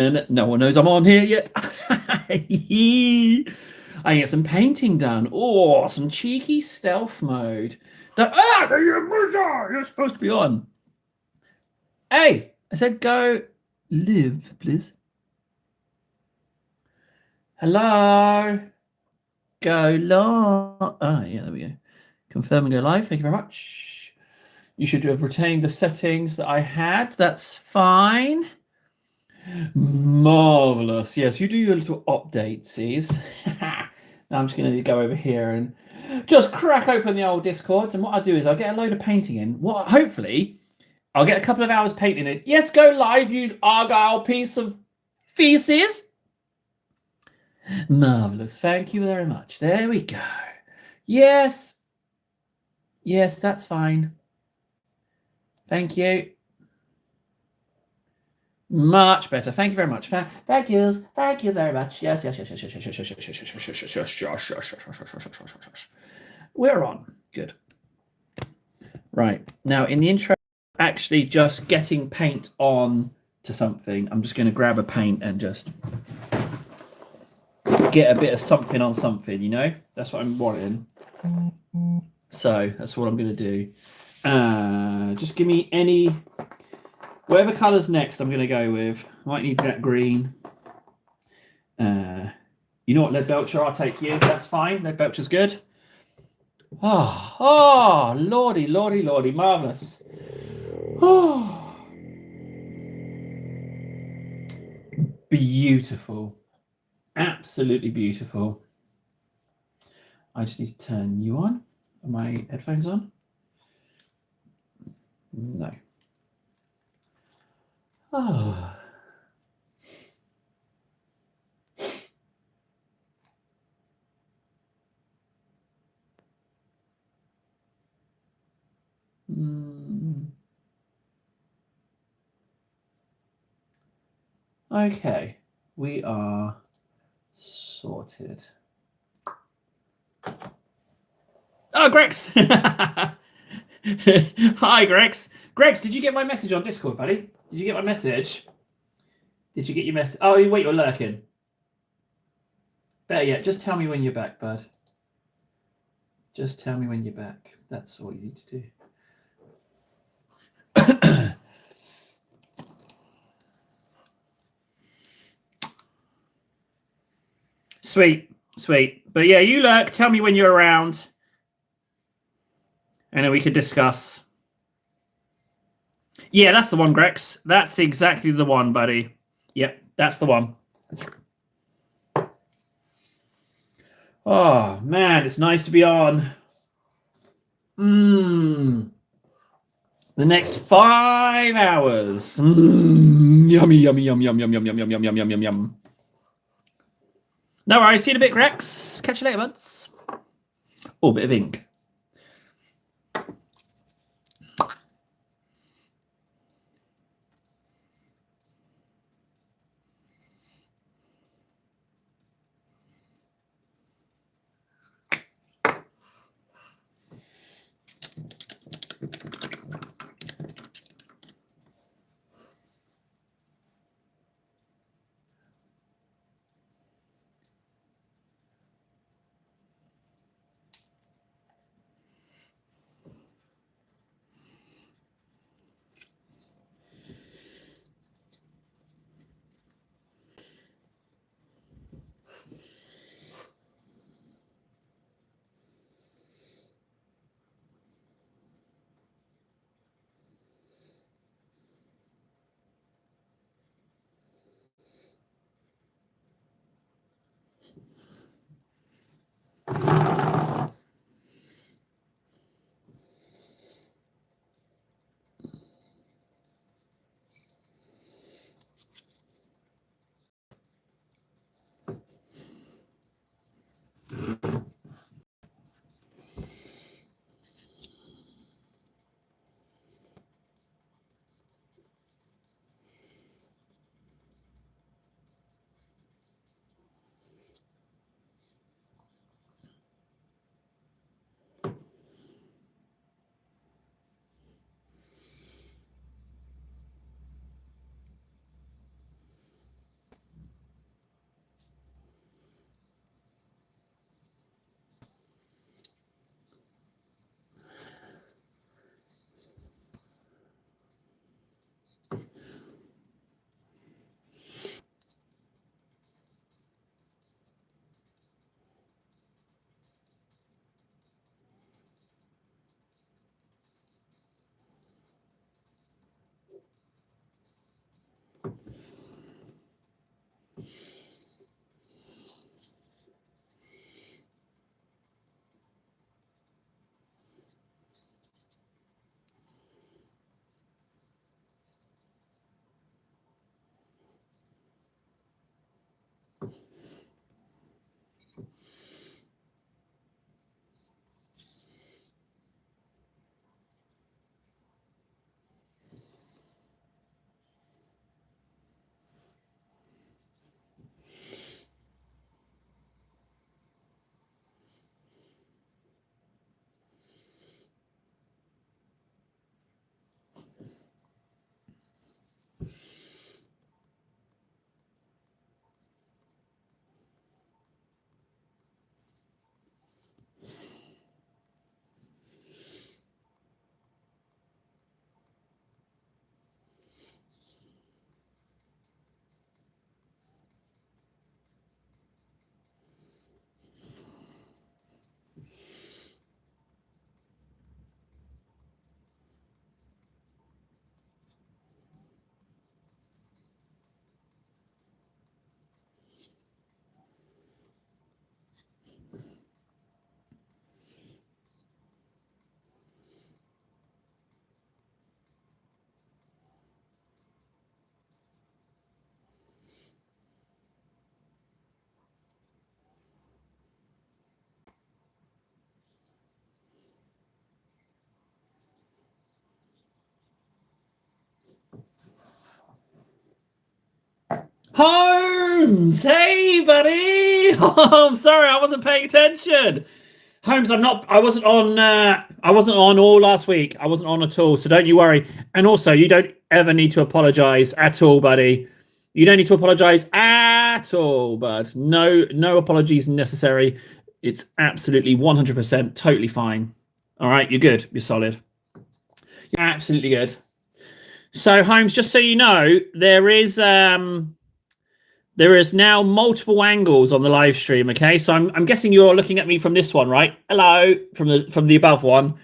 And no one knows I'm on here yet. I get some painting done. Oh, some cheeky stealth mode. You're supposed to be on. Hey, I said go live, please. Hello. Go live. Ah, yeah, there we go. Confirm and go live. Thank you very much. You should have retained the settings that I had. That's fine. Marvelous. Yes, you do your little updates. Now I'm just going to go over here and just crack open the old Discords. And what I'll do is I'll get a load of painting in. What? Hopefully, I'll get a couple of hours painting it. Yes, go live, you Argyle piece of feces. Marvelous. Thank you very much. There we go. Yes. Yes, that's fine. Thank you. Much better. Thank you very much. Thank you. Thank you very much. Yes. We're on. Good. Right. Now, in the intro, actually just getting paint on to something, I'm just going to grab a paint and just get a bit of something on something, you know? That's what I'm wanting. So that's what I'm going to do. Just give me any... Whatever colour's next, I'm going to go with. Might need that green. You know what, Leadbelcher, I'll take you. That's fine. Leadbelcher's good. Oh, lordy, marvellous. Oh. Beautiful. Absolutely beautiful. I just need to turn you on. Are my headphones on? No. Oh. Okay, we are sorted. Oh, Grex! Hi, Grex. Grex, did you get my message on Discord, buddy? Did you get my message? Did you get your message? Oh, wait, you're lurking. Better yet, just tell me when you're back, bud. Just tell me when you're back. That's all you need to do. Sweet. But yeah, you lurk. Tell me when you're around. And then we can discuss. Yeah, that's the one, Grex. That's exactly the one, buddy. Yep, that's the one. Oh, man, it's nice to be on. The next 5 hours. Yummy. No worries. See you in a bit, Grex. Catch you later, buds. Oh, bit of ink. Holmes, hey buddy. Oh, I'm sorry, I wasn't paying attention. Holmes, I wasn't on. I wasn't on all last week. I wasn't on at all. So don't you worry. And also, you don't ever need to apologize at all, buddy. You don't need to apologize at all, bud. No apologies necessary. It's absolutely 100% totally fine. All right, you're good. You're solid. You're absolutely good. So, Holmes, just so you know, there is now multiple angles on the live stream. Okay, so I'm guessing you're looking at me from this one, right? Hello, from the above one.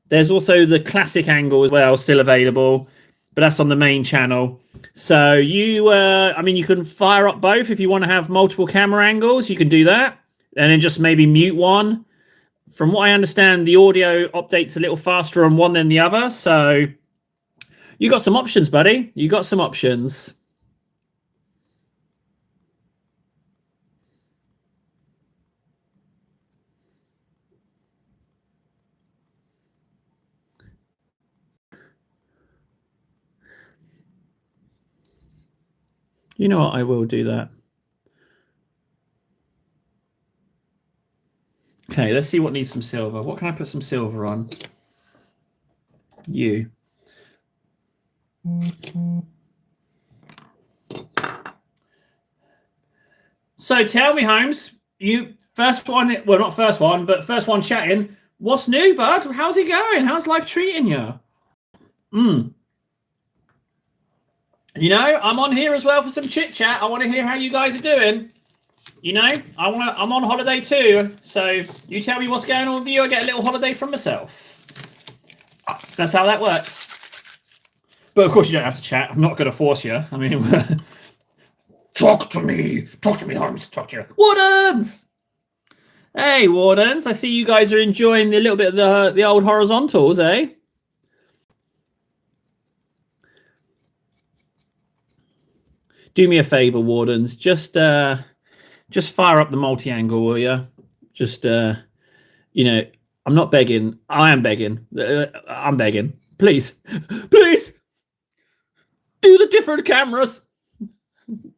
There's also the classic angle as well, still available, but that's on the main channel. So you can fire up both if you want to have multiple camera angles. You can do that, and then just maybe mute one. From what I understand, the audio updates a little faster on one than the other. So you got some options, buddy. You got some options. You know what? I will do that. Okay, let's see what needs some silver. What can I put some silver on? You. So tell me, Holmes, you first one, well, not first one, but first one chatting. What's new, bud? How's it going? How's life treating you? You know, I'm on here as well for some chit chat. I want to hear how you guys are doing. You know, I'm on holiday too. So you tell me what's going on with you. I get a little holiday from myself. That's how that works. But of course, you don't have to chat. I'm not going to force you. I mean, talk to me, Holmes. Talk to you, Wardens. Hey, Wardens. I see you guys are enjoying a little bit of the old horizontals, eh? Do me a favor, Wardens. Just fire up the multi-angle, will you? Just, you know, I'm not begging. I am begging. I'm begging. Please. Please. Do the different cameras.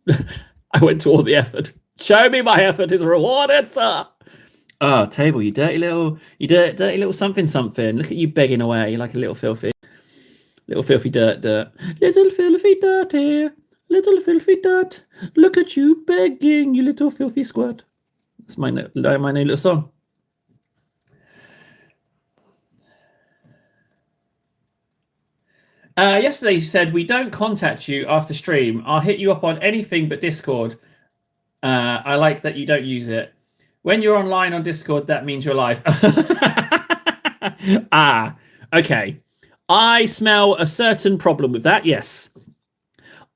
I went to all the effort. Show me my effort is rewarded, sir. Oh, table, you dirty little something. Look at you begging away. You're like a little filthy dirt. Little filthy dirt here. Little filthy dirt. Look at you begging, you little filthy squirt. That's my new little song. Yesterday you said we don't contact you after stream. I'll hit you up on anything but Discord. I like that you don't use it. When you're online on Discord, that means you're live. Okay. I smell a certain problem with that, yes.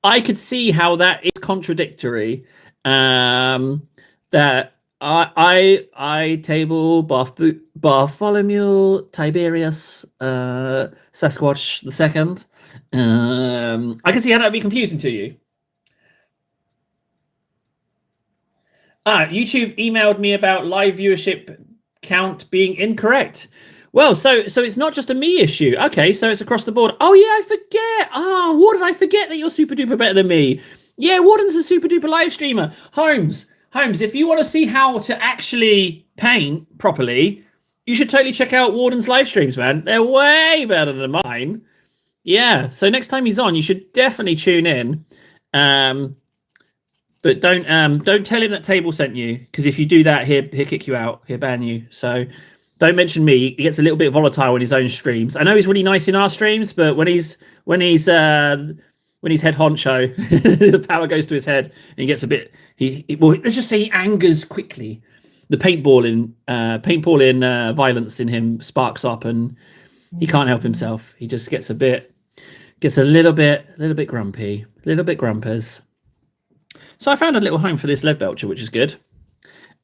I could see how that is contradictory. That I table Bartholomew Tiberius Sasquatch II. I can see how that would be confusing to you. YouTube emailed me about live viewership count being incorrect. Well, so it's not just a me issue. Okay, so it's across the board. Oh yeah, I forget. Warden, I forget that you're super duper better than me. Yeah, Warden's a super duper live streamer. Holmes, if you want to see how to actually paint properly, you should totally check out Warden's live streams, man. They're way better than mine. Yeah, so next time he's on, you should definitely tune in. But don't tell him that Table sent you, because if you do that, he'll kick you out. He'll ban you. So don't mention me. He gets a little bit volatile in his own streams. I know he's really nice in our streams, but when he's head honcho, the power goes to his head, and he gets a bit. Let's just say he angers quickly. The paintballing violence in him sparks up, and he can't help himself. He just gets a little bit grumpy, grumpers. So I found a little home for this lead belcher, which is good.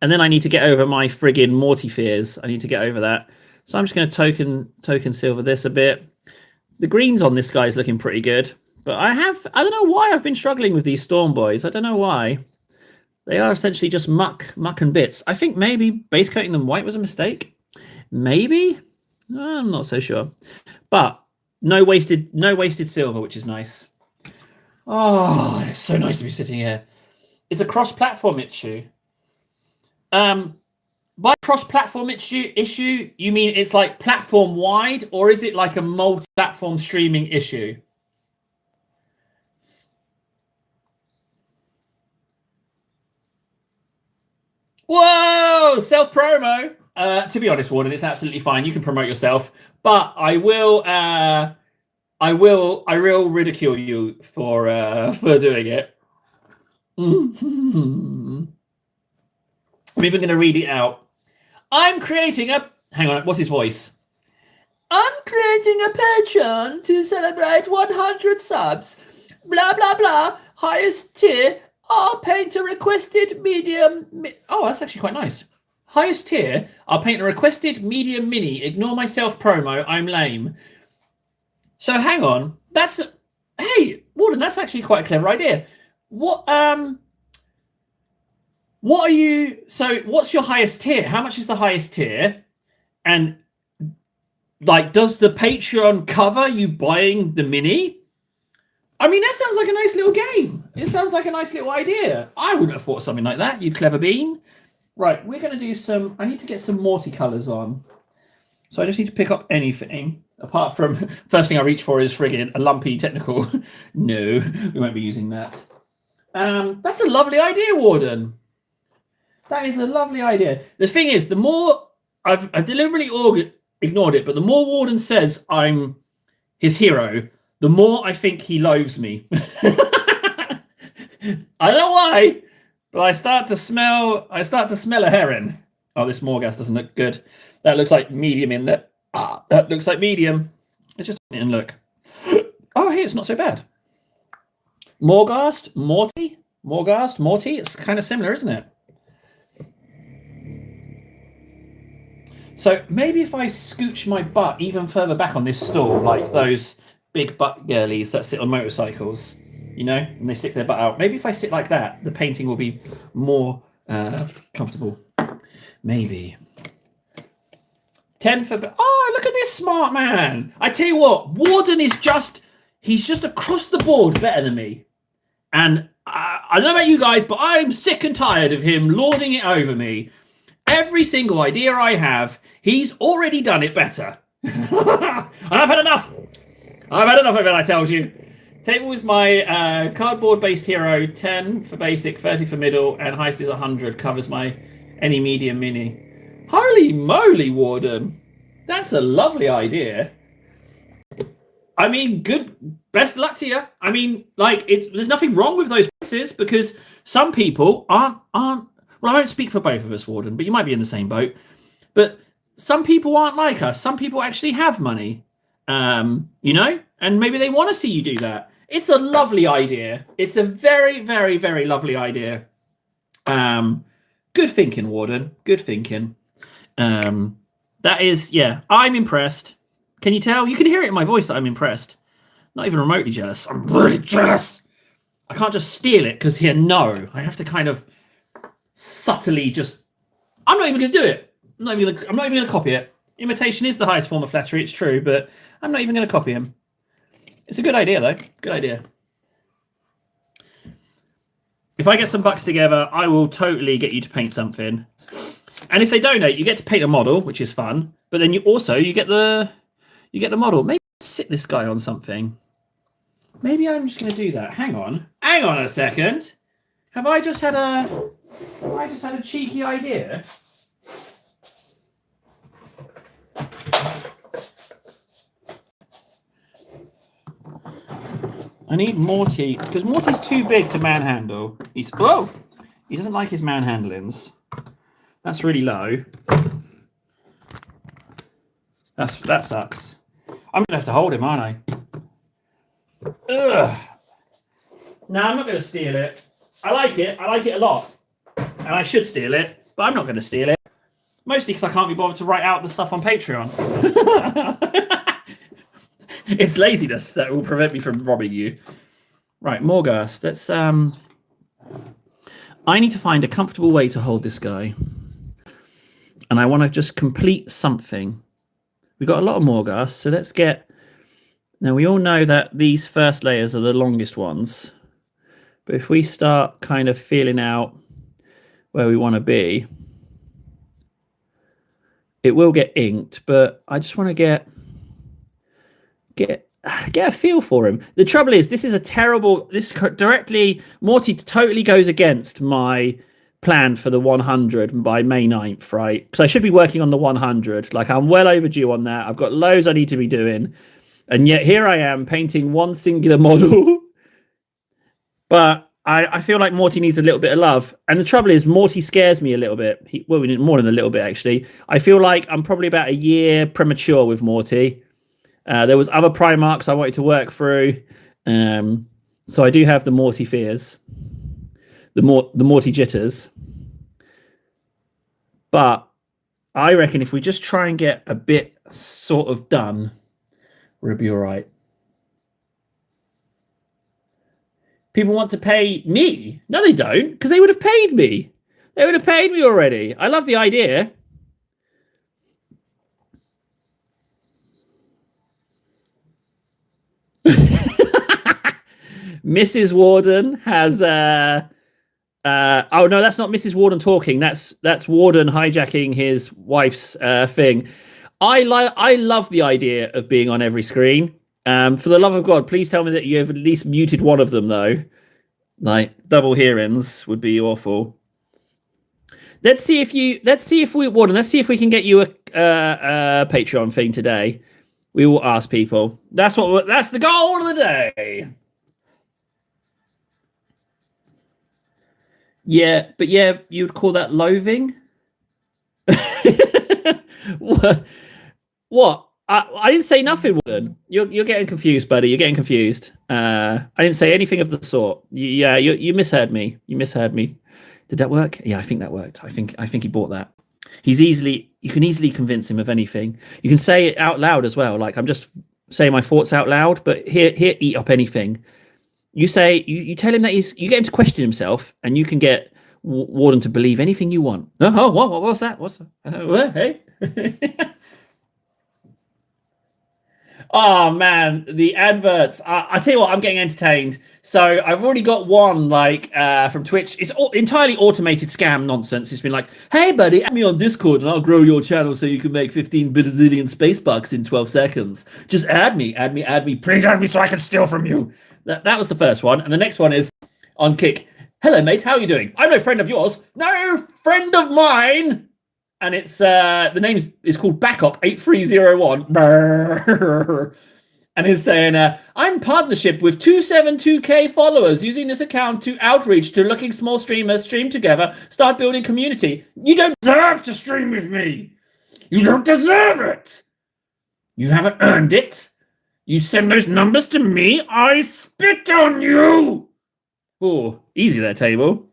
And then I need to get over my friggin' Morty fears. I need to get over that. So I'm just going to token silver this a bit. The greens on this guy is looking pretty good. But I don't know why I've been struggling with these Storm Boys. I don't know why. They are essentially just muck and bits. I think maybe base coating them white was a mistake. Maybe? I'm not so sure. But no wasted silver, which is nice. Oh, it's so nice to be sitting here. It's a cross-platform issue. By cross-platform issue, you mean it's like platform-wide, or is it like a multi-platform streaming issue? Whoa! Self-promo. To be honest, Warden, it's absolutely fine. You can promote yourself, but I will ridicule you for doing it. I'm even going to read it out. I'm creating a... Hang on, what's his voice? I'm creating a Patreon to celebrate 100 subs. Blah, blah, blah. Highest tier. I'll paint a requested medium... Oh, that's actually quite nice. Highest tier. I'll paint a requested medium mini. Ignore my self-promo. I'm lame. So hang on. That's... Hey, Warden, that's actually quite a clever idea. What are you... So what's your highest tier? How much is the highest tier? And like, does the Patreon cover you buying the mini? I mean, that sounds like a nice little game. It sounds like a nice little idea. I wouldn't have thought of something like that, you clever bean. Right, we're going to do some... I need to get some Morty colours on. So I just need to pick up anything. Apart from... First thing I reach for is friggin' a lumpy technical. No, we won't be using that. That's a lovely idea, Warden. That is a lovely idea. The thing is, the more... I've deliberately ignored it, but the more Warden says I'm his hero, the more I think he loathes me. I don't know why, but I start to smell a heron. Oh, this Morghast doesn't look good. That looks like medium in there. That looks like medium. Let's just and look. Oh, hey, it's not so bad. Morghast, Morty? Morghast, Morty? It's kind of similar, isn't it? So maybe if I scooch my butt even further back on this stool, like those big butt girlies that sit on motorcycles, you know, and they stick their butt out. Maybe if I sit like that, the painting will be more comfortable. Maybe. 10 for... Oh, look at this smart man. I tell you what, Warden is he's just across the board better than me. And I don't know about you guys, but I'm sick and tired of him lording it over me. Every single idea I have, he's already done it better. And I've had enough. I've had enough of it, I told you. Table is my cardboard-based hero. 10 for basic, 30 for middle, and highest is 100. Covers my any medium mini. Holy moly, Warden. That's a lovely idea. I mean, good. Best luck to you. I mean, like, there's nothing wrong with those prices because some people aren't. Well, I won't speak for both of us, Warden, but you might be in the same boat. But some people aren't like us. Some people actually have money, you know, and maybe they want to see you do that. It's a lovely idea. It's a very, very, very lovely idea. Good thinking, Warden. Good thinking. That is, yeah, I'm impressed. Can you tell? You can hear it in my voice that I'm impressed. Not even remotely jealous. I'm really jealous. I can't just steal it because here, no. I have to kind of subtly just... I'm not even going to do it. I'm not even going to copy it. Imitation is the highest form of flattery, it's true, but I'm not even going to copy him. It's a good idea, though. Good idea. If I get some bucks together, I will totally get you to paint something. And if they donate, you get to paint a model, which is fun. But then you get the model. Maybe sit this guy on something. Maybe I'm just going to do that. Hang on a second. Have I just had a cheeky idea? I need Morty, because Morty's too big to manhandle. He doesn't like his manhandlings. That's really low. That sucks. I'm gonna have to hold him, aren't I? Ugh. No, I'm not gonna steal it. I like it a lot. And I should steal it, but I'm not gonna steal it. Mostly because I can't be bothered to write out the stuff on Patreon. It's laziness that will prevent me from robbing you. Right, Morghast. Let's I need to find a comfortable way to hold this guy. And I want to just complete something. We've got a lot of Morghast, so let's get... Now, we all know that these first layers are the longest ones. But if we start kind of feeling out where we want to be, it will get inked, but I just want to get a feel for him. The trouble is, this is a terrible. This directly, Morty totally goes against my plan for the 100 by May 9th, right? Because I should be working on the 100. Like, I'm well overdue on that. I've got loads I need to be doing, and yet here I am painting one singular model. But I feel like Morty needs a little bit of love. And the trouble is, Morty scares me a little bit. Well, more than a little bit, actually. I feel like I'm probably about a year premature with Morty. There was other Primarchs I wanted to work through. So I do have the Morty fears. The Morty jitters. But I reckon if we just try and get a bit sort of done, we'll be all right. People want to pay me. No, they don't, because they would have paid me. They would have paid me already. I love the idea. Mrs. Warden has oh no, that's not Mrs. Warden talking. That's Warden hijacking his wife's thing. I love the idea of being on every screen. For the love of God, please tell me that you have at least muted one of them, though. Like, double hearings would be awful. Let's see if we can get you a Patreon thing today. We will ask people. That's the goal of the day. Yeah, but yeah, you'd call that loathing? What? I didn't say nothing, Warden. You're getting confused, buddy. You're getting confused. I didn't say anything of the sort. You misheard me. You misheard me. Did that work? Yeah, I think that worked. I think he bought that. You can easily convince him of anything. You can say it out loud as well. Like, I'm just saying my thoughts out loud, but here, eat up anything. You say, you tell him that you get him to question himself, and you can get Warden to believe anything you want. Oh, what's that? What's that? Hey? Oh man, the adverts. I tell you what, I'm getting entertained. So I've already got one from Twitch. It's entirely automated scam nonsense. It's been like, hey buddy, add me on Discord and I'll grow your channel so you can make 15 bazillion space bucks in 12 seconds. Just add me. Please add me so I can steal from you. That was the first one. And the next one is on Kick. Hello mate, how are you doing? I'm no friend of yours. No friend of mine. And it's the name is called Backup 8301. And it's saying, I'm in partnership with 272k followers using this account to outreach to looking small streamers, stream together, start building community. You don't deserve to stream with me. You don't deserve it. You haven't earned it. You send those numbers to me, I spit on you. Oh, easy there, table.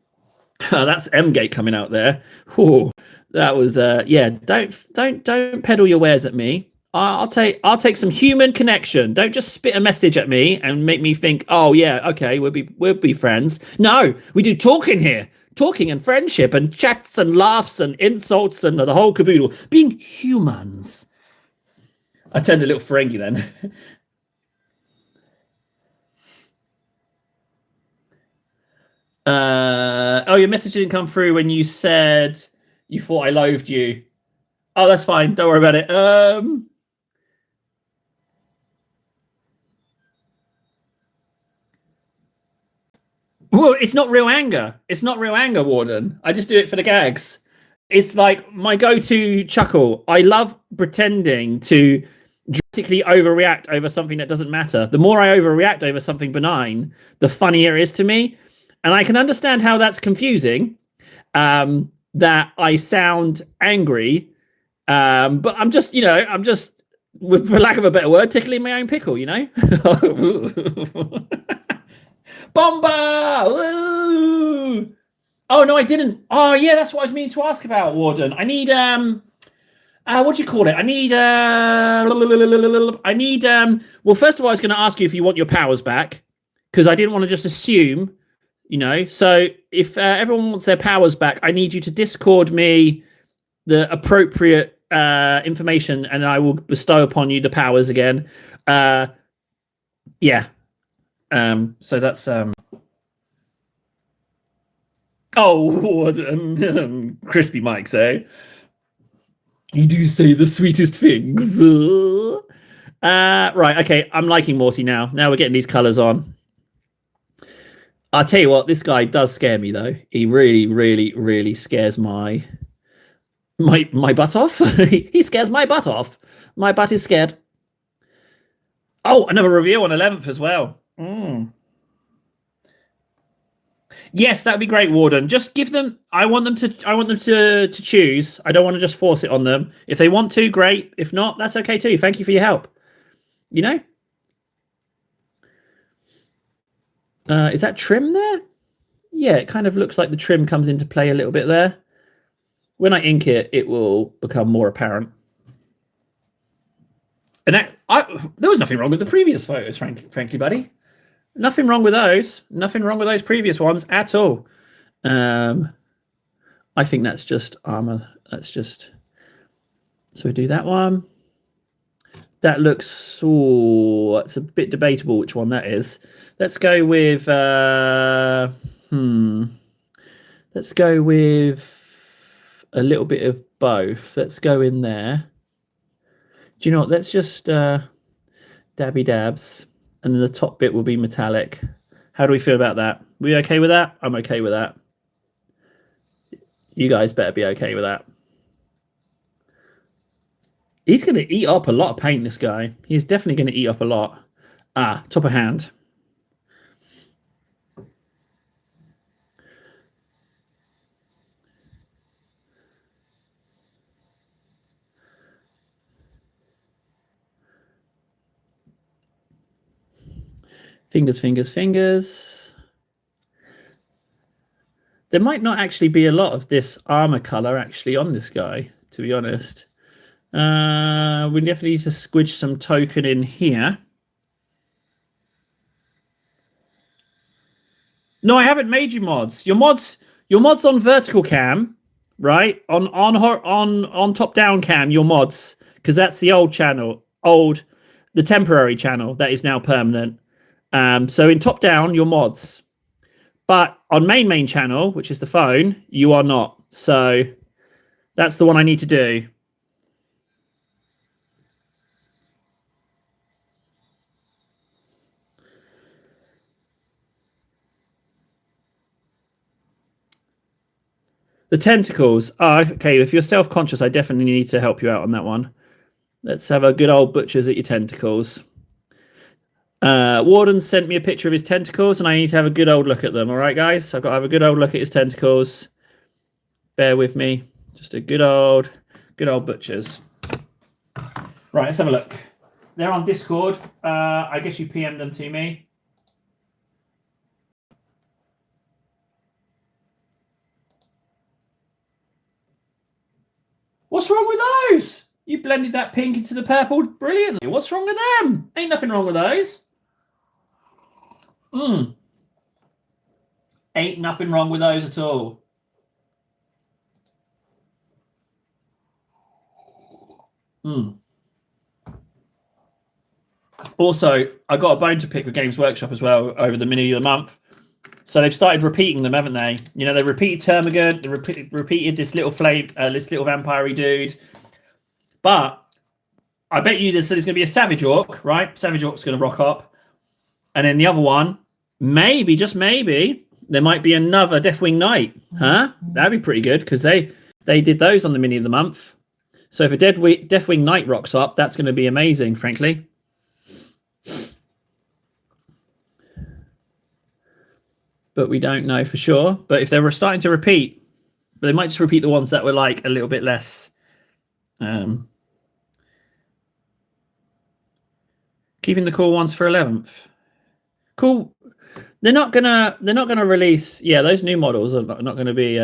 That's M-Gate coming out there. Oh, that was don't peddle your wares at me. I'll take some human connection. Don't just spit a message at me and make me think, oh yeah, okay, we'll be friends. No, we do talking here. Talking and friendship and chats and laughs and insults and the whole caboodle. Being humans. I turned a little Ferengi then. Your message didn't come through when you said you thought I loathed you. Oh, that's fine. Don't worry about it. Well, it's not real anger. It's not real anger, Warden. I just do it for the gags. It's like my go-to chuckle. I love pretending to drastically overreact over something that doesn't matter. The more I overreact over something benign, the funnier it is to me. And I can understand how that's confusing, that I sound angry, but I'm just, for lack of a better word, tickling my own pickle, Bomba! Woo! Oh, no, I didn't. Oh, yeah, that's what I was meaning to ask about, Warden. I need, what do you call it? Well, first of all, I was going to ask you if you want your powers back, because I didn't want to just assume. So if everyone wants their powers back, I need you to Discord me the appropriate information, and I will bestow upon you the powers again. Yeah. So that's Oh, crispy Mike say. You do say the sweetest things. Right, okay, I'm liking Morty now. Now we're getting these colours on. I'll tell you what, this guy does scare me though. He really, really, really scares my butt off. He scares my butt off. My butt is scared. Oh, another review on 11th as well. Yes, that would be great, Warden. Just give them. I want them to choose. I don't want to just force it on them. If they want to, great. If not, that's okay too. Thank you for your help. You know. Is that trim there? Yeah, it kind of looks like the trim comes into play a little bit there. When I ink it, it will become more apparent. And there was nothing wrong with the previous photos, frankly, buddy. Nothing wrong with those. Nothing wrong with those previous ones at all. I think that's just armor. That's just... So we do that one. That looks... Oh, it's a bit debatable which one that is. Let's go with... Let's go with a little bit of both. Let's go in there. Do you know what? Let's just dabby dabs. And then the top bit will be metallic. How do we feel about that? We okay with that? I'm okay with that. You guys better be okay with that. He's going to eat up a lot of paint, this guy. He's definitely going to eat up a lot. Ah, top of hand. Fingers, fingers, fingers. There might not actually be a lot of this armor color actually on this guy, to be honest. We definitely need to squidge some token in here. No, I haven't made you mods. Your mods on vertical cam, right? On top down cam, your mods, because that's the old channel, the temporary channel that is now permanent. So in top down, your mods, but on main channel, which is the phone, you are not. So that's the one I need to do. The tentacles. Oh, okay. If you're self-conscious, I definitely need to help you out on that one. Let's have a good old butchers at your tentacles. Warden sent me a picture of his tentacles, and I need to have a good old look at them. All right, guys? I've got to have a good old look at his tentacles. Bear with me. Just a good old butchers. Right, let's have a look. They're on Discord. I guess you PM'd them to me. What's wrong with those? You blended that pink into the purple brilliantly. What's wrong with them? Ain't nothing wrong with those. Ain't nothing wrong with those at all. Also, I got a bone to pick with Games Workshop as well over the mini of the month. So they've started repeating them, haven't they? You know, they repeated Termagant, they repeated this little vampire-y dude. But I bet you there's going to be a Savage Orc, right? Savage Orc's going to rock up. And then the other one, maybe, just maybe, there might be another Deathwing Knight. Huh? That'd be pretty good, because they did those on the mini of the month. So if a Deathwing Knight rocks up, that's going to be amazing, frankly. But we don't know for sure. But if they were starting to repeat, but they might just repeat the ones that were like a little bit less. Keeping the cool ones for 11th. Cool. They're not gonna release. Yeah, those new models are not going to be.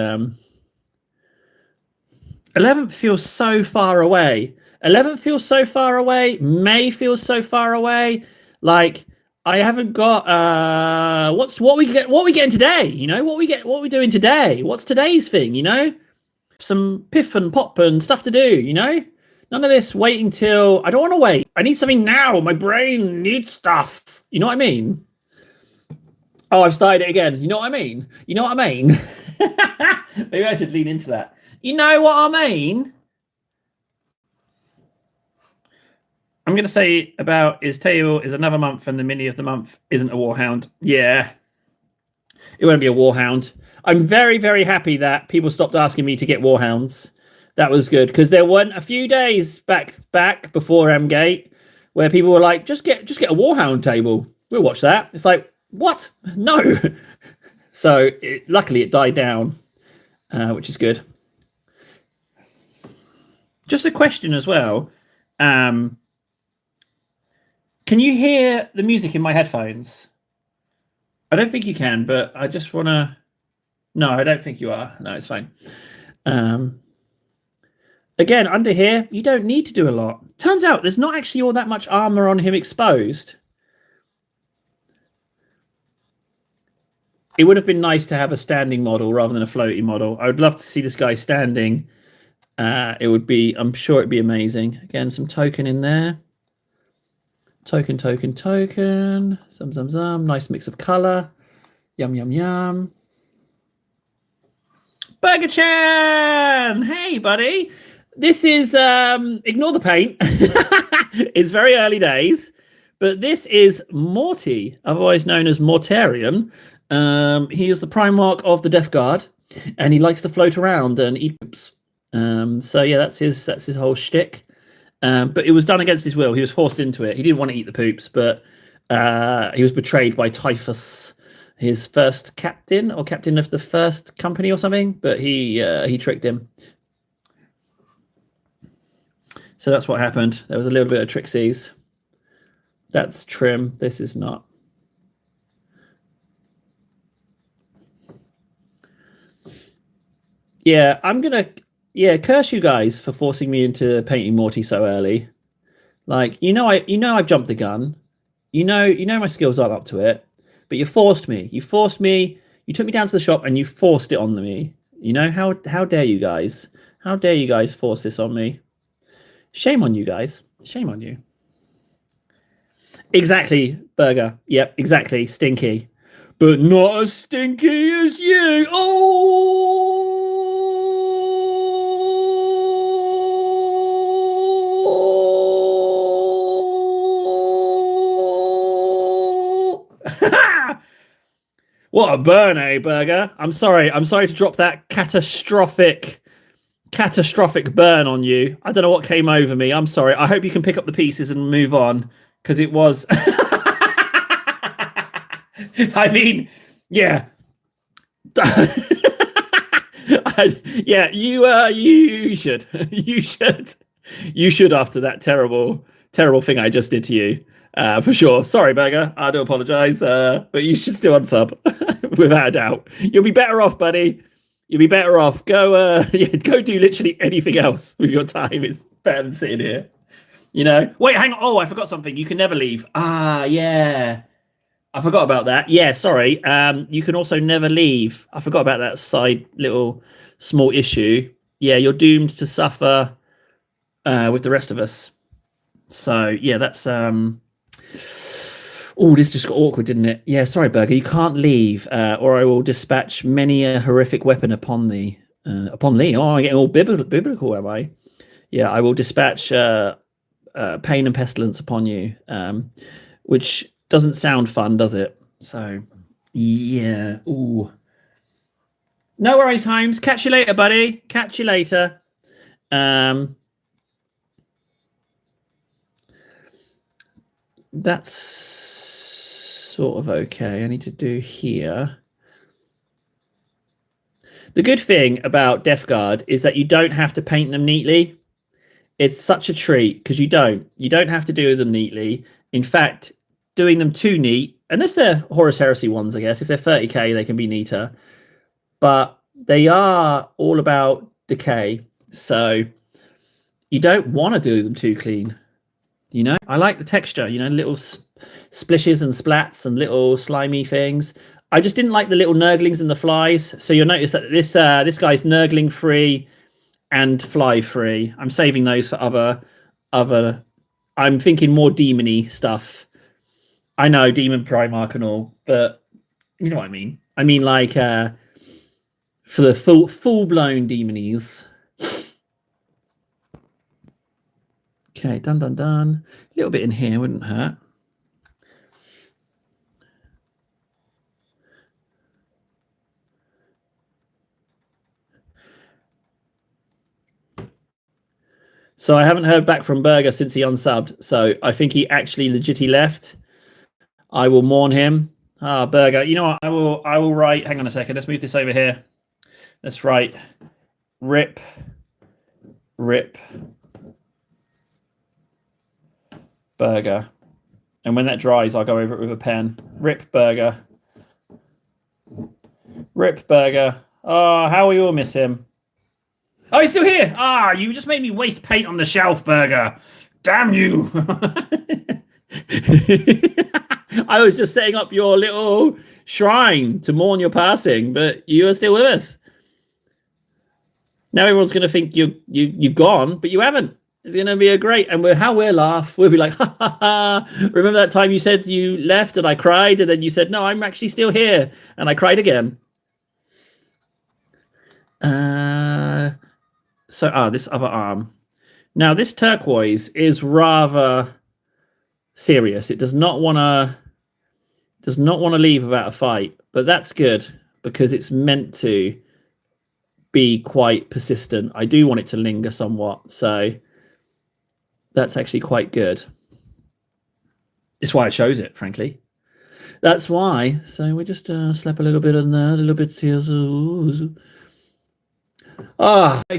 11th feels so far away. 11th feels so far away. May feels so far away. Like I haven't got. What we getting today? You know what we doing today? What's today's thing? You know, some piff and pop and stuff to do. You know. None of this waiting till... I don't want to wait. I need something now. My brain needs stuff. You know what I mean? Oh, I've started it again. You know what I mean? You know what I mean? Maybe I should lean into that. You know what I mean? I'm going to say about his table is another month and the mini of the month isn't a Warhound. Yeah, it won't be a Warhound. I'm very, very happy that people stopped asking me to get Warhounds. That was good because there weren't a few days back before M-Gate where people were like, just get a Warhound table. We'll watch that. It's like, what? No. So luckily it died down, which is good. Just a question as well. Can you hear the music in my headphones? I don't think you can, but I just want to... No, I don't think you are. No, it's fine. Again, under here, you don't need to do a lot. Turns out there's not actually all that much armor on him exposed. It would have been nice to have a standing model rather than a floaty model. I would love to see this guy standing. It would be, I'm sure it'd be amazing. Again, some token in there. Token. Zum. Nice mix of color. Yum. Burger Chan! Hey, buddy. This is, ignore the paint. It's very early days. But this is Morty, otherwise known as Mortarion. He is the Primarch of the Death Guard. And he likes to float around and eat poops. So yeah, that's his whole shtick. But it was done against his will. He was forced into it. He didn't want to eat the poops, but he was betrayed by Typhus, his first captain or captain of the first company or something. But he tricked him. So that's what happened. There was a little bit of Trixies. That's trim. This is not. Yeah, I'm gonna curse you guys for forcing me into painting Morty so early. Like, I've jumped the gun. You know my skills aren't up to it, but you forced me. You took me down to the shop and you forced it on me. You know, how dare you guys? How dare you guys force this on me? Shame on you guys. Shame on you. Exactly, Burger. Yep, exactly. Stinky. But not as stinky as you. Oh! What a burn, eh, Burger? I'm sorry to drop that catastrophic burn on you. I don't know what came over me. I'm sorry. I hope you can pick up the pieces and move on, because it was... I mean, yeah. Yeah, you should. You should after that terrible thing I just did to you. For sure. Sorry, Burger. I do apologize. But you should still unsub, without a doubt. You'll be better off, buddy. You'll be better off. Go do literally anything else with your time. It's better than sitting here. You know? Wait, hang on. Oh, I forgot something. You can never leave. Ah, yeah. I forgot about that. Yeah, sorry. You can also never leave. I forgot about that side little small issue. Yeah, you're doomed to suffer with the rest of us. So, yeah, that's... Oh, this just got awkward, didn't it? Yeah, sorry, Burger. You can't leave, or I will dispatch many a horrific weapon upon thee. Upon thee? Oh, I'm getting all biblical, am I? Yeah, I will dispatch pain and pestilence upon you, which doesn't sound fun, does it? So, yeah. Ooh. No worries, Himes. Catch you later, buddy. Catch you later. That's sort of okay. I need to do here. The good thing about Death Guard is that you don't have to paint them neatly. It's such a treat because you don't have to do them neatly. In fact, doing them too neat, unless they're Horus Heresy ones, I guess. If they're 30k, they can be neater. But they are all about decay. So you don't want to do them too clean. You know, I like the texture, you know, little splishes and splats and little slimy things. I just didn't like the little nurglings and the flies. So you'll notice that this guy's nurgling free and fly free. I'm saving those for other. I'm thinking more demony stuff. I know Demon Primarch and all, but you know what I mean. I mean like for the full-blown demonies. Okay, done. A little bit in here wouldn't hurt. So I haven't heard back from Burger since he unsubbed. So I think he actually legitimately left. I will mourn him. Burger. You know what? I will write. Hang on a second. Let's move this over here. Let's write. Rip. Burger. And when that dries, I'll go over it with a pen. Rip Burger. Oh, how we all miss him. Oh, he's still here. You just made me waste paint on the shelf, Burger. Damn you. I was just setting up your little shrine to mourn your passing, but you are still with us. Now everyone's going to think you've gone, but you haven't. It's going to be a great, and we'll laugh. We'll be like, ha, ha, ha. Remember that time you said you left and I cried, and then you said, no, I'm actually still here, and I cried again. So this other arm. Now this turquoise is rather serious. It does not want to leave without a fight, but that's good because it's meant to be quite persistent. I do want it to linger somewhat, so that's actually quite good. It's why I chose it, frankly. That's why. So we just slap a little bit on there, a little bit here.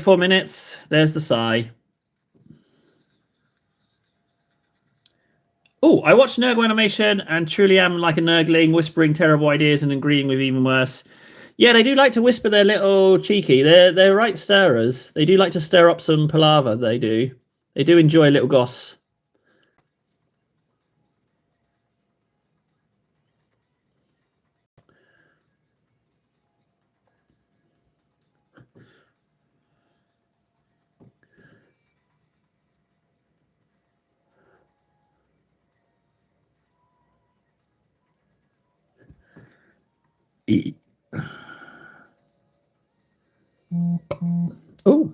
4 minutes. There's the sigh. Oh, I watched Nurgle Animation and truly am like a Nurgling, whispering terrible ideas and agreeing with even worse. Yeah, they do like to whisper their little cheeky. They're right stirrers. They do like to stir up some palaver, they do. They do enjoy a little goss. Oh.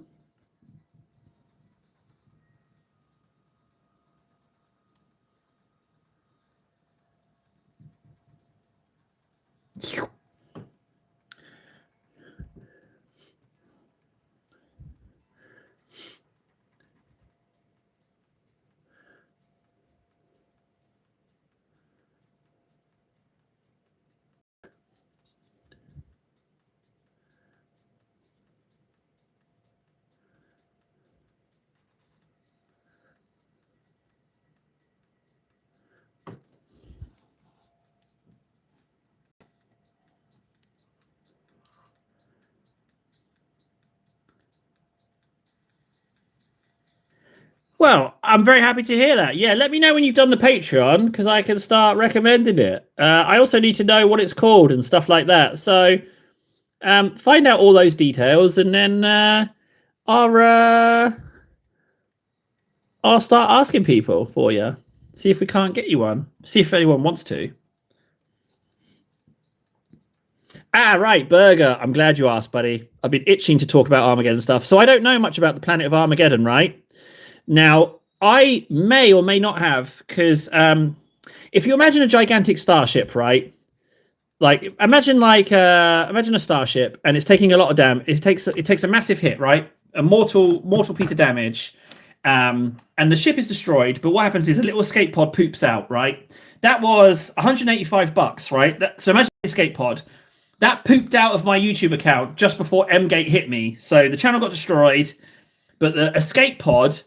Well, I'm very happy to hear that. Yeah, let me know when you've done the Patreon because I can start recommending it. I also need to know what it's called and stuff like that. So find out all those details and then I'll start asking people for you. See if we can't get you one. See if anyone wants to. Right, Burger. I'm glad you asked, buddy. I've been itching to talk about Armageddon stuff. So I don't know much about the planet of Armageddon, right? Now, I may or may not have, because if you imagine a gigantic starship, right? Like imagine a starship, and it's taking a lot of damage. It takes a massive hit, right? A mortal piece of damage, and the ship is destroyed. But what happens is a little escape pod poops out, right? That was $185, right? So imagine the escape pod. That pooped out of my YouTube account just before Mgate hit me. So the channel got destroyed, but the escape pod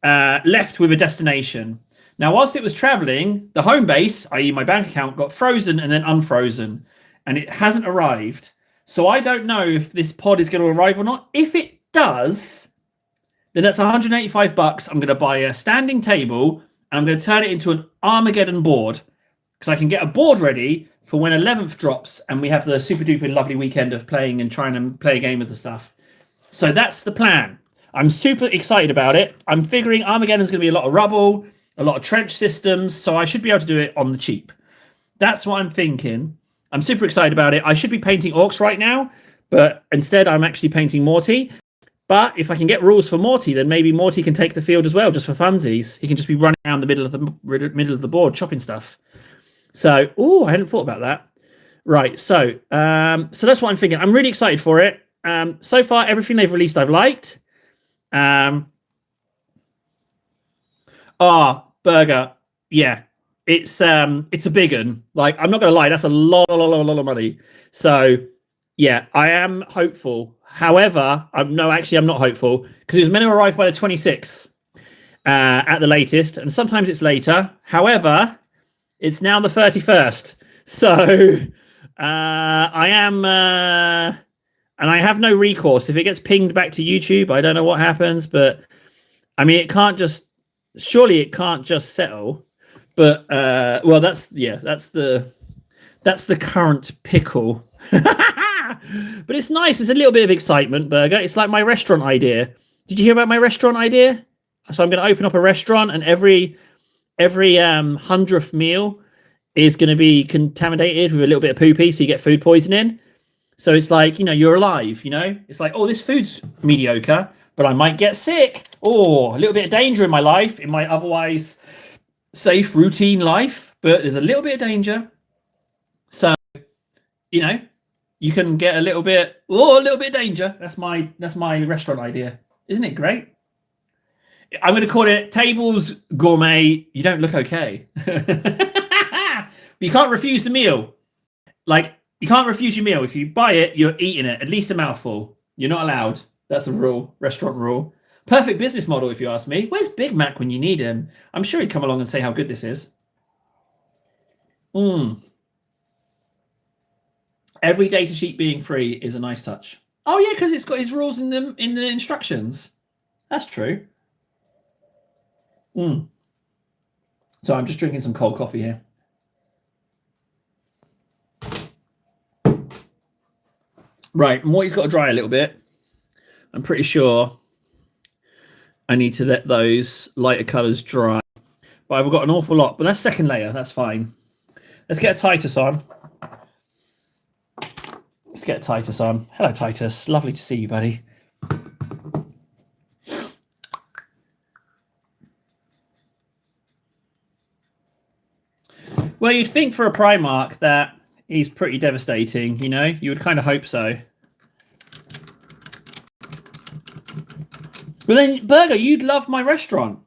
left with a destination. Now, whilst it was traveling, the home base, i.e. my bank account, got frozen and then unfrozen, and it hasn't arrived. So I don't know if this pod is going to arrive or not. If it does, then that's $185. I'm going to buy a standing table, and I'm going to turn it into an Armageddon board, because I can get a board ready for when 11th drops, and we have the super duper lovely weekend of playing and trying to play a game of the stuff. So that's the plan. I'm super excited about it. I'm figuring Armageddon's going to be a lot of rubble, a lot of trench systems, so I should be able to do it on the cheap. That's what I'm thinking. I'm super excited about it. I should be painting orcs right now, But instead, I'm actually painting Morty. But if I can get rules for Morty, then maybe Morty can take the field as well, just for funsies. He can just be running around the middle of the board, chopping stuff. So, I hadn't thought about that. Right, so that's what I'm thinking. I'm really excited for it. So far, everything they've released, I've liked. Burger, yeah, it's a big one. Like, I'm not gonna lie, that's a lot of money. So, yeah, I am hopeful. However, I'm not hopeful because it was meant to arrive by the 26th at the latest, and sometimes it's later. However, it's now the 31st, so I am, and I have no recourse. If it gets pinged back to YouTube, I don't know what happens, but I mean, surely it can't just settle. But well, that's the current pickle. But it's nice. It's a little bit of excitement, Burger. It's like my restaurant idea. Did you hear about my restaurant idea? So I'm going to open up a restaurant, and every 100th meal is going to be contaminated with a little bit of poopy, so you get food poisoning. So it's like, you're alive, It's like, this food's mediocre, but I might get sick. A little bit of danger in my life, in my otherwise safe, routine life, but there's a little bit of danger. So, you can get a little bit of danger. That's my restaurant idea. Isn't it great? I'm going to call it Tables Gourmet. You don't look okay. But you can't refuse the meal. Like, you can't refuse your meal. If you buy it, you're eating it, at least a mouthful. You're not allowed. That's a rule, restaurant rule. Perfect business model, if you ask me. Where's Big Mac when you need him? I'm sure he'd come along and say how good this is. Every data sheet being free is a nice touch. Oh yeah, because it's got his rules in the instructions. That's true. So I'm just drinking some cold coffee here. Right, Morty's got to dry a little bit. I'm pretty sure I need to let those lighter colours dry. But I've got an awful lot. But that's second layer. That's fine. Let's get a Titus on. Hello, Titus. Lovely to see you, buddy. Well, you'd think for a Primarch that he's pretty devastating, You would kind of hope so. But then, Burger, you'd love my restaurant.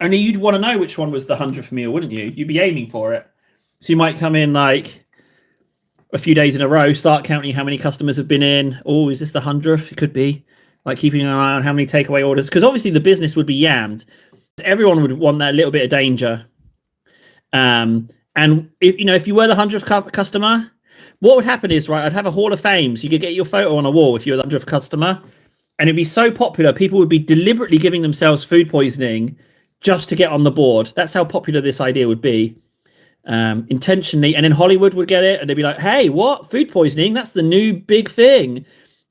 Only you'd want to know which one was the 100th meal, wouldn't you? You'd be aiming for it. So you might come in like a few days in a row, start counting how many customers have been in. Is this the 100th? It could be. Like keeping an eye on how many takeaway orders. Because obviously the business would be yammed. Everyone would want that little bit of danger. And if you were the 100th customer, what would happen is, right, I'd have a hall of fame. So you could get your photo on a wall if you were the 100th customer. And it'd be so popular, people would be deliberately giving themselves food poisoning just to get on the board. That's how popular this idea would be. Intentionally, and then Hollywood would get it and they'd be like, hey, what? Food poisoning? That's the new big thing.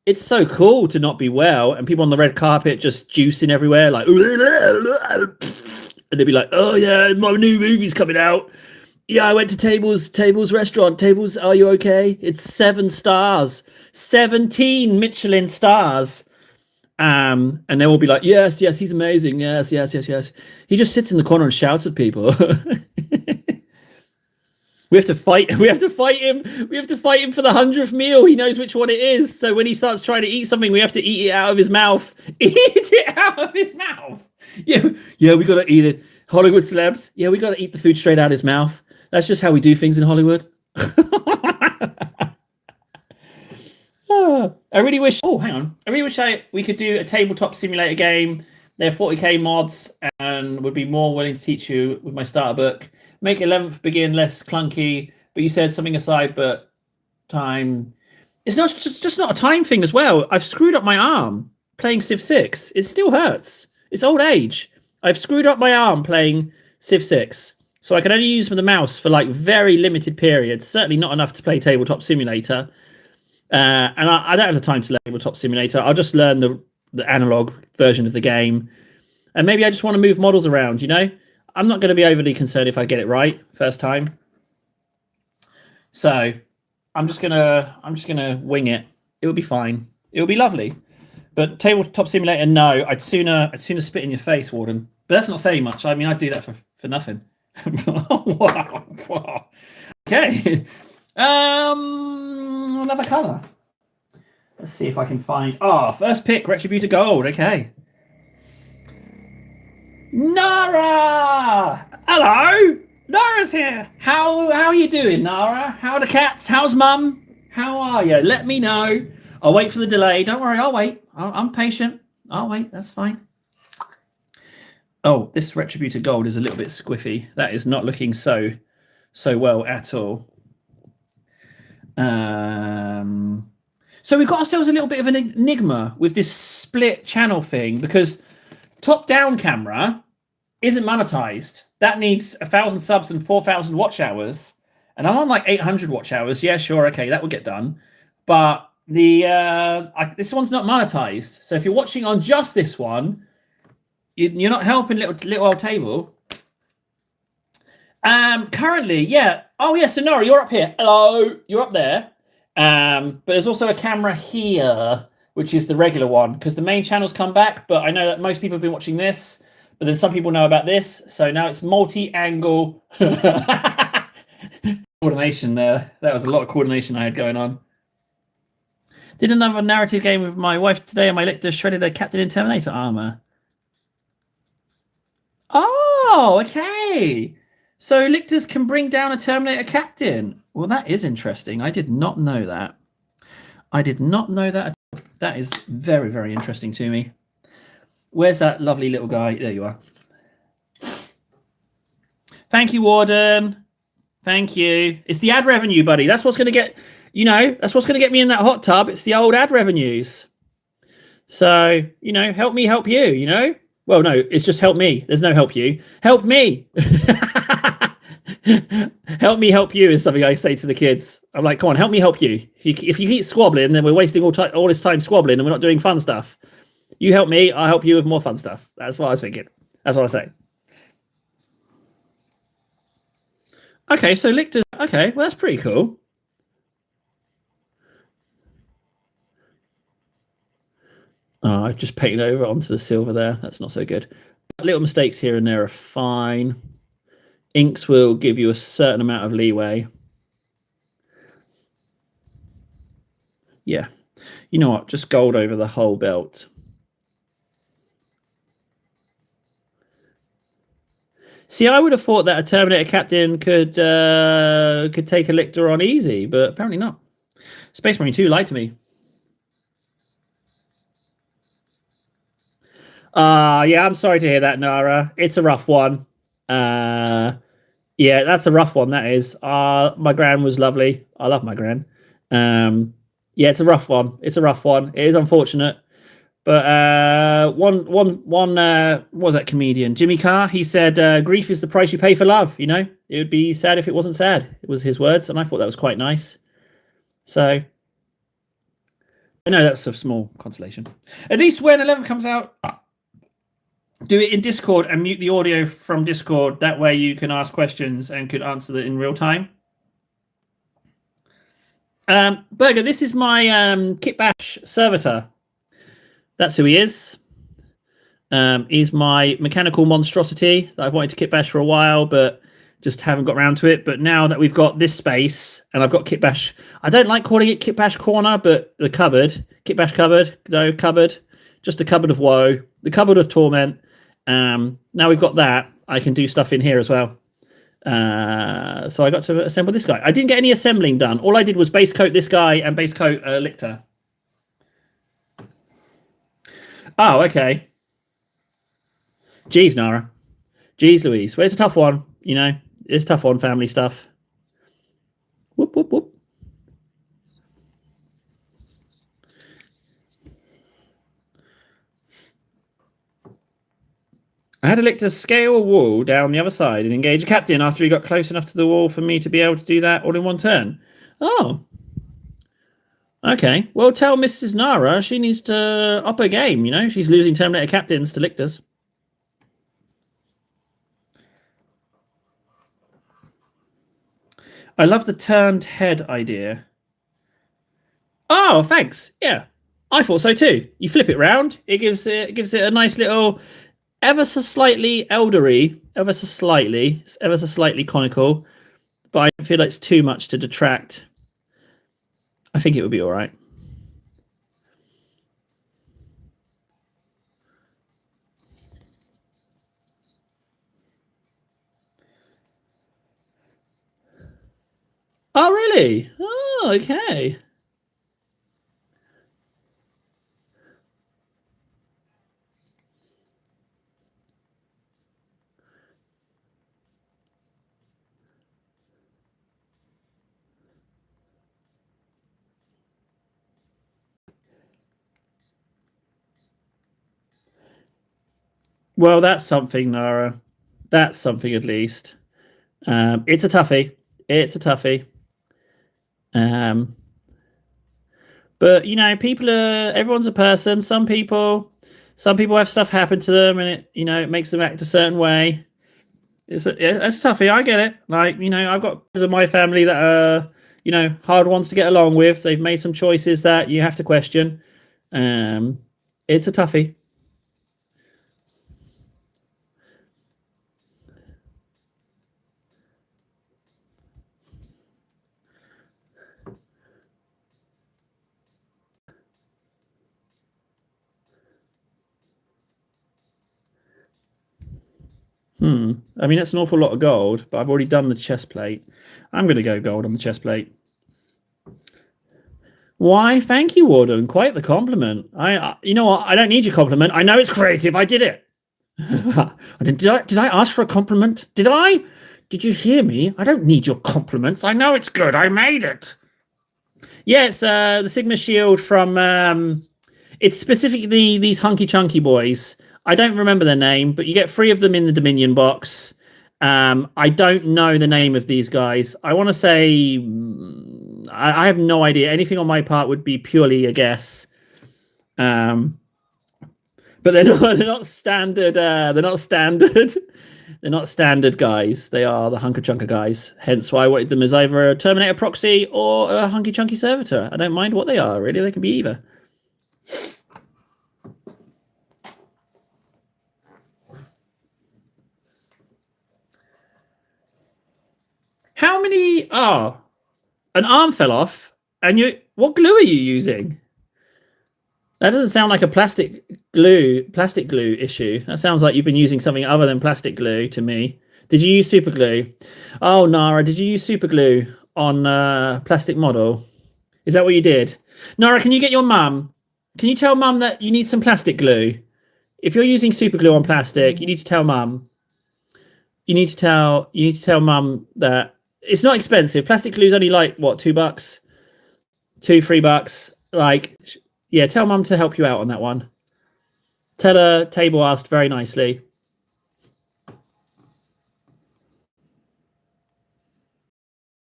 It's so cool to not be well, and people on the red carpet just juicing everywhere, like, and they'd be like, oh yeah, my new movie's coming out. Yeah, I went to Tables restaurant. Tables, are you okay? It's 7 stars. 17 Michelin stars. And they will be like, yes, he's amazing. Yes. He just sits in the corner and shouts at people. We have to fight him. We have to fight him for the 100th meal. He knows which one it is. So when he starts trying to eat something, we have to eat it out of his mouth. Eat it out of his mouth. Yeah, we got to eat it. Hollywood celebs. Yeah, we got to eat the food straight out of his mouth. That's just how we do things in Hollywood. I really wish. Hang on. I really wish we could do a tabletop simulator game. They're 40k mods and would be more willing to teach you with my starter book. Make 11th begin less clunky. But you said something aside, but time. It's not just not a time thing as well. I've screwed up my arm playing Civ 6. It still hurts. It's old age. I've screwed up my arm playing Civ 6. So I can only use the mouse for like very limited periods. Certainly not enough to play Tabletop Simulator. And I don't have the time to learn Tabletop Simulator. I'll just learn the analog version of the game. And maybe I just want to move models around, I'm not going to be overly concerned if I get it right first time. So, I'm just gonna wing it. It'll be fine. It'll be lovely. But tabletop simulator, no. I'd sooner spit in your face, Warden. But that's not saying much. I mean, I'd do that for nothing. Wow. Wow. Okay. Another color. Let's see if I can find. First pick, Retributor Gold. Okay. Nara! Hello! Nara's here! How are you doing, Nara? How are the cats? How's Mum? How are you? Let me know. I'll wait for the delay. Don't worry, I'll wait. I'm patient. I'll wait, that's fine. Oh, this Retributor Gold is a little bit squiffy. That is not looking so well at all. So we've got ourselves a little bit of an enigma with this split channel thing, because top-down camera isn't monetized. That needs 1,000 subs and 4,000 watch hours. And I'm on like 800 watch hours. Yeah, sure, okay, that will get done. But this one's not monetized. So if you're watching on just this one, you're not helping little old table. Currently, yeah. Oh, yeah, so Nora, you're up here. Hello, you're up there. But there's also a camera here, which is the regular one, because the main channel's come back, but I know that most people have been watching this, but then some people know about this, so now it's multi-angle coordination there. That was a lot of coordination I had going on. Did another narrative game with my wife today, and my Lictor shredded a Captain in Terminator armor. Oh, okay. So Lictors can bring down a Terminator Captain. Well, that is interesting. I did not know that. I did not know that. That is very, very interesting to me. Where's that lovely little guy? There you are. Thank you, Warden. Thank you. It's the ad revenue, buddy. That's what's going to get, that's what's going to get me in that hot tub. It's the old ad revenues. So, help me help you, Well, no, it's just help me. There's no help you. Help me. Help me help you is something I say to the kids. I'm like, come on, help me help you. If you keep squabbling, then we're wasting all this time squabbling and we're not doing fun stuff. You help me, I'll help you with more fun stuff. That's what I was thinking. That's what I say. Okay, so Lictors. Okay, well, that's pretty cool. Oh, I've just painted over onto the silver there. That's not so good. Little mistakes here and there are fine. Inks will give you a certain amount of leeway. Yeah. You know what? Just gold over the whole belt. See, I would have thought that a Terminator Captain could take a Lictor on easy, but apparently not. Space Marine 2 lied to me. Yeah, I'm sorry to hear that, Nara. It's a rough one. Yeah, that's a rough one, that is. My gran was lovely. I love my gran. Yeah, it's a rough one. It's a rough one. It is unfortunate. But one what was that comedian? Jimmy Carr, he said, grief is the price you pay for love, It would be sad if it wasn't sad. It was his words, and I thought that was quite nice. So I know that's a small consolation. At least when 11 comes out, do it in Discord and mute the audio from Discord. That way you can ask questions and could answer them in real time. Burger, this is my Kitbash servitor. That's who he is. He's my mechanical monstrosity that I've wanted to Kitbash for a while, but just haven't got around to it. But now that we've got this space and I've got Kitbash, I don't like calling it Kitbash Corner, but the cupboard, Kitbash cupboard, no cupboard, just a cupboard of woe, the cupboard of torment. Now we've got that, I can do stuff in here as well. So I got to assemble this guy. I didn't get any assembling done. All I did was base coat this guy and base coat Lictor. Oh, okay. Jeez, Nara. Jeez, Louise. Well, it's a tough one, It's tough on family stuff. Whoop, whoop, whoop. I had a Lictor scale a wall down the other side and engage a captain after he got close enough to the wall for me to be able to do that all in one turn. Oh. Okay. Well, tell Mrs. Nara she needs to up her game, She's losing Terminator captains to Lictors. I love the turned head idea. Oh, thanks. Yeah, I thought so too. You flip it round, it gives it a nice little, ever so slightly eldery, ever so slightly conical, but I don't feel like it's too much to detract. I think it would be all right. Oh, really? Oh, okay. Well, that's something, Nara. That's something at least. It's a toughie. It's a toughie. Um, but people are. Everyone's a person. Some people have stuff happen to them, and it makes them act a certain way. It's a toughie. I get it. Like I've got members of my family that are hard ones to get along with. They've made some choices that you have to question. Um, it's a toughie. I mean, that's an awful lot of gold, but I've already done the chest plate. I'm going to go gold on the chest plate. Why? Thank you, Warden. Quite the compliment. You know what? I don't need your compliment. I know it's creative. I did it. Did I ask for a compliment? Did I? Did you hear me? I don't need your compliments. I know it's good. I made it. Yeah, it's the Sigma Shield from. It's specifically these hunky chunky boys. I don't remember their name, but you get 3 of them in the Dominion box. I don't know the name of these guys. I want to say I have no idea. Anything on my part would be purely a guess. But they're not standard. They're not standard. They're not standard guys. They are the hunker chunker guys. Hence why I wanted them as either a Terminator proxy or a hunky chunky servitor. I don't mind what they are. Really, they can be either. How many? Oh, an arm fell off. And what glue are you using? That doesn't sound like a plastic glue issue. That sounds like you've been using something other than plastic glue to me. Did you use super glue? Oh, Nara, did you use super glue on plastic model? Is that what you did? Nara, can you get your mum? Can you tell mum that you need some plastic glue? If you're using super glue on plastic, you need to tell mum. You need to tell mum that it's not expensive. Plastic glue is only like what, $2? $2, $3. Like, yeah, tell mum to help you out on that one. Tell her Table asked very nicely.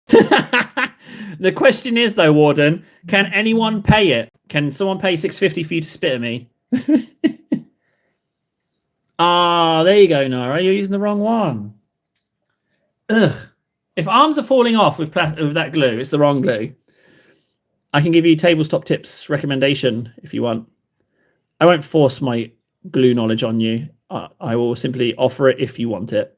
The question is though, Warden, can anyone pay it? Can someone pay $6.50 for you to spit at me? Ah, there you go, Nara. You're using the wrong one. Ugh. If arms are falling off with that glue, it's the wrong glue. I can give you tabletop tips recommendation if you want. I won't force my glue knowledge on you. I will simply offer it if you want it.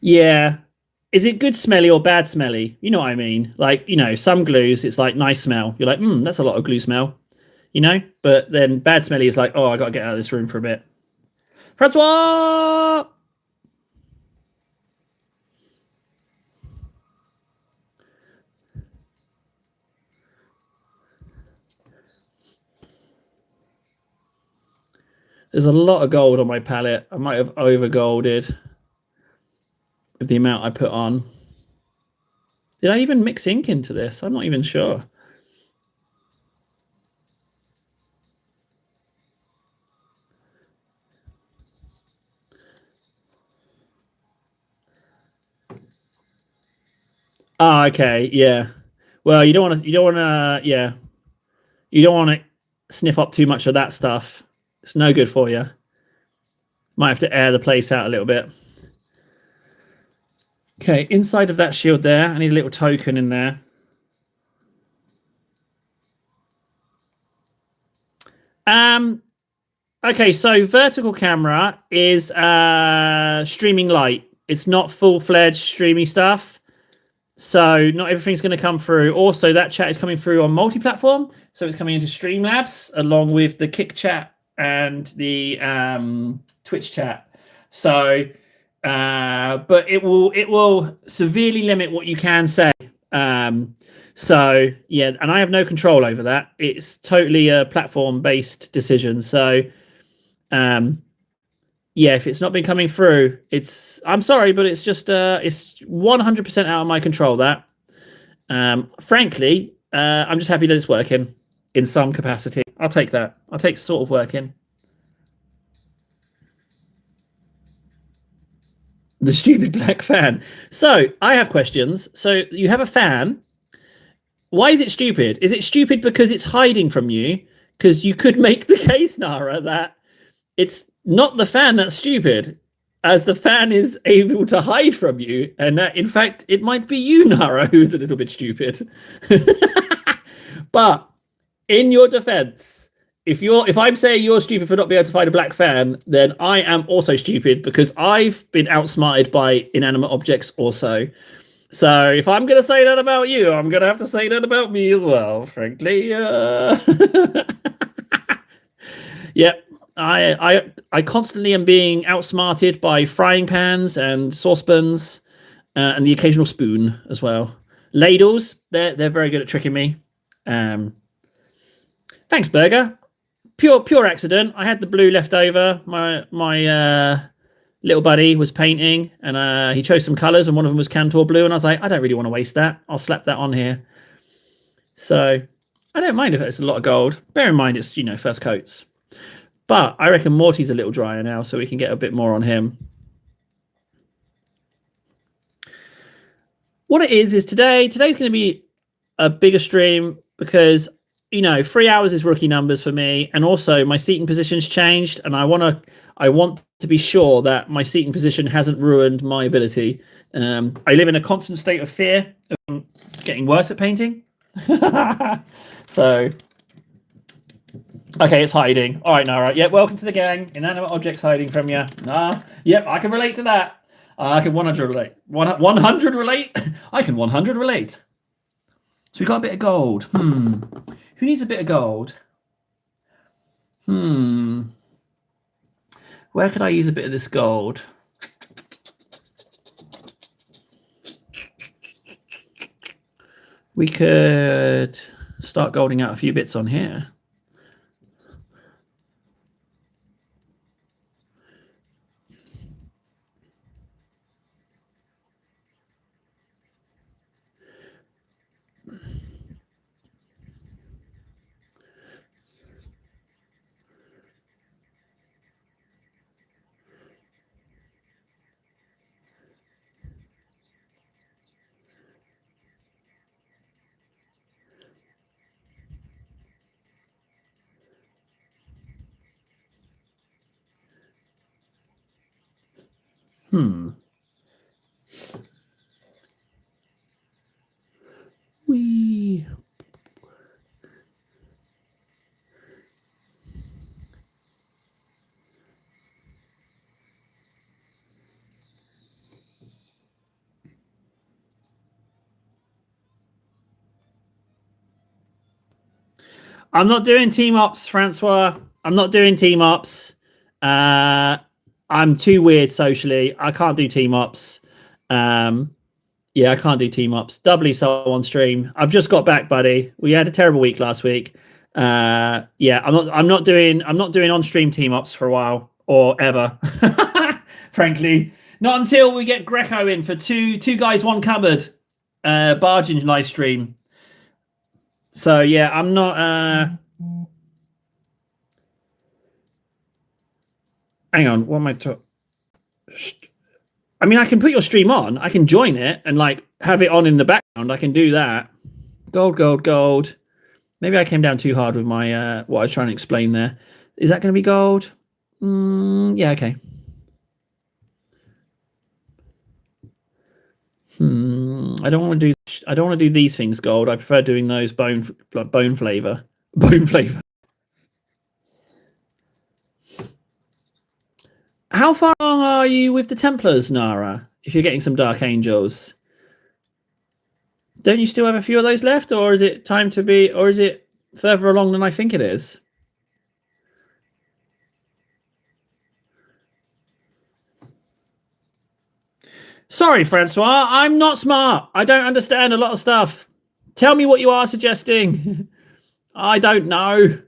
Yeah. Is it good smelly or bad smelly? You know what I mean? Like, some glues, it's like nice smell. You're like, that's a lot of glue smell, But then bad smelly is like, oh, I got to get out of this room for a bit. Francois! There's a lot of gold on my palette. I might have over golded with the amount I put on. Did I even mix ink into this? I'm not even sure. Ah, okay, yeah. Well, you don't want to. You don't want to. Yeah, you don't want to sniff up too much of that stuff. It's no good for you. Might have to air the place out a little bit. Okay, inside of that shield there, I need a little token in there. Um. Okay, so vertical camera is streaming light. It's not full-fledged streamy stuff. So not everything's going to come through. Also, that chat is coming through on multi-platform. So it's coming into Streamlabs along with the Kick chat and the Twitch chat. So, but it will severely limit what you can say. So yeah, and I have no control over that. It's totally a platform-based decision. So, yeah, if it's not been coming through, I'm sorry, but it's just it's 100% out of my control. That frankly, I'm just happy that it's working in some capacity. I'll take that. I'll take sort of working. The stupid black fan. So I have questions. So you have a fan. Why is it stupid? Is it stupid because it's hiding from you? Because you could make the case, Nara, that it's not the fan that's stupid, as the fan is able to hide from you, and that in fact it might be you, Nara, who's a little bit stupid. But in your defense, if I'm saying you're stupid for not being able to find a black fan, then I am also stupid because I've been outsmarted by inanimate objects also. So if I'm going to say that about you, I'm going to have to say that about me as well, frankly. Yep. I constantly am being outsmarted by frying pans and saucepans, and the occasional spoon as well. Ladles, they're very good at tricking me. Thanks, Burger. Pure accident. I had the blue left over. My little buddy was painting, and he chose some colours, and one of them was Cantor blue, and I was like, I don't really want to waste that. I'll slap that on here. So I don't mind if it's a lot of gold. Bear in mind it's first coats. But I reckon Morty's a little drier now, so we can get a bit more on him. What it is today's going to be a bigger stream because 3 hours is rookie numbers for me, and also my seating position's changed, and I want to be sure that my seating position hasn't ruined my ability. I live in a constant state of fear of getting worse at painting. So. Okay, it's hiding. All right, Nara. Yep, welcome to the gang. Inanimate objects hiding from you. Yep, I can relate to that. I can 100 relate. 100 relate? I can 100 relate. So we got a bit of gold. Who needs a bit of gold? Where could I use a bit of this gold? We could start golding out a few bits on here. I'm not doing team ups, Francois. I'm not doing team ups. I'm too weird socially. I can't do team ups. Yeah, I can't do team ups. Doubly so on stream. I've just got back, buddy. We had a terrible week last week. Yeah, I'm not doing on stream team ups for a while or ever. Frankly, not until we get Greco in for two guys, one cupboard barging live stream. So yeah, I'm not. Hang on, what am I talking? I mean, I can put your stream on. I can join it and have it on in the background, I can do that. Gold, gold, gold. Maybe I came down too hard with my what I was trying to explain there. Is that going to be gold? Yeah, okay. I don't want to do. I don't want to do these things gold. I prefer doing those bone flavor. Bone flavor. How far along are you with the Templars, Nara? If you're getting some Dark Angels, don't you still have a few of those left, or is it time to be, or is it further along than I think it is? Sorry, Francois, I'm not smart. I don't understand a lot of stuff. Tell me what you are suggesting. I don't know.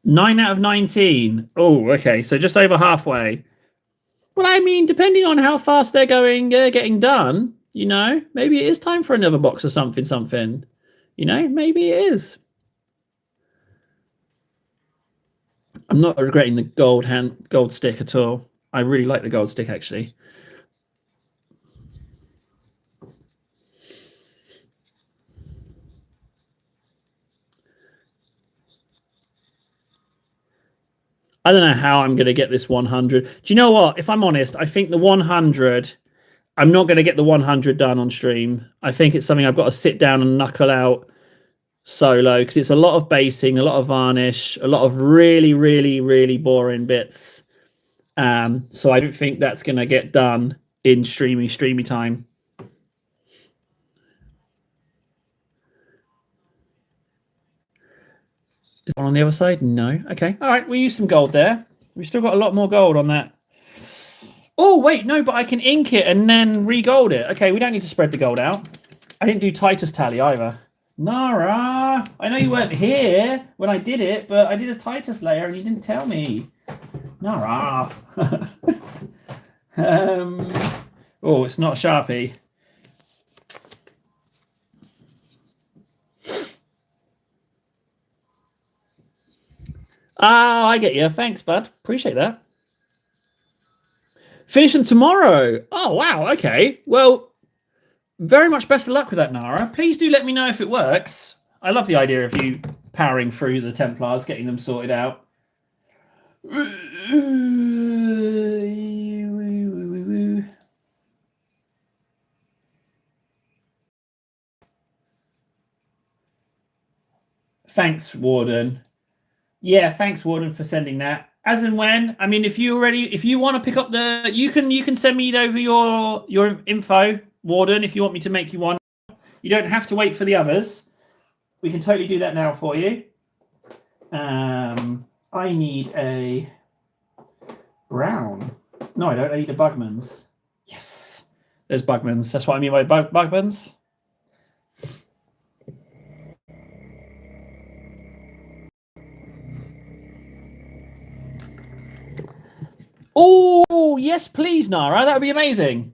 Nine out of 19. Oh, okay. So just over halfway. Well, I mean, depending on how fast they're going, getting done, maybe it is time for another box of something, something. Maybe it is. I'm not regretting the gold stick at all. I really like the gold stick, actually. I don't know how I'm going to get this 100. Do you know what? If I'm honest, I think the 100, I'm not going to get the 100 done on stream. I think it's something I've got to sit down and knuckle out solo because it's a lot of basing, a lot of varnish, a lot of really, really, really boring bits. So I don't think that's going to get done in streamy time. Is one on the other side? No. Okay. All right. We use some gold there. We've still got a lot more gold on that. Oh, wait. No, but I can ink it and then re-gold it. Okay. We don't need to spread the gold out. I didn't do Titus tally either. Nara, I know you weren't here when I did it, but I did a Titus layer and you didn't tell me. Nara. Oh, it's not Sharpie. Oh, I get you. Thanks, bud. Appreciate that. Finish them tomorrow. Oh, wow. Okay. Well, very much best of luck with that, Nara. Please do let me know if it works. I love the idea of you powering through the Templars, getting them sorted out. Thanks, Warden. Yeah, thanks, Warden, for sending that. As and when, I mean, if you want to pick up you can send me over your info, Warden, if you want me to make you one. You don't have to wait for the others. We can totally do that now for you. I need a brown. No, I don't. I need a Bugman's. Yes, there's Bugman's. That's what I mean by Bugman's. Oh, yes, please, Nara. That would be amazing.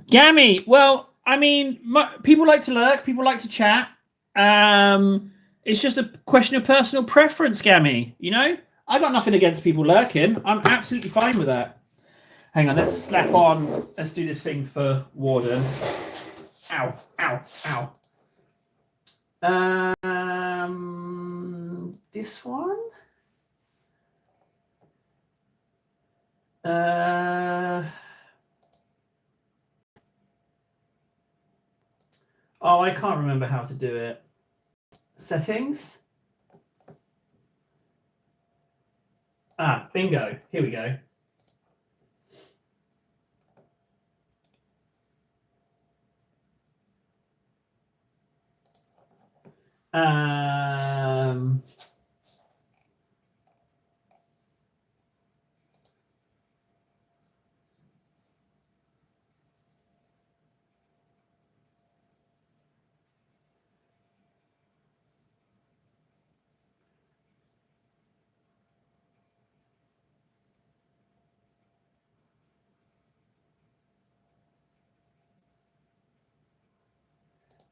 Gammy, well, I mean, people like to lurk. People like to chat. It's just a question of personal preference, Gammy. I got nothing against people lurking. I'm absolutely fine with that. Hang on, let's slap on. Let's do this thing for Warden. Ow, ow, ow. This one? Oh, I can't remember how to do it. Settings? Bingo. Here we go.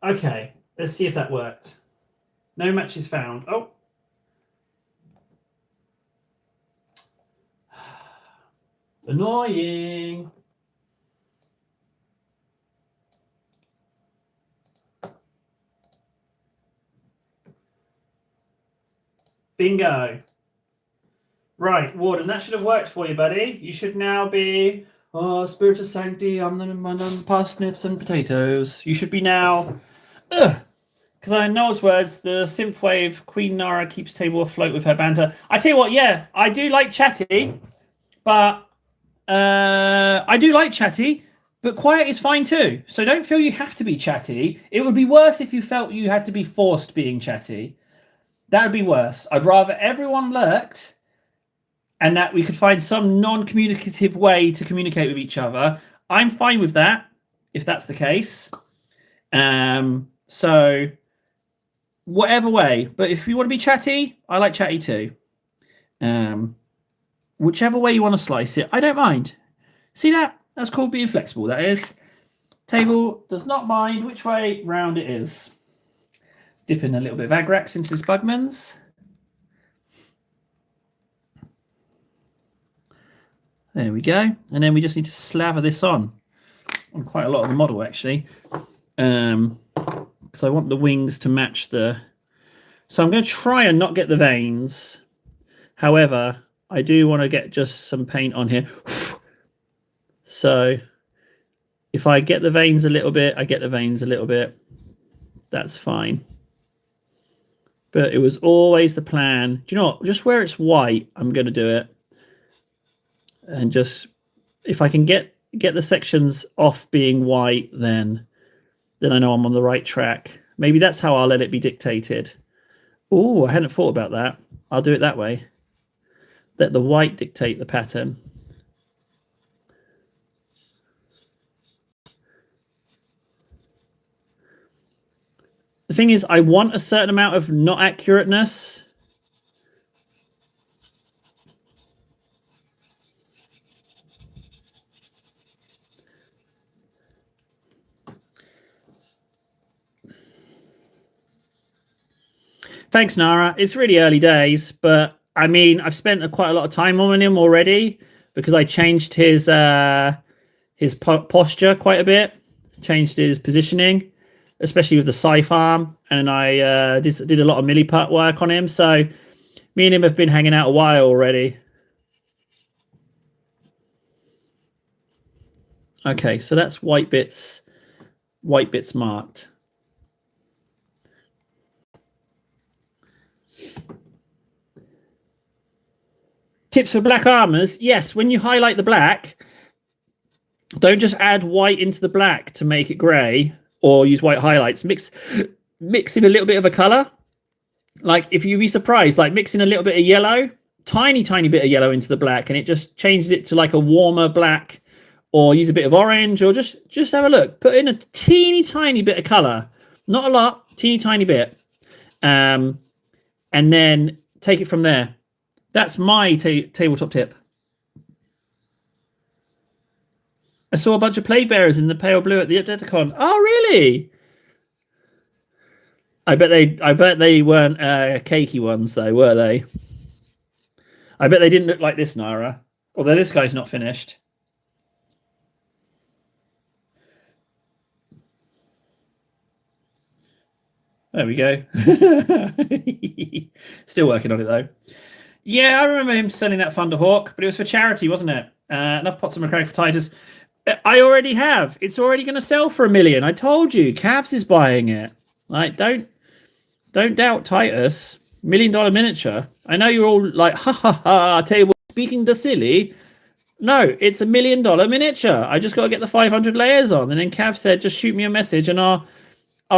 Okay, let's see if that worked. No matches found. Oh. Annoying. Bingo. Right, Warden, that should have worked for you, buddy. You should now be, oh, Spirit of Sanctity, I'm the parsnips and potatoes. You should be now, because I know its words, the synthwave Queen Nara keeps table afloat with her banter. I tell you what, yeah, I do like chatty, but quiet is fine too. So don't feel you have to be chatty. It would be worse if you felt you had to be forced being chatty. That would be worse. I'd rather everyone lurked and that we could find some non-communicative way to communicate with each other. I'm fine with that, if that's the case. So whatever way. But if you want to be chatty, I like chatty too. Whichever way you want to slice it, I don't mind. See that? That's called being flexible, that is. Table does not mind which way round it is. Dip in a little bit of Agrax into this Bugman's. There we go. And then we just need to slather this on quite a lot of the model, actually. Because I want the wings to match the... So I'm going to try and not get the veins. However, I do want to get just some paint on here. So if I get the veins a little bit, I get the veins a little bit. That's fine. But it was always the plan. Do you know what? Just where it's white, I'm going to do it. And just, if I can get the sections off being white, then I know I'm on the right track. Maybe that's how I'll let it be dictated. Oh, I hadn't thought about that. I'll do it that way. Let the white dictate the pattern. The thing is, I want a certain amount of not accurateness. Thanks, Nara. It's really early days, but I mean, I've spent quite a lot of time on him already because I changed his posture quite a bit, changed his positioning, especially with the scythe arm, and I did a lot of milliput work on him. So me and him have been hanging out a while already. Okay, so that's white bits marked. Tips for black armors. Yes, when you highlight the black, don't just add white into the black to make it grey or use white highlights. Mix in a little bit of a color. Like if you'd be surprised, like mix in a little bit of yellow, tiny bit of yellow into the black, and it just changes it to like a warmer black, or use a bit of orange, or just have a look. Put in a teeny tiny bit of color, not a lot, teeny tiny bit, and then take it from there. That's my tabletop tip. I saw a bunch of play bearers in the pale blue at the Adepticon. Oh, really? I bet they weren't cakey ones though, were they? I bet they didn't look like this, Nara. Although this guy's not finished. There we go. Still working on it though. Yeah, I remember him selling that Thunderhawk, but it was for charity, wasn't it? Enough pots of McCracken for Titus. I already have. It's already going to sell for $1 million. I told you, Cavs is buying it. Like, don't doubt Titus. $1 million miniature. I know you're all like, ha ha ha. Table speaking to silly. No, it's $1 million miniature. I just got to get the 500 layers on, and then Cav said, just shoot me a message, and I'll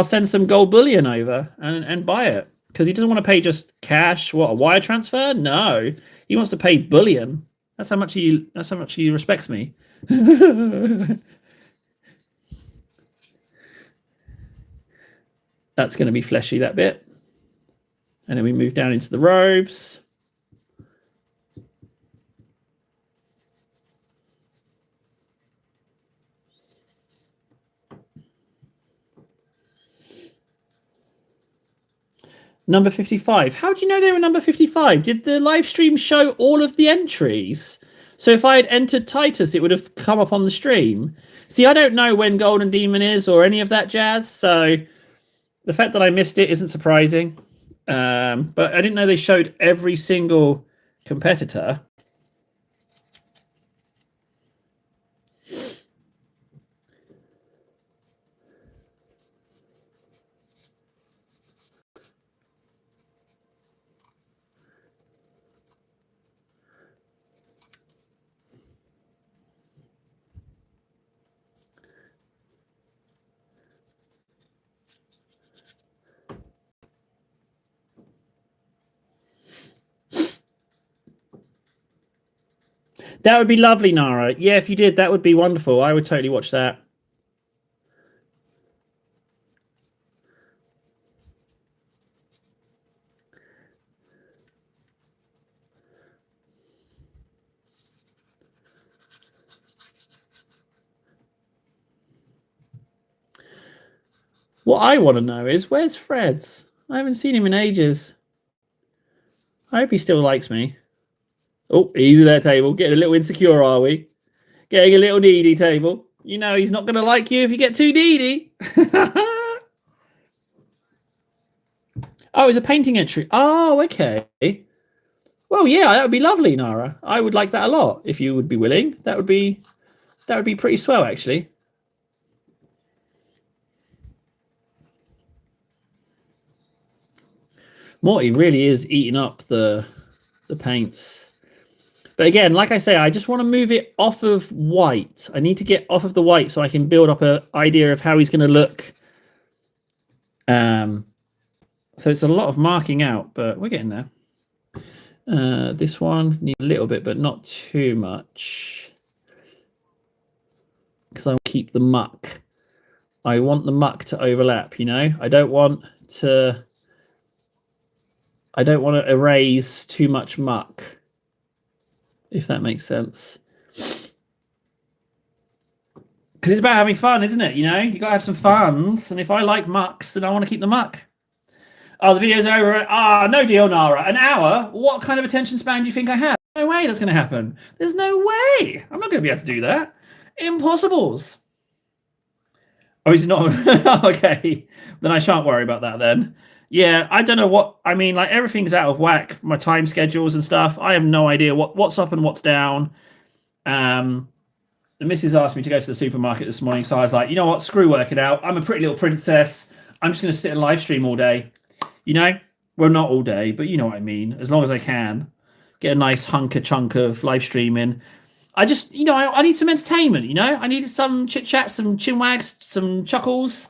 send some gold bullion over and buy it. Because he doesn't want to pay just cash. What, a wire transfer? No, he wants to pay bullion. That's how much he respects me. That's going to be fleshy, that bit. And then we move down into the robes. Number 55. How do you know they were number 55? Did the live stream show all of the entries? So if I had entered Titus, it would have come up on the stream. See, I don't know when Golden Demon is or any of that jazz, so the fact that I missed it isn't surprising. But I didn't know they showed every single competitor. That would be lovely, Nara. Yeah, if you did, that would be wonderful. I would totally watch that. What I want to know is, where's Freds? I haven't seen him in ages. I hope he still likes me. Oh, easy there, Table. Getting a little insecure, are we? Getting a little needy, Table. You know he's not going to like you if you get too needy. Oh, it's a painting entry. Oh, okay. Well, yeah, that would be lovely, Nara. I would like that a lot if you would be willing. That would be pretty swell, actually. Morty really is eating up the paints. But again, like I say, I just want to move it off of white. I need to get off of the white so I can build up an idea of how he's going to look. So it's a lot of marking out, but we're getting there. This one needs a little bit, but not too much. Because I want to keep the muck. I want the muck to overlap, you know? I don't want to erase too much muck, if that makes sense. Because it's about having fun, isn't it? You know, you got to have some funs. And if I like mucks, then I want to keep the muck. Oh, the video's over. No deal, Nara. An hour? What kind of attention span do you think I have? No way that's going to happen. There's no way. I'm not going to be able to do that. Impossibles. Oh, is it not? Okay. Then I shan't worry about that then. Yeah, I don't know what... I mean, like, everything's out of whack. My time schedules and stuff. I have no idea what's up and what's down. The missus asked me to go to the supermarket this morning, so I was like, you know what? Screw working out. I'm a pretty little princess. I'm just going to sit and live stream all day. You know? Well, not all day, but you know what I mean. As long as I can. Get a nice chunk of live streaming. I just, you know, I need some entertainment, you know? I needed some chit-chat, some chinwags, some chuckles.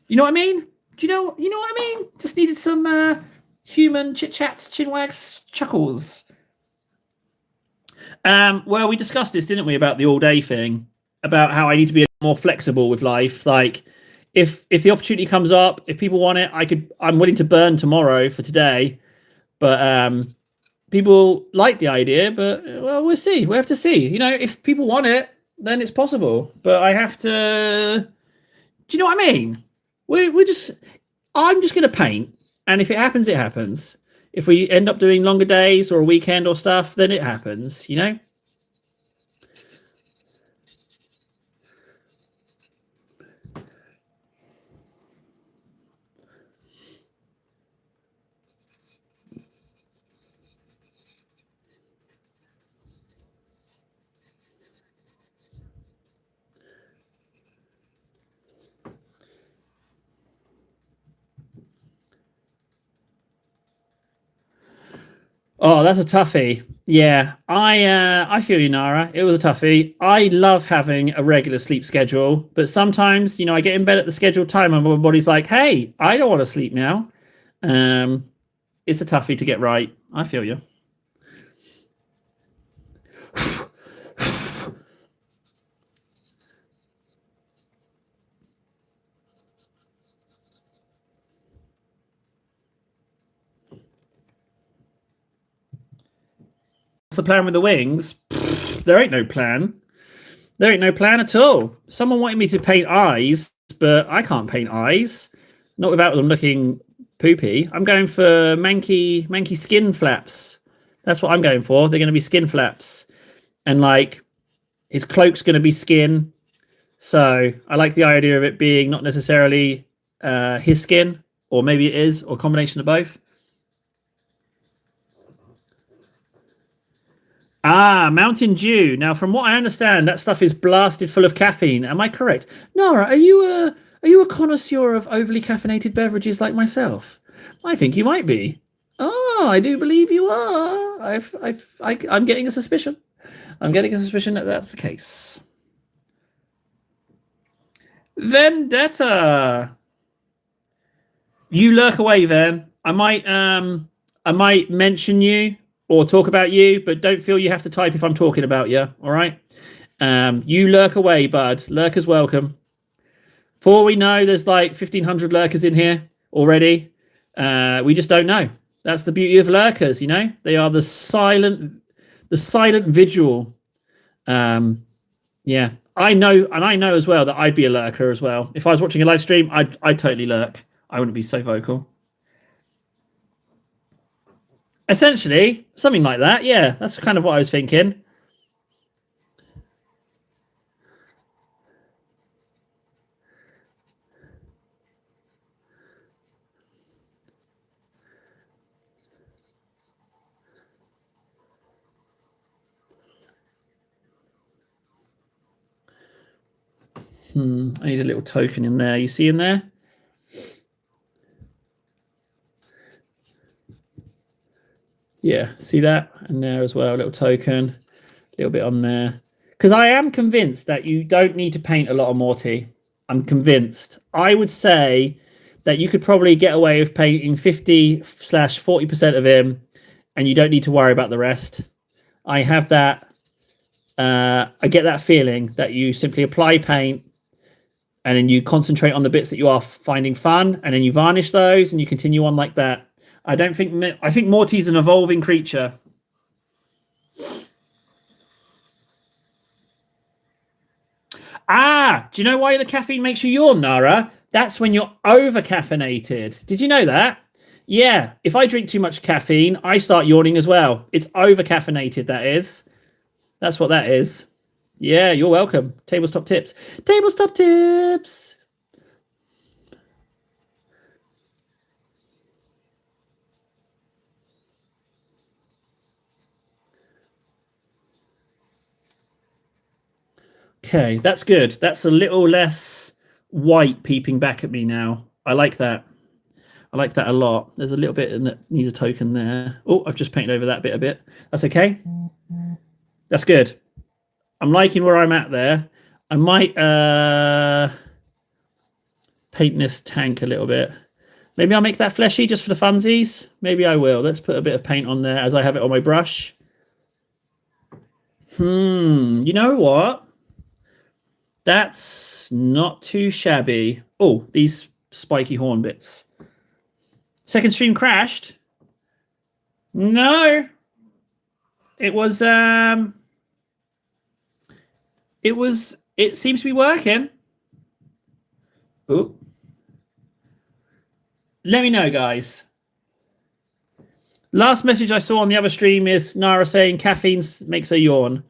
You know what I mean? Do you know what I mean? Just needed some human chit-chats, chinwags, chuckles. Well, we discussed this, didn't we, about the all-day thing, about how I need to be more flexible with life. Like, if the opportunity comes up, if people want it, I'm willing to burn tomorrow for today. But people like the idea, but well, we'll see. We have to see. You know, if people want it, then it's possible. But I have to. Do you know what I mean? I'm just going to paint, and if it happens, it happens. If we end up doing longer days or a weekend or stuff, then it happens, you know? Oh, that's a toughie. Yeah, I feel you, Nara. It was a toughie. I love having a regular sleep schedule, but sometimes, you know, I get in bed at the scheduled time and my body's like, hey, I don't want to sleep now. It's a toughie to get right. I feel you. What's the plan with the wings? There ain't no plan. There ain't no plan at all. Someone wanted me to paint eyes, but I can't paint eyes. Not without them looking poopy. I'm going for manky skin flaps. That's what I'm going for. They're going to be skin flaps. And like his cloak's going to be skin. So I like the idea of it being not necessarily his skin, or maybe it is, or a combination of both. Ah, Mountain Dew. Now, from what I understand, that stuff is blasted full of caffeine. Am I correct? Nara, are you a connoisseur of overly caffeinated beverages like myself? I think you might be. Oh, I do believe you are. I'm getting a suspicion. I'm getting a suspicion that that's the case. Vendetta. You lurk away, Van. I might mention you or talk about you, but don't feel you have to type if I'm talking about you. All right. You lurk away, bud. Lurkers welcome. For all we know, there's like 1,500 lurkers in here already. We just don't know. That's the beauty of lurkers, you know. They are the silent vigil. Yeah, I know, and I know as well that I'd be a lurker as well. If I was watching a live stream, I'd totally lurk. I wouldn't be so vocal. Essentially, something like that. Yeah, that's kind of what I was thinking. I need a little token in there. You see in there? Yeah, see that? And there as well, a little token, a little bit on there. Because I am convinced that you don't need to paint a lot of Morty. I'm convinced. I would say that you could probably get away with painting 50/40% of him, and you don't need to worry about the rest. I have that. I get that feeling that you simply apply paint, and then you concentrate on the bits that you are finding fun, and then you varnish those, and you continue on like that. I think Morty's an evolving creature. Ah, do you know why the caffeine makes you yawn, Nara? That's when you're over caffeinated. Did you know that? Yeah, if I drink too much caffeine, I start yawning as well. It's over caffeinated, that is. That's what that is. Yeah, you're welcome. Tabletop tips. Tabletop tips. Okay, that's good. That's a little less white peeping back at me now. I like that. I like that a lot. There's a little bit that needs a token there. Oh, I've just painted over that bit a bit. That's okay. That's good. I'm liking where I'm at there. I might paint this tank a little bit. Maybe I'll make that fleshy just for the funsies. Maybe I will. Let's put a bit of paint on there as I have it on my brush. You know what? That's not too shabby. Oh, these spiky horn bits. Second stream crashed? No. It seems to be working. Oh. Let me know, guys. Last message I saw on the other stream is Nara saying caffeine makes her yawn.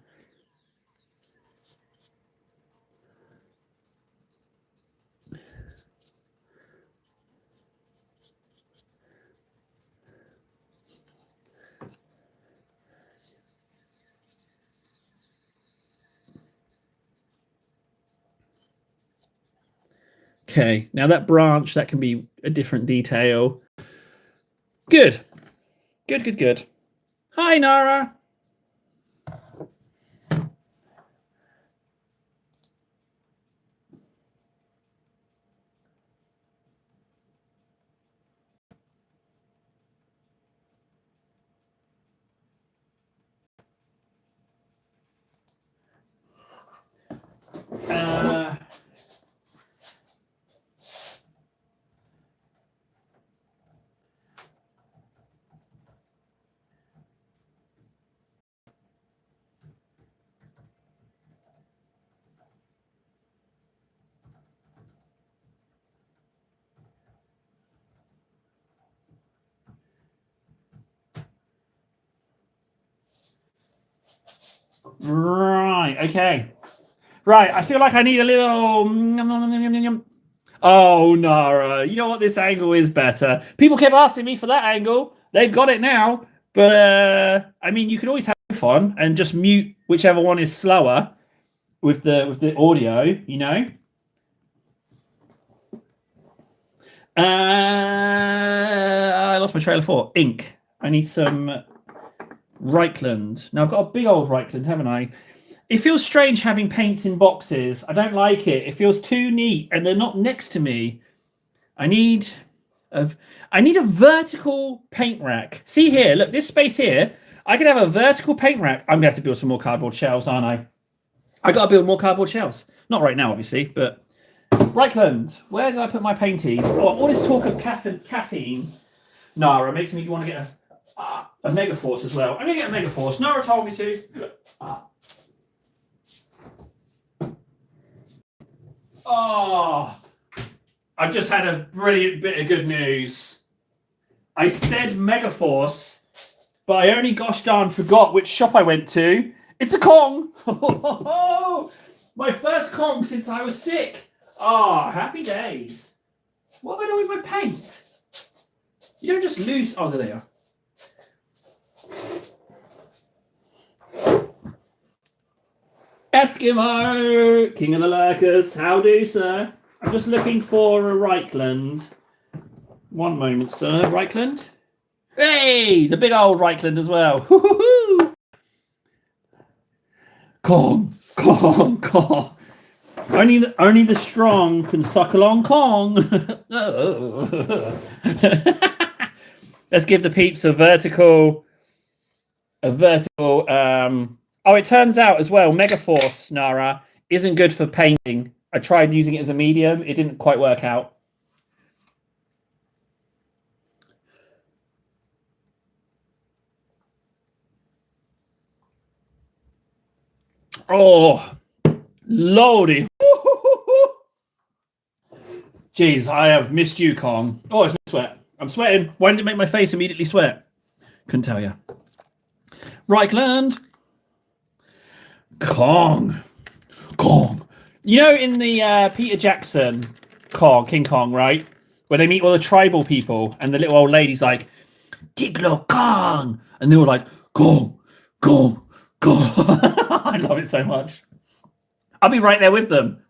Okay, now that branch, that can be a different detail. Good. Good. Hi, Nara. Right, okay. Right, I feel like I need a little... Oh, Nara, you know what? This angle is better. People kept asking me for that angle. They've got it now. But, I mean, you can always have fun and just mute whichever one is slower with the audio, you know? I lost my trail of thought. Ink. I need some Reichland. Now, I've got a big old Reichland, haven't I? It feels strange having paints in boxes. I don't like it. It feels too neat, and they're not next to me. I need a vertical paint rack. See here, look, this space here. I could have a vertical paint rack. I'm gonna have to build some more cardboard shelves, aren't I? I gotta build more cardboard shelves. Not right now, obviously, but Reichland. Where did I put my painties? Oh, all this talk of caffeine, Nara, makes me want to get a Megaforce as well. I'm gonna get a Megaforce. Nara told me to. Oh, I've just had a brilliant bit of good news. I said Megaforce, but I only gosh darn forgot which shop I went to. It's a Kong! My first Kong since I was sick. Ah, happy days. What have I done with my paint? You don't just lose... Oh, there they are. Eskimo, King of the Lurkers, how do, sir? I'm just looking for a Reichland. One moment, sir. Reichland? Hey, the big old Reichland as well. Kong. Only the strong can suckle on Kong. Let's give the peeps a vertical. Oh, it turns out as well, Megaforce, Nara, isn't good for painting. I tried using it as a medium. It didn't quite work out. Oh, lordy. Jeez, I have missed you, Kong. Oh, it's sweat. I'm sweating. Why did it make my face immediately sweat? Couldn't tell you. Reichland. Kong. You know, in the Peter Jackson King Kong, right? Where they meet all the tribal people and the little old lady's like, Diglo Kong. And they were like, Kong. I love it so much. I'll be right there with them.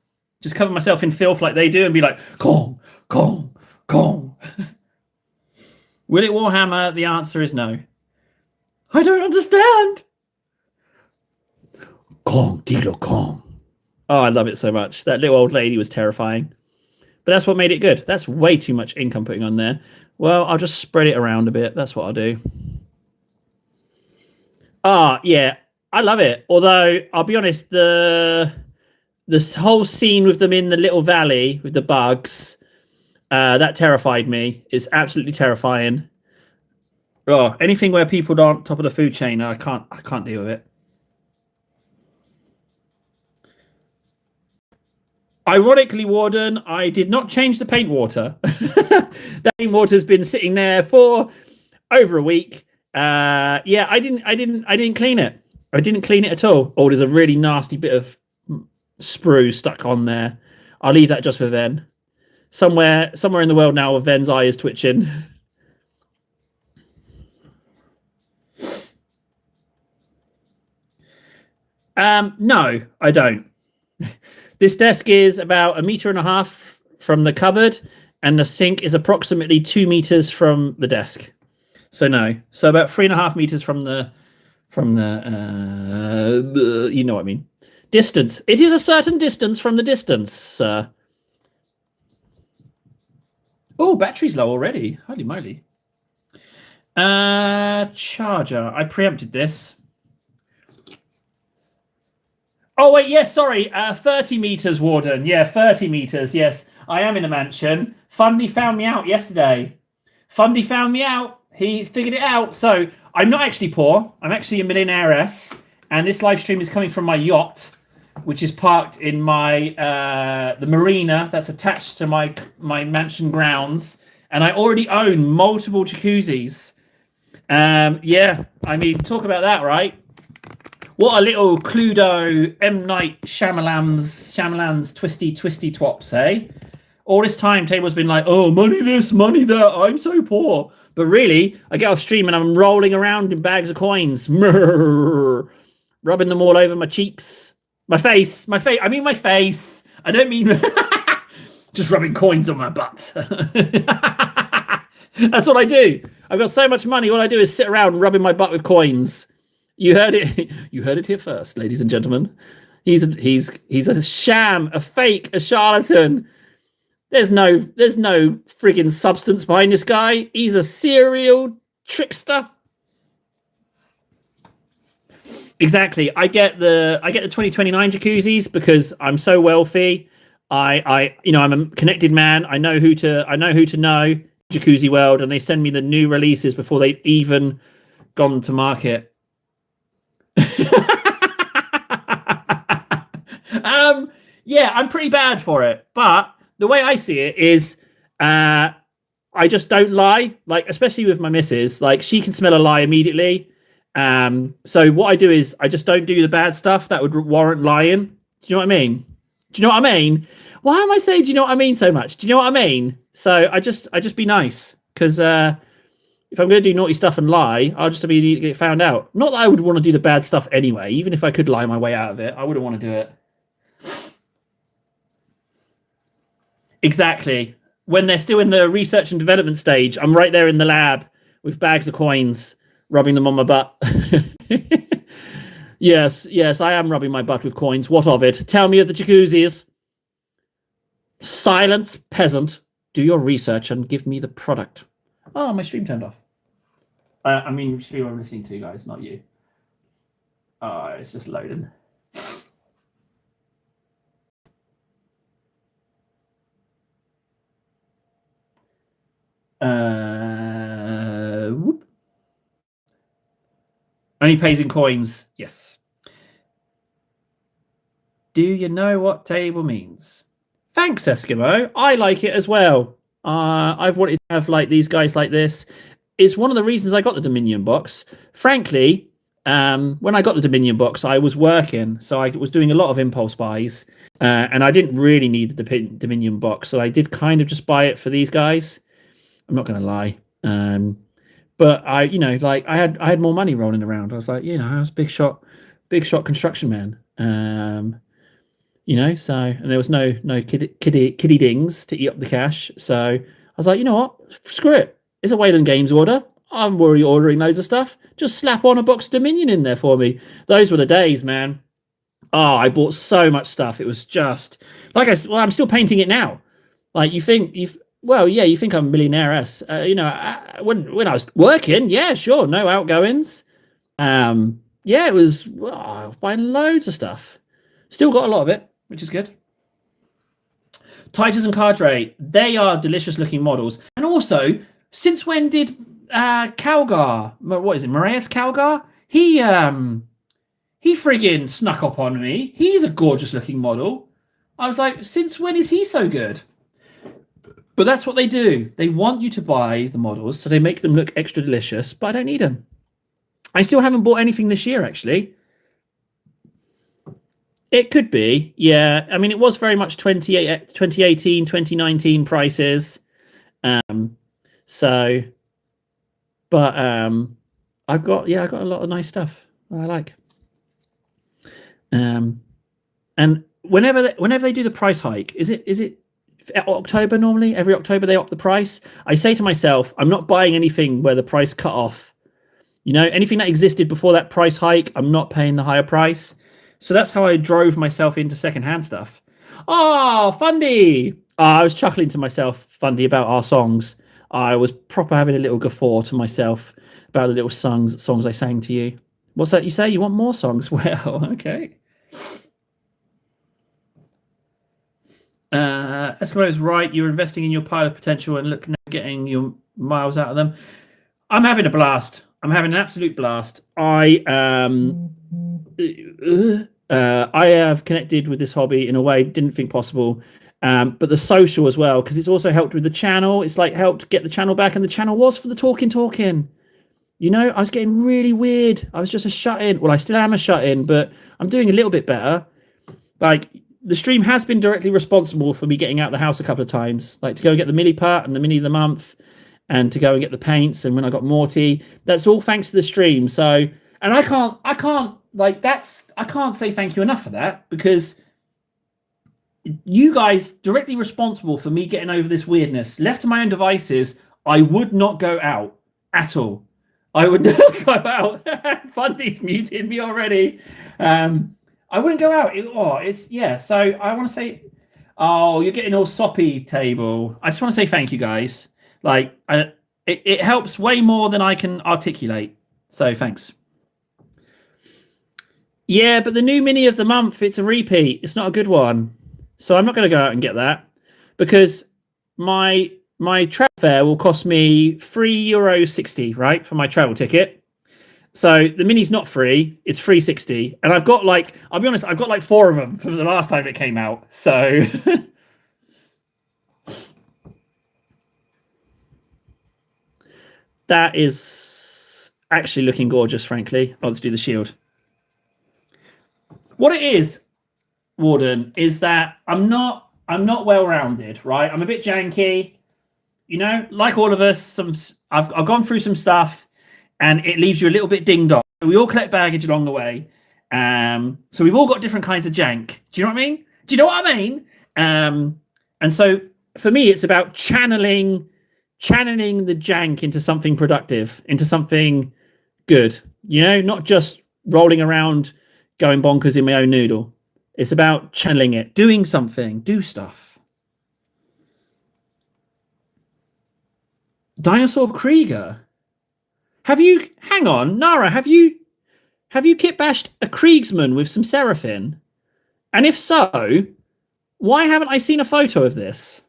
Just cover myself in filth like they do and be like, Kong. Will it Warhammer? The answer is no. I don't understand. Kong, Diglo Kong. Oh, I love it so much. That little old lady was terrifying. But that's what made it good. That's way too much ink I'm putting on there. Well, I'll just spread it around a bit. That's what I'll do. Yeah. I love it. Although, I'll be honest, this whole scene with them in the little valley with the bugs, that terrified me. It's absolutely terrifying. Oh, anything where people aren't top of the food chain, I can't deal with it. Ironically, Warden, I did not change the paint water. That paint water's been sitting there for over a week. Yeah, I didn't clean it. I didn't clean it at all. Oh, there's a really nasty bit of sprue stuck on there. I'll leave that just for Ven. Somewhere in the world now, Ven's eye is twitching. No, I don't. This desk is about 1.5 meters from the cupboard, and the sink is approximately 2 meters from the desk. So no, so about 3.5 meters from the you know what I mean. Distance. It is a certain distance from the distance. Oh, battery's low already. Holy moly. Charger. I preempted this. Oh, wait, yes, sorry. 30 meters, Warden. Yeah, 30 meters. Yes, I am in a mansion. Fundy found me out yesterday. Fundy found me out. He figured it out. So I'm not actually poor. I'm actually a millionaire-ess. And this live stream is coming from my yacht, which is parked in my the marina that's attached to my mansion grounds. And I already own multiple jacuzzis. Yeah, I mean, talk about that, right? What a little Cluedo M. Night Shyamalan's twisty twops, eh? All this time, Table's been like, oh, money this, money that, I'm so poor. But really, I get off stream and I'm rolling around in bags of coins, rubbing them all over my cheeks, my face. I mean my face. I don't mean just rubbing coins on my butt. That's what I do. I've got so much money. All I do is sit around rubbing my butt with coins. You heard it. You heard it here first, ladies and gentlemen. He's a sham, a fake, a charlatan. There's no friggin' substance behind this guy. He's a serial trickster. Exactly. I get the 2029 jacuzzis because I'm so wealthy. I'm a connected man. I know who to know Jacuzzi World, and they send me the new releases before they've even gone to market. Yeah, I'm pretty bad for it, but the way I see it is, I just don't lie. Like, especially with my missus, like she can smell a lie immediately. So what I do is I just don't do the bad stuff that would warrant lying. Do you know what I mean? Do you know what I mean? Why am I saying do you know what I mean so much? Do you know what I mean? So I just be nice, because if I'm going to do naughty stuff and lie, I'll just immediately get found out. Not that I would want to do the bad stuff anyway. Even if I could lie my way out of it, I wouldn't want to do it. Exactly. When they're still in the research and development stage, I'm right there in the lab with bags of coins, rubbing them on my butt. Yes, I am rubbing my butt with coins. What of it? Tell me of the jacuzzis. Silence, peasant. Do your research and give me the product. Oh, my stream turned off. I mean, stream I'm listening to, guys, not you. Oh, it's just loading. Whoop. Only pays in coins. Yes. Do you know what table means? Thanks, Eskimo. I like it as well. I've wanted to have like these guys like this. It's one of the reasons I got the Dominion box. Frankly, when I got the Dominion box, I was working, so I was doing a lot of impulse buys, and I didn't really need the Dominion box, so I did kind of just buy it for these guys. I'm not going to lie. But I had more money rolling around. I was like, I was big shot construction man. So, and there was no kiddie dings to eat up the cash. So I was like, you know what? Screw it. It's a Wayland Games order. I'm already ordering loads of stuff. Just slap on a box of Dominion in there for me. Those were the days, man. Oh, I bought so much stuff. It was just like I'm still painting it now. Like you think I'm a millionaire-ass. When I was working, yeah, sure, no outgoings. It was buying loads of stuff. Still got a lot of it, which is good. Titus and Cadre, they are delicious-looking models. And also, since when did Calgar, what is it, Marius Calgar? He friggin' snuck up on me. He's a gorgeous-looking model. I was like, since when is he so good? But that's what they do. They want you to buy the models, so they make them look extra delicious, but I don't need them. I still haven't bought anything this year, actually. It could be, yeah. I mean, it was very much 2018, 2019 prices. I got a lot of nice stuff I like. And whenever they do the price hike, is it October normally? Every October they up the price. I say to myself, I'm not buying anything where the price cut off. Anything that existed before that price hike, I'm not paying the higher price. So that's how I drove myself into secondhand stuff. Oh, Fundy! I was chuckling to myself, Fundy, about our songs. I was proper having a little guffaw to myself about the little songs I sang to you. What's that you say? You want more songs? Well, okay. Eskimo is right. You're investing in your pile of potential and look now getting your miles out of them. I'm having a blast. I'm having an absolute blast. I have connected with this hobby in a way I didn't think possible, but the social as well, because it's also helped with the channel. It's like helped get the channel back, and the channel was for the talking. I was getting really weird. I was just a shut in. Well, I still am a shut in, but I'm doing a little bit better. Like, the stream has been directly responsible for me getting out of the house a couple of times, like to go and get the mini putt and the mini of the month, and to go and get the paints. And when I got Morty, that's all thanks to the stream. So, and I can't like I can't say thank you enough for that, because you guys directly responsible for me getting over this weirdness. Left to my own devices, I would not go out at all. I would not go out. Fundy's muted me already. I wouldn't go out. So I want to say, oh, you're getting all soppy, table. I just want to say thank you, guys. Like, it helps way more than I can articulate. So thanks. Yeah, but the new mini of the month, it's a repeat. It's not a good one. So I'm not going to go out and get that, because my travel fare will cost me €3.60, right, for my travel ticket. So the mini's not free; it's $3.60, and I've got I'll be honest, I've got 4 of them from the last time it came out. So that is actually looking gorgeous, frankly. Oh, let's do the shield. What it is, Warden, is that I'm not well-rounded, right? I'm a bit janky, like all of us. I've gone through some stuff, and it leaves you a little bit ding-dong. We all collect baggage along the way, so we've all got different kinds of jank. Do you know what I mean? Do you know what I mean? And so for me, it's about channeling the jank into something productive, into something good. Not just rolling around, going bonkers in my own noodle. It's about channeling it, doing something, do stuff. Dinosaur Krieger. Hang on, Nara, have you kit bashed a Kriegsman with some Seraphim? And if so, why haven't I seen a photo of this?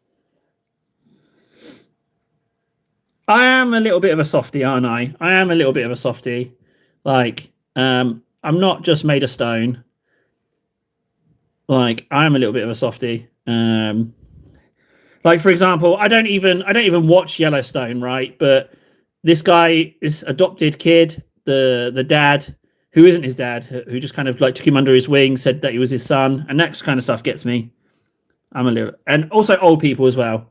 I am a little bit of a softie, aren't I? I am a little bit of a softie. I'm not just made of stone. I am a little bit of a softie. For example, I don't even watch Yellowstone, right? But this guy, this adopted kid, the dad, who isn't his dad, who just kind of took him under his wing, said that he was his son, and that kind of stuff gets me. And also old people as well.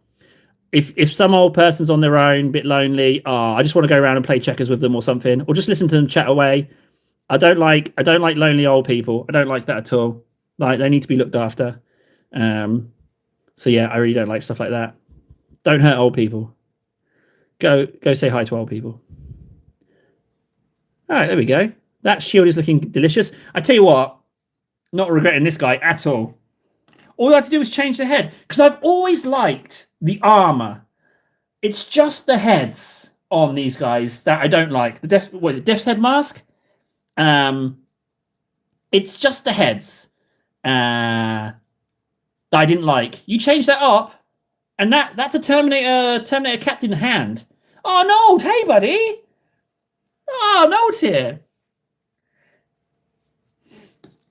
If some old person's on their own, a bit lonely, I just want to go around and play checkers with them or something, or just listen to them chat away. I don't like lonely old people. I don't like that at all. They need to be looked after. So yeah, I really don't like stuff like that. Don't hurt old people. Go say hi to old people. All right, there we go. That shield is looking delicious. I tell you what, not regretting this guy at all. All I had to do was change the head, because I've always liked the armor. It's just the heads on these guys that I don't like. Death's Head mask? It's just the heads that I didn't like. You changed that up, and that's a Terminator Captain hand. Oh no, hey buddy. Oh no, it's here.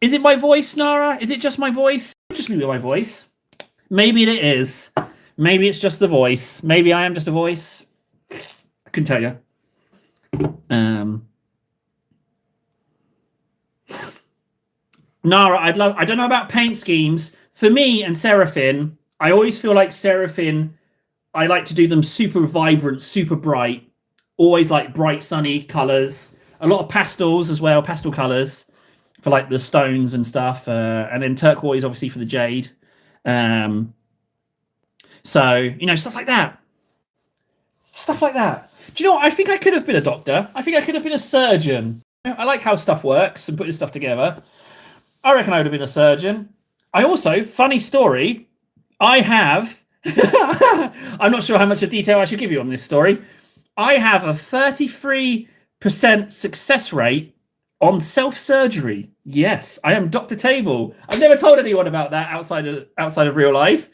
Is it my voice, Nara? Is it just my voice? Just me with my voice. Maybe it is. Maybe it's just the voice. Maybe I am just a voice. I couldn't tell you. Nara, I don't know about paint schemes. For me and Seraphim, I always feel like Seraphim, I like to do them super vibrant, super bright. Always like bright, sunny colours. A lot of pastels as well, pastel colours for the stones and stuff. And then turquoise, obviously, for the jade. So, stuff like that. Stuff like that. Do you know what? I think I could have been a doctor. I think I could have been a surgeon. I like how stuff works and putting stuff together. I reckon I would have been a surgeon. I also, funny story, I have, I'm not sure how much of detail I should give you on this story. I have a 33% success rate on self-surgery. Yes, I am Dr. Table. I've never told anyone about that outside of real life.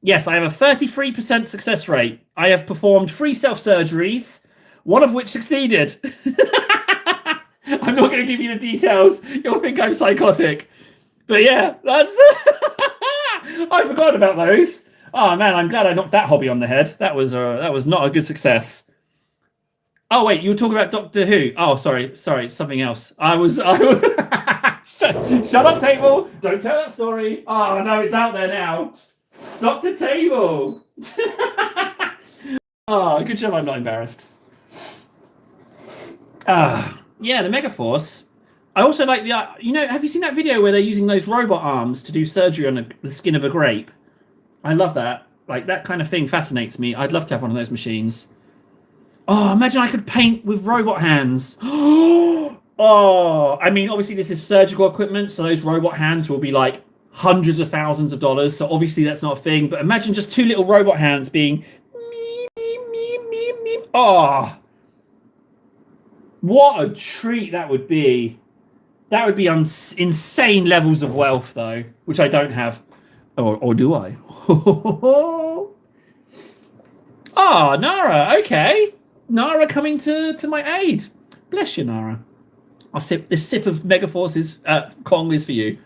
Yes, I have a 33% success rate. I have performed 3 self-surgeries, one of which succeeded. I'm not going to give you the details. You'll think I'm psychotic. But yeah, that's... I forgot about those. Oh man, I'm glad I knocked that hobby on the head. That was not a good success. Oh wait, you were talking about Doctor Who. Oh, sorry, something else. Shut up, Table. Don't tell that story. Oh no, it's out there now. Doctor Table. Oh, good job. I'm not embarrassed. Yeah, the Megaforce. I also like the. Have you seen that video where they're using those robot arms to do surgery on the skin of a grape? I love that. Like that kind of thing fascinates me. I'd love to have one of those machines. Oh, imagine I could paint with robot hands. Oh, I mean, obviously this is surgical equipment, so those robot hands will be like hundreds of thousands of dollars. So obviously that's not a thing. But imagine just two little robot hands being me, me, me, me, me. Oh, what a treat that would be. That would be insane levels of wealth, though, which I don't have. Or do I? Ah, Nara, okay. Nara coming to my aid. Bless you, Nara. I'll sip this sip of Megaforce's Kong is for you.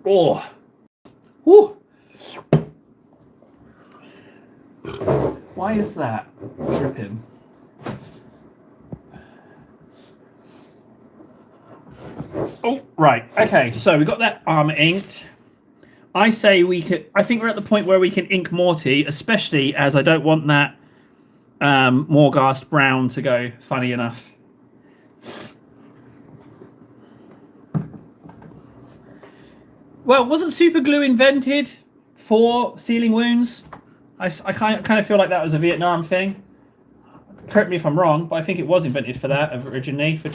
Oh. Woo. Why is that dripping? Oh, right. Okay, so we got that armor inked. I say we could. I think we're at the point where we can ink Morty, especially as I don't want that Morghast brown to go funny enough. Well, wasn't super glue invented for sealing wounds? I kind of feel like that was a Vietnam thing. Correct me if I'm wrong, but I think it was invented for that originally, for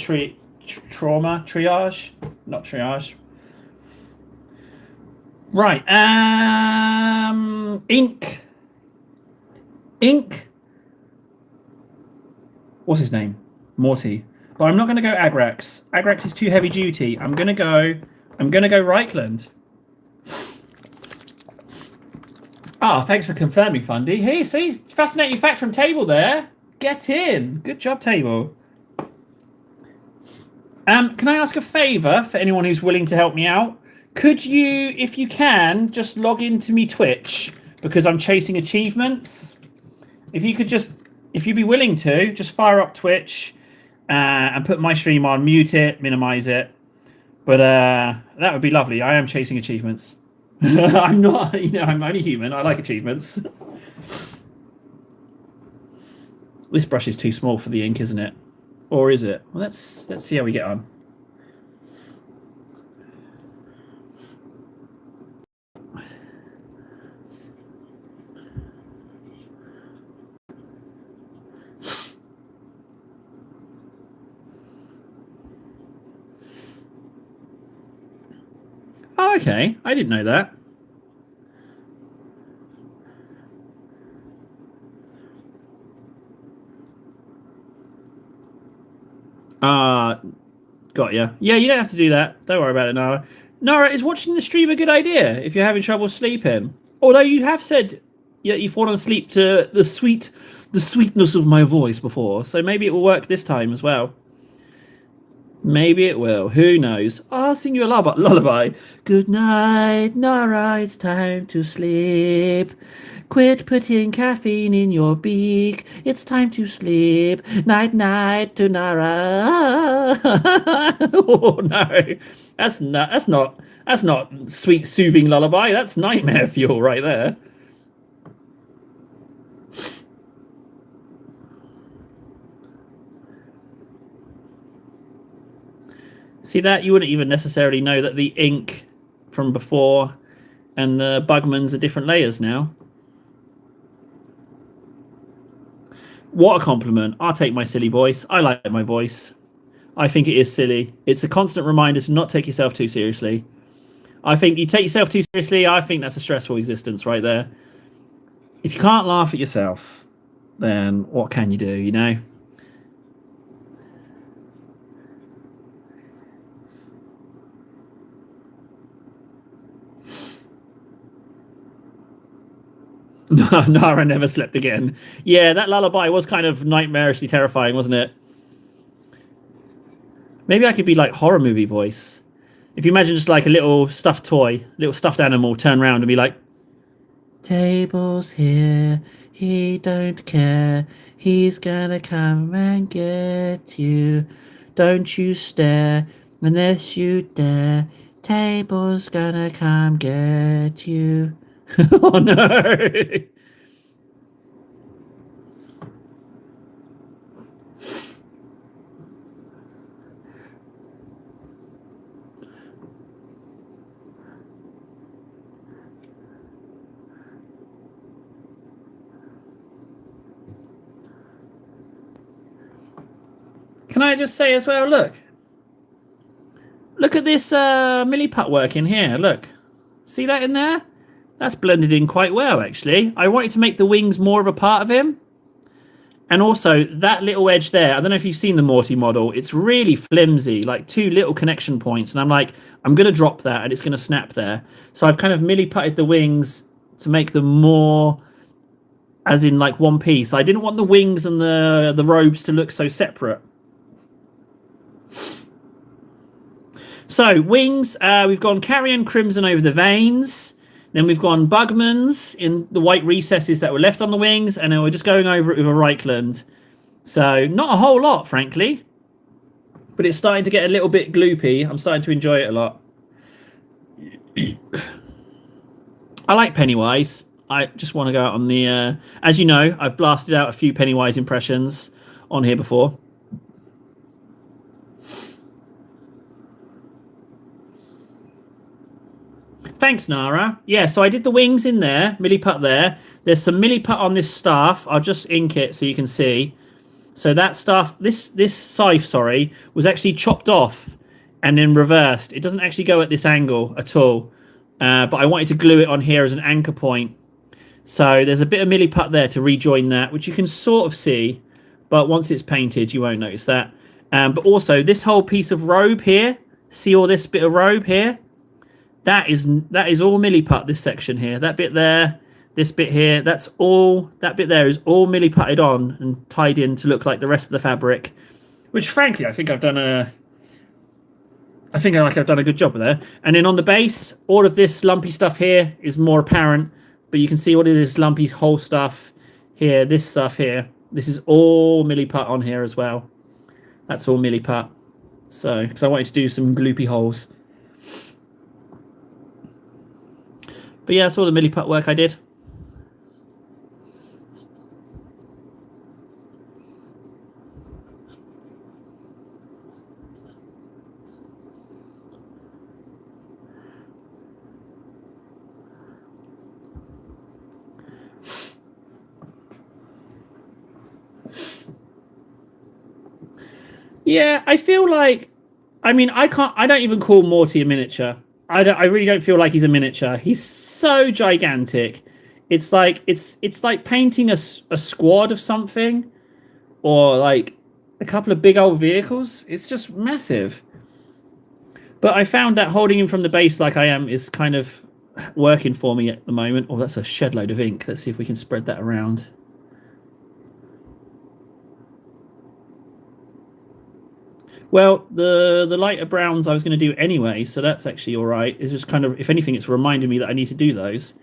trauma, triage, not triage. Right, ink. What's his name? Morty. But I'm not going to go Agrax. Agrax is too heavy duty. I'm going to go Reichland. Ah, oh, thanks for confirming, Fundy. Hey, see, fascinating fact from Table there. Get in. Good job, Table. Can I ask a favour for anyone who's willing to help me out? Could you, if you can, just log into me Twitch because I'm chasing achievements? If you could just, if you'd be willing to, just fire up Twitch and put my stream on, mute it, minimize it. But that would be lovely. I am chasing achievements. I'm not, I'm only human. I like achievements. This brush is too small for the ink, isn't it? Or is it? Well, let's see how we get on. Oh, okay. I didn't know that. Got ya. Yeah, you don't have to do that. Don't worry about it, Nara. Nara, is watching the stream a good idea if you're having trouble sleeping? Although you have said you've fallen asleep to the sweetness of my voice before, so maybe it will work this time as well. Maybe it will. Who knows? I'll sing you a lullaby. Good night, Nara. It's time to sleep. Quit putting caffeine in your beak. It's time to sleep. Night, night to Nara. Oh no, that's not sweet, soothing lullaby. That's nightmare fuel right there. See that? You wouldn't even necessarily know that the ink from before and the Bugmans are different layers now. What a compliment. I'll take my silly voice. I like my voice. I think it is silly. It's a constant reminder to not take yourself too seriously. I think you take yourself too seriously, I think that's a stressful existence right there. If you can't laugh at yourself, then what can you do, you know? Nara never slept again. Yeah, that lullaby was kind of nightmarishly terrifying, wasn't it? Maybe I could be like horror movie voice. If you imagine just like a little stuffed toy, little stuffed animal turn around and be like, Table's here, he don't care. He's gonna come and get you. Don't you stare unless you dare. Table's gonna come get you. Oh no! Can I just say as well, look at this milliput work in here. Look, see that in there? That's blended in quite well, actually. I wanted to make the wings more of a part of him. And also, that little edge there, I don't know if you've seen the Morty model, it's really flimsy, like 2 little connection points. And I'm like, I'm going to drop that and it's going to snap there. So I've kind of milliputted the wings to make them more as in like one piece. I didn't want the wings and the robes to look so separate. So, wings, we've gone Carrion Crimson over the veins. Then we've gone Bugman's in the white recesses that were left on the wings. And then we're just going over it with a Reichland. So, not a whole lot, frankly. But it's starting to get a little bit gloopy. I'm starting to enjoy it a lot. I like Pennywise. I just want to go out on the... as you know, I've blasted out a few Pennywise impressions on here before. Thanks, Nara. Yeah, so I did the wings in there, milliput there. There's some milliput on this staff. I'll just ink it so you can see. So that staff, this scythe, sorry, was actually chopped off and then reversed. It doesn't actually go at this angle at all. But I wanted to glue it on here as an anchor point. So there's a bit of milliput there to rejoin that, which you can sort of see. But once it's painted, you won't notice that. But also, this whole piece of robe here, see all this bit of robe here? That is all milliput, this section here. That bit there, this bit here, that bit there is all milliputted on and tied in to look like the rest of the fabric. Which, frankly, I think I've done a good job of there. And then on the base, all of this lumpy stuff here is more apparent. But you can see what it is, lumpy whole stuff here, this stuff here. This is all milliput on here as well. That's all milliput. So, because I wanted to do some gloopy holes. But yeah, that's all the milliput work I did. Yeah, I feel like, I mean, I don't even call Morty a miniature. I really don't feel like he's a miniature. He's so gigantic. It's like painting a squad of something, or like a couple of big old vehicles. It's just massive. But I found that holding him from the base like I am is kind of working for me at the moment. Oh, that's a shed load of ink. Let's see if we can spread that around. Well, the lighter browns I was going to do anyway, so that's actually all right. It's just kind of, if anything, it's reminding me that I need to do those.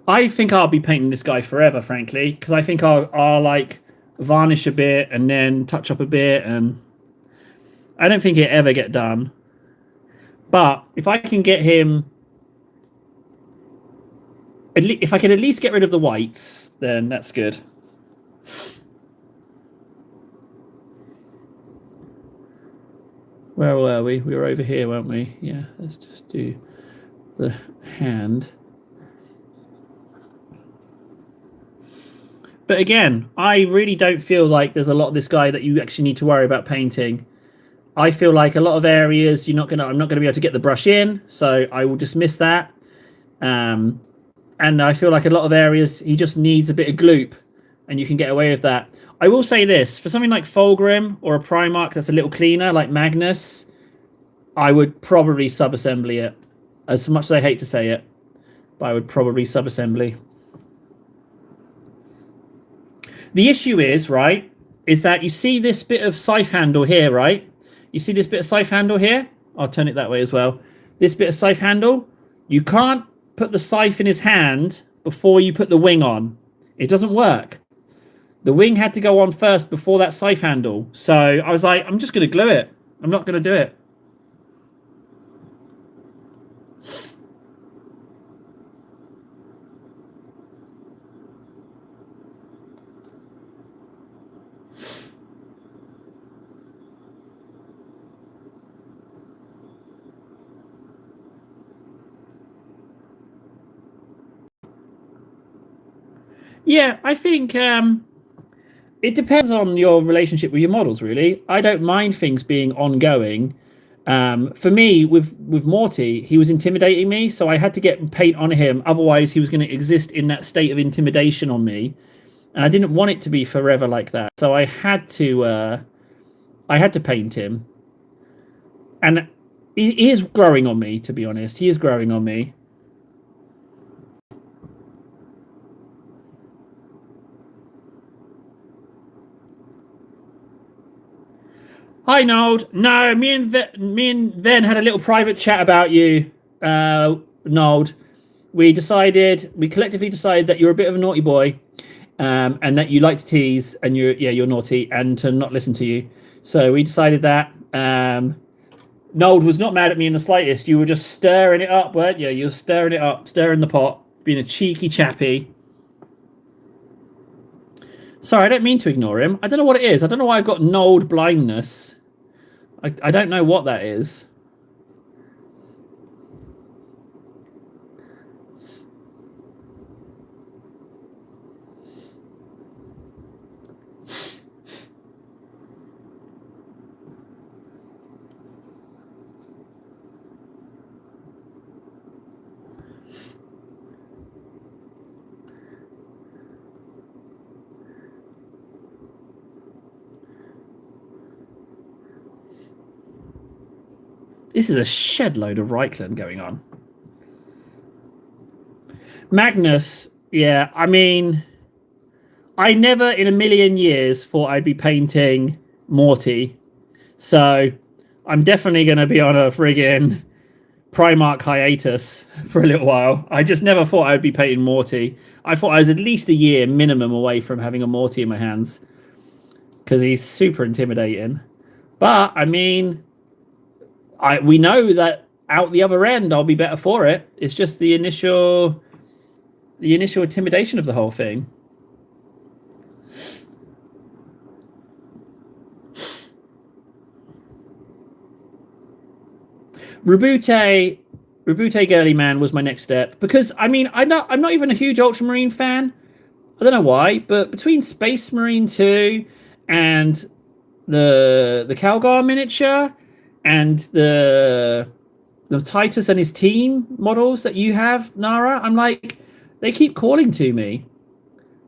I think I'll be painting this guy forever, frankly, because I think I'll like varnish a bit and then touch up a bit, and I don't think it ever get done. But if I can get him, if I can at least get rid of the whites, then that's good. Where were we? We were over here, weren't we? Yeah, let's just do the hand. But again, I really don't feel like there's a lot of this guy that you actually need to worry about painting. I feel like a lot of areas I'm not gonna be able to get the brush in, so I will dismiss that. And I feel like a lot of areas he just needs a bit of gloop, and you can get away with that. I will say this, for something like Fulgrim or a Primarch that's a little cleaner, like Magnus, I would probably sub-assembly it. As much as I hate to say it, but I would probably sub-assembly. The issue is, right, is that you see this bit of scythe handle here, right? You see this bit of scythe handle here? I'll turn it that way as well. This bit of scythe handle, you can't put the scythe in his hand before you put the wing on. It doesn't work. The wing had to go on first before that scythe handle. So I was like, I'm just going to glue it. I'm not going to do it. Yeah, I think it depends on your relationship with your models, really. I don't mind things being ongoing. For me, with Morty, he was intimidating me, so I had to get paint on him. Otherwise, he was going to exist in that state of intimidation on me, and I didn't want it to be forever like that. So I had to paint him, and he is growing on me. To be honest, he is growing on me. Hi, Nold. No, me and Ven had a little private chat about you, Nold. We collectively decided that you're a bit of a naughty boy, and that you like to tease, and you're naughty, and to not listen to you. So we decided that. Nold was not mad at me in the slightest. You were just stirring it up, weren't you? You were stirring it up, stirring the pot, being a cheeky chappy. Sorry, I don't mean to ignore him. I don't know what it is. I don't know why I've got Nold blindness. I don't know what that is. This is a shed load of Reichland going on. Magnus, yeah, I mean, I never in a million years thought I'd be painting Morty. So I'm definitely going to be on a friggin' Primarch hiatus for a little while. I just never thought I'd be painting Morty. I thought I was at least a year minimum away from having a Morty in my hands because he's super intimidating. But I mean, we know that out the other end, I'll be better for it. It's just the initial intimidation of the whole thing. Rabute Girly Man was my next step because I mean I'm not even a huge Ultramarine fan. I don't know why, but between Space Marine 2 and the Calgar miniature and the Titus and his team models that you have, Nara, I'm like, they keep calling to me.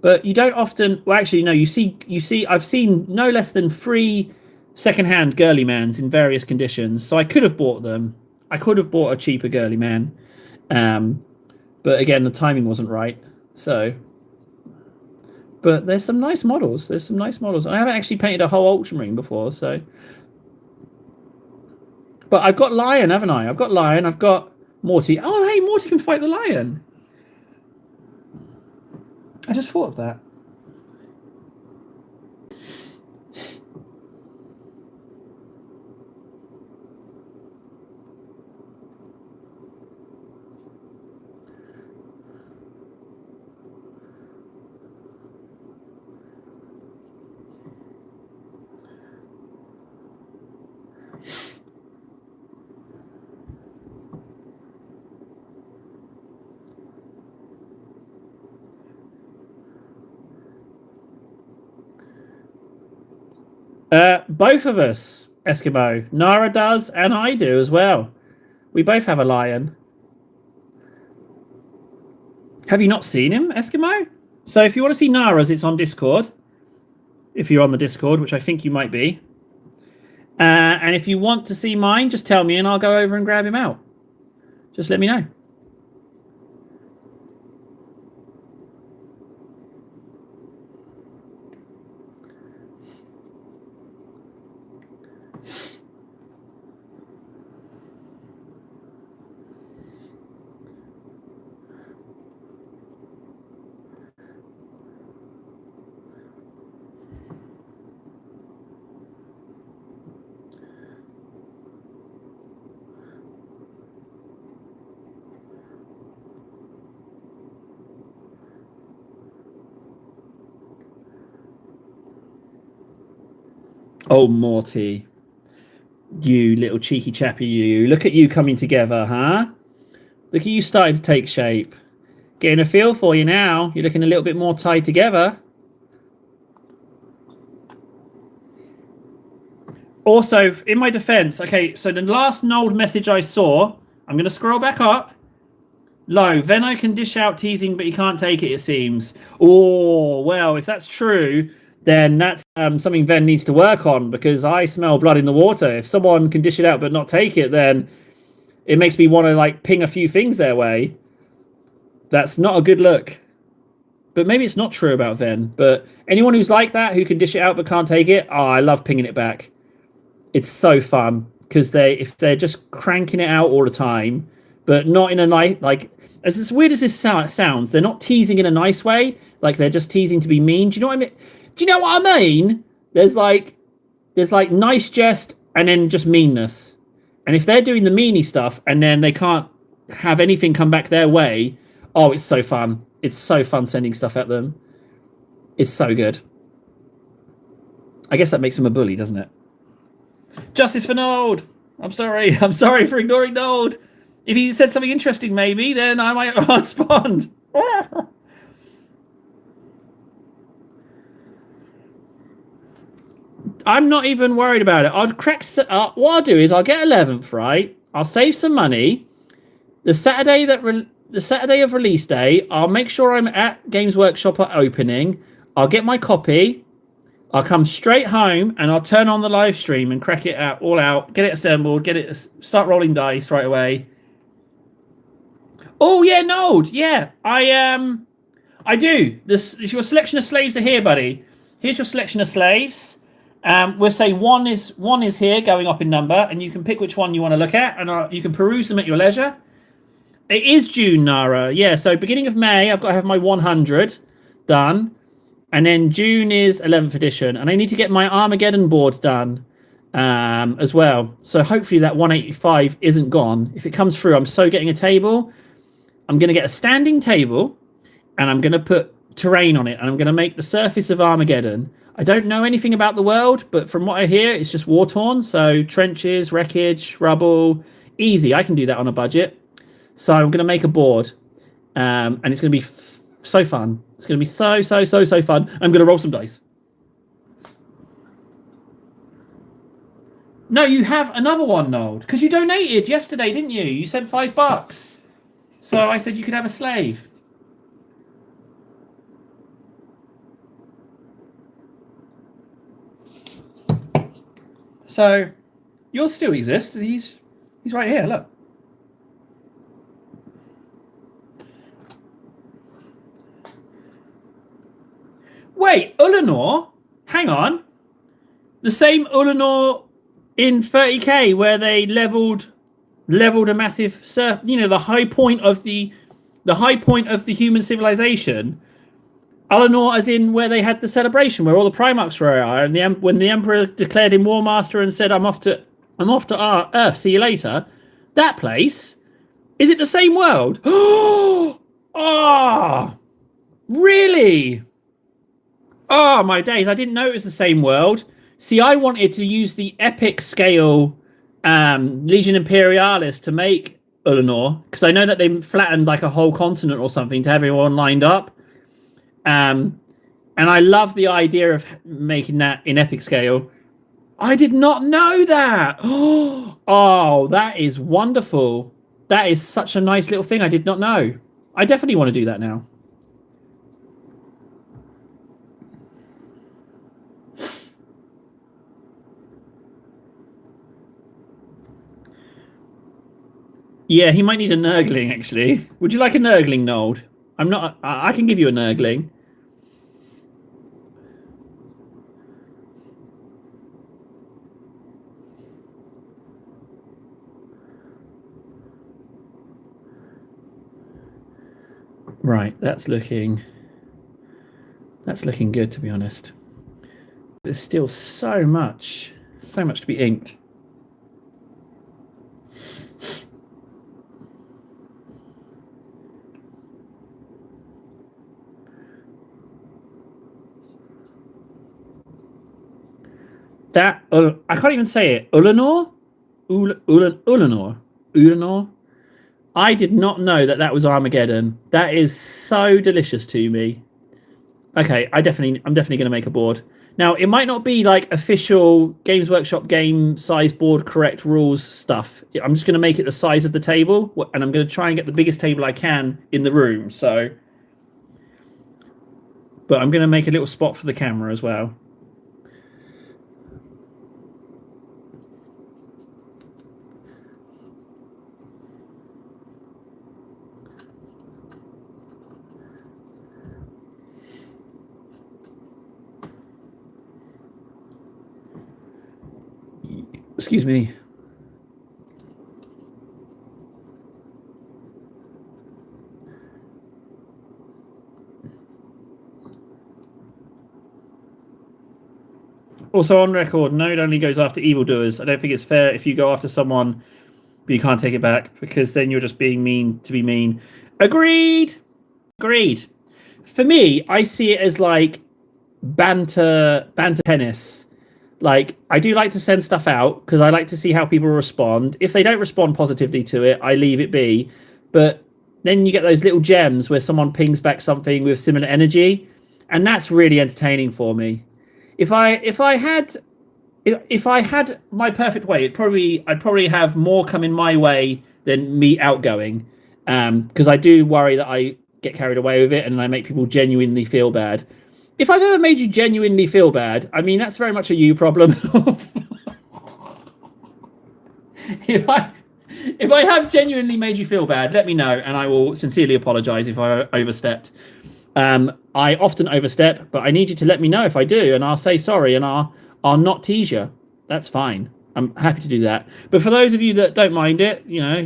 But you don't often, well actually no, you see I've seen no less than 3 secondhand girly mans in various conditions. So I could have bought them. I could have bought a cheaper girly man. But again, the timing wasn't right. So but there's some nice models. I haven't actually painted a whole Ultramarine before, so. But I've got Lion, haven't I? I've got Lion. I've got Morty. Oh, hey, Morty can fight the Lion. I just thought of that. Both of us, Eskimo. Nara does, and I do as well. We both have a Lion. Have you not seen him, Eskimo? So if you want to see Nara's, it's on Discord. If you're on the Discord, which I think you might be. And if you want to see mine, just tell me and I'll go over and grab him out. Just let me know. Oh, Morty, you little cheeky chappy, you. Look at you coming together, huh? Look at you starting to take shape. Getting a feel for you now. You're looking a little bit more tied together. Also, in my defense, okay, so the last Nold message I saw, I'm going to scroll back up. Low, Venno can dish out teasing, but he can't take it, it seems. Oh, well, if that's true, then that's something Ven needs to work on, because I smell blood in the water. If someone can dish it out but not take it, then it makes me want to, like, ping a few things their way. That's not a good look. But maybe it's not true about Ven. But anyone who's like that, who can dish it out but can't take it, oh, I love pinging it back. It's so fun, because if they're just cranking it out all the time, but not in a nice, like, as weird as this sounds, they're not teasing in a nice way. Like, they're just teasing to be mean. Do you know what I mean? Do you know what I mean? There's like nice jest and then just meanness. And if they're doing the meanie stuff and then they can't have anything come back their way, oh, it's so fun. It's so fun sending stuff at them. It's so good. I guess that makes him a bully, doesn't it? Justice for Nold. I'm sorry. I'm sorry for ignoring Nold. If he said something interesting, maybe, then I might respond. I'm not even worried about it. I'd crack. What I'll do is I'll get 11th, right? I'll save some money. The Saturday of release day, I'll make sure I'm at Games Workshop at opening. I'll get my copy. I'll come straight home and I'll turn on the live stream and crack it out all out. Get it assembled. Start rolling dice right away. Oh yeah, Nold. Yeah, I do. Your selection of slaves are here, buddy. Here's your selection of slaves. We'll say one is here, going up in number, and you can pick which one you want to look at, and you can peruse them at your leisure. It is June, Nara. Yeah, so beginning of May, I've got to have my 100 done, and then June is 11th edition, and I need to get my Armageddon board done as well. So hopefully that 185 isn't gone. If it comes through, I'm so getting a table. I'm going to get a standing table, and I'm going to put terrain on it, and I'm going to make the surface of Armageddon. I don't know anything about the world, but from what I hear, it's just war-torn. So trenches, wreckage, rubble, easy. I can do that on a budget. So I'm going to make a board, and it's going to be so fun. It's going to be so fun. I'm going to roll some dice. No, you have another one, Nold, because you donated yesterday, didn't you? You said $5. So I said you could have a slave. So you'll still exist. He's right here, look. Wait, Ulanor? Hang on. The same Ulanor in 30k where they leveled a massive the high point of the human civilization. Ulanor, as in where they had the celebration where all the Primarchs were, and when the Emperor declared him War Master and said, I'm off to Earth, see you later. That place, is it the same world? Oh, really? Oh my days, I didn't know it was the same world. See, I wanted to use the epic scale Legion Imperialis to make Ulanor, because I know that they flattened like a whole continent or something to have everyone lined up. And I love the idea of making that in epic scale. I did not know that. Oh, that is wonderful. That is such a nice little thing. I did not know. I definitely want to do that now. Yeah, he might need a Nurgling, actually. Would you like a Nurgling, Nold? I can give you a Nurgling. Right, that's looking good, to be honest. There's still so much to be inked. That I can't even say it. Ulanor, Ulanor. I did not know that was Armageddon. That is so delicious to me. Okay, I'm definitely going to make a board. Now, it might not be like official Games Workshop game size board correct rules stuff. I'm just going to make it the size of the table, and I'm going to try and get the biggest table I can in the room. So, but I'm going to make a little spot for the camera as well. Excuse me. Also on record, Node only goes after evildoers. I don't think it's fair if you go after someone but you can't take it back, because then you're just being mean to be mean. Agreed. For me, I see it as like banter tennis. Like, I do like to send stuff out because I like to see how people respond. If they don't respond positively to it, I leave it be. But then you get those little gems where someone pings back something with similar energy, and that's really entertaining for me. If I had my perfect way, I'd probably have more coming my way than me outgoing, because I do worry that I get carried away with it and I make people genuinely feel bad. If I've ever made you genuinely feel bad, I mean, that's very much a you problem. If I have genuinely made you feel bad, let me know, and I will sincerely apologize if I overstepped. I often overstep, but I need you to let me know if I do, and I'll say sorry, and I'll not tease you. That's fine. I'm happy to do that. But for those of you that don't mind it, you know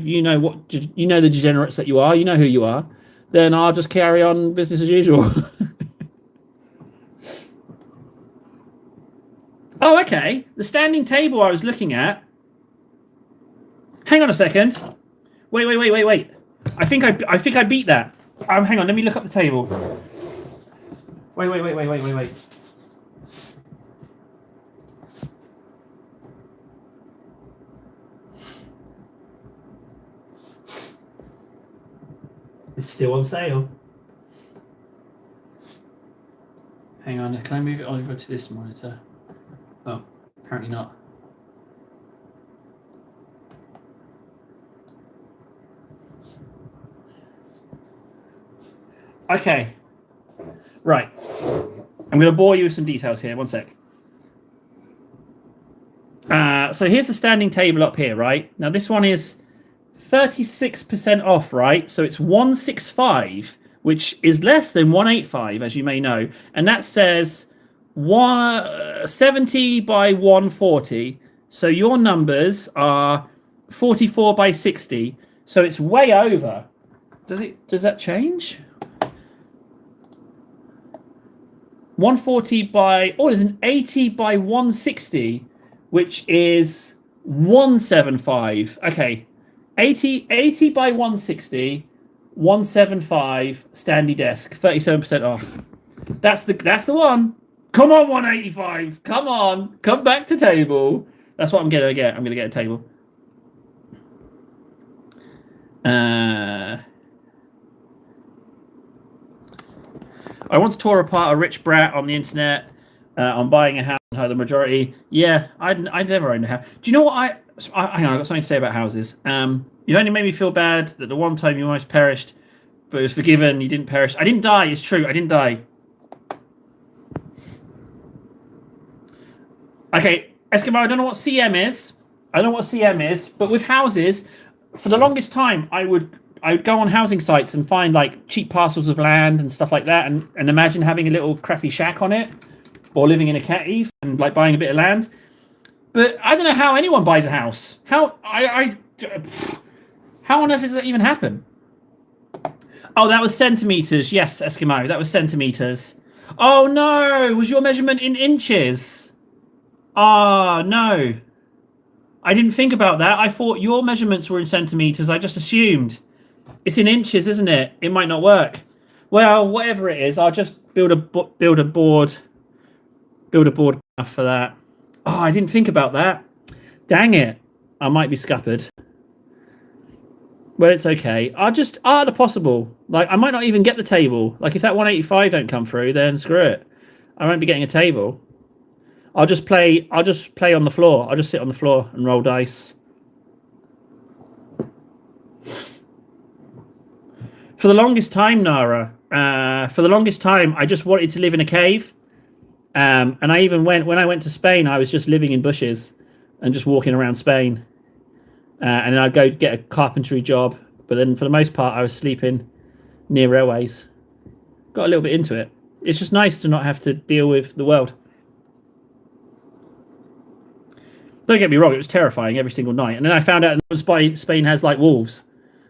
the degenerates that you are, you know who you are, then I'll just carry on business as usual. Oh, okay. The standing table I was looking at. Hang on a second. Wait. I think I beat that. Hang on. Let me look up the table. Wait. It's still on sale. Hang on. Can I move it over to this monitor? Oh, apparently not. Okay. Right. I'm going to bore you with some details here. One sec. So here's the standing table up here, right? Now this one is 36% off, right? So it's 165, which is less than 185, as you may know. And that says 170 by 140. So your numbers are 44 by 60. So it's way over. Does that change? 140 by... Oh, there's an 80 by 160, which is 175. Okay. 80 by 160, 175, standy desk, 37% off. That's the one. Come on, 185. Come on. Come back to table. That's what I'm going to get. I'm going to get a table. I once tore apart a rich brat on the internet on buying a house and her the majority. Yeah, I'd never owned a house. Do you know what hang on, I've got something to say about houses. You only made me feel bad that the one time you almost perished, but it was forgiven. You didn't perish. I didn't die. It's true. I didn't die. Okay, Eskimo, I don't know what CM is. But with houses, for the longest time, I would go on housing sites and find like cheap parcels of land and stuff like that, and imagine having a little crappy shack on it, or living in a cave and like buying a bit of land. But I don't know how anyone buys a house. How on earth does that even happen? Oh, that was centimeters. Yes, Eskimo, that was centimeters. Oh no, was your measurement in inches? Oh no. I didn't think about that. I thought your measurements were in centimeters. I just assumed. It's in inches, isn't it? It might not work. Well, whatever it is, I'll just build a board enough for that. Oh, I didn't think about that. Dang it. I might be scuppered. Well, it's okay. I'll just art the possible. Like, I might not even get the table. Like, if that 185 don't come through, then screw it. I won't be getting a table. I'll just play on the floor. I'll just sit on the floor and roll dice. For the longest time, Nara, for the longest time, I just wanted to live in a cave. And I even when I went to Spain, I was just living in bushes and just walking around Spain. And then I'd go get a carpentry job. But then for the most part, I was sleeping near railways. Got a little bit into it. It's just nice to not have to deal with the world. Don't get me wrong, it was terrifying every single night. And then I found out that Spain has like wolves.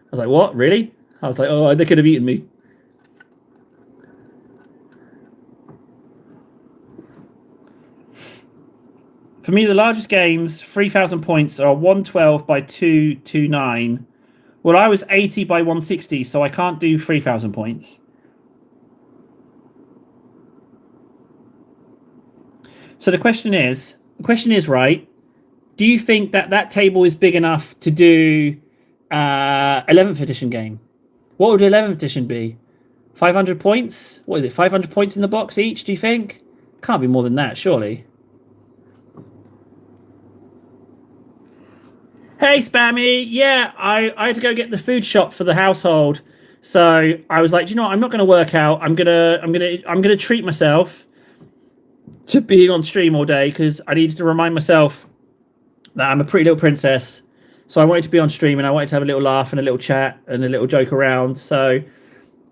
I was like, what? Really? I was like, oh, they could have eaten me. For me, the largest games, 3,000 points, are 112 by 229. Well, I was 80 by 160, so I can't do 3,000 points. So the question is, right, do you think that table is big enough to do 11th edition game? What would 11th edition be? 500 points? What is it, 500 points in the box each, do you think? Can't be more than that, surely. Hey, Spammy. Yeah, I had to go get the food shop for the household. So I was like, do you know what? I'm not going to work out. I'm gonna treat myself to being on stream all day because I needed to remind myself that I'm a pretty little princess. So I wanted to be on stream and I wanted to have a little laugh and a little chat and a little joke around. So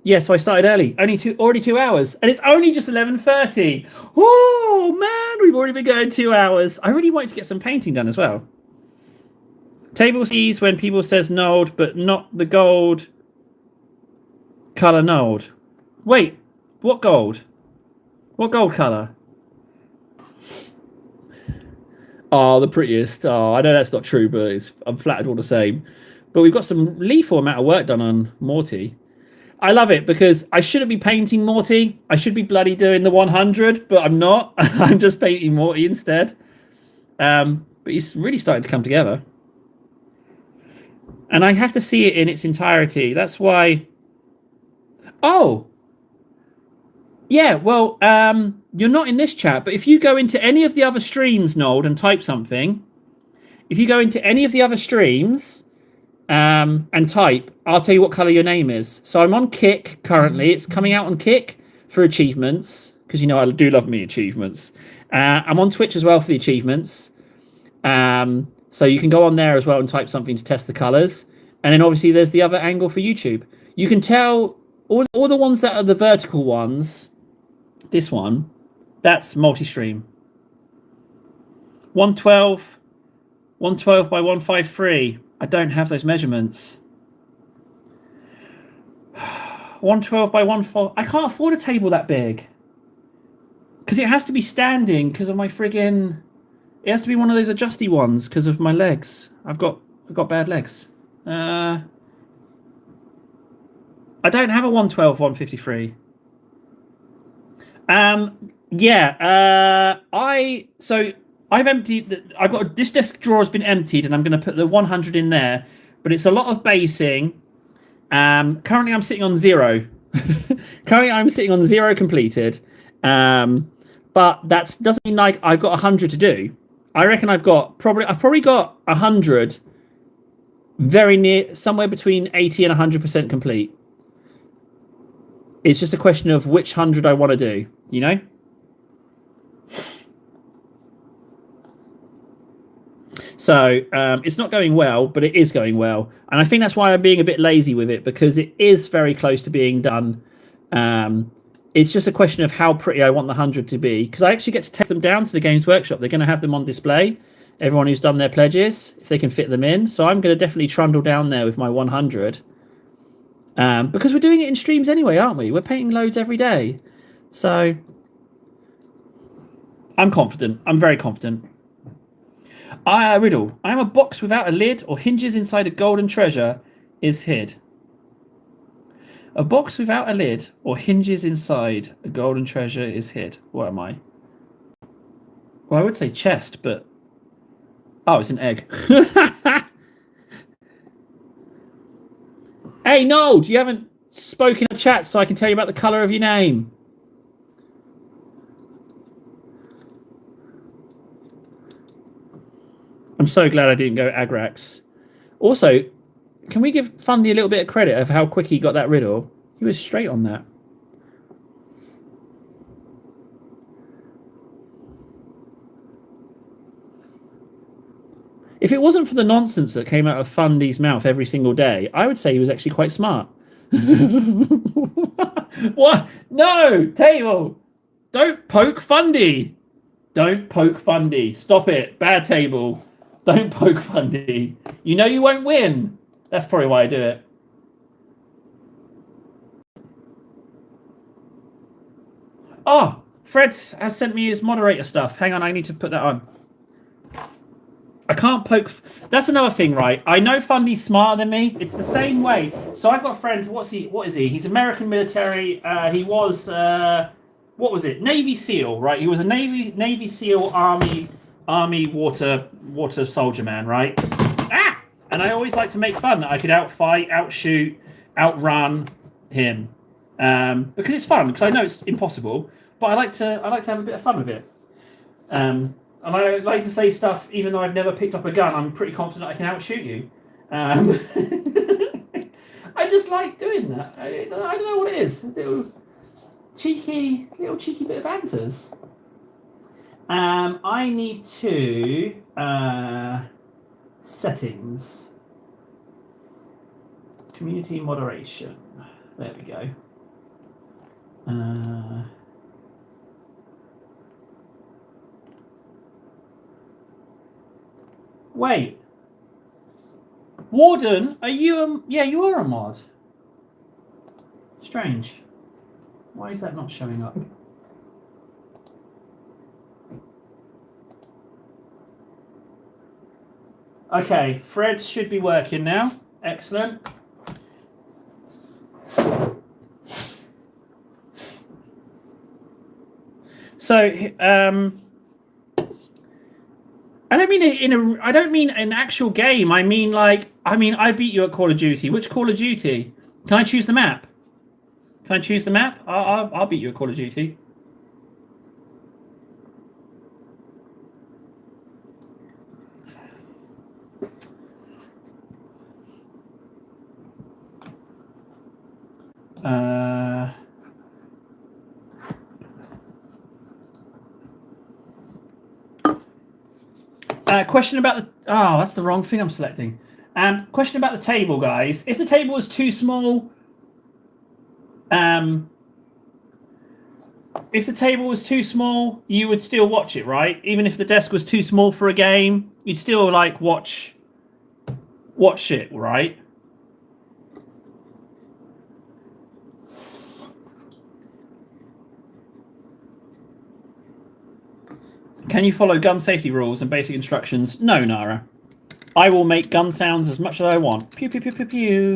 yeah, so I started early. Already 2 hours, and it's only just 11:30. Oh man, we've already been going 2 hours. I really wanted to get some painting done as well. Table sees when people says node, but not the gold color node. Wait, what gold? What gold color? Oh, the prettiest. Oh, I know that's not true, but I'm flattered all the same. But we've got some lethal amount of work done on Morty. I love it because I shouldn't be painting Morty. I should be bloody doing the 100, but I'm not. I'm just painting Morty instead. But he's really starting to come together. And I have to see it in its entirety. That's why... Oh! Yeah, well, you're not in this chat, but if you go into any of the other streams, Nold, and type something, if you go into any of the other streams and type, I'll tell you what colour your name is. So I'm on Kick currently. It's coming out on Kick for achievements, because, you know, I do love me achievements. I'm on Twitch as well for the achievements. So you can go on there as well and type something to test the colours. And then obviously there's the other angle for YouTube. You can tell all the ones that are the vertical ones, this one, that's multi-stream. 112 by 153. I don't have those measurements. 112 by 14. I can't afford a table that big. Because it has to be standing because of my friggin'... It has to be one of those adjusty ones because of my legs. I've got bad legs. I don't have a 112, 153. I've emptied. This desk drawer has been emptied, and I'm going to put the 100 in there. But it's a lot of basing. Currently, I'm sitting on 0. Currently, I'm sitting on 0 completed. But that doesn't mean like I've got 100 to do. I reckon I've probably got 100 very near, somewhere between 80 and 100% complete. It's just a question of which 100 I want to do, you know? So it's not going well, but it is going well. And I think that's why I'm being a bit lazy with it, because it is very close to being done. It's just a question of how pretty I want the 100 to be, because I actually get to take them down to the Games Workshop. They're going to have them on display, everyone who's done their pledges, if they can fit them in. So I'm going to definitely trundle down there with my 100. Because we're doing it in streams anyway, aren't we? We're painting loads every day. So I'm confident. I'm very confident. Riddle. I am a box without a lid or hinges inside a golden treasure is hid. A box without a lid or hinges inside a golden treasure is hid. What am I? Well, I would say chest, but oh, it's an egg. Hey, Noel, you haven't spoken in the chat, so I can tell you about the color of your name. I'm so glad I didn't go Agrax. Also, can we give Fundy a little bit of credit of how quick he got that riddle? He was straight on that. If it wasn't for the nonsense that came out of Fundy's mouth every single day, I would say he was actually quite smart. What? No, table. Don't poke Fundy. Don't poke Fundy. Stop it. Bad table. Don't poke Fundy. You know you won't win. That's probably why I do it. Oh, Fred has sent me his moderator stuff. Hang on, I need to put that on. I can't poke. That's another thing, right? I know Fundy's smarter than me. It's the same way. So I've got a friend. What is he? He's American military. He was what was it? Navy SEAL, right? He was a Navy SEAL Army water soldier man, right? Ah! And I always like to make fun that I could outfight, outshoot, outrun him because it's fun. Because I know it's impossible, but I like to have a bit of fun with it. And I like to say stuff, even though I've never picked up a gun, I'm pretty confident I can outshoot you. I just like doing that. I don't know what it is. A little cheeky bit of banters. I need to settings, community moderation. There we go. Wait. Warden, are you yeah, you are a mod. Strange. Why is that not showing up? Okay, Fred's should be working now. Excellent. So, I don't mean I don't mean an actual game. I mean I beat you at Call of Duty. Which Call of Duty? Can I choose the map? Can I choose the map? I'll beat you at Call of Duty. Question about the... Oh, that's the wrong thing I'm selecting. Question about the table, guys. If the table was too small... if the table was too small, you would still watch it, right? Even if the desk was too small for a game, you'd still, like, watch it, right? Can you follow gun safety rules and basic instructions? No, Nara. I will make gun sounds as much as I want. Pew, pew, pew, pew, pew.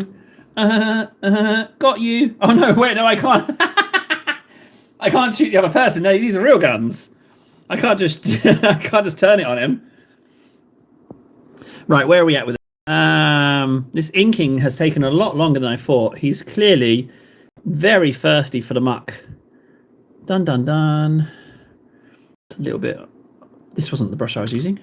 Got you. Oh, no, wait, no, I can't. I can't shoot the other person. No, these are real guns. I can't just turn it on him. Right, where are we at with it? This inking has taken a lot longer than I thought. He's clearly very thirsty for the muck. Dun, dun, dun. A little bit... This wasn't the brush I was using.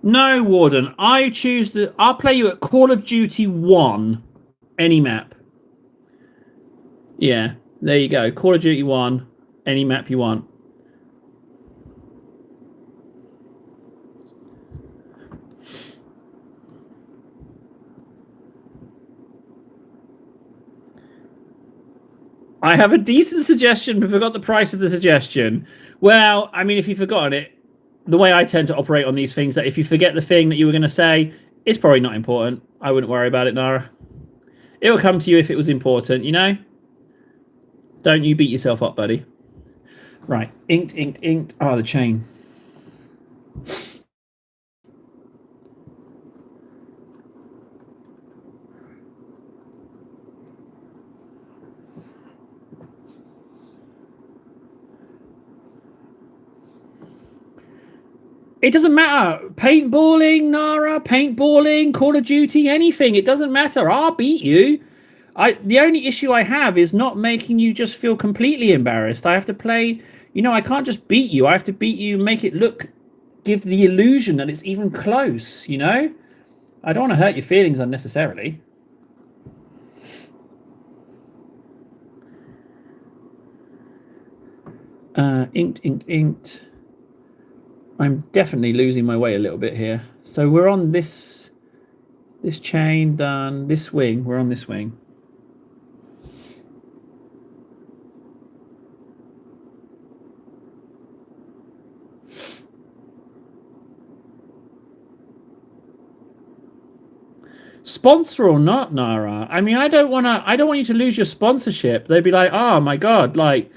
No, Warden. I'll play you at Call of Duty 1. Any map. Yeah, there you go. Call of Duty 1. Any map you want. I have a decent suggestion, but forgot the price of the suggestion. Well, I mean, if you've forgotten it, the way I tend to operate on these things, that if you forget the thing that you were going to say, it's probably not important. I wouldn't worry about it, Nara. It will come to you if it was important, you know? Don't you beat yourself up, buddy. Right. Inked, inked, inked. Ah, the chain. It doesn't matter. Paintballing, Nara, paintballing, Call of Duty, anything. It doesn't matter. I'll beat you. The only issue I have is not making you just feel completely embarrassed. I have to play, I can't just beat you. I have to beat you, make it look, give the illusion that it's even close, I don't want to hurt your feelings unnecessarily. Inked. I'm definitely losing my way a little bit here. So we're on this chain, done this wing. We're on this wing. Sponsor or not, Nara? I mean, I don't want you to lose your sponsorship. They'd be like, oh my god, like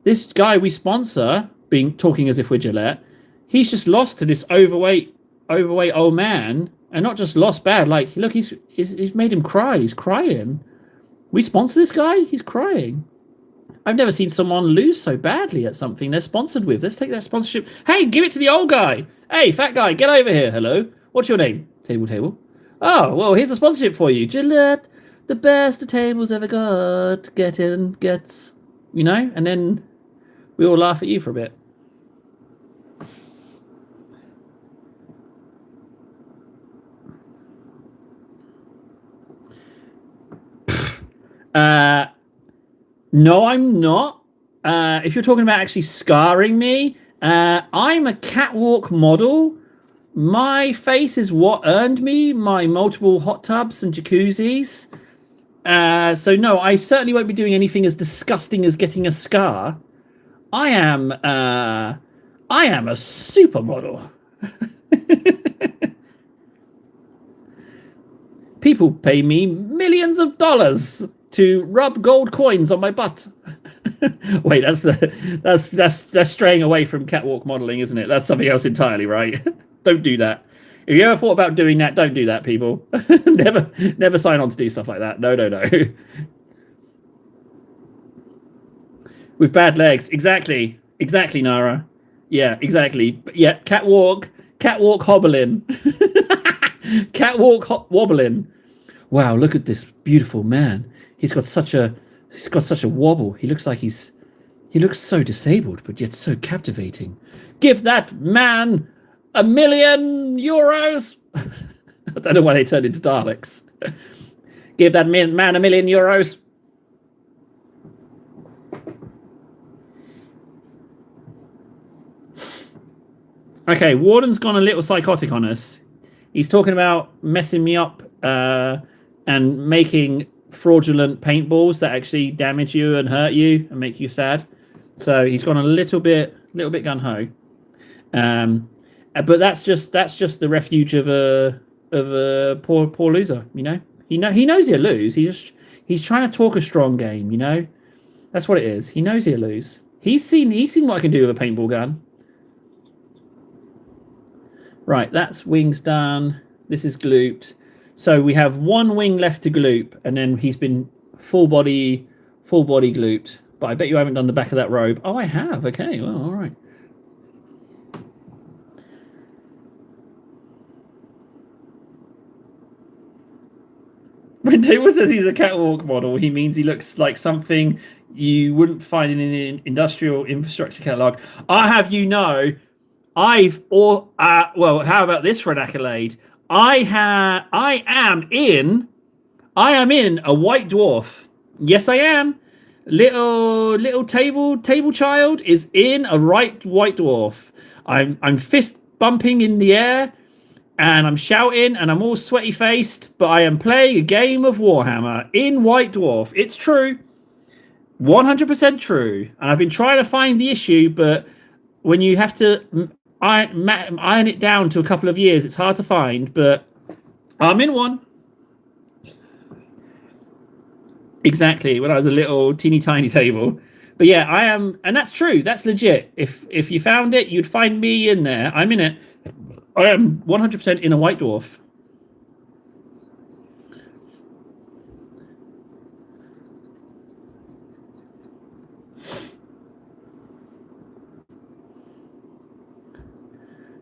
this guy we sponsor, talking as if we're Gillette, he's just lost to this overweight old man, and not just lost bad. Like, look, he's made him cry. He's crying. We sponsor this guy. He's crying. I've never seen someone lose so badly at something they're sponsored with. Let's take that sponsorship. Hey, give it to the old guy. Hey, fat guy, get over here. Hello. What's your name? Table. Oh, well, here's a sponsorship for you. Gillette, the best the table's ever got. Gets, and then we all laugh at you for a bit. No, I'm not. If you're talking about actually scarring me, I'm a catwalk model. My face is what earned me my multiple hot tubs and jacuzzis. So no, I certainly won't be doing anything as disgusting as getting a scar. I am a supermodel. People pay me millions of dollars to rub gold coins on my butt. Wait, that's straying away from catwalk modeling, isn't it? That's something else entirely, right? Don't do that. If you ever thought about doing that, don't do that, people. never sign on to do stuff like that. No. With bad legs, exactly, Nara. Yeah, exactly. Yeah, catwalk hobbling, wobbling. Wow, look at this beautiful man. He's got such a wobble. He looks so disabled, but yet so captivating. Give that man €1 million. I don't know why they turned into Daleks. Give that man €1 million. Okay, Warden's gone a little psychotic on us. He's talking about messing me up and making fraudulent paintballs that actually damage you and hurt you and make you sad. So he's gone a little bit gun ho. But that's just the refuge of a poor loser. He knows he'll lose. He's trying to talk a strong game. That's what it is. He knows he'll lose. He's seen what I can do with a paintball gun. Right, that's wings done. This is glooped. So we have one wing left to gloop, and then he's been full body glooped. But I bet you haven't done the back of that robe. Oh, I have. Okay, well, all right. When Table says he's a catwalk model, he means he looks like something you wouldn't find in an industrial infrastructure catalog. I have how about this for an accolade? I am in a white dwarf. Yes, I am. Little table child is in a white dwarf. I'm fist bumping in the air, and I'm shouting, and I'm all sweaty faced. But I am playing a game of Warhammer in white dwarf. It's true, 100% true. And I've been trying to find the issue, but when you have to iron it down to a couple of years, it's hard to find, but I'm in one. Exactly, when I was a little teeny tiny table. But yeah, I am, and that's true. That's legit. If you found it, you'd find me in there. I'm in it. I am 100% in a white dwarf.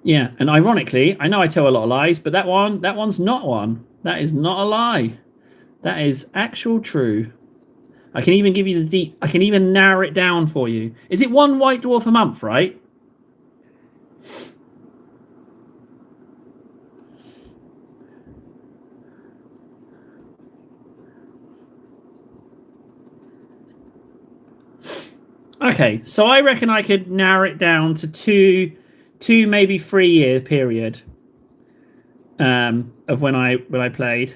Yeah, and ironically, I know I tell a lot of lies, but that one's not one. That is not a lie. That is actual true. I can even give you the deep. I can even narrow it down for you. Is it one white dwarf a month, right? Okay, so I reckon I could narrow it down to two maybe 3 year period of when I played.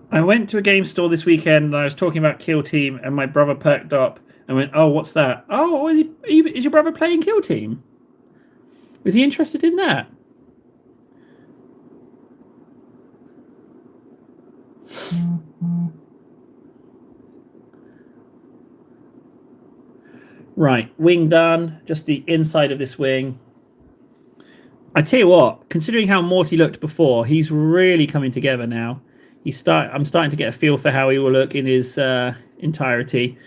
I went to a game store this weekend and I was talking about Kill Team, and my brother perked up and went, "Oh, what's that? Oh, is your brother playing Kill Team? Was he interested in that?" Right, wing done. Just the inside of this wing. I tell you what, considering how Morty looked before, he's really coming together now. I'm starting to get a feel for how he will look in his entirety.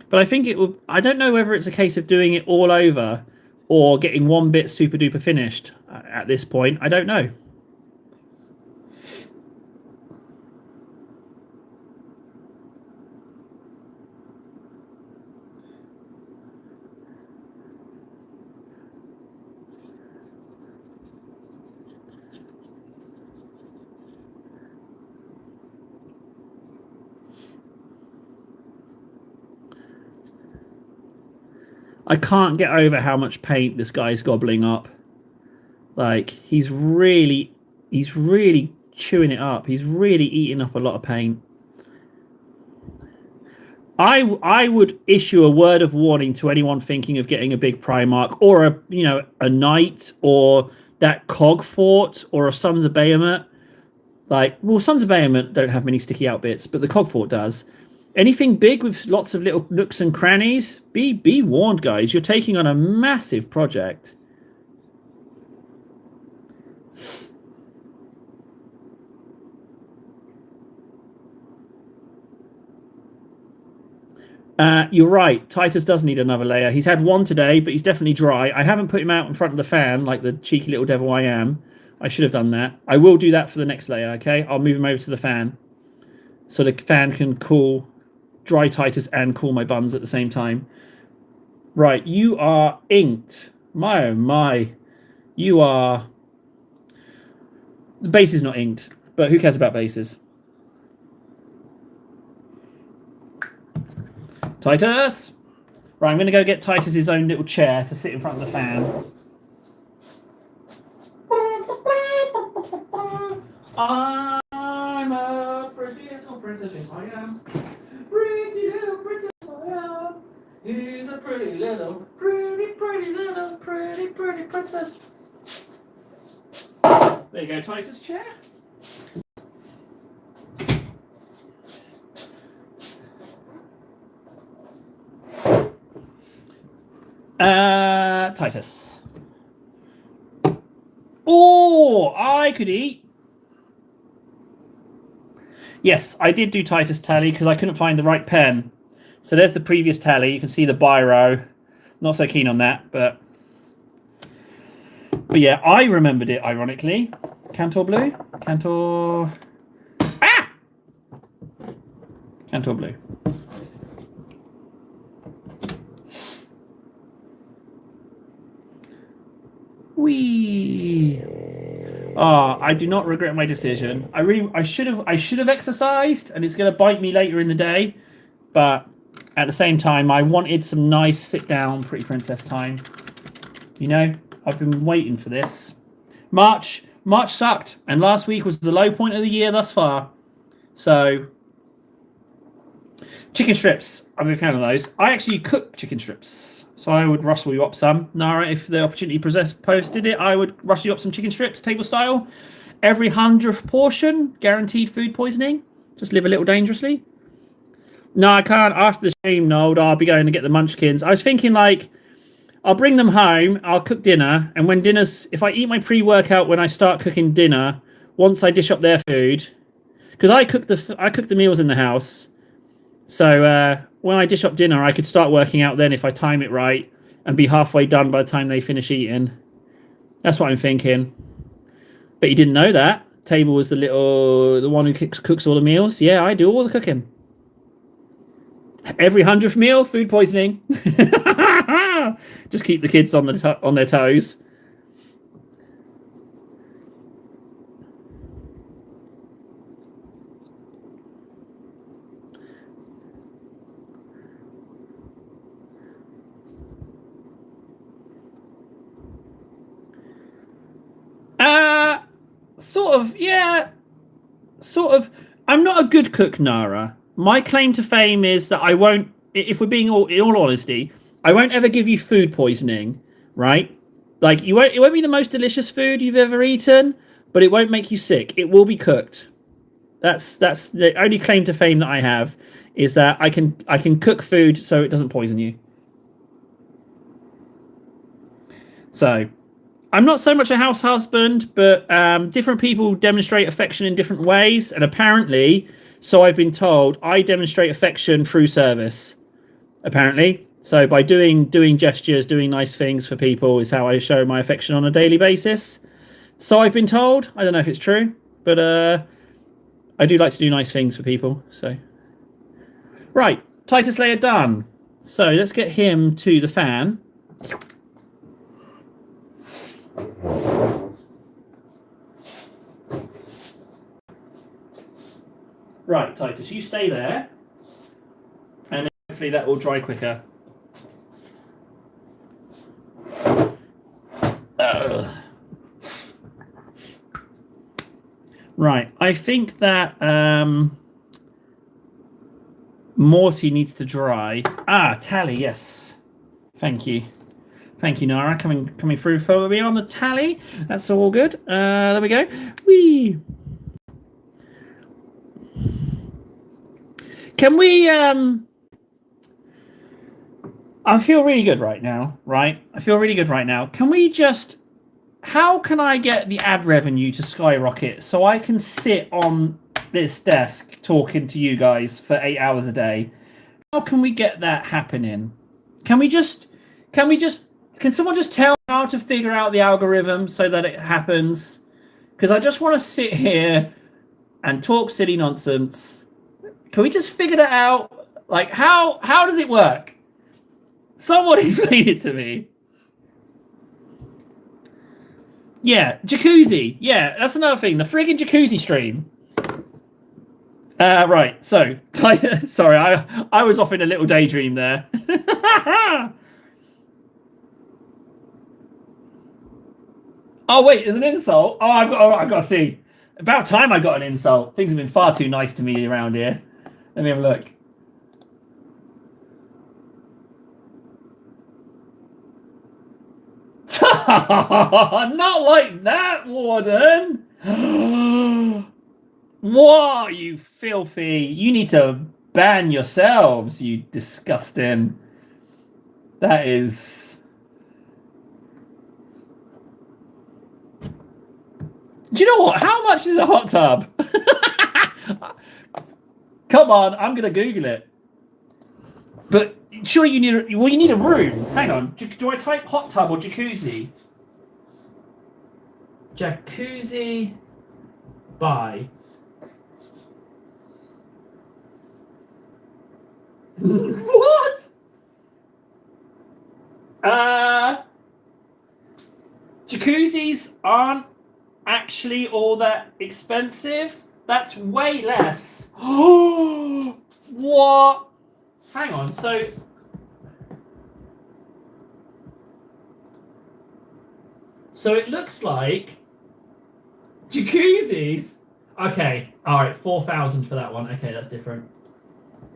But I think it will. I don't know whether it's a case of doing it all over or getting one bit super duper finished at this point. I don't know. I can't get over how much paint this guy's gobbling up. Like he's really chewing it up. He's really eating up a lot of paint. I would issue a word of warning to anyone thinking of getting a big Primarch or a knight or that cog fort or a Sons of Bahamut. Like, well, Sons of Bahamut don't have many sticky out bits, but the cog fort does. Anything big with lots of little nooks and crannies, be warned, guys. You're taking on a massive project. You're right. Titus does need another layer. He's had one today, but he's definitely dry. I haven't put him out in front of the fan like the cheeky little devil I am. I should have done that. I will do that for the next layer, okay? I'll move him over to the fan so the fan can cool dry Titus and cool my buns at the same time. Right, you are inked. My oh my. You are... The base is not inked, but who cares about bases? Titus! Right, I'm going to go get Titus his own little chair to sit in front of the fan. I'm a pretty little princess, yes I am. Pretty little princess I am. He's a pretty little princess. There you go, Titus' chair. Titus. Oh, I could eat. Yes, I did do Titus tally because I couldn't find the right pen. So there's the previous tally. You can see the biro. Not so keen on that, but yeah, I remembered it, ironically. Cantor Blue? Cantor... Ah! Cantor Blue. Whee! Oh, I do not regret my decision. I should have exercised, and it's going to bite me later in the day. But at the same time, I wanted some nice sit-down Pretty Princess time. You know, I've been waiting for this. March sucked, and last week was the low point of the year thus far. So Chicken strips. I'm a big fan of those. I actually cook chicken strips. So I would rustle you up some. Nara, if the opportunity posted it, I would rustle you up some chicken strips, table style. Every 100th portion, guaranteed food poisoning. Just live a little dangerously. No, I can't. After the stream, no, I'll be going to get the munchkins. I was thinking, like, I'll bring them home, I'll cook dinner, and when dinner's... If I eat my pre-workout when I start cooking dinner, once I dish up their food... Because I cook the meals in the house, so when I dish up dinner, I could start working out then if I time it right and be halfway done by the time they finish eating. That's what I'm thinking. But you didn't know that. Table was the one who cooks all the meals. Yeah, I do all the cooking. Every 100th meal, food poisoning. Just keep the kids on their toes. Sort of, yeah. Sort of. I'm not a good cook, Nara. My claim to fame is that I won't, if we're being in all honesty, I won't ever give you food poisoning, right? Like, it won't be the most delicious food you've ever eaten, but it won't make you sick. It will be cooked. That's the only claim to fame that I have, is that I can cook food so it doesn't poison you. So, I'm not so much a house husband, but different people demonstrate affection in different ways. And apparently, so I've been told, I demonstrate affection through service. Apparently. So by doing gestures, doing nice things for people is how I show my affection on a daily basis. So I've been told. I don't know if it's true, but I do like to do nice things for people. So, right. Titus Layer done. So let's get him to the fan. Right, Titus, you stay there, and hopefully that will dry quicker. Right, I think that Morty needs to dry. Tally, yes. Thank you. Thank you, Nara, coming through for me on the tally. That's all good. There we go. Whee! Can we, I feel really good right now, right? I feel really good right now. Can we just, how can I get the ad revenue to skyrocket so I can sit on this desk talking to you guys for 8 hours a day? How can we get that happening? Can someone just tell me how to figure out the algorithm so that it happens? Because I just want to sit here and talk silly nonsense. Can we just figure that out? Like, how does it work? Someone explain it to me. Yeah, jacuzzi. Yeah, that's another thing. The friggin' jacuzzi stream. Right, so, sorry, I was off in a little daydream there. Oh, wait, there's an insult? Oh, I've got to see. About time I got an insult. Things have been far too nice to me around here. Let me have a look. Not like that, Warden. Whoa, you filthy. You need to ban yourselves, you disgusting. That is... Do you know what? How much is a hot tub? Come on, I'm going to Google it. But surely you need a room. Hang on. Do I type hot tub or jacuzzi? Jacuzzi by. What? Jacuzzis aren't actually all that expensive. That's way less. Oh, what? Hang on, so it looks like jacuzzis. Okay, all right, 4,000 for that one. Okay, that's different.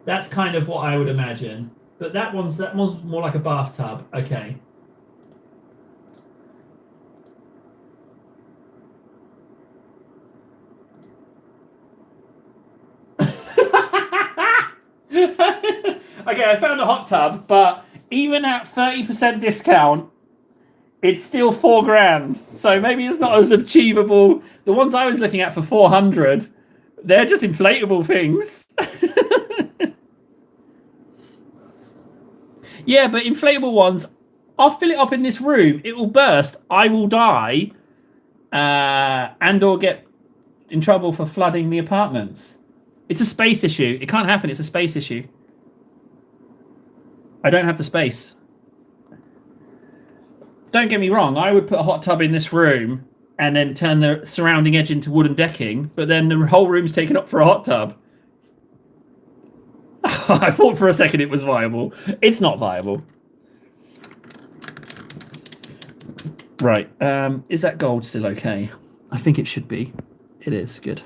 That's kind of what I would imagine. But that one's more like a bathtub. Okay. Okay, I found a hot tub, but even at 30% discount, it's still $4,000. So maybe it's not as achievable. The ones I was looking at for 400, they're just inflatable things. Yeah, but inflatable ones, I'll fill it up in this room. It will burst. I will die, and or get in trouble for flooding the apartments. It's a space issue. It can't happen. It's a space issue. I don't have the space. Don't get me wrong. I would put a hot tub in this room and then turn the surrounding edge into wooden decking, but then the whole room's taken up for a hot tub. I thought for a second it was viable. It's not viable. Right. Is that gold still okay? I think it should be. It is. Good.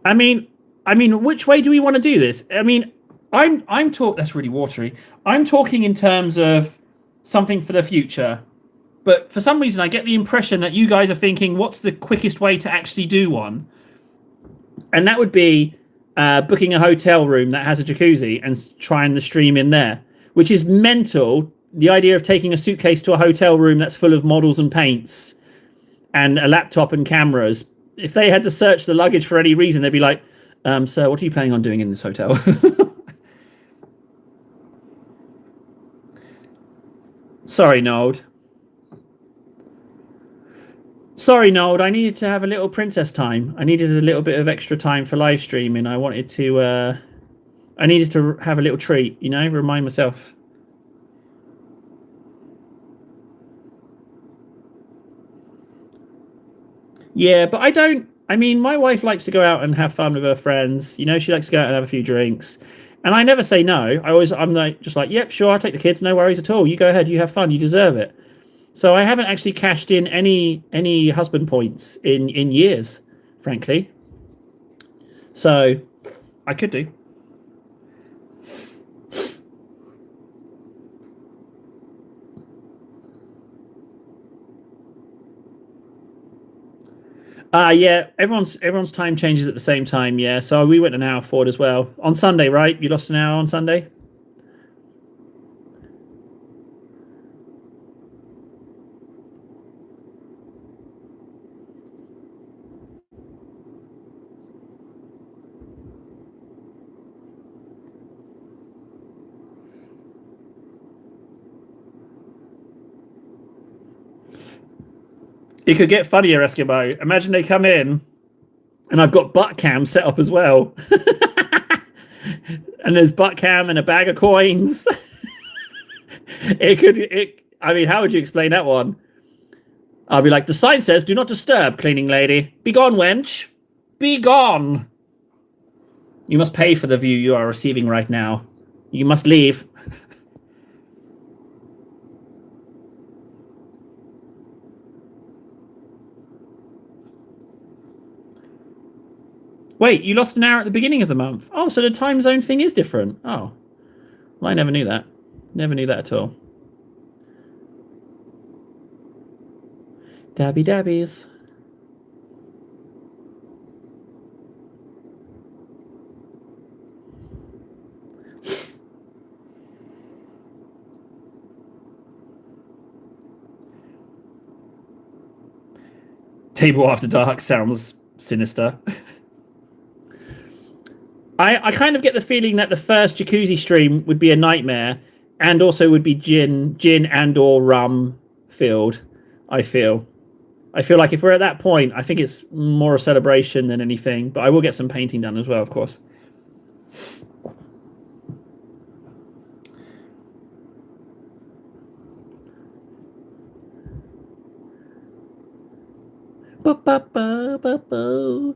I mean, which way do we want to do this? I mean, I'm talk. That's really watery. I'm talking in terms of something for the future, but for some reason, I get the impression that you guys are thinking, what's the quickest way to actually do one? And that would be booking a hotel room that has a jacuzzi and trying the stream in there, which is mental. The idea of taking a suitcase to a hotel room that's full of models and paints and a laptop and cameras. If they had to search the luggage for any reason, they'd be like, sir, what are you planning on doing in this hotel? Sorry, Nold. Sorry, Nold. I needed to have a little princess time. I needed a little bit of extra time for live streaming. I wanted to, I needed to have a little treat, you know, remind myself. Yeah, but I don't. I mean, my wife likes to go out and have fun with her friends. You know, she likes to go out and have a few drinks. And I never say no. I'm like, just like, yep, sure, I'll take the kids. No worries at all. You go ahead. You have fun. You deserve it. So I haven't actually cashed in any husband points in years, frankly. So I could do. Yeah, everyone's time changes at the same time. Yeah, so we went an hour forward as well on Sunday, right? You lost an hour on Sunday. It could get funnier, Eskimo. Imagine they come in and I've got butt cam set up as well. And there's butt cam and a bag of coins. I mean, how would you explain that one? I'll be like, the sign says, do not disturb, cleaning lady. Be gone, wench. Be gone. You must pay for the view you are receiving right now. You must leave. Wait, you lost an hour at the beginning of the month. Oh, so the time zone thing is different. Oh. Well, I never knew that. Never knew that at all. Dabby dabbies. Table After Dark sounds sinister. I kind of get the feeling that the first jacuzzi stream would be a nightmare and also would be gin and or rum filled, I feel. I feel like if we're at that point, I think it's more a celebration than anything. But I will get some painting done as well, of course. Ba-ba-ba-ba-ba.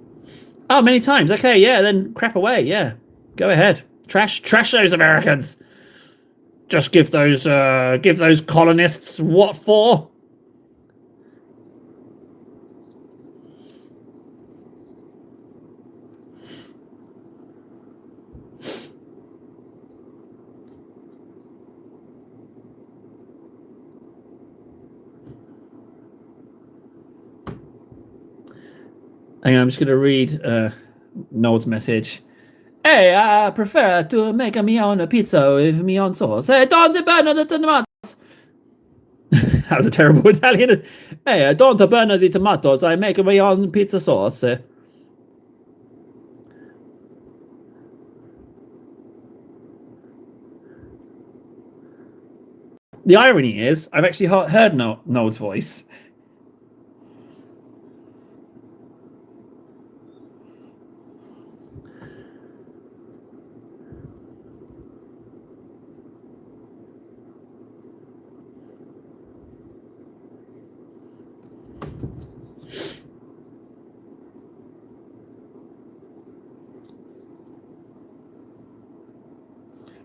Oh, many times. Okay, yeah, then crap away. Yeah, go ahead. Trash those Americans. Just give those colonists what for? Hang on, I'm just going to read Noel's message. Hey, I prefer to make me own pizza with me own sauce. Hey, don't burn the tomatoes. That was a terrible Italian. Hey, don't burn the tomatoes. I make my own pizza sauce. The irony is, I've actually heard Noel's voice.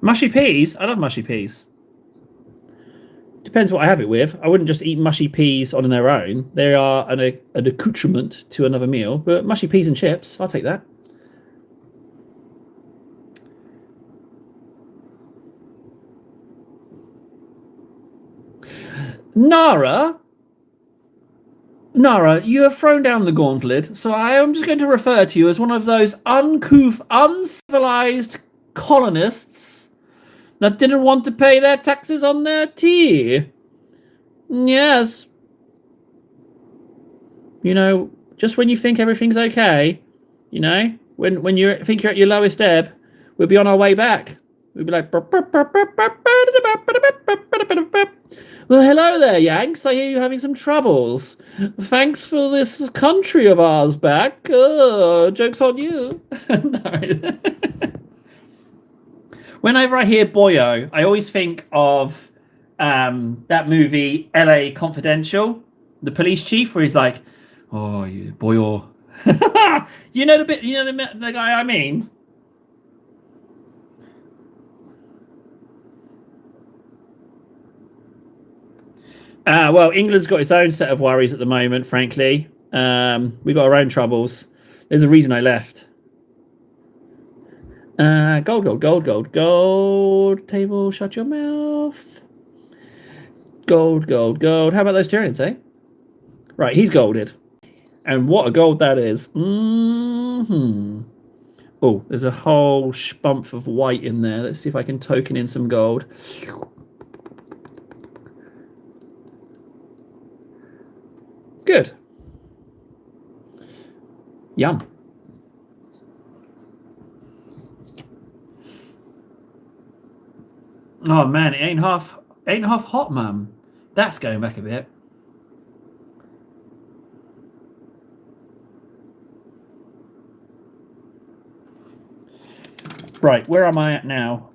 Mushy peas? I love mushy peas. Depends what I have it with. I wouldn't just eat mushy peas on their own. They are an accoutrement to another meal. But mushy peas and chips, I'll take that. Nara, you have thrown down the gauntlet, so I am just going to refer to you as one of those uncouth, uncivilized colonists that didn't want to pay their taxes on their tea. Yes. You know, just when you think everything's okay, you know, when you think you're at your lowest ebb, we'll be on our way back. We'll be like... Well, hello there, Yanks. I hear you're having some troubles. Thanks for this country of ours back. Oh, joke's on you. Whenever I hear Boyo, I always think of that movie, LA Confidential, the police chief, where he's like, oh, you Boyo. You know the guy I mean? Well, England's got its own set of worries at the moment, frankly. We've got our own troubles. There's a reason I left. Gold. Table, shut your mouth. Gold. How about those Tyranids, eh? Right, he's golded. And what a gold that is. Mm-hmm. Oh, there's a whole spump of white in there. Let's see if I can token in some gold. Good. Yum. Oh man, it ain't half hot, mum. That's going back a bit. Right, where am I at now?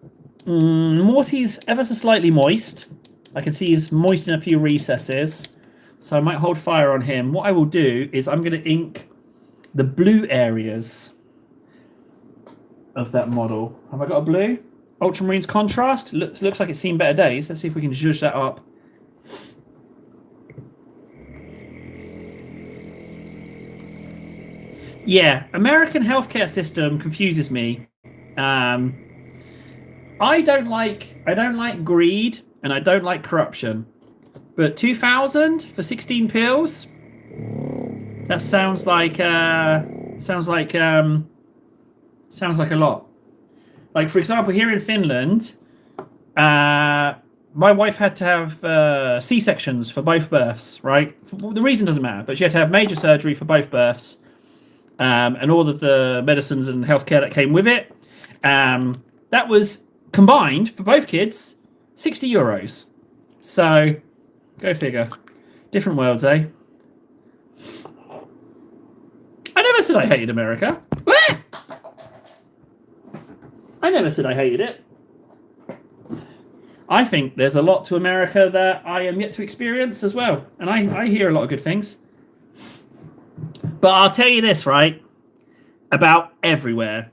Morty's ever so slightly moist. I can see he's moist in a few recesses. So I might hold fire on him. What I will do is I'm going to ink the blue areas of that model. Have I got a blue? Ultramarines contrast. Looks like it's seen better days. Let's see if we can zhuzh that up. Yeah, American healthcare system confuses me. I don't like greed and I don't like corruption. But 2,000 for 16 pills? That sounds like a lot. Like, for example, here in Finland, my wife had to have C-sections for both births, right? The reason doesn't matter, but she had to have major surgery for both births, and all of the medicines and healthcare that came with it. That was combined for both kids, €60. So, go figure. Different worlds, eh? I never said I hated America. I never said I hated it. I think there's a lot to America that I am yet to experience as well. And I hear a lot of good things. But I'll tell you this, right? about everywhere.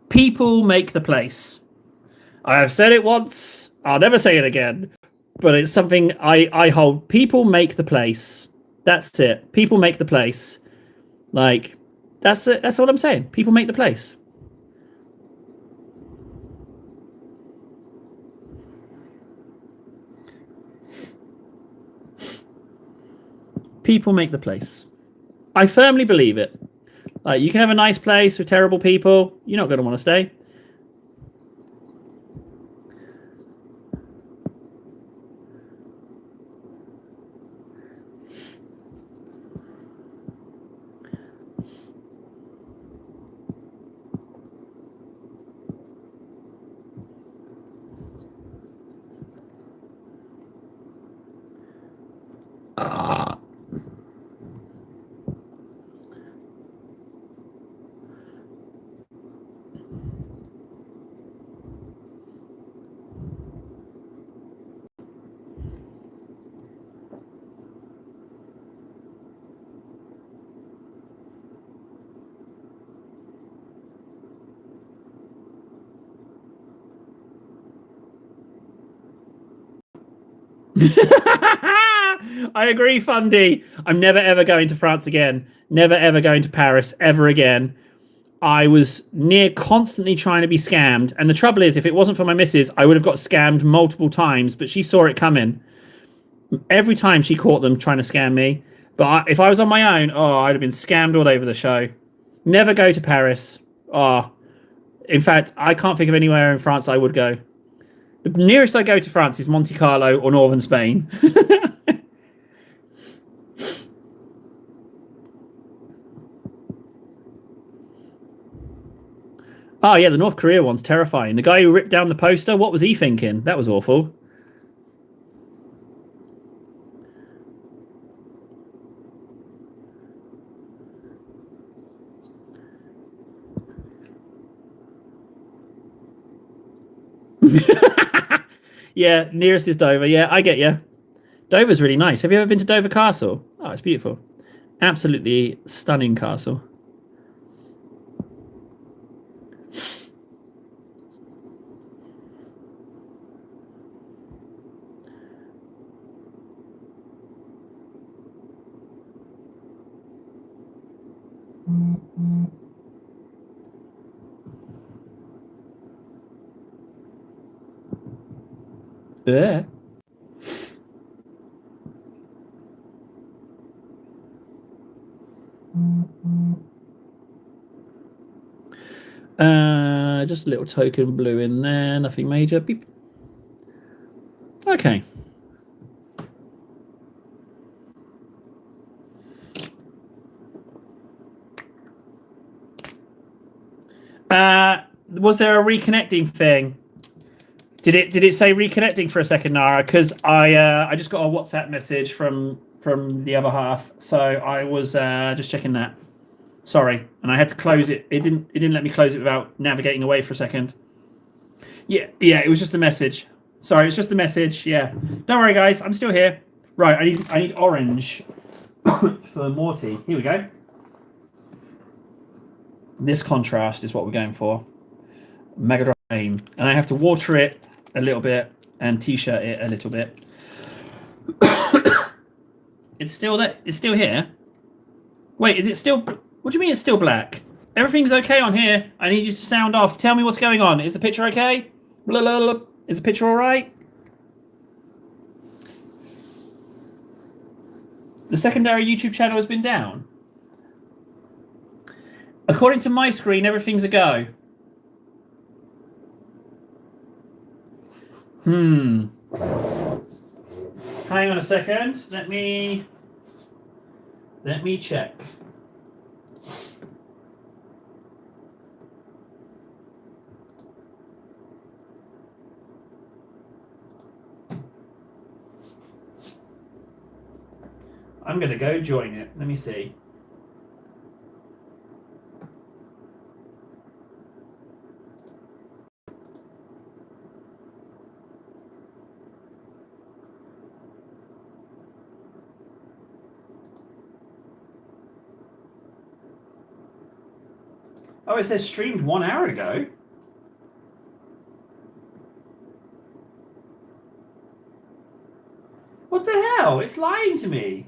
People make the place. I have said it once. I'll never say it again. But it's something I hold. People make the place. That's it. People make the place. Like, that's it. That's what I'm saying. People make the place. People make the place. I firmly believe it. Like, you can have a nice place with terrible people. You're not going to want to stay. I agree, Fundy. I'm never ever going to France again. Never ever going to Paris ever again. I was near constantly trying to be scammed. And the trouble is, if it wasn't for my missus, I would have got scammed multiple times, but she saw it coming. Every time she caught them trying to scam me. But if I was on my own, oh, I'd have been scammed all over the show. Never go to Paris. Oh, in fact, I can't think of anywhere in France I would go. The nearest I go to France is Monte Carlo or northern Spain. Oh, yeah, the North Korea one's terrifying. The guy who ripped down the poster, what was he thinking? That was awful. Yeah, nearest is Dover. Yeah, I get you. Dover's really nice. Have you ever been to Dover Castle? Oh, it's beautiful. Absolutely stunning castle. Yeah. Just a little token blue in there. Nothing major. Beep. Okay. Was there a reconnecting thing? Did it say reconnecting for a second, Nara? Because I just got a WhatsApp message from the other half, so I was just checking that. Sorry, and I had to close it. It didn't let me close it without navigating away for a second. Yeah, it was just a message. Sorry, it's just a message. Yeah, don't worry, guys. I'm still here. Right, I need orange for Morty. Here we go. This contrast is what we're going for. Mega Drive Aim, and I have to water it a little bit and t-shirt it a little bit. It's still there. It's still here. Wait, is it still? What do you mean it's still black? Everything's okay on here. I need you to sound off. Tell me what's going on. Is the picture okay? Blah, blah, blah. Is the picture all right? The secondary YouTube channel has been down. According to my screen, everything's a go. Hang on a second. Let me check. I'm going to go join it. Let me see. Oh, it says streamed 1 hour ago. What the hell? It's lying to me.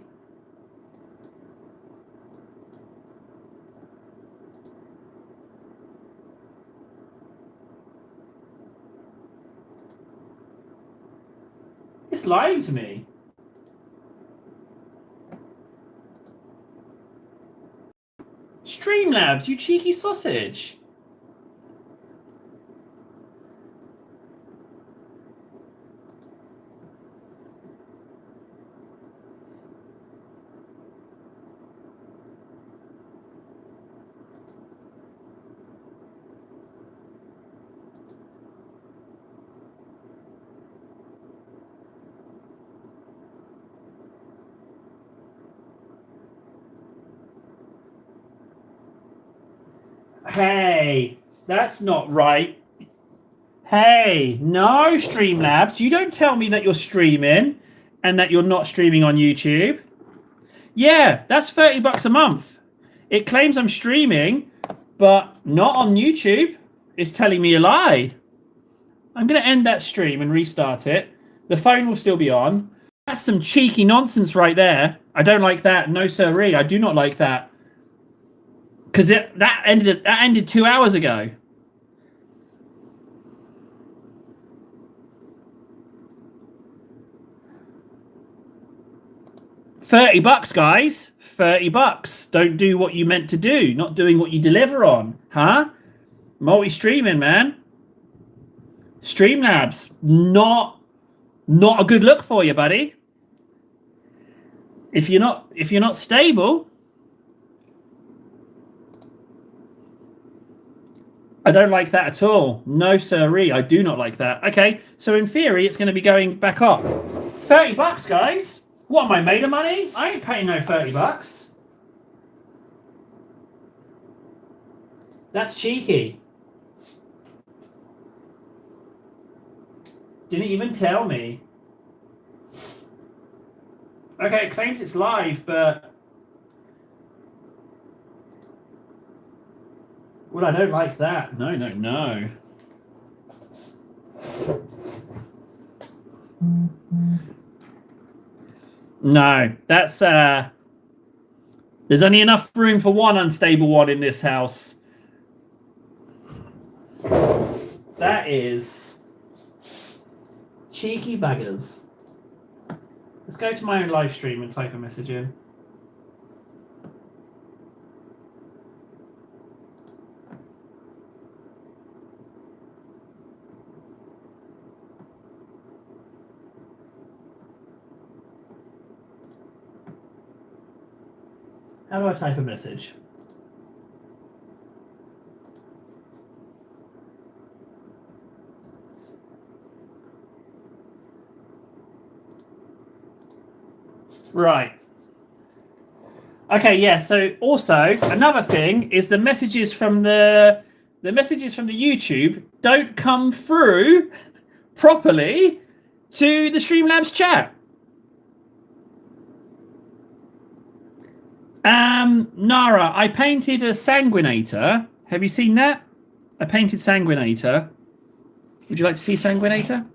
It's lying to me. Streamlabs, you cheeky sausage. Hey, that's not right. Hey, no, Streamlabs. You don't tell me that you're streaming and that you're not streaming on YouTube. Yeah, that's $30 a month. It claims I'm streaming, but not on YouTube. It's telling me a lie. I'm going to end that stream and restart it. The phone will still be on. That's some cheeky nonsense right there. I don't like that. No, sirree. I do not like that. Because that ended 2 hours ago. $30, guys. $30. Don't do what you meant to do. Not doing what you deliver on. Huh? Multi-streaming, man. Streamlabs. Not a good look for you, buddy. If you're not stable, I don't like that at all. No, sirree. I do not like that. Okay, so in theory, it's going to be going back up. $30, guys. What, am I made of money? I ain't paying no $30. That's cheeky. Didn't even tell me. Okay, it claims it's live, but... Well, I don't like that. No, no, no. No, that's... There's only enough room for one unstable one in this house. That is... cheeky buggers. Let's go to my own live stream and type a message in. How do I type a message? Right. Okay, yeah, so also another thing is the messages from the YouTube don't come through properly to the Streamlabs chat. Nara, I painted a Sanguinator. Have you seen that? I painted Sanguinator. Would you like to see Sanguinator?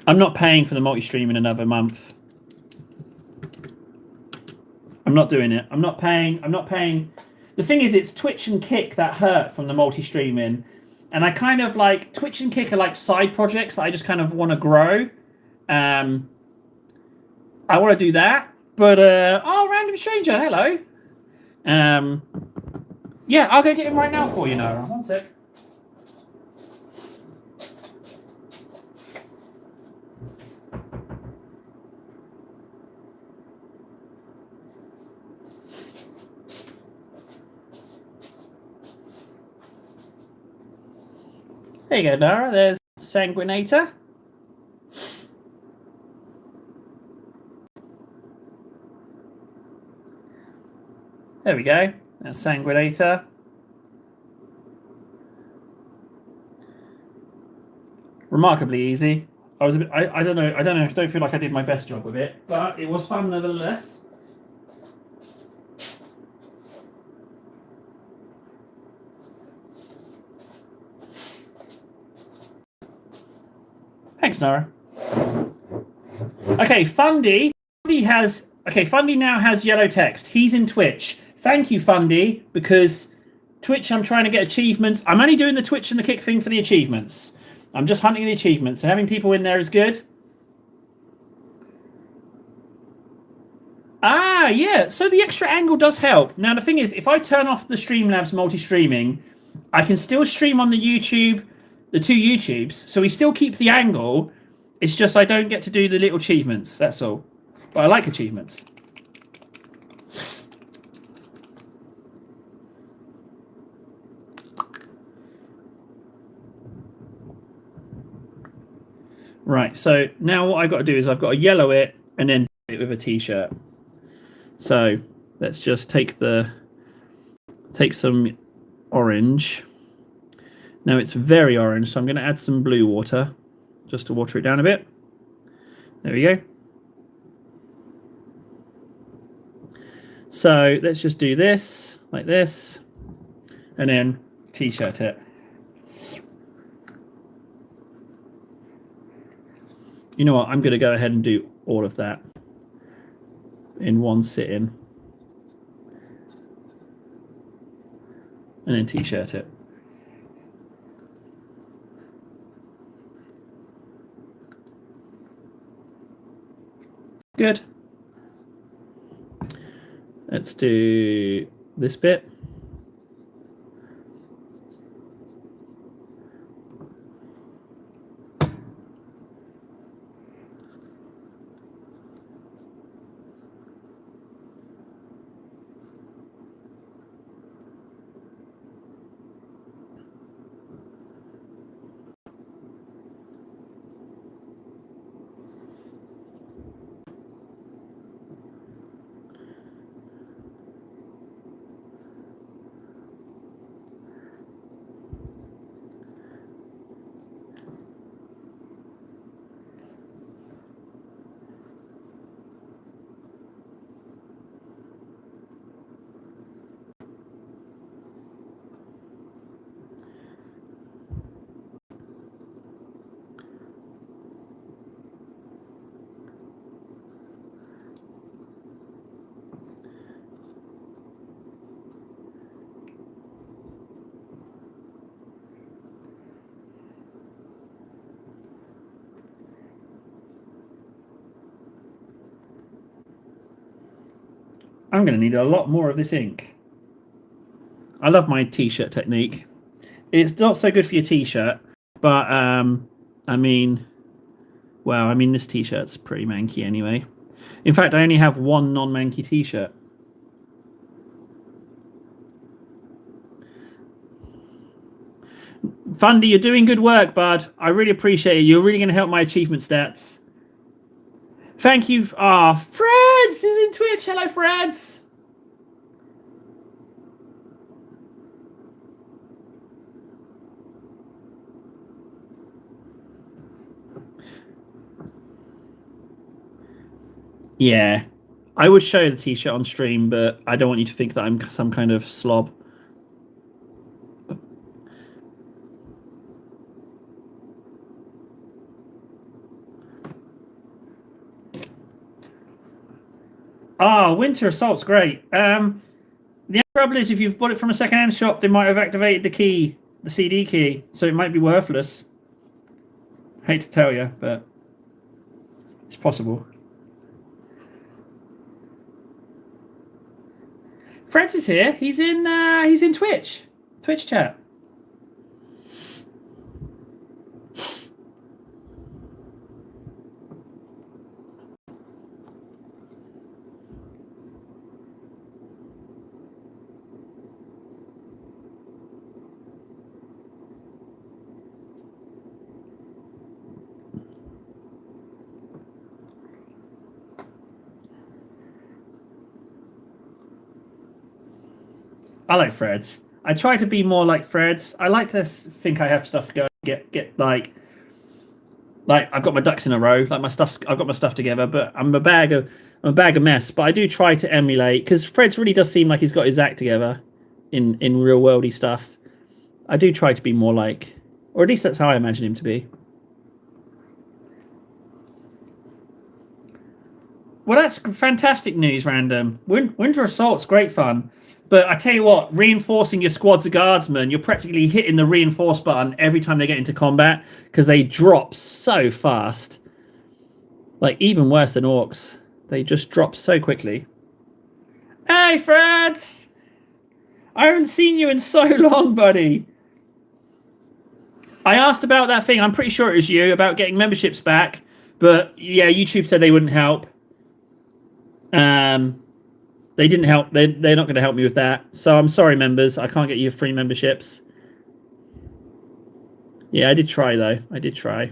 I'm not paying for the multi-stream in another month. I'm not doing it. I'm not paying. The thing is, it's Twitch and Kick that hurt from the multi-streaming. And I kind of like... Twitch and Kick are like side projects that I just kind of want to grow. I want to do that. But, oh, random stranger, hello. Yeah, I'll go get him right now for you, Nora. One sec. There you go, Nara. There's Sanguinator. There we go. That's Sanguinator. Remarkably easy. I was a bit, I don't know. I don't feel like I did my best job with it, but it was fun nevertheless. Thanks, Nara. Okay, Fundy. Fundy now has yellow text. He's in Twitch. Thank you, Fundy, because Twitch, I'm trying to get achievements. I'm only doing the Twitch and the Kick thing for the achievements. I'm just hunting the achievements, and having people in there is good. Ah, yeah. So the extra angle does help. Now, the thing is, if I turn off the Streamlabs multi-streaming, I can still stream on the YouTube, the two YouTubes. So we still keep the angle. It's just I don't get to do the little achievements. That's all. But I like achievements. Right, so now what I've got to do is I've got to yellow it and then do it with a t-shirt. So let's just take some orange. Now it's very orange, so I'm going to add some blue water just to water it down a bit. There we go. So let's just do this like this and then t-shirt it. You know what? I'm going to go ahead and do all of that in one sitting. And then t-shirt it. Good. Let's do this bit. I'm going to need a lot more of this ink. I love my t-shirt technique. It's not so good for your t-shirt, but I mean, this t-shirt's pretty manky anyway. In fact, I only have one non-manky t-shirt. Fundy, you're doing good work, bud. I really appreciate it. You're really going to help my achievement stats. Thank you. Freds is in Twitch. Hello, Freds. Yeah, I would show the t-shirt on stream, but I don't want you to think that I'm some kind of slob. Winter Assault's great. The trouble is, if you've bought it from a second-hand shop, they might have activated the key, the CD key, so it might be worthless. Hate to tell you, but it's possible. Francis here. He's in Twitch chat. I like Freds. I try to be more like Freds. I like to think I have stuff going. Get like I've got my ducks in a row. Like I've got my stuff together. But I'm a bag of mess. But I do try to emulate, because Freds really does seem like he's got his act together in real worldy stuff. I do try to be more like, or at least that's how I imagine him to be. Well, that's fantastic news, Random. Winter Assault's great fun. But I tell you what, reinforcing your squads of guardsmen, you're practically hitting the reinforce button every time they get into combat because they drop so fast. Like, even worse than orcs. They just drop so quickly. Hey, Fred! I haven't seen you in so long, buddy. I asked about that thing. I'm pretty sure it was you about getting memberships back. But yeah, YouTube said they wouldn't help. They didn't help. They're not going to help me with that. So I'm sorry, members. I can't get you free memberships. Yeah, I did try, though. I did try.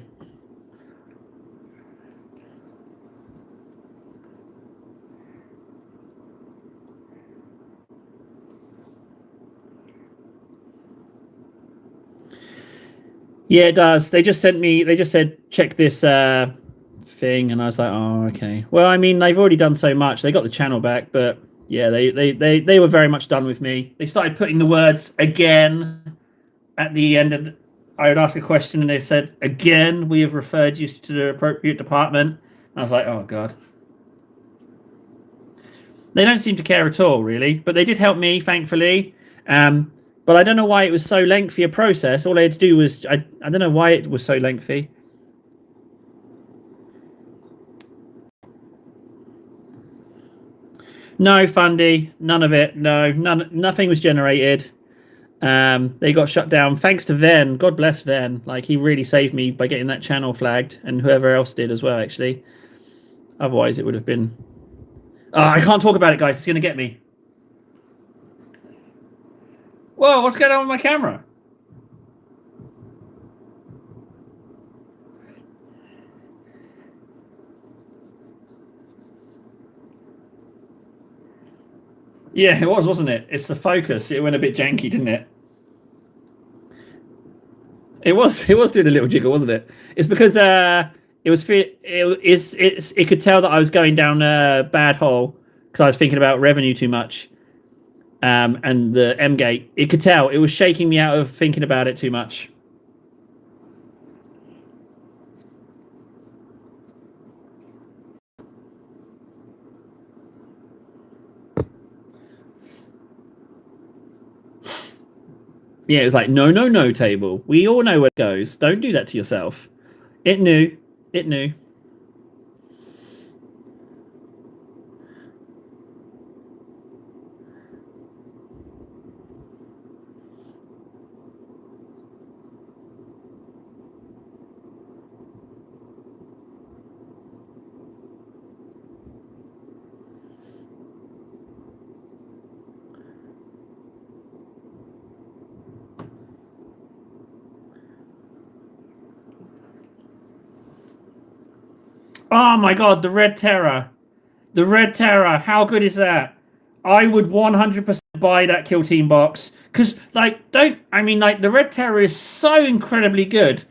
Yeah, it does. They just sent me. They just said check this thing, and I was like, oh, okay. Well, I mean, they've already done so much. They got the channel back, but yeah, they were very much done with me. They started putting the words again at the end, and I would ask a question, and they said again, we have referred you to the appropriate department. And I was like, oh god. They don't seem to care at all, really. But they did help me, thankfully. But I don't know why it was so lengthy a process. All I had to do was I don't know why it was so lengthy. No, Fundy, none of it. No, nothing was generated. They got shut down thanks to Ven. God bless Ven. Like he really saved me by getting that channel flagged, and whoever else did as well. Actually, otherwise it would have been. Oh, I can't talk about it, guys. It's gonna get me. Whoa, what's going on with my camera? Yeah, it was, wasn't it? It's the focus. It went a bit janky, didn't it? It was. It was doing a little jiggle, wasn't it? It's because it was. It could tell that I was going down a bad hole because I was thinking about revenue too much. And the M gate, it could tell it was shaking me out of thinking about it too much. Yeah, it was like no, no, no, table. We all know where it goes. Don't do that to yourself. It knew. It knew. Oh my god, the Red Terror. The Red Terror. How good is that? I would 100% buy that Kill Team box. Because, like, don't. I mean, like, the Red Terror is so incredibly good.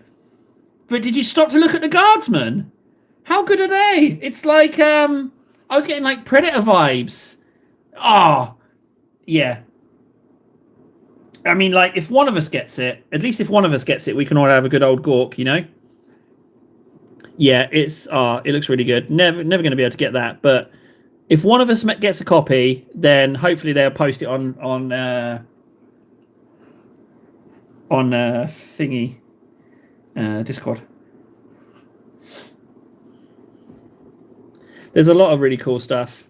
But did you stop to look at the Guardsmen? How good are they? It's like, I was getting, like, Predator vibes. Oh, yeah. I mean, like, if one of us gets it, at least if one of us gets it, we can all have a good old Gork, you know? Yeah, it looks really good. Never going to be able to get that, but if one of us gets a copy, then hopefully they'll post it on thingy Discord. There's a lot of really cool stuff.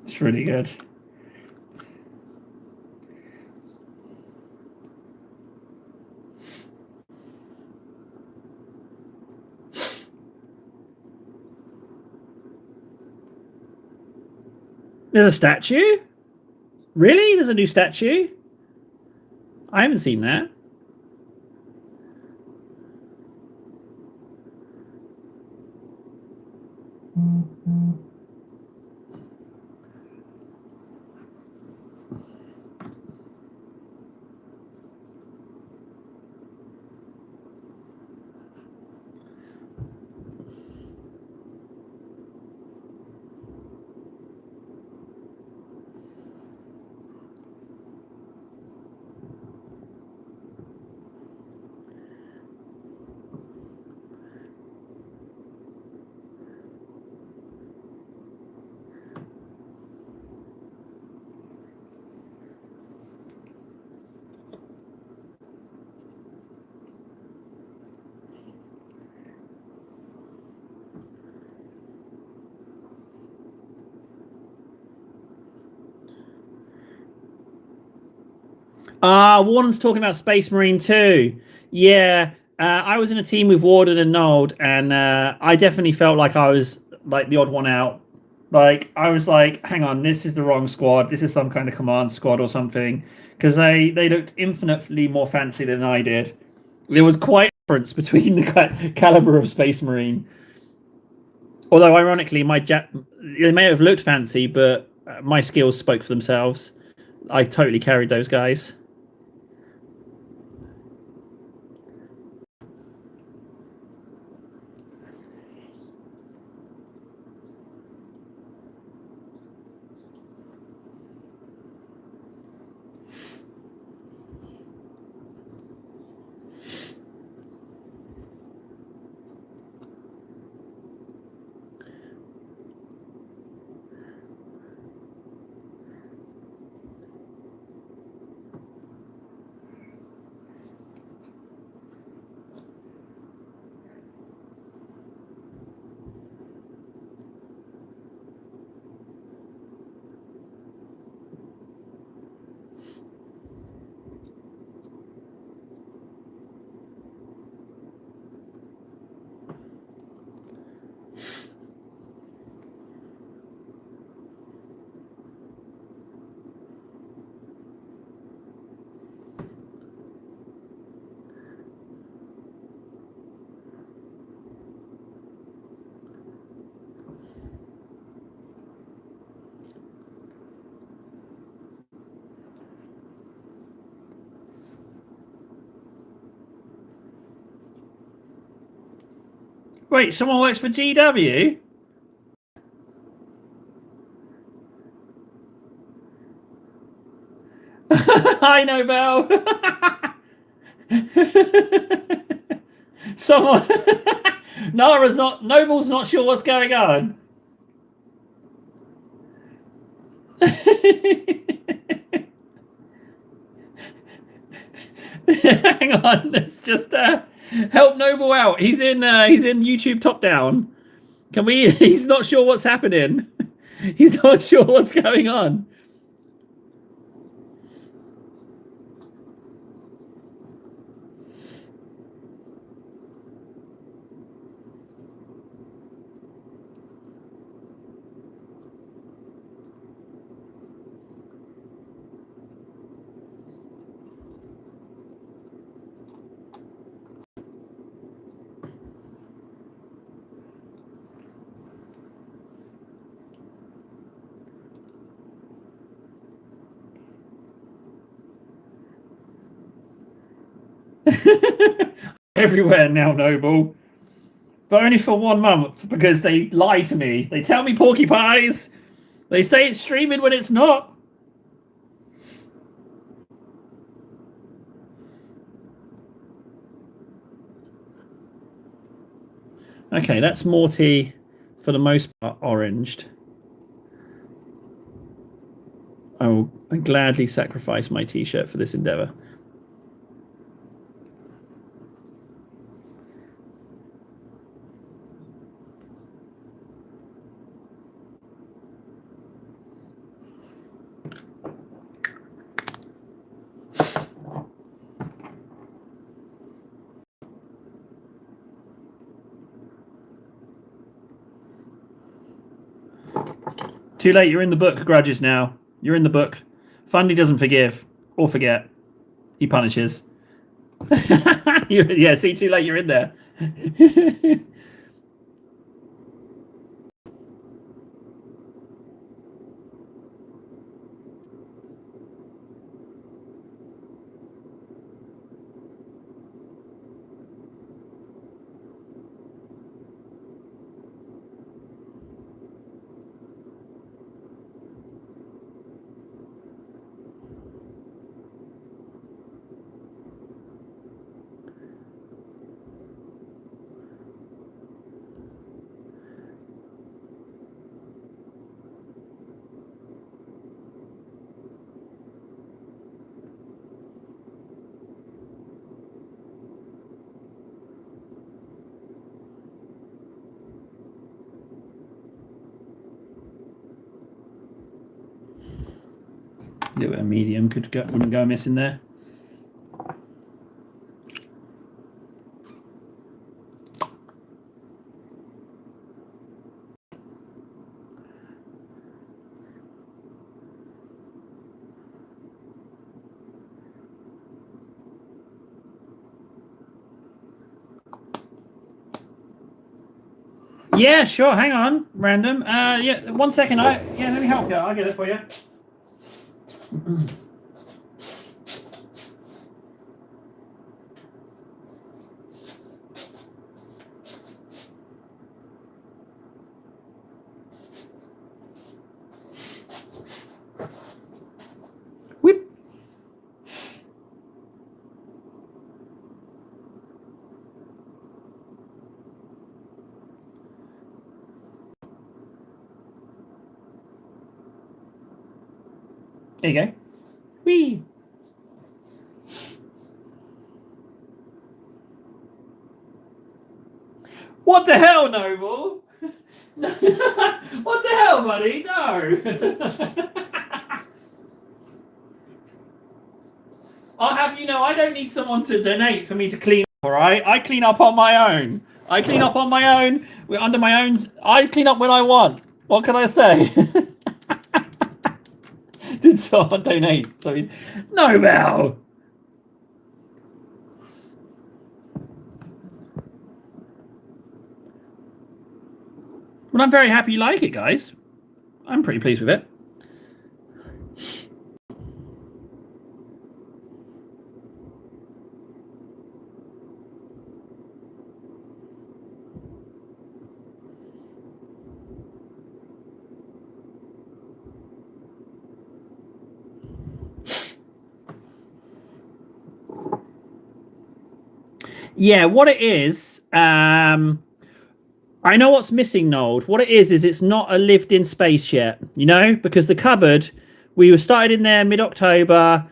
It's really good. There's a statue? Really? There's a new statue? I haven't seen that. Warden's talking about Space Marine 2. Yeah, I was in a team with Warden and Nold, and I definitely felt like I was like the odd one out. Like I was like, hang on, this is the wrong squad. This is some kind of command squad or something, because they looked infinitely more fancy than I did. There was quite a difference between the caliber of Space Marine. Although ironically, they may have looked fancy, but my skills spoke for themselves. I totally carried those guys. Wait, someone works for GW? Hi, Nobel. Someone. Noble's not sure what's going on. Hang on, let's just help Noble out. He's in YouTube top down. Can we? He's not sure what's happening. He's not sure what's going on. Everywhere now, Noble. But only for 1 month because they lie to me. They tell me porcupines. They say it's streaming when it's not. Okay, that's Morty for the most part oranged. I will gladly sacrifice my t-shirt for this endeavor. Too late, you're in the book, grudges now. You're in the book. Fundy doesn't forgive or forget. He punishes. Yeah, see, too late, you're in there. A little bit of medium wouldn't go amiss in there. Yeah, sure. Hang on, random. Yeah, 1 second. Yeah, let me help you. I'll get it for you. Whip. There you go. Whee. What the hell, Noble? What the hell, buddy? No. I'll have you know, I don't need someone to donate for me to clean up, all right? I clean up on my own. I clean up on my own. We're under my own. I clean up when I want. What can I say? Did someone donate? So, Nobel. Well, I'm very happy you like it, guys. I'm pretty pleased with it. Yeah, what it is, I know what's missing, Nold. What it is it's not a lived-in space yet, you know, because the cupboard, we were started in there mid-October,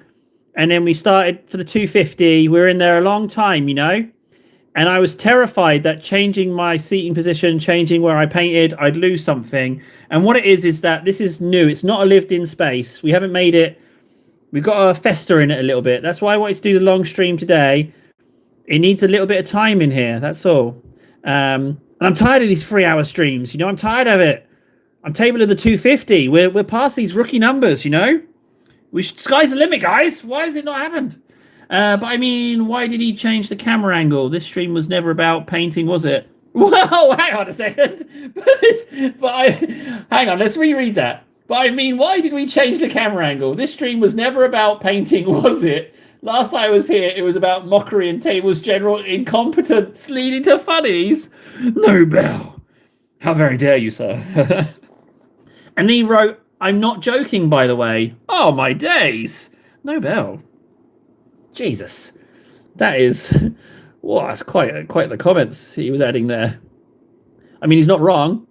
and then we started for the 250. We were in there a long time, you know, and I was terrified that changing my seating position, changing where I painted, I'd lose something. And what it is that this is new. It's not a lived-in space. We haven't made it. We've got a fester in it a little bit. That's why I wanted to do the long stream today. It needs a little bit of time in here. That's all. And I'm tired of these 3-hour streams. You know, I'm tired of it. I'm table of the 250. We're past these rookie numbers. You know, sky's the limit, guys. Why has it not happened? But I mean, why did he change the camera angle? This stream was never about painting, was it? Well, hang on a second. Hang on. Let's reread that. But I mean, why did we change the camera angle? This stream was never about painting, was it? Last time I was here, it was about mockery and Table's general incompetence leading to funnies. Nobel. How very dare you, sir? And he wrote, I'm not joking, by the way. Oh, my days. Nobel. Jesus. That is... Well, that's quite the comments he was adding there. I mean, he's not wrong.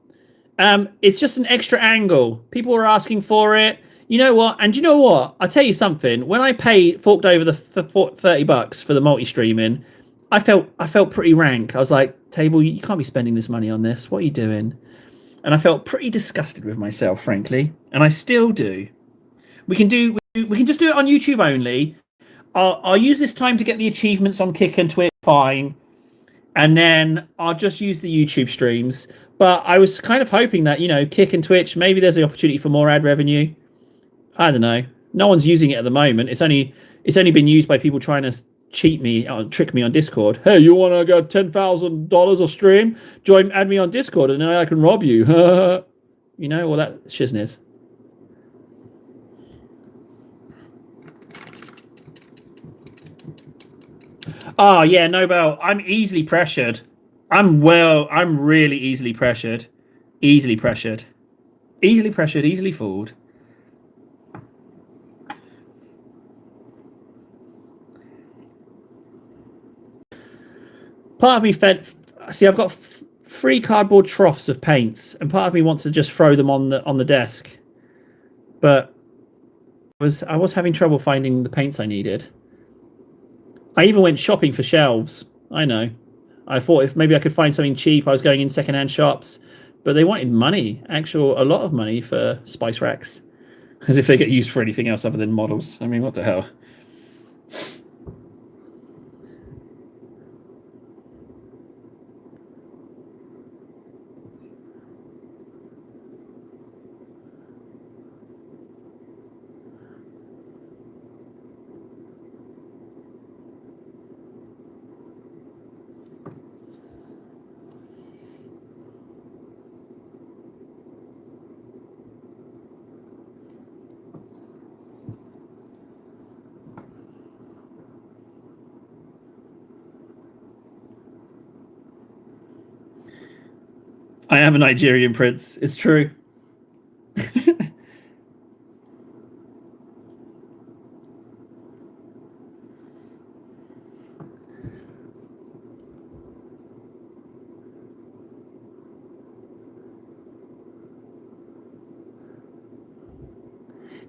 It's just an extra angle. People were asking for it. You know what? And you know what? I'll tell you something. When I forked over the $30 for the multi-streaming, I felt pretty rank. I was like, Table, you can't be spending this money on this. What are you doing? And I felt pretty disgusted with myself, frankly. And I still do. We can just do it on YouTube only. I'll use this time to get the achievements on Kick and Twitch fine. And then I'll just use the YouTube streams. But I was kind of hoping that, you know, Kick and Twitch, maybe there's an opportunity for more ad revenue. I don't know. No one's using it at the moment. It's only been used by people trying to cheat me, trick me on Discord. Hey, you want to get $10,000 a stream? Add me on Discord, and then I can rob you. You know, all that shizness. Oh yeah, Nobel. I'm easily pressured. I'm really easily pressured. Easily pressured. Easily pressured. Easily fooled. Part of me see, I've got 3 cardboard troughs of paints, and part of me wants to just throw them on the desk. But I was having trouble finding the paints I needed. I even went shopping for shelves. I know. I thought if maybe I could find something cheap, I was going in secondhand shops, but they wanted money, a lot of money for spice racks, as if they get used for anything else other than models. I mean, what the hell? I am a Nigerian prince. It's true.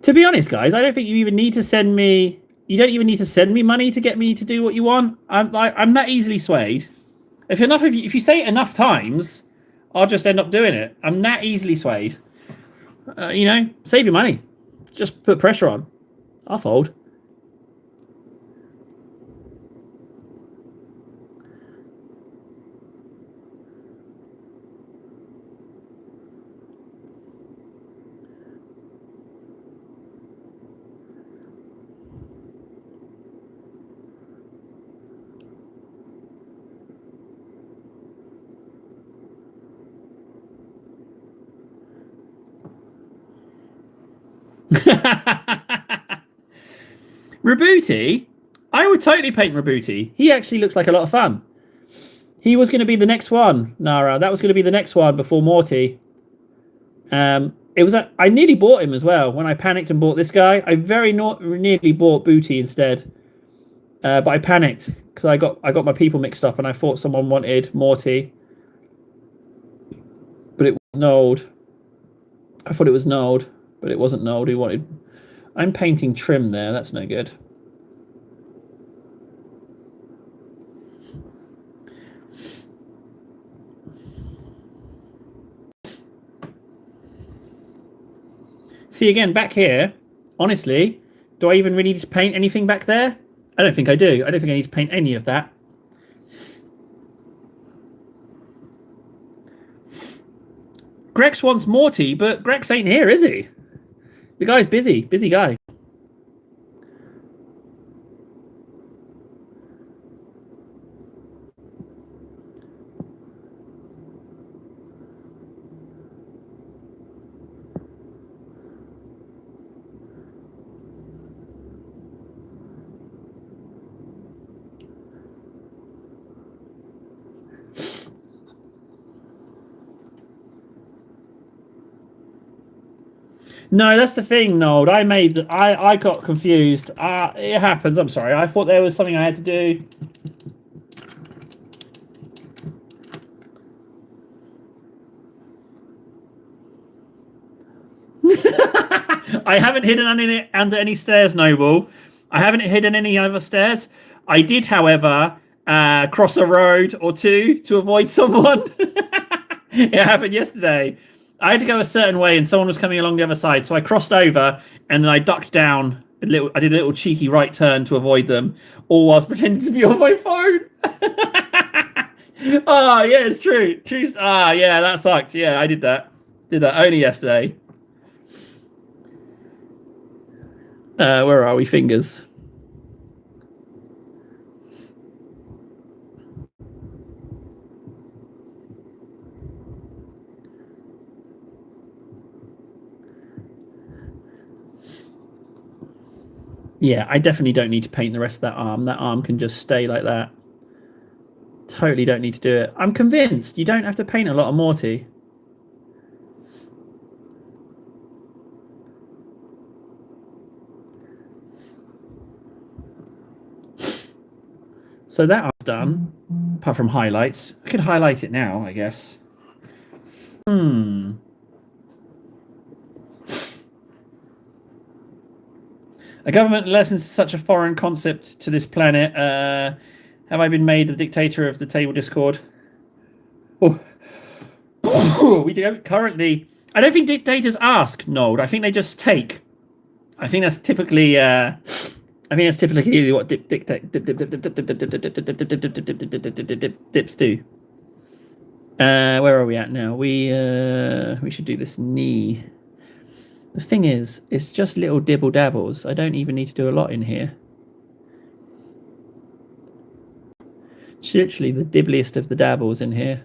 To be honest, guys, I don't think you even need to send me. You don't even need to send me money to get me to do what you want. I'm that easily swayed. If you say it enough times, I'll just end up doing it. I'm that easily swayed. Save your money. Just put pressure on. I'll fold. Rabuti? I would totally paint Rabuti. He actually looks like a lot of fun. He was going to be the next one, Nara. That was going to be the next one before Morty. I nearly bought him as well when I panicked and bought this guy. I very nearly bought Booty instead, but I panicked because I got my people mixed up and I thought someone wanted Morty, but it was Nold. I thought it was Nold, but it wasn't Nold. He wanted. I'm painting trim there. That's no good. See, again, back here, honestly, do I even really need to paint anything back there? I don't think I do. I don't think I need to paint any of that. Grex wants Morty, but Grex ain't here, is he? The guy's busy. Busy guy. No, that's the thing, Nold. I got confused. It happens. I'm sorry. I thought there was something I had to do. I haven't hidden under any stairs, Noble. I haven't hidden any other stairs. I did, however, cross a road or two to avoid someone. It happened yesterday. I had to go a certain way and someone was coming along the other side. So I crossed over and then I ducked down. I did a little cheeky right turn to avoid them, all whilst pretending to be on my phone. Oh, yeah, it's true. True. Yeah, that sucked. Yeah, I did that. Did that only yesterday. Where are we? Fingers. Yeah, I definitely don't need to paint the rest of that arm. That arm can just stay like that. Totally don't need to do it. I'm convinced you don't have to paint a lot of Morty. So that arm's done, apart from highlights. I could highlight it now, I guess. A government lessons such a foreign concept to this planet. Have I been made the dictator of the table Discord? Oh. We do currently. I don't think dictators ask, Nold. I think they just take. I think that's typically. I think that's typically what dips do. Where are we at now? We should do this knee. The thing is, it's just little dibble dabbles. I don't even need to do a lot in here. It's literally the dibbliest of the dabbles in here.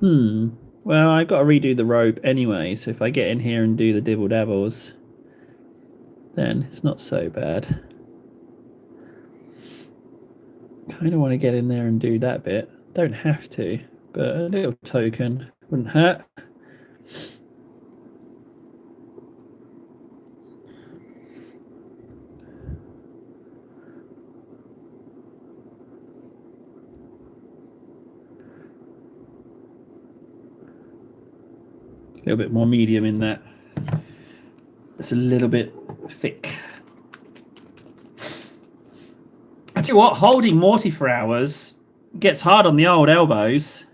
Well, I've got to redo the rope anyway, so if I get in here and do the dibble dabbles, then it's not so bad. Kind of want to get in there and do that bit. Don't have to, but a little token wouldn't hurt. A little bit more medium in that. It's a little bit thick. I tell you what, holding Morty for hours gets hard on the old elbows.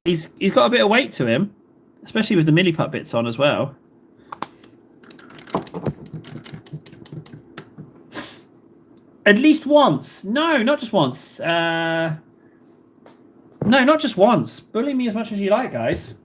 He's got a bit of weight to him, especially with the milliput bits on as well. At least once. No, not just once. No, not just once. Bully me as much as you like, guys.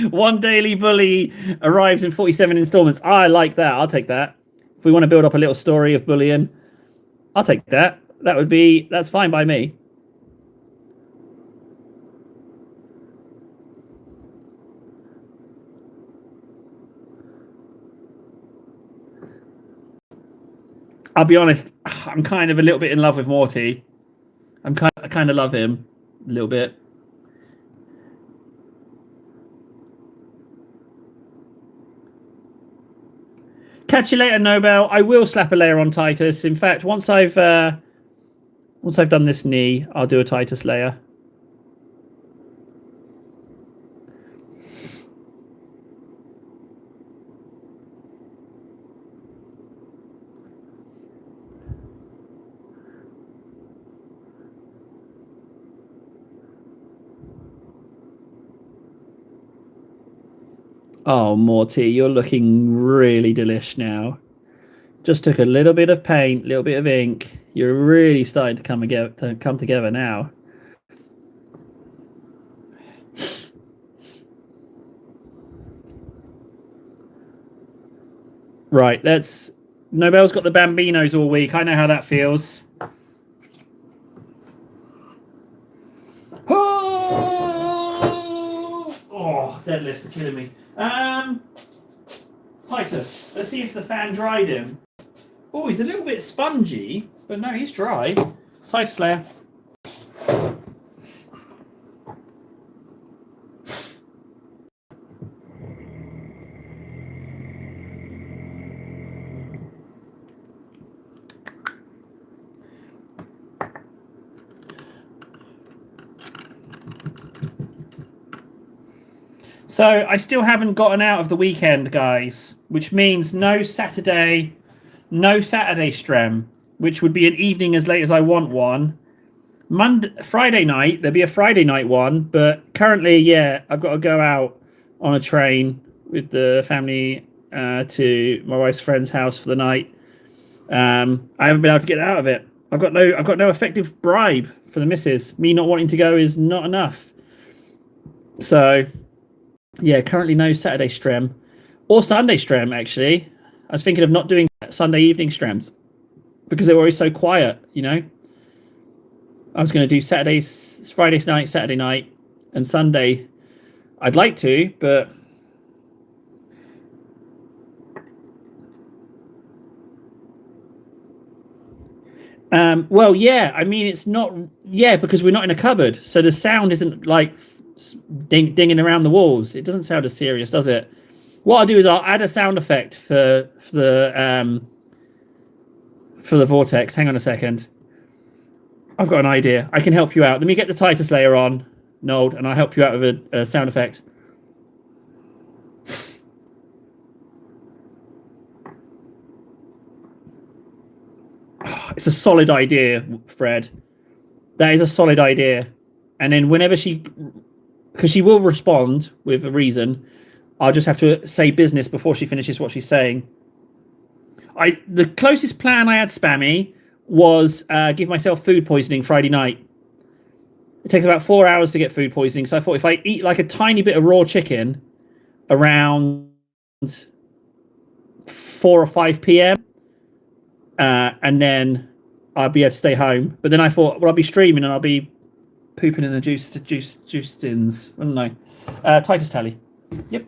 One daily bully arrives in 47 installments. I like that. I'll take that. If we want to build up a little story of bullying, I'll take that. That's fine by me. I'll be honest, I'm kind of a little bit in love with Morty. I kind of love him a little bit. Catch you later, Nobel. I will slap a layer on Titus. In fact, once I've done this knee, I'll do a Titus layer. Oh, Morty, you're looking really delish now. Just took a little bit of paint, a little bit of ink. You're really starting to come together now. Right, Nobel's got the Bambinos all week. I know how that feels. Oh, deadlifts are killing me. Titus, let's see if the fan dried him. Oh, he's a little bit spongy, but no, he's dry. Titus layer. So I still haven't gotten out of the weekend, guys, which means no Saturday stream, which would be an evening as late as I want one. Friday night, there'll be a Friday night one, but currently, yeah, I've got to go out on a train with the family to my wife's friend's house for the night. I haven't been able to get out of it. I've got no effective bribe for the missus. Me not wanting to go is not enough. So, yeah, currently no Saturday stream or Sunday stream. Actually, I was thinking of not doing Sunday evening streams because they were always so quiet. You know, I was going to do Friday night, Saturday night, and Sunday. I'd like to, but Well, yeah. I mean, it's not. Yeah, because we're not in a cupboard, so the sound isn't like dinging around the walls. It doesn't sound as serious, does it? What I'll do is I'll add a sound effect for the vortex. Hang on a second. I've got an idea. I can help you out. Let me get the Titus layer on, Nold, and I'll help you out with a sound effect. It's a solid idea, Fred. That is a solid idea. And then whenever because she will respond with a reason, I'll just have to say business before she finishes what she's saying. The closest plan I had, Spammy, was give myself food poisoning Friday night. It takes about 4 hours to get food poisoning. So I thought if I eat like a tiny bit of raw chicken around 4 or 5 p.m., and then I'll be able to stay home. But then I thought, well, I'll be streaming and I'll be pooping in the juice tins. I don't know. Titus tally. Yep.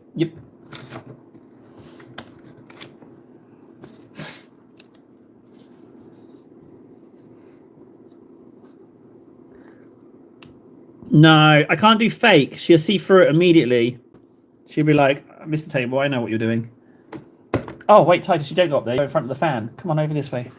No, I can't do fake. She'll see through it immediately. She'll be like, Mr. Table, I know what you're doing. Oh, wait, Titus, you don't go up there. Go in front of the fan. Come on over this way.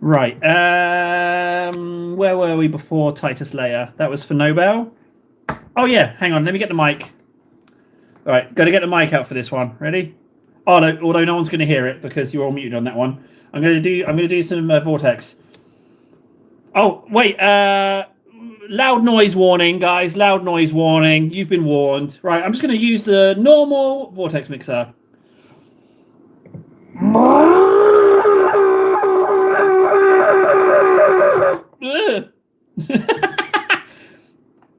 Right. Where were we before Titus layer? That was for Nobel. Oh, yeah. Hang on. Let me get the mic. All right. Got to get the mic out for this one. Ready? Oh, no, although no one's going to hear it because you're all muted on that one. I'm going to do some vortex. Oh, wait. Loud noise warning, guys. Loud noise warning. You've been warned. Right. I'm just going to use the normal vortex mixer.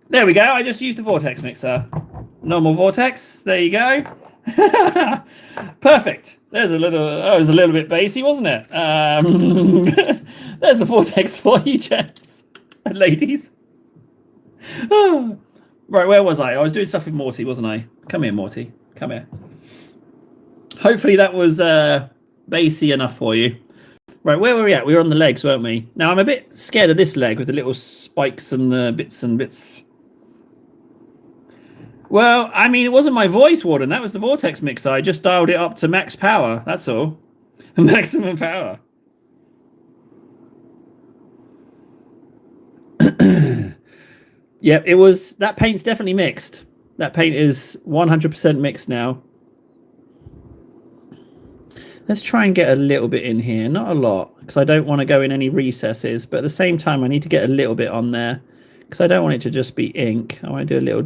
There we go. I just used the vortex mixer. Normal vortex. There you go. Perfect. There's a little. Oh, it was a little bit bassy, wasn't it? There's the vortex for you, gents and ladies. Right, where was I? I was doing stuff with Morty, wasn't I? Come here, Morty. Come here. Hopefully that was bassy enough for you. Right, where were we at? We were on the legs, weren't we? Now I'm a bit scared of this leg with the little spikes and the bits and bits. Well, I mean, it wasn't my voice, Warden. That was the vortex mixer. I just dialed it up to max power. That's all. Maximum power. Yep, it was. That paint's definitely mixed. That paint is 100% mixed now. Let's try and get a little bit in here. Not a lot, because I don't want to go in any recesses. But at the same time, I need to get a little bit on there, because I don't want it to just be ink. I want to do a little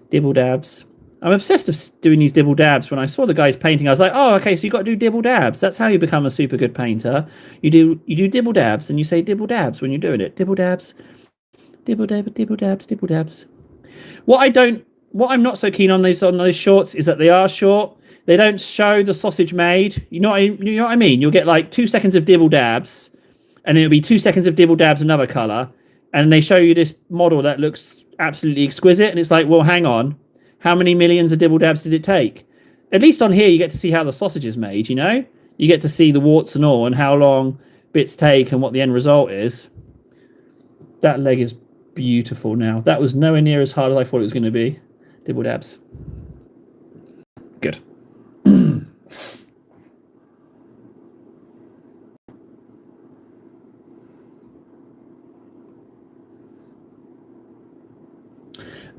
dibble dabs. I'm obsessed with doing these dibble dabs. When I saw the guys painting, I was like, oh, okay, so you got to do dibble dabs. That's how you become a super good painter. You do dibble dabs, and you say dibble dabs when you're doing it. Dibble dabs, dibble dabs, dibble dabs. What I'm not so keen on those shorts is that they are short. They don't show the sausage made. You know what I mean? You'll get like 2 seconds of dibble dabs, and it'll be 2 seconds of dibble dabs another color, and they show you this model that looks absolutely exquisite, and it's like, well, hang on, how many millions of dibble dabs did it take? At least on here, you get to see how the sausage is made. You know, you get to see the warts and all, and how long bits take, and what the end result is. That leg is beautiful. Now that was nowhere near as hard as I thought it was going to be. Dibble dabs. Good.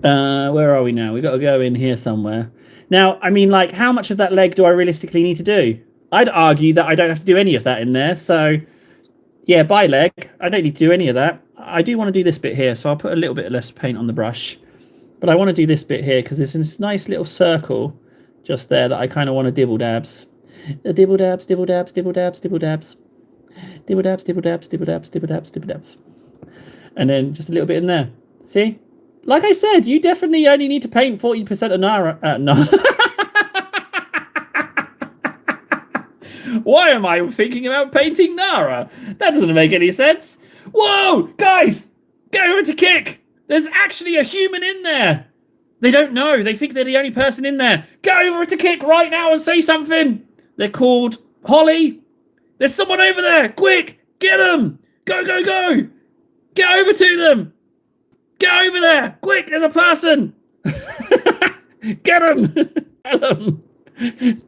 Where are we now? We've got to go in here somewhere. Now, I mean, like, how much of that leg do I realistically need to do? I'd argue that I don't have to do any of that in there. So, yeah, by leg, I don't need to do any of that. I do want to do this bit here, so I'll put a little bit less paint on the brush. But I want to do this bit here because there's this nice little circle just there that I kind of want to dibble dabs. Dibble dabs, dibble dabs, dibble dabs, dibble dabs. Dibble dabs, dibble dabs, dibble dabs, dibble dabs, dibble dabs. And then just a little bit in there. See? Like I said, you definitely only need to paint 40% of Nara. No. Why am I thinking about painting Nara? That doesn't make any sense. Whoa, guys, get over to Kick. There's actually a human in there. They don't know. They think they're the only person in there. Get over to Kick right now and say something. They're called Holly. There's someone over there. Quick, get them. Go, go, go. Get over to them. Get over there. Quick, there's a person. Get them. Tell them.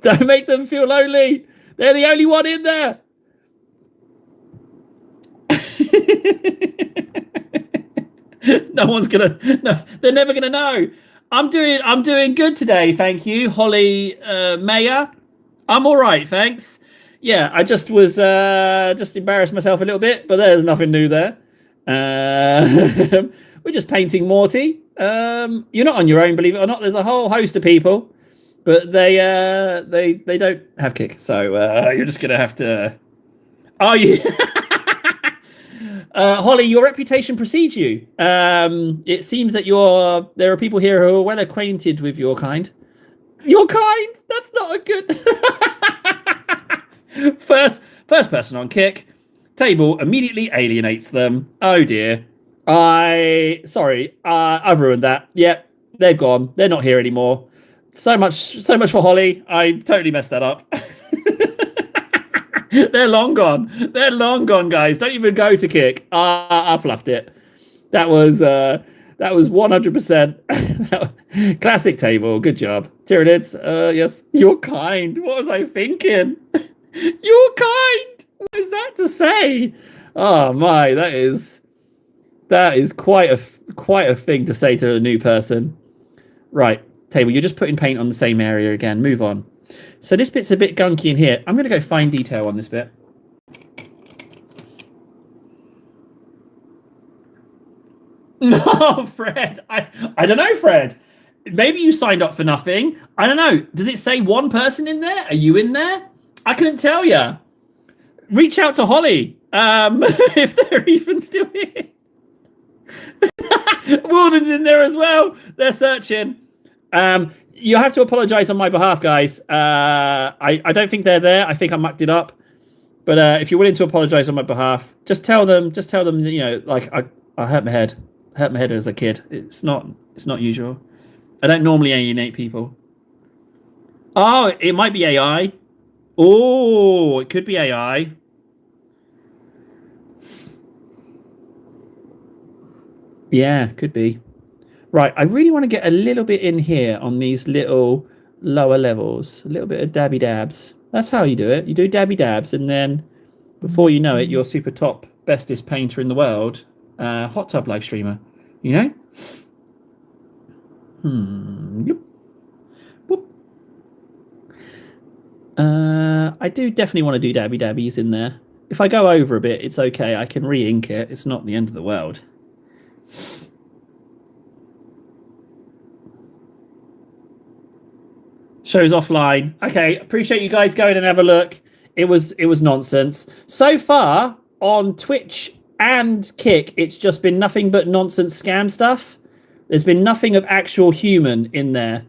Don't make them feel lonely. They're the only one in there. No one's gonna. No, they're never gonna know. I'm doing good today, thank you, Holly Mayer. I'm all right, thanks. Yeah, I just was just embarrassed myself a little bit, but there's nothing new there. We're just painting Morty. You're not on your own, believe it or not. There's a whole host of people, but they don't have Kick, so you're just gonna have to. Are you? Holly, your reputation precedes you. It seems that there are people here who are well acquainted with your kind. Your kind? That's not a good. First person on Kick. Table immediately alienates them. Oh dear. Sorry. I've ruined that. Yep, they've gone. They're not here anymore. So much for Holly. I totally messed that up. They're long gone. They're long gone, guys. Don't even go to Kick. I fluffed it. That was 100% classic table. Good job. Tyranids, yes. You're kind. What was I thinking? You're kind. What is that to say? Oh my, that is quite a thing to say to a new person. Right, table, you're just putting paint on the same area again. Move on. So this bit's a bit gunky in here. I'm going to go fine detail on this bit. No, Fred. I don't know, Fred. Maybe you signed up for nothing. I don't know. Does it say one person in there? Are you in there? I couldn't tell you. Reach out to Holly. If they're even still here. Walden's in there as well. They're searching. You have to apologize on my behalf, guys. I don't think they're there. I think I mucked it up. But if you're willing to apologize on my behalf, just tell them, you know, like I hurt my head. I hurt my head as a kid. It's not usual. I don't normally alienate people. Oh, it might be AI. Oh, it could be AI. Yeah, could be. Right, I really want to get a little bit in here on these little lower levels. A little bit of dabby dabs. That's how you do it. You do dabby dabs, and then before you know it, you're super top, bestest painter in the world, hot tub live streamer. You know? Yep. Whoop. I do definitely want to do dabby dabbies in there. If I go over a bit, it's okay. I can re-ink it. It's not the end of the world. Show's offline. Okay, appreciate you guys going and have a look. It was nonsense. So far on Twitch and Kick, it's just been nothing but nonsense scam stuff. There's been nothing of actual human in there,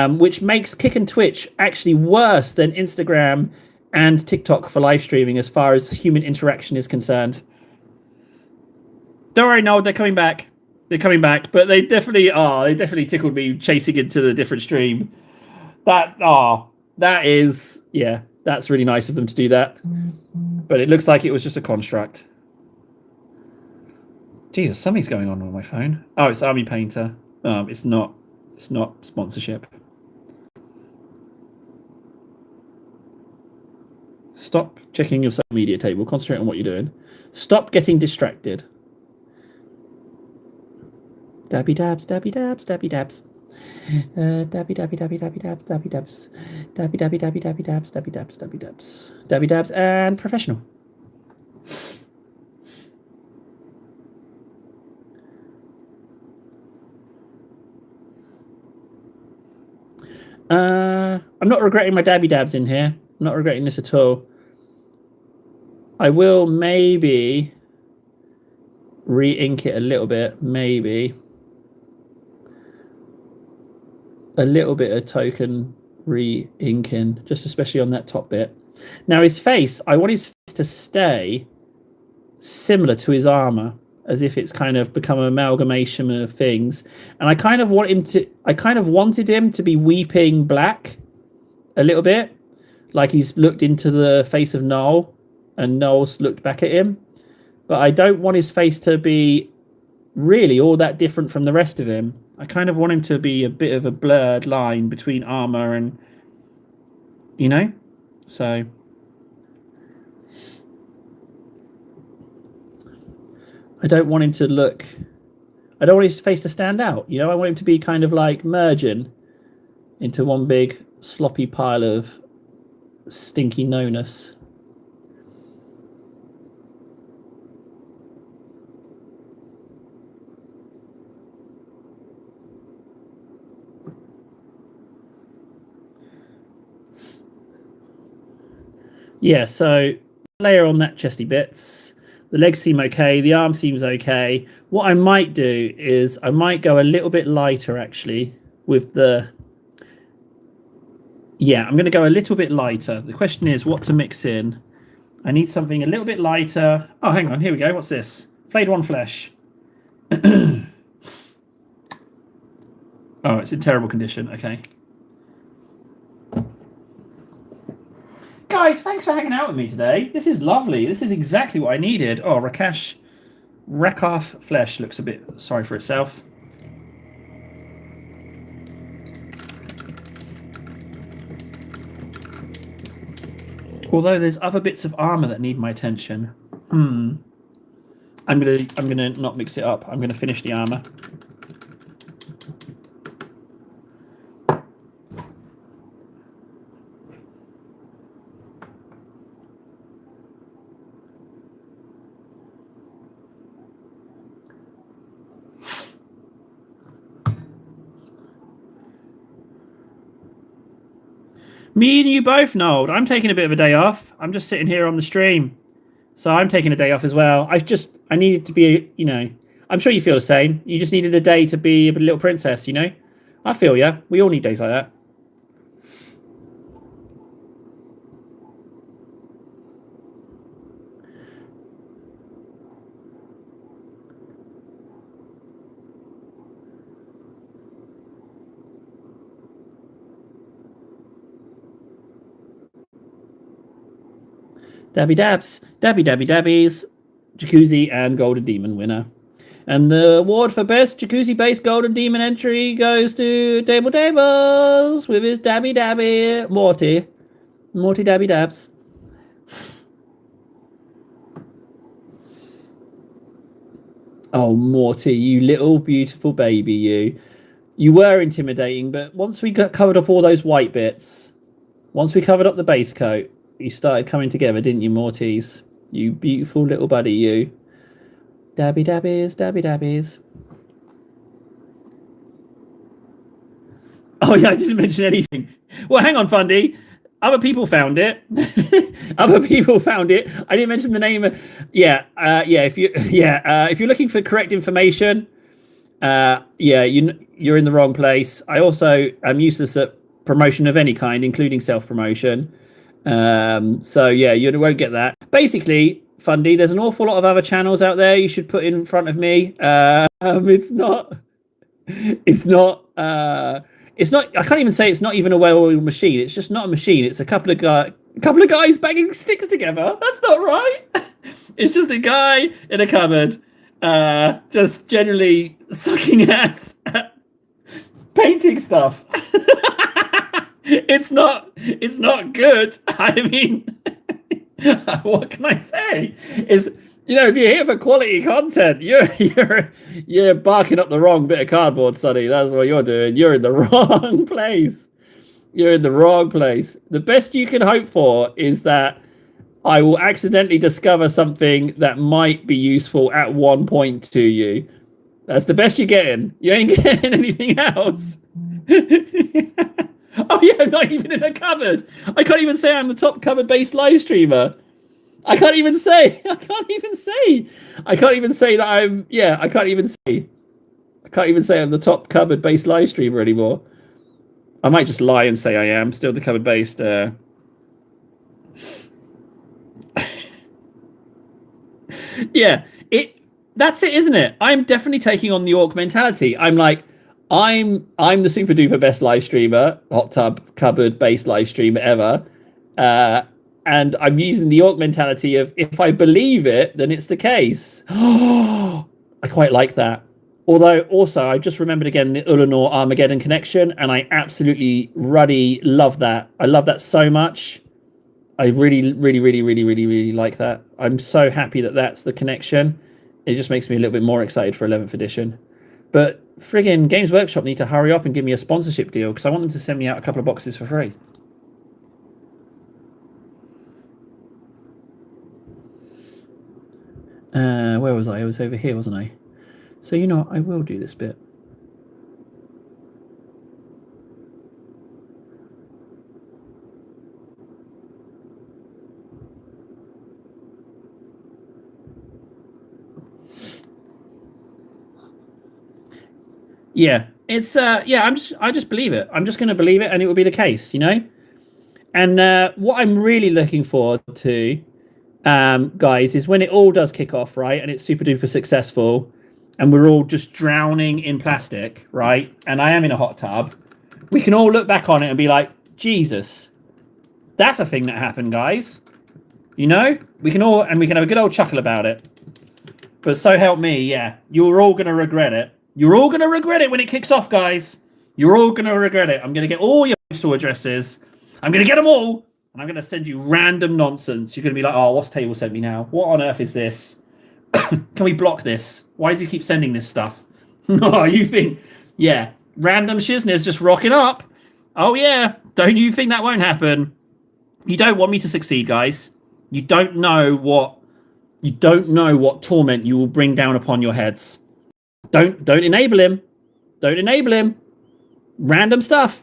which makes Kick and Twitch actually worse than Instagram and TikTok for live streaming as far as human interaction is concerned. Don't worry, Noel, they're coming back. They're coming back, but they definitely are. They definitely tickled me chasing into the different stream. That is, yeah, that's really nice of them to do that. But it looks like it was just a construct. Jesus, something's going on my phone. Oh, it's Army Painter. It's not sponsorship. Stop checking your social media table. Concentrate on what you're doing. Stop getting distracted. Dabby dabs, dabby dabs, dabby dabs. Dabby dabby dabby dabby dabs, dabby dabs. Dabby dabby dabby dabby dabs, dabby dabs, dabby dabs. Dabby dabs and professional. I'm not regretting my dabby dabs in here. I'm not regretting this at all. I will maybe re-ink it a little bit, maybe. A little bit of token re-inking, just especially on that top bit. Now his face, I want his face to stay similar to his armor, as if it's kind of become an amalgamation of things. And I kind of wanted him to be weeping black a little bit, like he's looked into the face of Noel and Noel's looked back at him. But I don't want his face to be really all that different from the rest of him. I kind of want him to be a bit of a blurred line between armor and, so I don't want him to look, I don't want his face to stand out, I want him to be kind of like merging into one big sloppy pile of stinky no-ness. Yeah, so layer on that chesty bits. The legs seem okay. The arm seems okay. What I might do is I might go a little bit lighter, actually, with the... Yeah, I'm going to go a little bit lighter. The question is what to mix in. I need something a little bit lighter. Oh, hang on. Here we go. What's this? Flayed One Flesh. Oh, it's in terrible condition. Okay. Guys, thanks for hanging out with me today. This is lovely. This is exactly what I needed. Oh, Rakoff Flesh looks a bit sorry for itself. Although there's other bits of armor that need my attention. I'm gonna not mix it up. I'm gonna finish the armor. Me and you both, Noel. I'm taking a bit of a day off. I'm just sitting here on the stream. So I'm taking a day off as well. I needed to be, I'm sure you feel the same. You just needed a day to be a little princess, I feel ya. We all need days like that. Dabby Dabs, Dabby Dabby Dabbies, Jacuzzi and Golden Demon winner. And the award for best Jacuzzi-based Golden Demon entry goes to Table Tables with his Dabby Dabby Morty. Morty Dabby Dabs. Oh, Morty, you little beautiful baby, you. You were intimidating, but once we covered up all those white bits, once we covered up the base coat, you started coming together, didn't you, Mortys? You beautiful little buddy, you. Dabby Dabbies, Dabby Dabbies. Oh, yeah, I didn't mention anything. Well, hang on, Fundy. Other people found it. Other people found it. I didn't mention the name. If you're looking for correct information, you're in the wrong place. I also am useless at promotion of any kind, including self-promotion. You won't get that. Basically, Fundy, there's an awful lot of other channels out there you should put in front of me. It's not. I can't even say it's not even a well-oiled machine. It's just not a machine. It's a couple of guys banging sticks together. That's not right. It's just a guy in a cupboard, just generally sucking ass at painting stuff. It's not good. I mean, what can I say? If you're here for quality content, you're barking up the wrong bit of cardboard, Sonny. That's what you're doing. You're in the wrong place. You're in the wrong place. The best you can hope for is that I will accidentally discover something that might be useful at one point to you. That's the best you're getting. You ain't getting anything else. Oh yeah, I'm not even in a cupboard. I can't even say I'm the top cupboard-based live streamer. I can't even say that I'm. Yeah, I can't even say I'm the top cupboard-based live streamer anymore. I might just lie and say I am still the cupboard-based. Yeah, that's it, isn't it? I'm definitely taking on the orc mentality. I'm like, I'm the super duper best live streamer, hot tub cupboard based live streamer ever. Uh, and I'm using the orc mentality of if I believe it, then it's the case. I quite like that. Although also I just remembered again the Ulanor Armageddon connection, and I absolutely ruddy love that. I love that so much. I really, really, really, really, really, really like that. I'm so happy that that's the connection. It just makes me a little bit more excited for 11th edition. But friggin' Games Workshop need to hurry up and give me a sponsorship deal because I want them to send me out a couple of boxes for free. Where was I? I was over here, wasn't I? So, you know, I will do this bit. Yeah, it's yeah. I just believe it. I'm just going to believe it, and it will be the case, you know. And what I'm really looking forward to, guys, is when it all does kick off, right, and it's super duper successful, and we're all just drowning in plastic, right, and I am in a hot tub. We can all look back on it and be like, Jesus, that's a thing that happened, guys. You know, we can have a good old chuckle about it. But so help me, yeah, you're all going to regret it. You're all going to regret it when it kicks off, guys. You're all going to regret it. I'm going to get all your postal addresses. I'm going to get them all. And I'm going to send you random nonsense. You're going to be like, oh, what's Table sent me now? What on earth is this? Can we block this? Why does he keep sending this stuff? Oh, you think, yeah, random shizness just rocking up. Oh, yeah. Don't you think that won't happen? You don't want me to succeed, guys. You don't know what torment you will bring down upon your heads. Don't enable him. Don't enable him. Random stuff.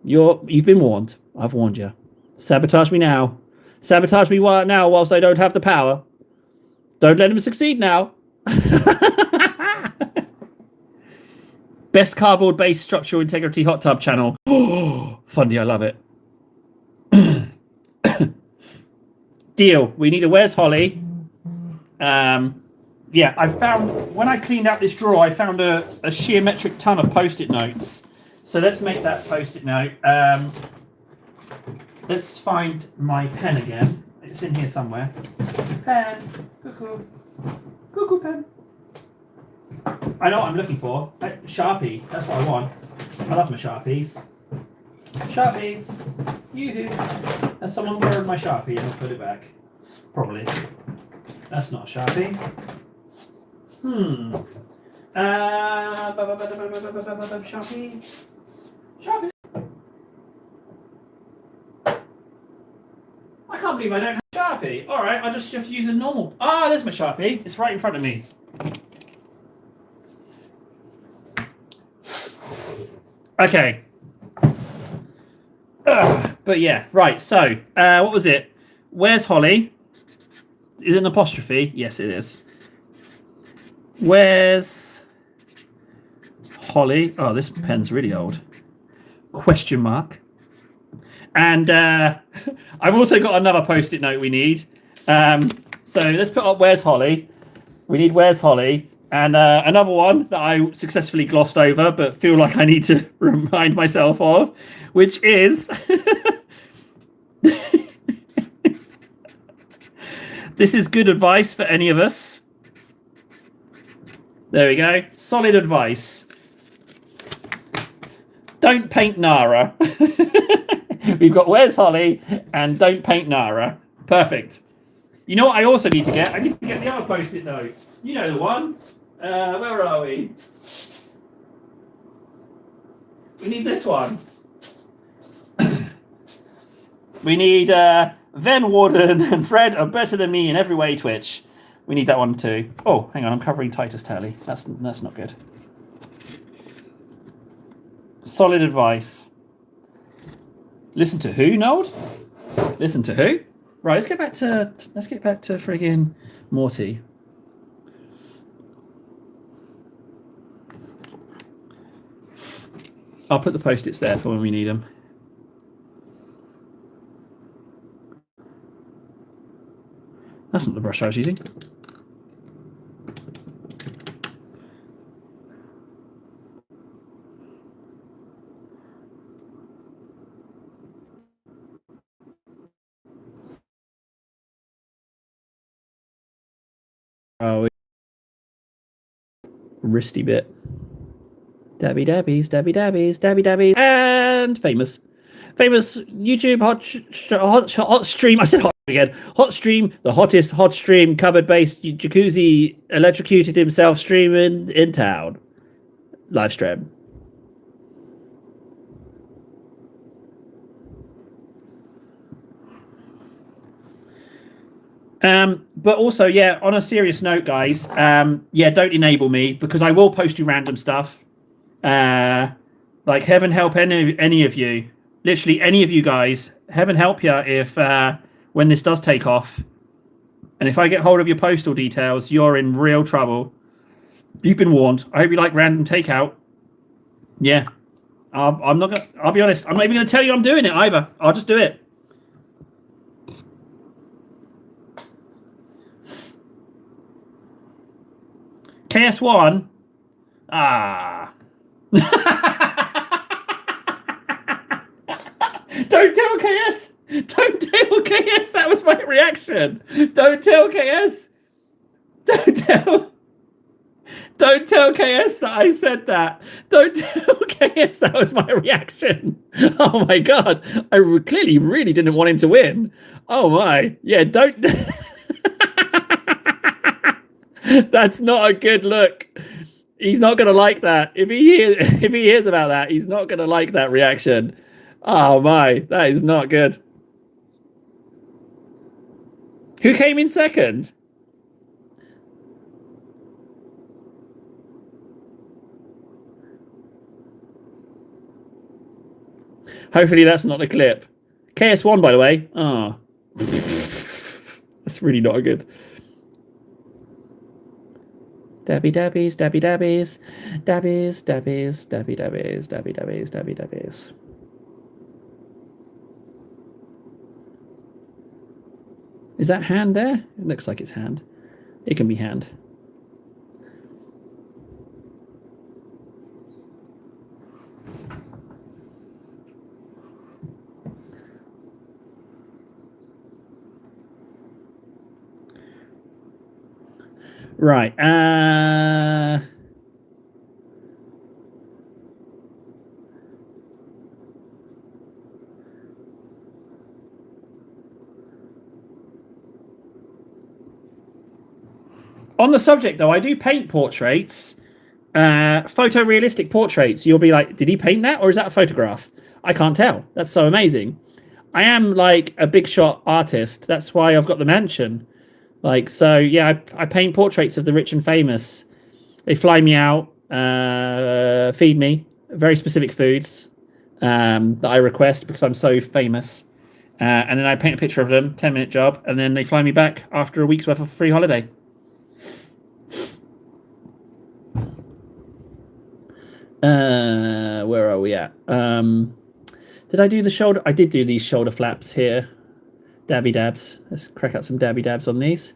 You've been warned. I've warned you. Sabotage me now. Sabotage me now whilst I don't have the power. Don't let him succeed now. Best cardboard-based structural integrity hot tub channel. Oh, Fundy, I love it. Deal. We need a Where's Holly? Yeah, I found, when I cleaned out this drawer, I found a sheer metric ton of Post-it notes. So let's make that Post-it note. Let's find my pen again. It's in here somewhere. Pen. Cuckoo. Cuckoo pen. I know what I'm looking for. Sharpie. That's what I want. I love my Sharpies. Sharpies. Yoo-hoo. Has someone borrowed my Sharpie and I'll put it back? Probably. That's not a Sharpie. Sharpie. Sharpie. I can't believe I don't have a Sharpie. Alright, I'll just have to use a normal. Ah, there's my Sharpie. It's right in front of me. Okay. But yeah, right. So, what was it? Where's Holly? Is it an apostrophe? Yes, it is. Where's Holly? Oh, this pen's really old. Question mark. And I've also got another Post-it note we need. So let's put up Where's Holly. We need Where's Holly. And another one that I successfully glossed over, but feel like I need to remind myself of, which is... This is good advice for any of us. There we go. Solid advice. Don't paint Nara. We've got Where's Holly and Don't Paint Nara. Perfect. You know what I also need to get? I need to get the other Post-it note. You know the one. Where are we? We need this one. We need Ven Warden and Fred are better than me in every way, Twitch. We need that one too. Oh, hang on, I'm covering Titus Tally. That's not good. Solid advice. Listen to who, Nold? Listen to who? Right, let's get back to friggin' Morty. I'll put the Post-its there for when we need them. That's not the brush I was using. Oh, wristy bit. Dabby dabbies, dabby dabbies, dabby dabbies, and famous YouTube hot stream. I said hot again. Hot stream, the hottest hot stream cupboard-based jacuzzi electrocuted himself streaming in town. Live stream. But also, yeah, on a serious note, guys, yeah, don't enable me because I will post you random stuff. Like heaven help any of you, literally any of you guys. Heaven help you if when this does take off, and if I get hold of your postal details, you're in real trouble. You've been warned. I hope you like random takeout. Yeah, I'm not gonna. I'll be honest. I'm not even gonna tell you I'm doing it either. I'll just do it. KS1. Ah. Don't tell KS. Don't tell KS. That was my reaction. Don't tell KS. Don't tell. Don't tell KS that I said that. Don't tell KS that was my reaction. Oh my god. I clearly really didn't want him to win. Oh my. Yeah, don't. That's not a good look. He's not going to like that. If he hears about that, he's not going to like that reaction. Oh my, that is not good. Who came in second? Hopefully that's not the clip. KS1, by the way. Oh. That's really not good. Dabby dabbies, dabby dabbies, dabbies, dabbies, dabby dabbies, dabby dabbies, dabby dabbies. Is that hand there? It looks like it's hand. It can be hand. Right. On the subject, though, I do paint portraits, photorealistic portraits. You'll be like, did he paint that or is that a photograph? I can't tell. That's so amazing. I am like a big shot artist. That's why I've got the mansion. Like, so yeah, I paint portraits of the rich and famous. They fly me out, feed me very specific foods that I request because I'm so famous. And then I paint a picture of them, 10-minute job, and then they fly me back after a week's worth of free holiday. Where are we at? Did I do the shoulder? I did do these shoulder flaps here. Dabby dabs. Let's crack out some dabby dabs on these.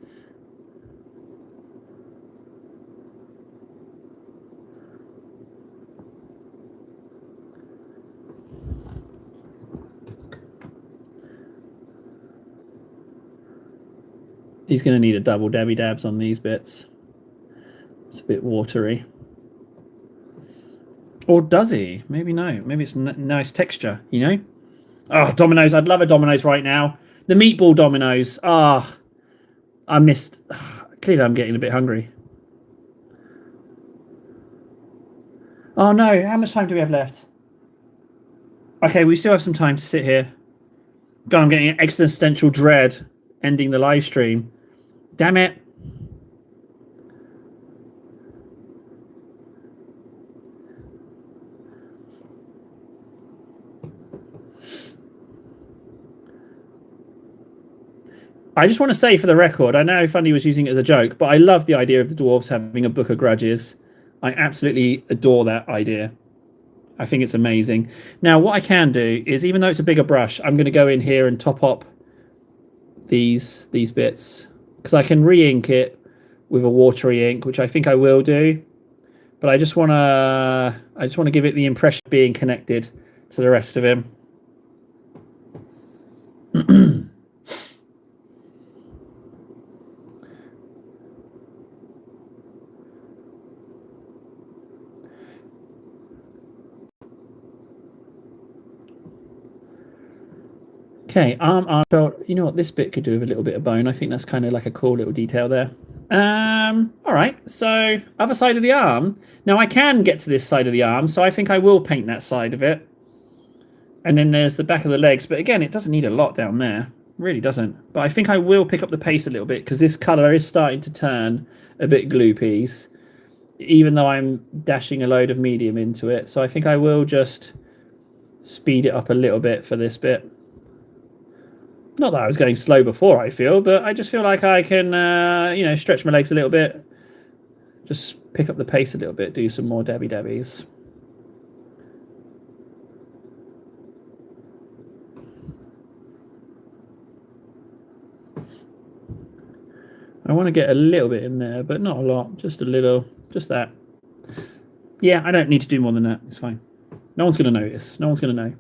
He's going to need a double dabby dabs on these bits. It's a bit watery. Or does he? Maybe no. Maybe it's nice texture, you know? Oh, Domino's. I'd love a Domino's right now. The meatball Domino's. Ah, I missed. Clearly, I'm getting a bit hungry. Oh no! How much time do we have left? Okay, we still have some time to sit here. God, I'm getting an existential dread ending the live stream. Damn it! I just want to say for the record, I know Fundy was using it as a joke, but I love the idea of the dwarves having a book of grudges. I absolutely adore that idea. I think it's amazing. Now, what I can do is, even though it's a bigger brush, I'm going to go in here and top up these bits because I can re-ink it with a watery ink, which I think I will do. But I just want to give it the impression of being connected to the rest of him. Okay, arm belt. You know what? This bit could do with a little bit of bone. I think that's kind of like a cool little detail there. All right. So other side of the arm. Now I can get to this side of the arm, so I think I will paint that side of it. And then there's the back of the legs, but again, it doesn't need a lot down there. It really doesn't. But I think I will pick up the pace a little bit because this colour is starting to turn a bit gloopy, even though I'm dashing a load of medium into it. So I think I will just speed it up a little bit for this bit. Not that I was going slow before, I feel, but I just feel like I can, you know, stretch my legs a little bit. Just pick up the pace a little bit, do some more dabby dabbies. I want to get a little bit in there, but not a lot. Just a little. Just that. Yeah, I don't need to do more than that. It's fine. No one's going to notice. No one's going to know.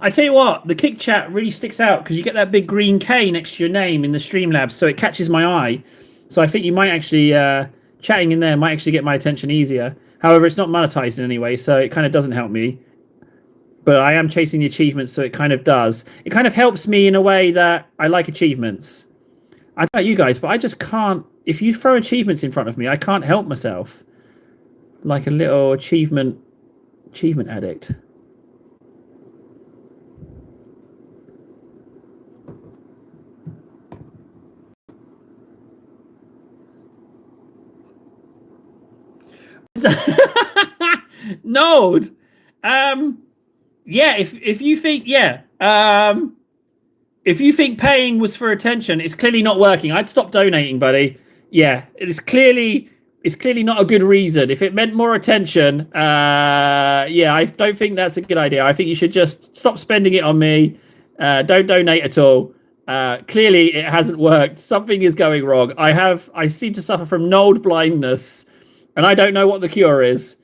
I tell you what, the Kick Chat really sticks out because you get that big green K next to your name in the Streamlabs, so it catches my eye. So I think you might actually, chatting in there might actually get my attention easier. However, it's not monetized in any way, so it kind of doesn't help me. But I am chasing the achievements, so it kind of does. It kind of helps me in a way that I like achievements. I don't know you guys, but I just can't. If you throw achievements in front of me, I can't help myself. Like a little achievement addict. Node. Yeah, if you think if you think paying was for attention, it's clearly not working. I'd stop donating, buddy. Yeah, it's clearly not a good reason. If it meant more attention, yeah, I don't think that's a good idea. I think you should just stop spending it on me. Don't donate at all. Clearly it hasn't worked. Something is going wrong. I seem to suffer from node blindness, and I don't know what the cure is.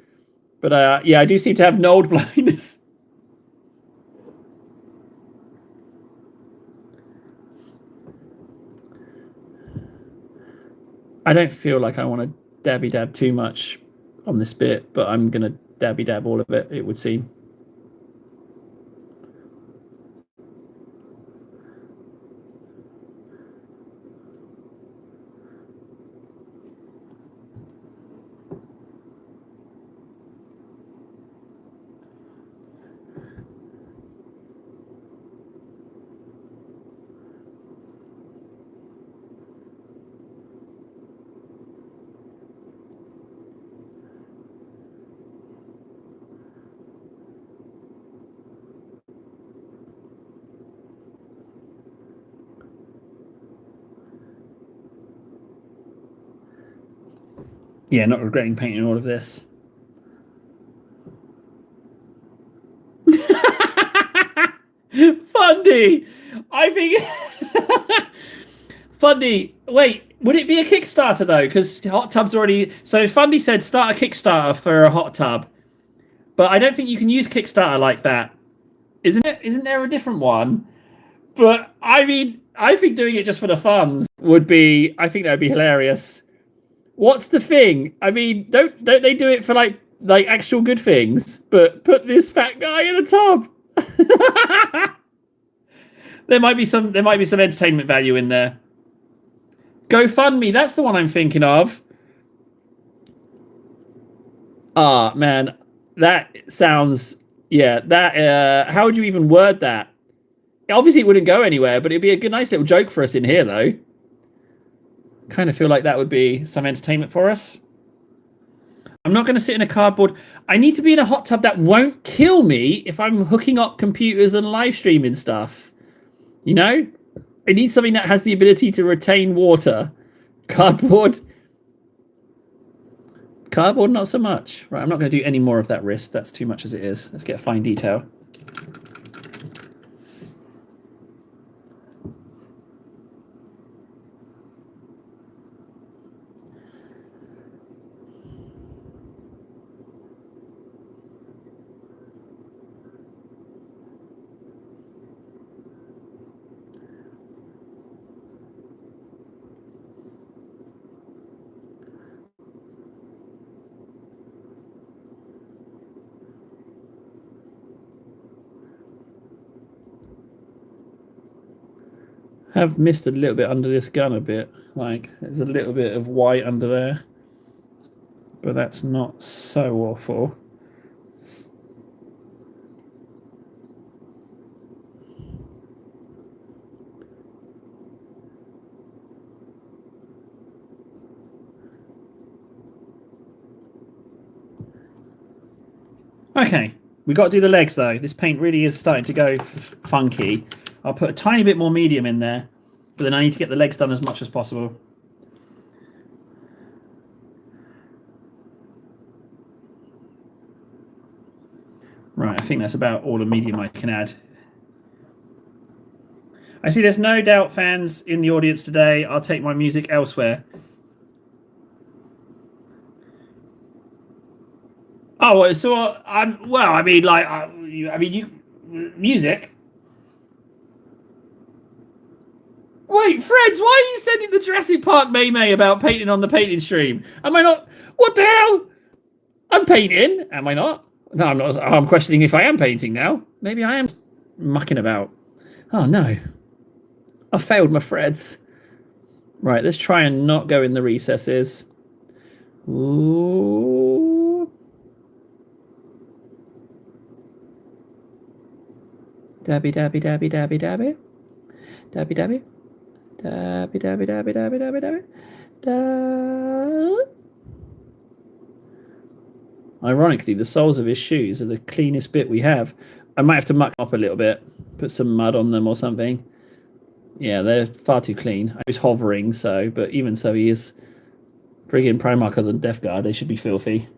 But yeah, I do seem to have node blindness. I don't feel like I want to dabby dab too much on this bit, but I'm going to dabby dab all of it, it would seem. Yeah, not regretting painting all of this. Fundy! I think... Fundy, wait, would it be a Kickstarter, though? Because Hot Tub's already... So Fundy said start a Kickstarter for a hot tub. But I don't think you can use Kickstarter like that. Isn't it? Isn't there a different one? But, I mean, I think doing it just for the funds would be... I think that would be hilarious. What's the thing? I mean, don't they do it for like actual good things? But put this fat guy in a tub. there might be some entertainment value in there. GoFundMe, that's the one I'm thinking of. Ah, man, that sounds, yeah. That how would you even word that? Obviously, it wouldn't go anywhere, but it'd be a good, nice little joke for us in here, though. Kind of feel like that would be some entertainment for us. I'm not going to sit in a cardboard. I need to be in a hot tub that won't kill me if I'm hooking up computers and live streaming stuff. You know? I need something that has the ability to retain water. Cardboard. Cardboard, not so much. Right, I'm not going to do any more of that wrist. That's too much as it is. Let's get a fine detail. Have missed a little bit under this gun a bit. Like, there's a little bit of white under there. But that's not so awful. Okay, we got to do the legs though. This paint really is starting to go funky. I'll put a tiny bit more medium in there, but then I need to get the legs done as much as possible. Right, I think that's about all the medium I can add. I see there's no doubt fans in the audience today. I'll take my music elsewhere. Oh, so I'm well. I mean, like, music. Wait, Freds, why are you sending the Jurassic Park May about painting on the painting stream? Am I not? What the hell? I'm painting. Am I not? No, I'm not. I'm questioning if I am painting now. Maybe I am mucking about. Oh no, I failed my Freds. Right, let's try and not go in the recesses. Ooh. Dabby, dabby, dabby, dabby, dabby. Dabby, dabby. Dabby, dabby, dabby, dabby, dabby, dabby. Ironically, the soles of his shoes are the cleanest bit we have. I might have to muck up a little bit, put some mud on them or something. Yeah, they're far too clean. I was hovering, so, but even so, he is friggin' Primark and Death Guard. They should be filthy.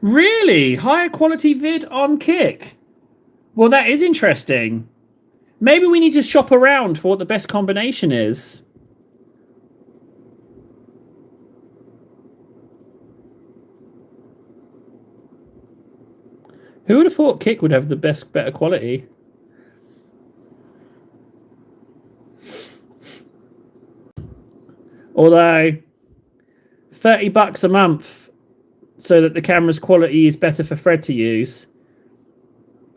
Really? Higher quality vid on Kick? Well, that is interesting. Maybe we need to shop around for what the best combination is. Who would have thought Kick would have the better quality? Although, $30 a month so that the camera's quality is better for Fred to use.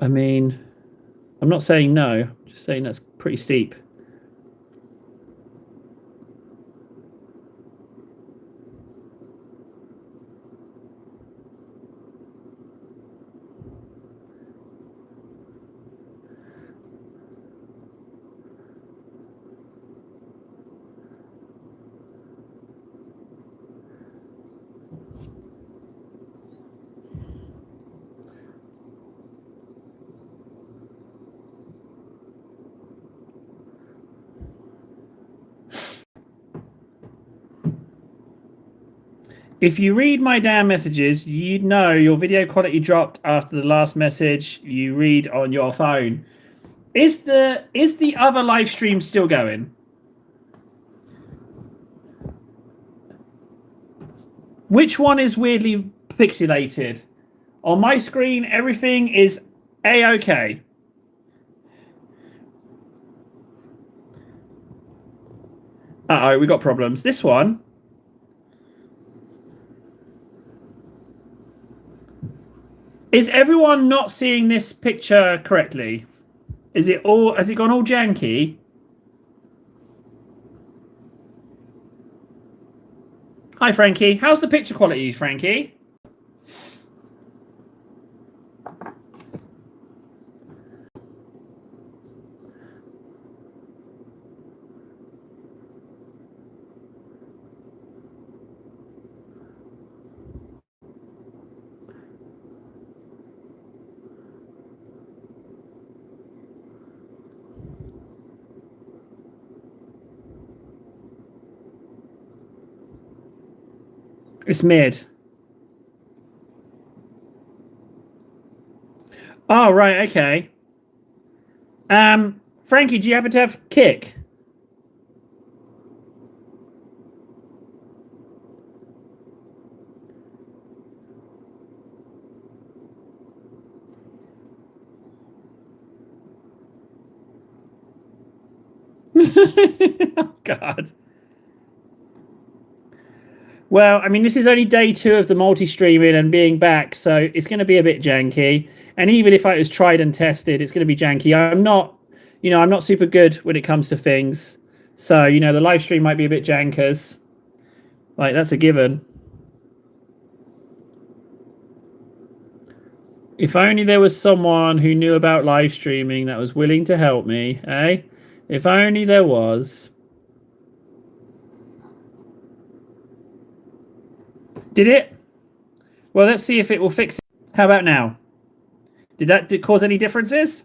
I mean, I'm not saying no. I'm just saying that's pretty steep. If you read my damn messages, you'd know your video quality dropped after the last message you read on your phone. Is the other live stream still going? Which one is weirdly pixelated? On my screen, everything is A-OK. Uh-oh, we got problems. This one. Is everyone not seeing this picture correctly? Has it gone all janky? Hi, Frankie. How's the picture quality, Frankie? It's mid. Oh, right, okay. Frankie, do you happen to have kick? Oh, God. Well, I mean, this is only day 2 of the multi-streaming and being back, so it's going to be a bit janky. And even if I was tried and tested, it's going to be janky. I'm not super good when it comes to things. So, the live stream might be a bit jankers. Like, that's a given. If only there was someone who knew about live streaming that was willing to help me, eh? If only there was. Did it? Well, let's see if it will fix it. How about now? Did that cause any differences?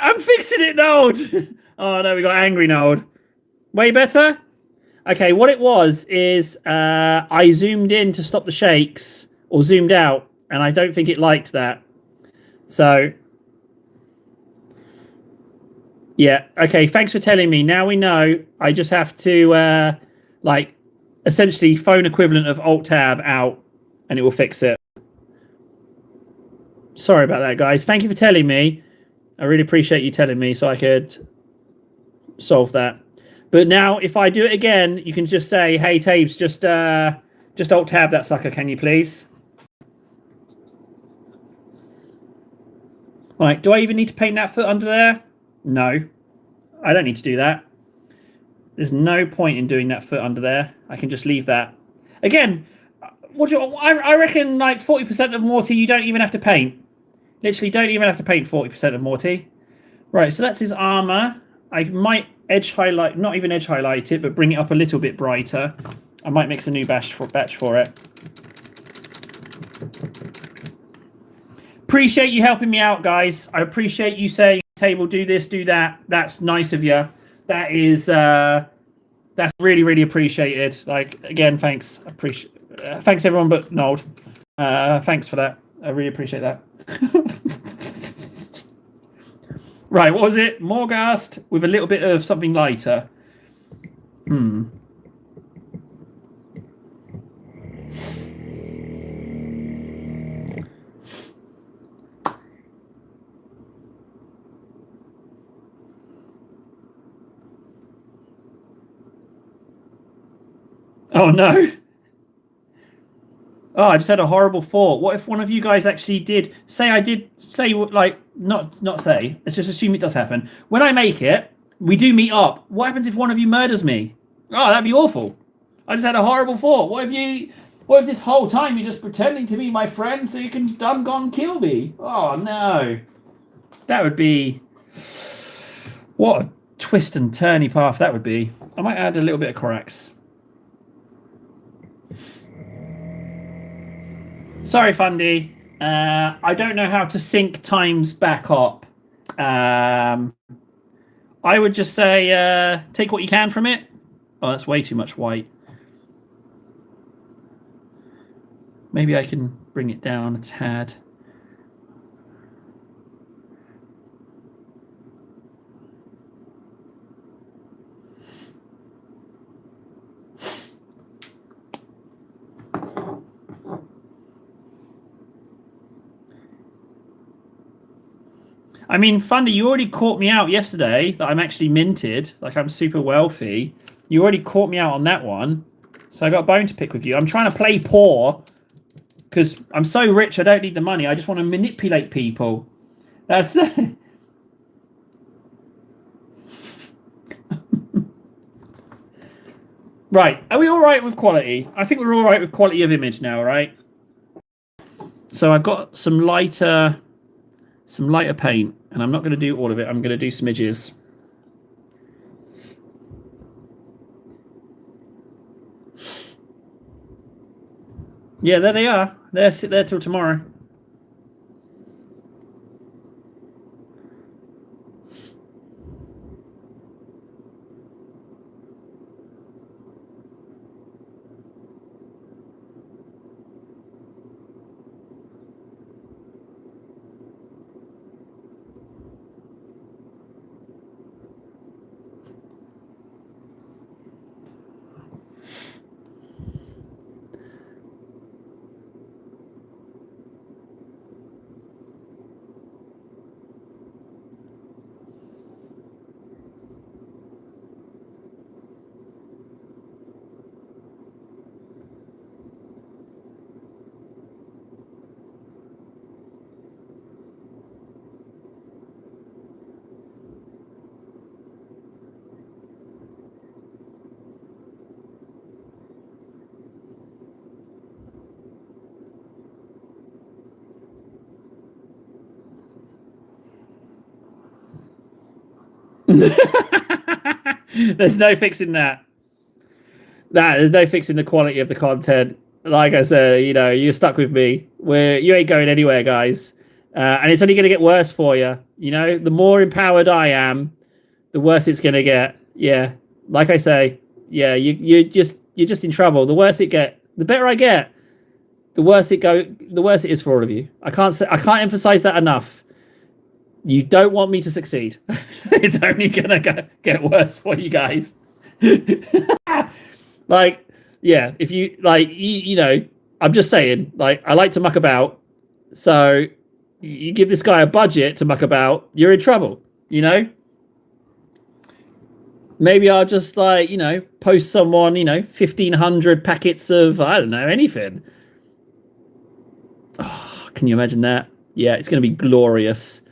I'm fixing it, Nold. Oh, no, we got angry Nold. Way better? Okay, what it was is I zoomed in to stop the shakes, or zoomed out, and I don't think it liked that. So, yeah. Okay, thanks for telling me. Now we know I just have to, essentially phone equivalent of Alt-Tab out, and it will fix it. Sorry about that, guys. Thank you for telling me. I really appreciate you telling me so I could solve that. But now, if I do it again, you can just say, "Hey, Tabes, just Alt-Tab that sucker, can you please?" Right, do I even need to paint that foot under there? No, I don't need to do that. There's no point in doing that foot under there. I can just leave that. Again, I reckon like 40% of Morty you don't even have to paint. Literally don't even have to paint 40% of Morty. Right, so that's his armor. I might edge highlight, not even edge highlight it, but bring it up a little bit brighter. I might mix a new batch for it. Appreciate you helping me out, guys. I appreciate you saying, "Table, do this, do that." That's nice of you. That is, that's really, really appreciated. Like, again, thanks. Thanks everyone, but Nold. Thanks for that. I really appreciate that. Right, what was it? Morghast with a little bit of something lighter. Oh no. Oh, I just had a horrible thought. What if one of you guys actually did not say, let's just assume it does happen. When I make it, we do meet up. What happens if one of you murders me? Oh, that'd be awful. I just had a horrible thought. What if this whole time you're just pretending to be my friend so you can gone kill me? Oh no. That would be, what a twist and turny path that would be. I might add a little bit of Corax. Sorry, Fundy. I don't know how to sync times back up. I would just say take what you can from it. Oh, that's way too much white. Maybe I can bring it down a tad. I mean, Fundy, you already caught me out yesterday that I'm actually minted, like I'm super wealthy. You already caught me out on that one. So I got a bone to pick with you. I'm trying to play poor because I'm so rich I don't need the money. I just want to manipulate people. That's... Right. Are we all right with quality? I think we're all right with quality of image now, right? So I've got some lighter paint, and I'm not going to do all of it. I'm going to do smidges. Yeah, there they are. They'll sit there till tomorrow. 'Cause, I mean, Fundy, you already caught me out yesterday that I'm actually minted, like I'm super wealthy. You already caught me out on that one. So I got a bone to pick with you. I'm trying to play poor because I'm so rich I don't need the money. I just want to manipulate people. That's... Right. Are we all right with quality? I think we're all right with quality of image now, right? So I've got some lighter paint, and I'm not going to do all of it. I'm going to do smidges. There's no fixing that. There's no fixing the quality of the content. Like I said, you're stuck with me. You ain't going anywhere, guys. And it's only going to get worse for you. The more empowered I am, the worse it's going to get. Yeah, like I say, yeah, you're just in trouble. The worse it get, the better I get, the worse it is for all of you. I can't emphasize that enough. You don't want me to succeed. It's only gonna get worse for you guys. Like, yeah, if you like, I'm just saying, like, I like to muck about. So you give this guy a budget to muck about, you're in trouble. Maybe I'll just post someone 1,500 packets of, I don't know, anything. Oh, can you imagine that? Yeah, it's going to be glorious.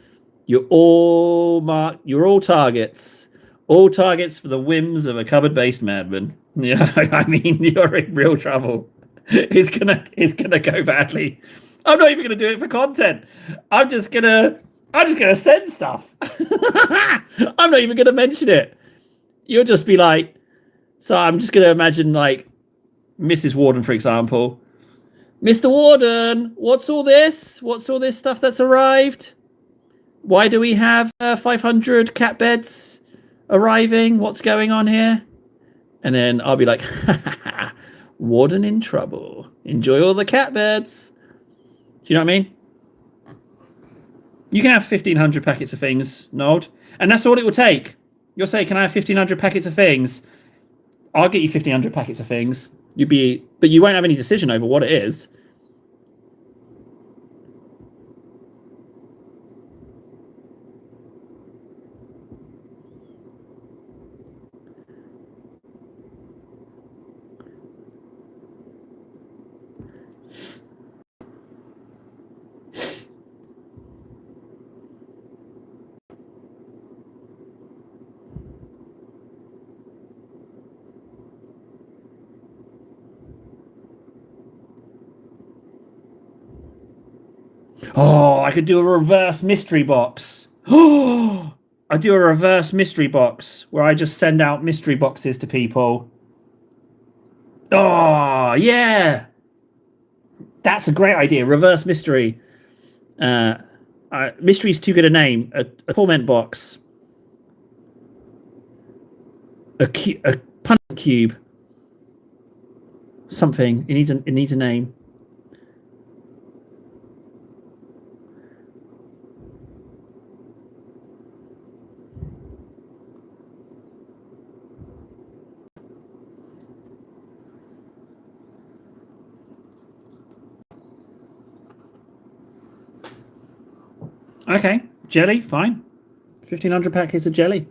You're all targets. All targets for the whims of a cupboard-based madman. Yeah, I mean, you're in real trouble. It's gonna go badly. I'm not even gonna do it for content. I'm just gonna send stuff. I'm not even gonna mention it. You'll just be like, so I'm just gonna imagine like Mrs. Warden, for example. Mr. Warden, what's all this? What's all this stuff that's arrived? Why do we have 500 cat beds arriving? What's going on here? And then I'll be like, Warden in trouble. Enjoy all the cat beds. Do you know what I mean? You can have 1,500 packets of things, Nod. And that's all it will take. You'll say, can I have 1,500 packets of things? I'll get you 1,500 packets of things. But you won't have any decision over what it is. Oh, I could do a reverse mystery box. Oh, I do a reverse mystery box where I just send out mystery boxes to people. Oh, yeah. That's a great idea. Reverse mystery. Mystery's too good a name. A torment box. A punishment cube. Something. It needs a name. Okay, jelly, fine. 1,500 packets of jelly.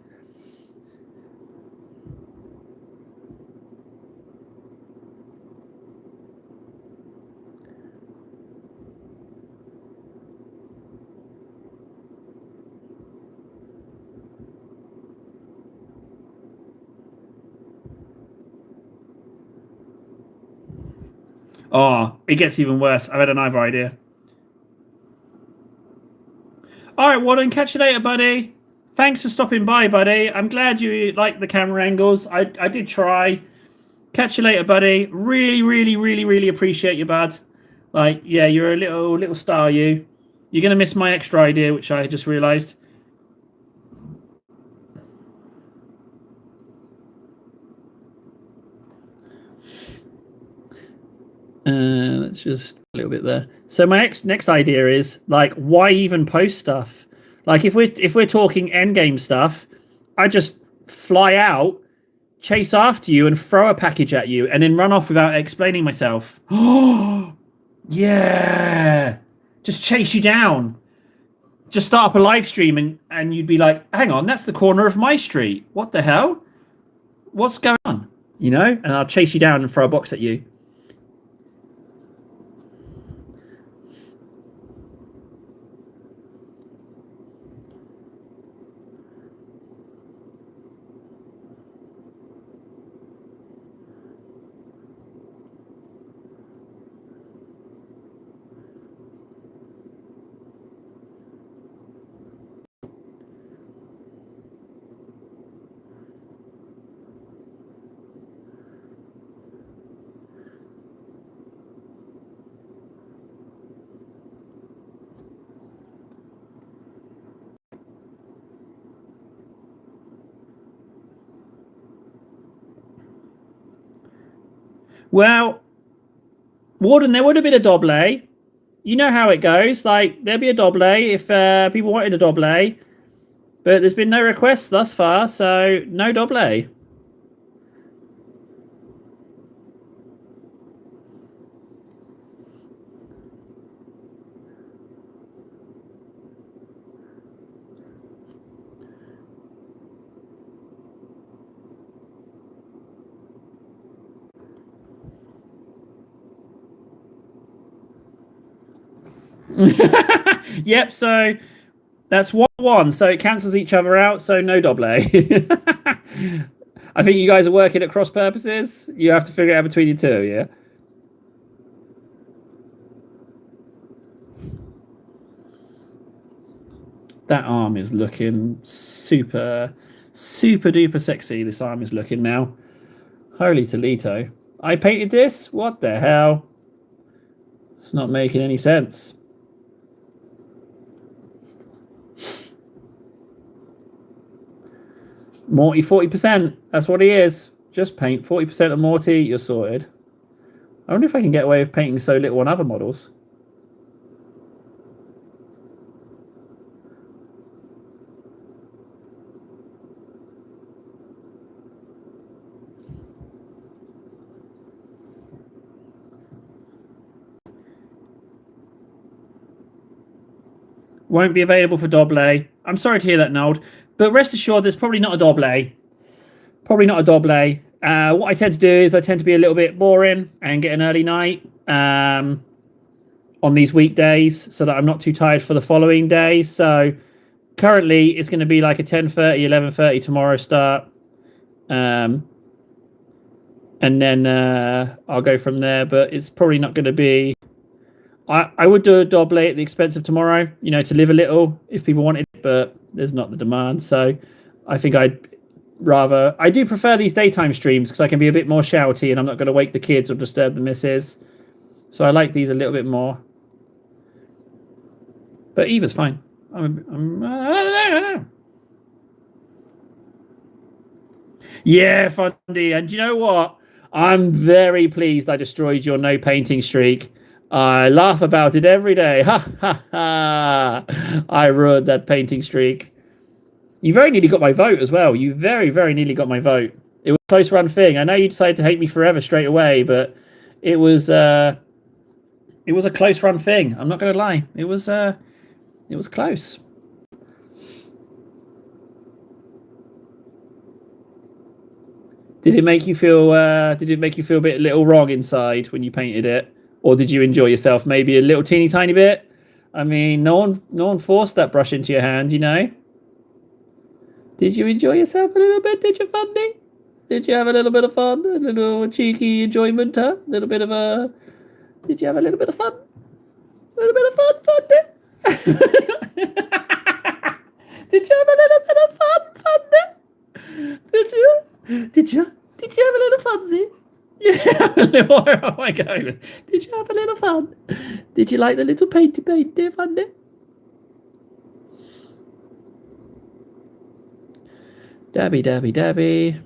Oh, it gets even worse. I've had another idea. All right, Warden, catch you later, buddy. Thanks for stopping by, buddy. I'm glad you like the camera angles. I did try. Catch you later, buddy. Really, really, really, really appreciate you, bud. Like, yeah, you're a little star, you. You're going to miss my extra idea, which I just realised. Let's just a little bit there. So my next idea is like, why even post stuff? Like if we're talking endgame stuff, I just fly out, chase after you, and throw a package at you, and then run off without explaining myself. Oh, yeah! Just chase you down. Just start up a live stream, and you'd be like, "Hang on, that's the corner of my street. What the hell? What's going on?" And I'll chase you down and throw a box at you. Well, Warden, there would have been a doble. You know how it goes. Like, there'd be a doble if people wanted a doble. But there's been no requests thus far, so no doble. Yep, so that's 1-1. So it cancels each other out, so no doble. I think you guys are working at cross purposes. You have to figure it out between you two, yeah? That arm is looking super, super duper sexy. This arm is looking now. Holy Toledo. I painted this? What the hell? It's not making any sense. Morty 40%. That's what he is. Just paint 40% of Morty. You're sorted. I wonder if I can get away with painting so little on other models. Won't be available for doble. I'm sorry to hear that, Nold. But rest assured, there's probably not a doble. Probably not a doble. What I tend to do is I tend to be a little bit boring and get an early night on these weekdays so that I'm not too tired for the following day. So currently it's going to be like a 10:30, 11:30 tomorrow start. And then I'll go from there. But it's probably not going to be... I would do a doble at the expense of tomorrow, you know, to live a little if people wanted it, but there's not the demand. So I think I do prefer these daytime streams because I can be a bit more shouty and I'm not going to wake the kids or disturb the missus. So I like these a little bit more. But either's fine. I don't know. Yeah, Fundy. And do you know what? I'm very pleased I destroyed your no painting streak. I laugh about it every day. Ha ha ha. I ruined that painting streak. You very nearly got my vote as well. You very, very nearly got my vote. It was a close run thing. I know you decided to hate me forever straight away, but it was a close run thing. I'm not going to lie. It was close. Did it make you feel a bit little wrong inside when you painted it? Or did you enjoy yourself maybe a little teeny tiny bit? I mean, no one forced that brush into your hand, you know? Did you enjoy yourself a little bit, did you, Fundy? Did you have a little bit of fun? A little cheeky enjoyment, huh? A little bit of a... Did you have a little bit of fun? A little bit of fun, Fundy? Did you have a little bit of fun, Fundy? Did you? Did you have a little funsy? Yeah, where am I going? Did you have a little fun? Did you like the little painty paint there, Fundy? Dabby, dabby, dabby.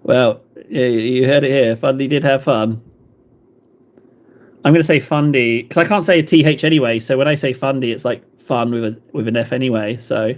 Well, you heard it here. Fundy did have fun. I'm going to say Fundy because I can't say a TH anyway. So when I say Fundy, it's like fun with an F anyway. So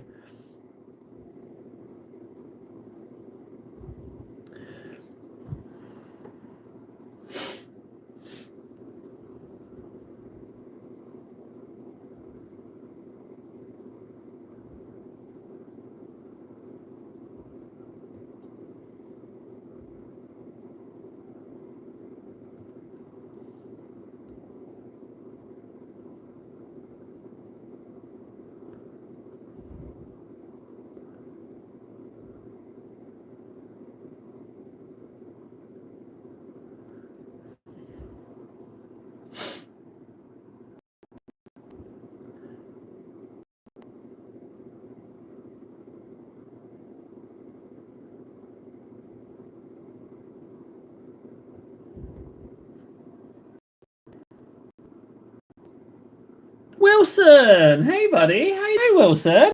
Wilson! Hey, buddy. How you doing, Wilson?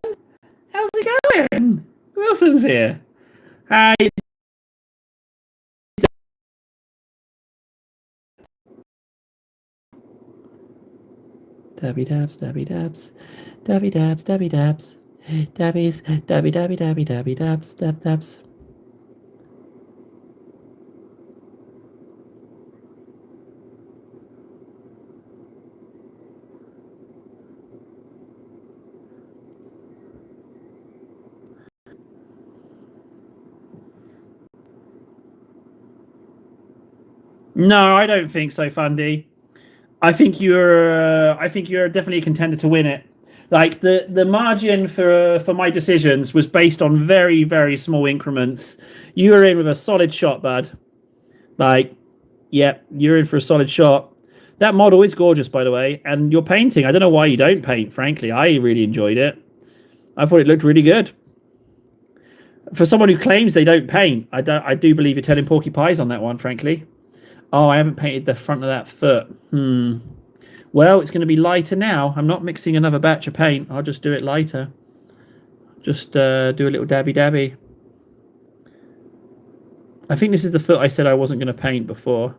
How's it going? Wilson's here. Hi. Dabby dabs, dabby dabs, dabby dabs, dabby dabs, dabbies, dabby dabby dabby dabby dabs, dab dabs. No, I don't think so, Fundy. I think you're definitely a contender to win it. Like the margin for my decisions was based on very very small increments. You were in with a solid shot, bud. Like, yeah, you're in for a solid shot. That model is gorgeous, by the way, and your painting. I don't know why you don't paint. Frankly, I really enjoyed it. I thought it looked really good. For someone who claims they don't paint, I do believe you're telling porky pies on that one. Frankly, oh, I haven't painted the front of that foot. Well, it's going to be lighter now. I'm not mixing another batch of paint. I'll just do it lighter. Just do a little dabby dabby. I think this is the foot I said I wasn't going to paint before,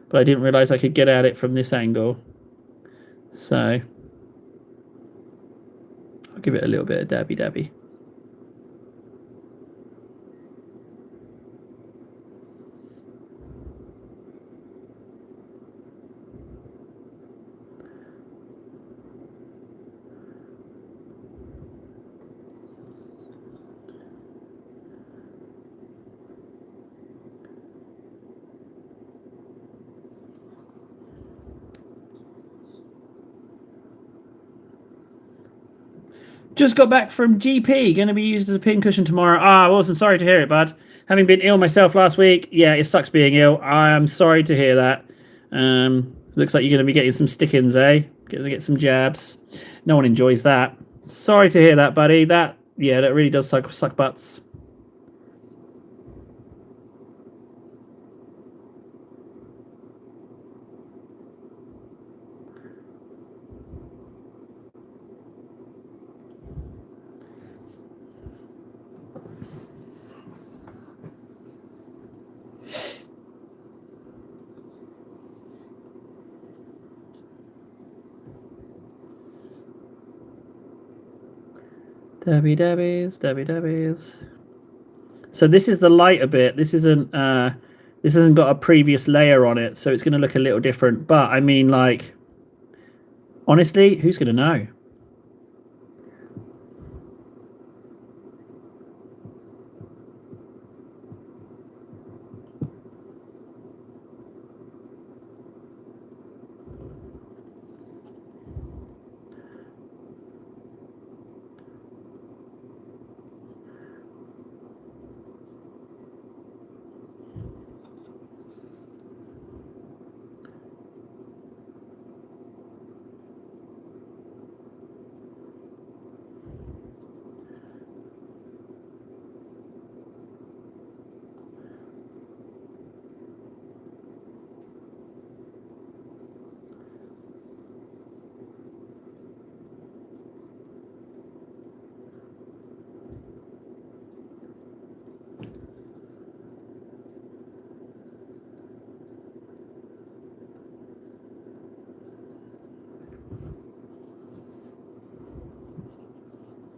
but I didn't realize I could get at it from this angle. So I'll give it a little bit of dabby dabby. Just got back from GP. Going to be used as a pincushion tomorrow. Ah, Wilson, sorry to hear it, bud. Having been ill myself last week, yeah, it sucks being ill. I am sorry to hear that. Looks like you're going to be getting some stick-ins, eh? Going to get some jabs. No one enjoys that. Sorry to hear that, buddy. That really does suck butts. Dabby dabbies, dabby dabbies. So this is the lighter bit. This hasn't got a previous layer on it, so it's going to look a little different. But I mean, like, honestly, who's going to know?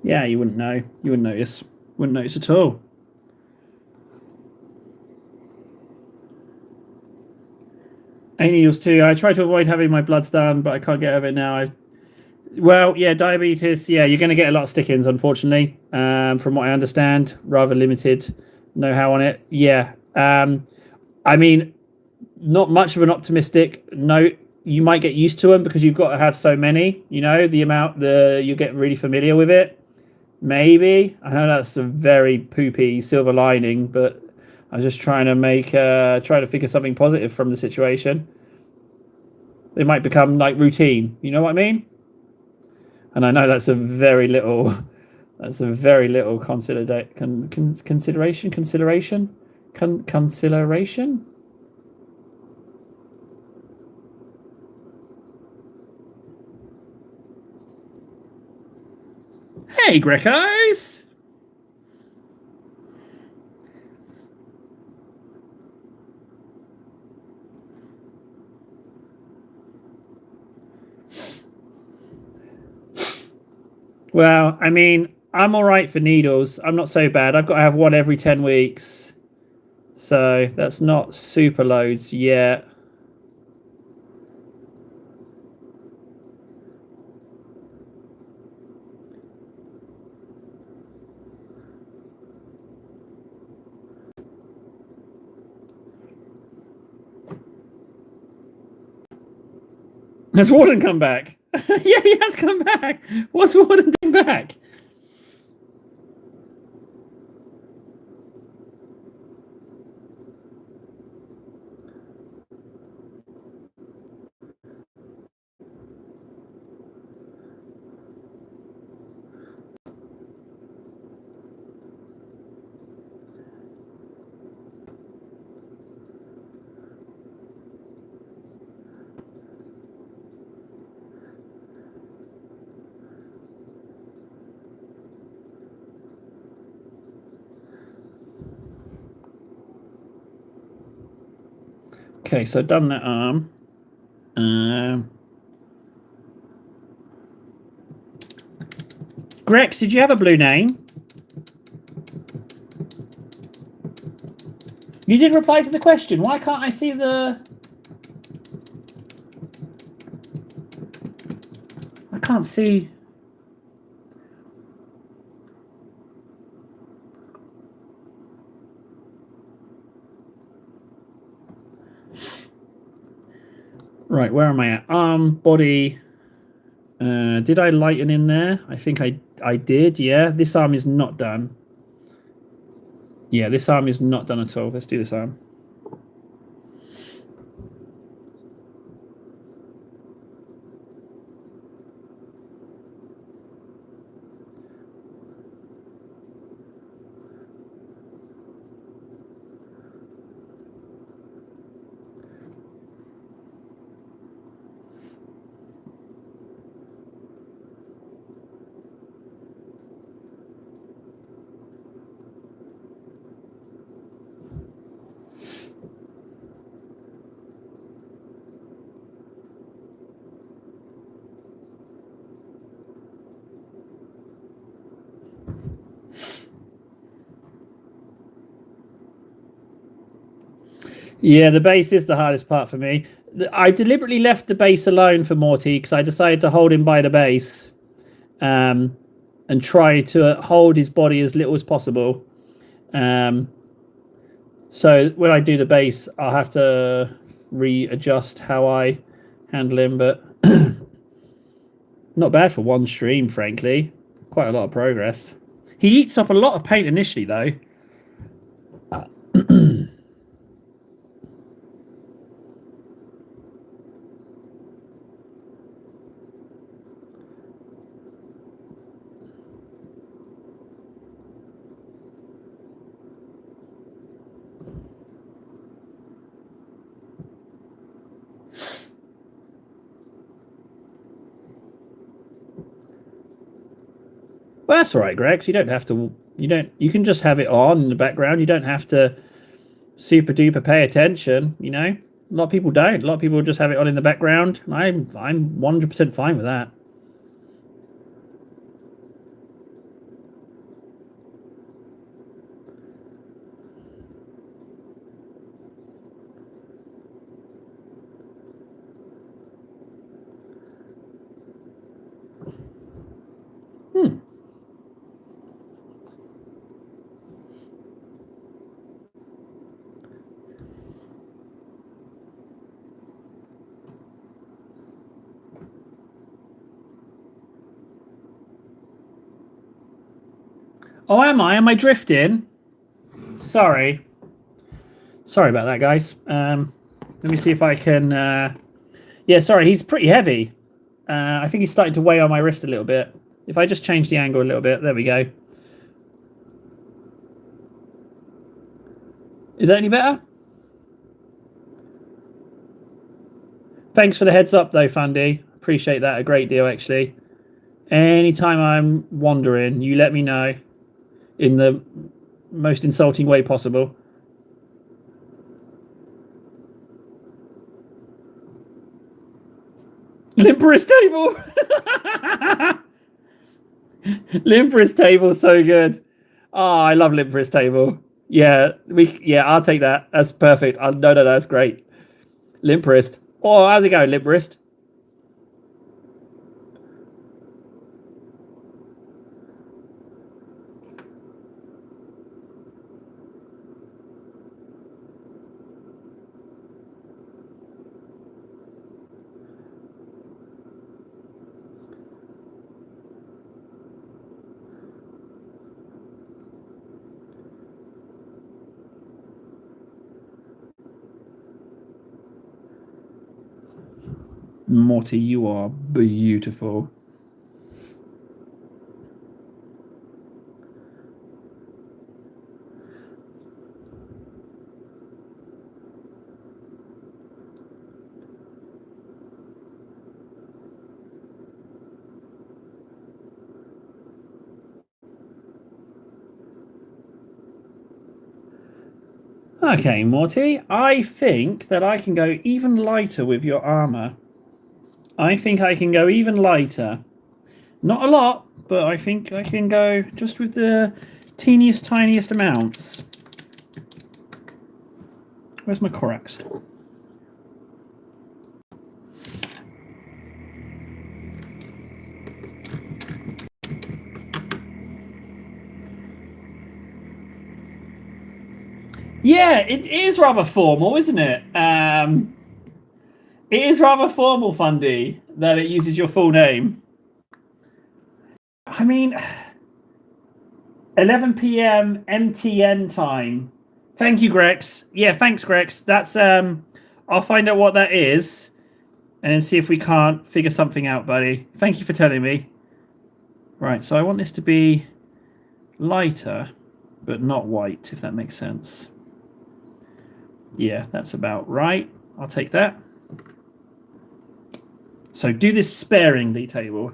Yeah, you wouldn't know. You wouldn't notice. Wouldn't notice at all. A needles too. I try to avoid having my bloods done, but I can't get over it now. Well, yeah, diabetes. Yeah, you're going to get a lot of stick-ins, unfortunately. From what I understand, rather limited know-how on it. Yeah. I mean, not much of an optimistic note. You might get used to them because you've got to have so many. You know, you get really familiar with it. Maybe. I know that's a very poopy silver lining, but I was just trying to figure something positive from the situation. It might become like routine. You know what I mean? And I know that's a very little consideration. Hey, Grecos! Well, I mean, I'm all right for needles. I'm not so bad. I've got to have one every 10 weeks. So that's not super loads yet. Has Warden come back? Yeah, he has come back. What's Warden doing back? Okay, so I've done that arm. Grex, did you have a blue name? You did reply to the question. Why can't I see the... I can't see... Right, where am I at? Arm, body. Did I lighten in there? I think I did, yeah. This arm is not done. Yeah, this arm is not done at all. Let's do this arm. Yeah, the base is the hardest part for me. I deliberately left the base alone for Morty because I decided to hold him by the base and try to hold his body as little as possible. So when I do the base, I'll have to readjust how I handle him, but not bad for one stream, frankly. Quite a lot of progress. He eats up a lot of paint initially, though. Well, that's all right, Greg. You don't have to. You can just have it on in the background. You don't have to super duper pay attention. You know, a lot of people don't. A lot of people just have it on in the background. I'm 100% fine with that. Oh, am I? Am I drifting? Sorry. Sorry about that, guys. Let me see if I can... Yeah, sorry, he's pretty heavy. I think he's starting to weigh on my wrist a little bit. If I just change the angle a little bit, there we go. Is that any better? Thanks for the heads up, though, Fundy. Appreciate that a great deal, actually. Anytime I'm wandering, you let me know in the most insulting way possible. Limperous table. Limperous table, so good. Oh, I love Limperous table. Yeah, I'll take that. That's perfect. No, that's great. Limperous. Oh, how's it going, Limperous? Morty, you are beautiful. Okay, Morty, I think that I can go even lighter with your armor. I think I can go even lighter. Not a lot, but I think I can go just with the teeniest, tiniest amounts. Where's my Corax? Yeah, it is rather formal, isn't it? It is rather formal, Fundy, that it uses your full name. I mean, 11 p.m. MTN time. Thank you, Grex. Yeah, thanks, Grex. That's I'll find out what that is and then see if we can't figure something out, buddy. Thank you for telling me. Right, so I want this to be lighter, but not white, if that makes sense. Yeah, that's about right. I'll take that. So do this sparingly, table.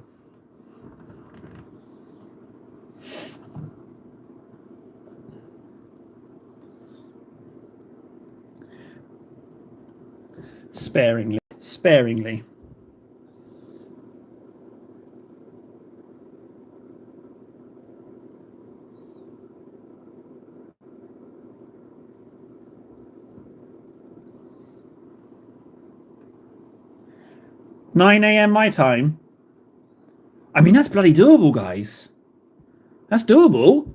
Sparingly. Sparingly. Nine a.m. my time. I mean, that's bloody doable, guys. That's doable.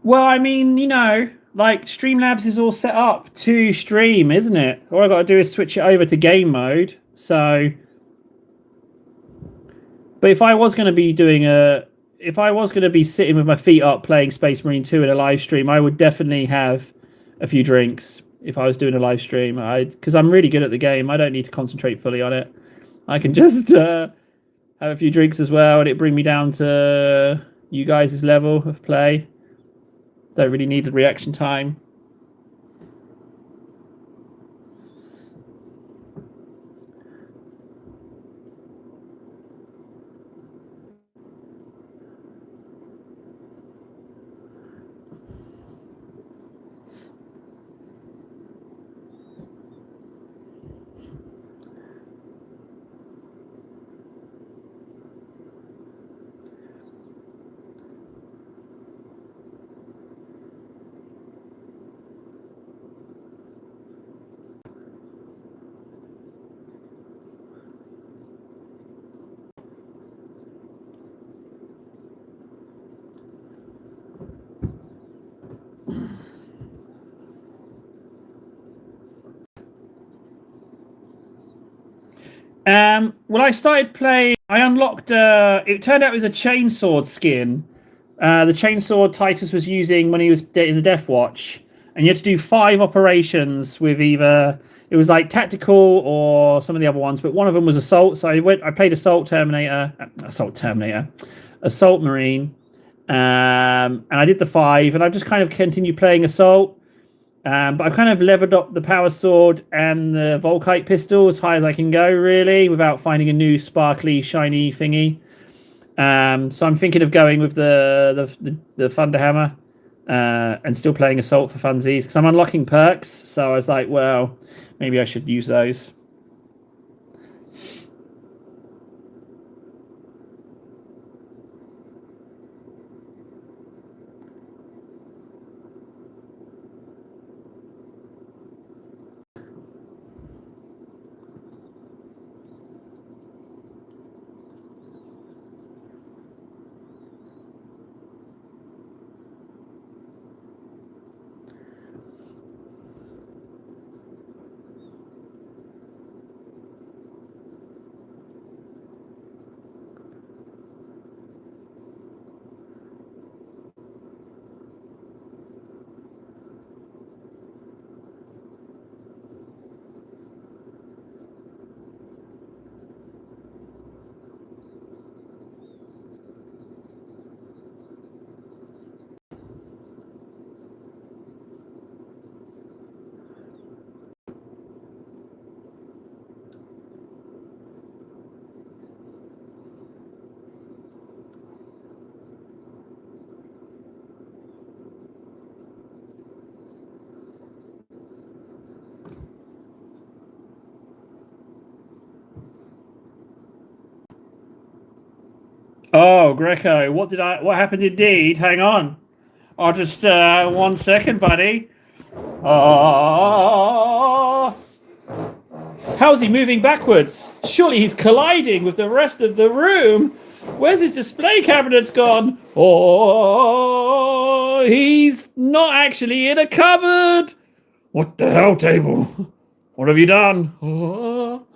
Well, I mean, like Streamlabs is all set up to stream, isn't it? All I got to do is switch it over to game mode. So, but if I was going to be if I was going to be sitting with my feet up playing Space Marine 2 in a live stream, I would definitely have a few drinks if I was doing a live stream. Because I'm really good at the game. I don't need to concentrate fully on it. I can just have a few drinks as well, and it bring me down to you guys' level of play. Don't really need the reaction time. When I started playing, I unlocked. It turned out it was a chainsword skin. The chainsword Titus was using when he was in the Death Watch, and you had to do 5 operations with either it was like tactical or some of the other ones, but one of them was assault. So I played assault marine, and I did the 5, and I've just kind of continued playing assault. But I've kind of leveled up the power sword and the Volkite pistol as high as I can go, really, without finding a new sparkly, shiny thingy. So I'm thinking of going with the Thunderhammer and still playing assault for funsies because I'm unlocking perks. So I was like, well, maybe I should use those. Oh, Greco, what happened indeed? Hang on. I'll just, 1 second, buddy. Oh, how's he moving backwards? Surely he's colliding with the rest of the room. Where's his display cabinets gone? Oh, he's not actually in a cupboard. What the hell, table? What have you done? Oh.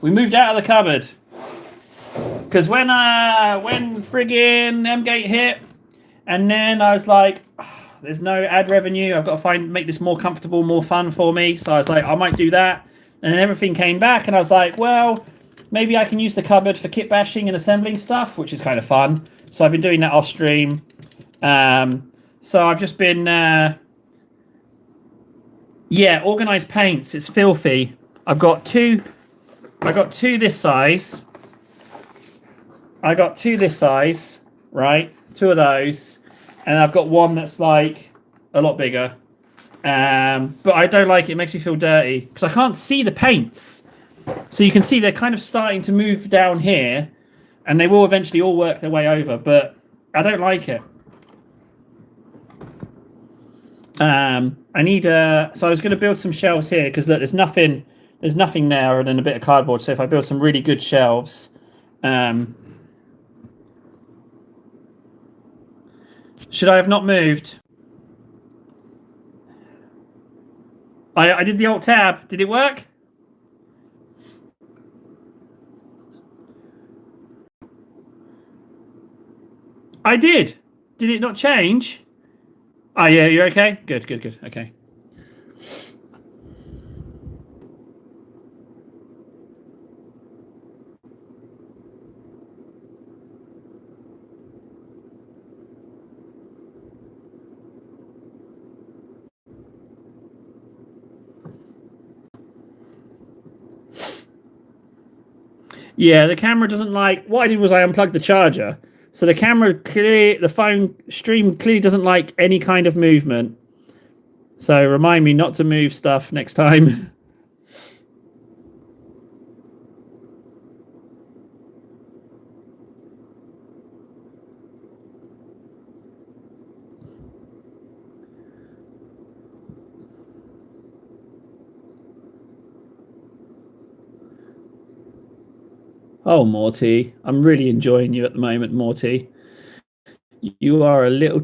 We moved out of the cupboard because when friggin' M-Gate hit, and then I was like, oh, there's no ad revenue. I've got to make this more comfortable, more fun for me. So I was like, I might do that. And then everything came back, and I was like, well, maybe I can use the cupboard for kit bashing and assembling stuff, which is kind of fun. So I've been doing that off stream. So I've just been, organized paints. It's filthy. I got two this size. Right? 2 of those. And I've got one that's like a lot bigger. But I don't like it. It makes me feel dirty because I can't see the paints. So you can see they're kind of starting to move down here, and they will eventually all work their way over, but I don't like it. I need so I was going to build some shelves here because look, there's nothing there and then a bit of cardboard. So if I build some really good shelves, should I have not moved? I did the Alt Tab. Did it work? I did. Did it not change? Oh, yeah, you're okay? Good. Okay. Yeah, the camera doesn't like... What I did was I unplugged the charger. So the the phone stream clearly doesn't like any kind of movement. So remind me not to move stuff next time. Oh, Morty. I'm really enjoying you at the moment, Morty. You are a little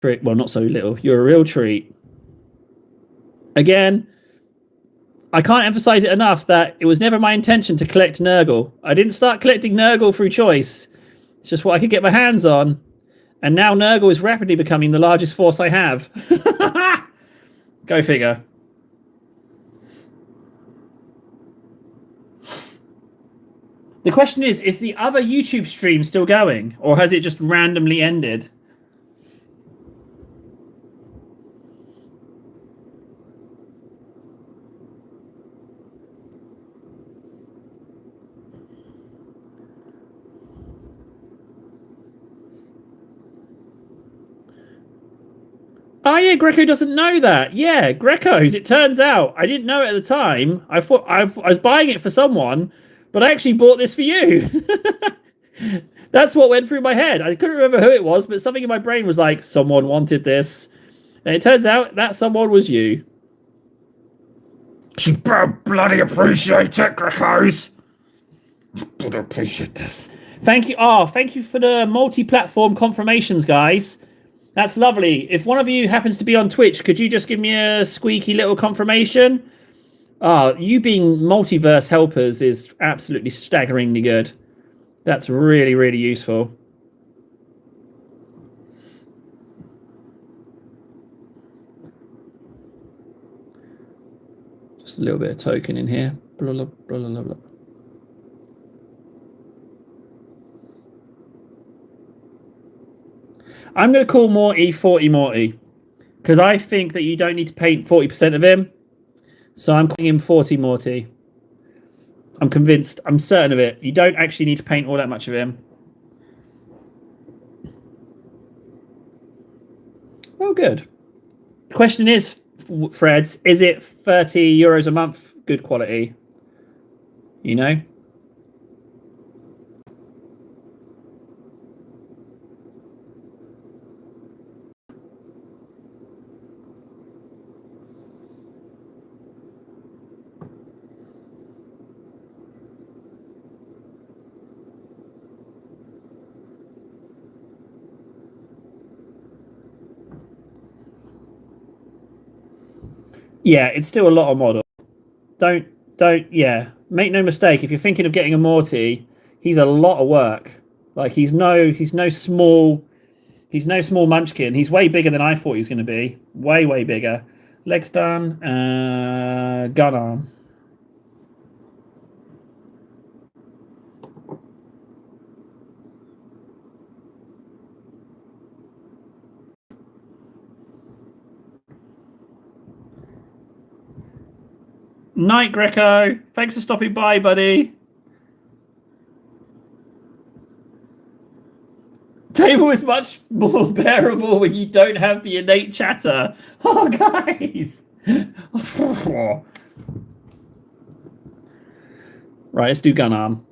treat. Well, not so little. You're a real treat. Again, I can't emphasize it enough that it was never my intention to collect Nurgle. I didn't start collecting Nurgle through choice. It's just what I could get my hands on. And now Nurgle is rapidly becoming the largest force I have. Go figure. The question is the other YouTube stream still going? Or has it just randomly ended? Oh yeah, Greco doesn't know that. Yeah, Greco's. It turns out I didn't know it at the time. I thought I was buying it for someone, but I actually bought this for you. That's what went through my head. I couldn't remember who it was, but something in my brain was like, someone wanted this, and it turns out that someone was you. She bloody appreciate it, Greco's. Bloody appreciate this. Thank you. Oh, thank you for the multi-platform confirmations, guys. That's lovely. If one of you happens to be on Twitch, could you just give me a squeaky little confirmation? You being multiverse helpers is absolutely staggeringly good. That's really, really useful. Just a little bit of token in here. Blah, blah, blah, blah, blah. I'm going to call Morty 40 Morty because I think that you don't need to paint 40% of him. So I'm calling him 40 Morty. I'm convinced. I'm certain of it. You don't actually need to paint all that much of him. Oh, good. The question is, Freds, is it 30 euros a month good quality? You know? Yeah, it's still a lot of model. Yeah. Make no mistake, if you're thinking of getting a Morty, he's a lot of work. Like he's no small munchkin. He's way bigger than I thought he was going to be. Way, way bigger. Legs done. Gun arm. Night, Greco. Thanks for stopping by, buddy. Table is much more bearable when you don't have the innate chatter. Oh, guys. Right, let's do gun arm.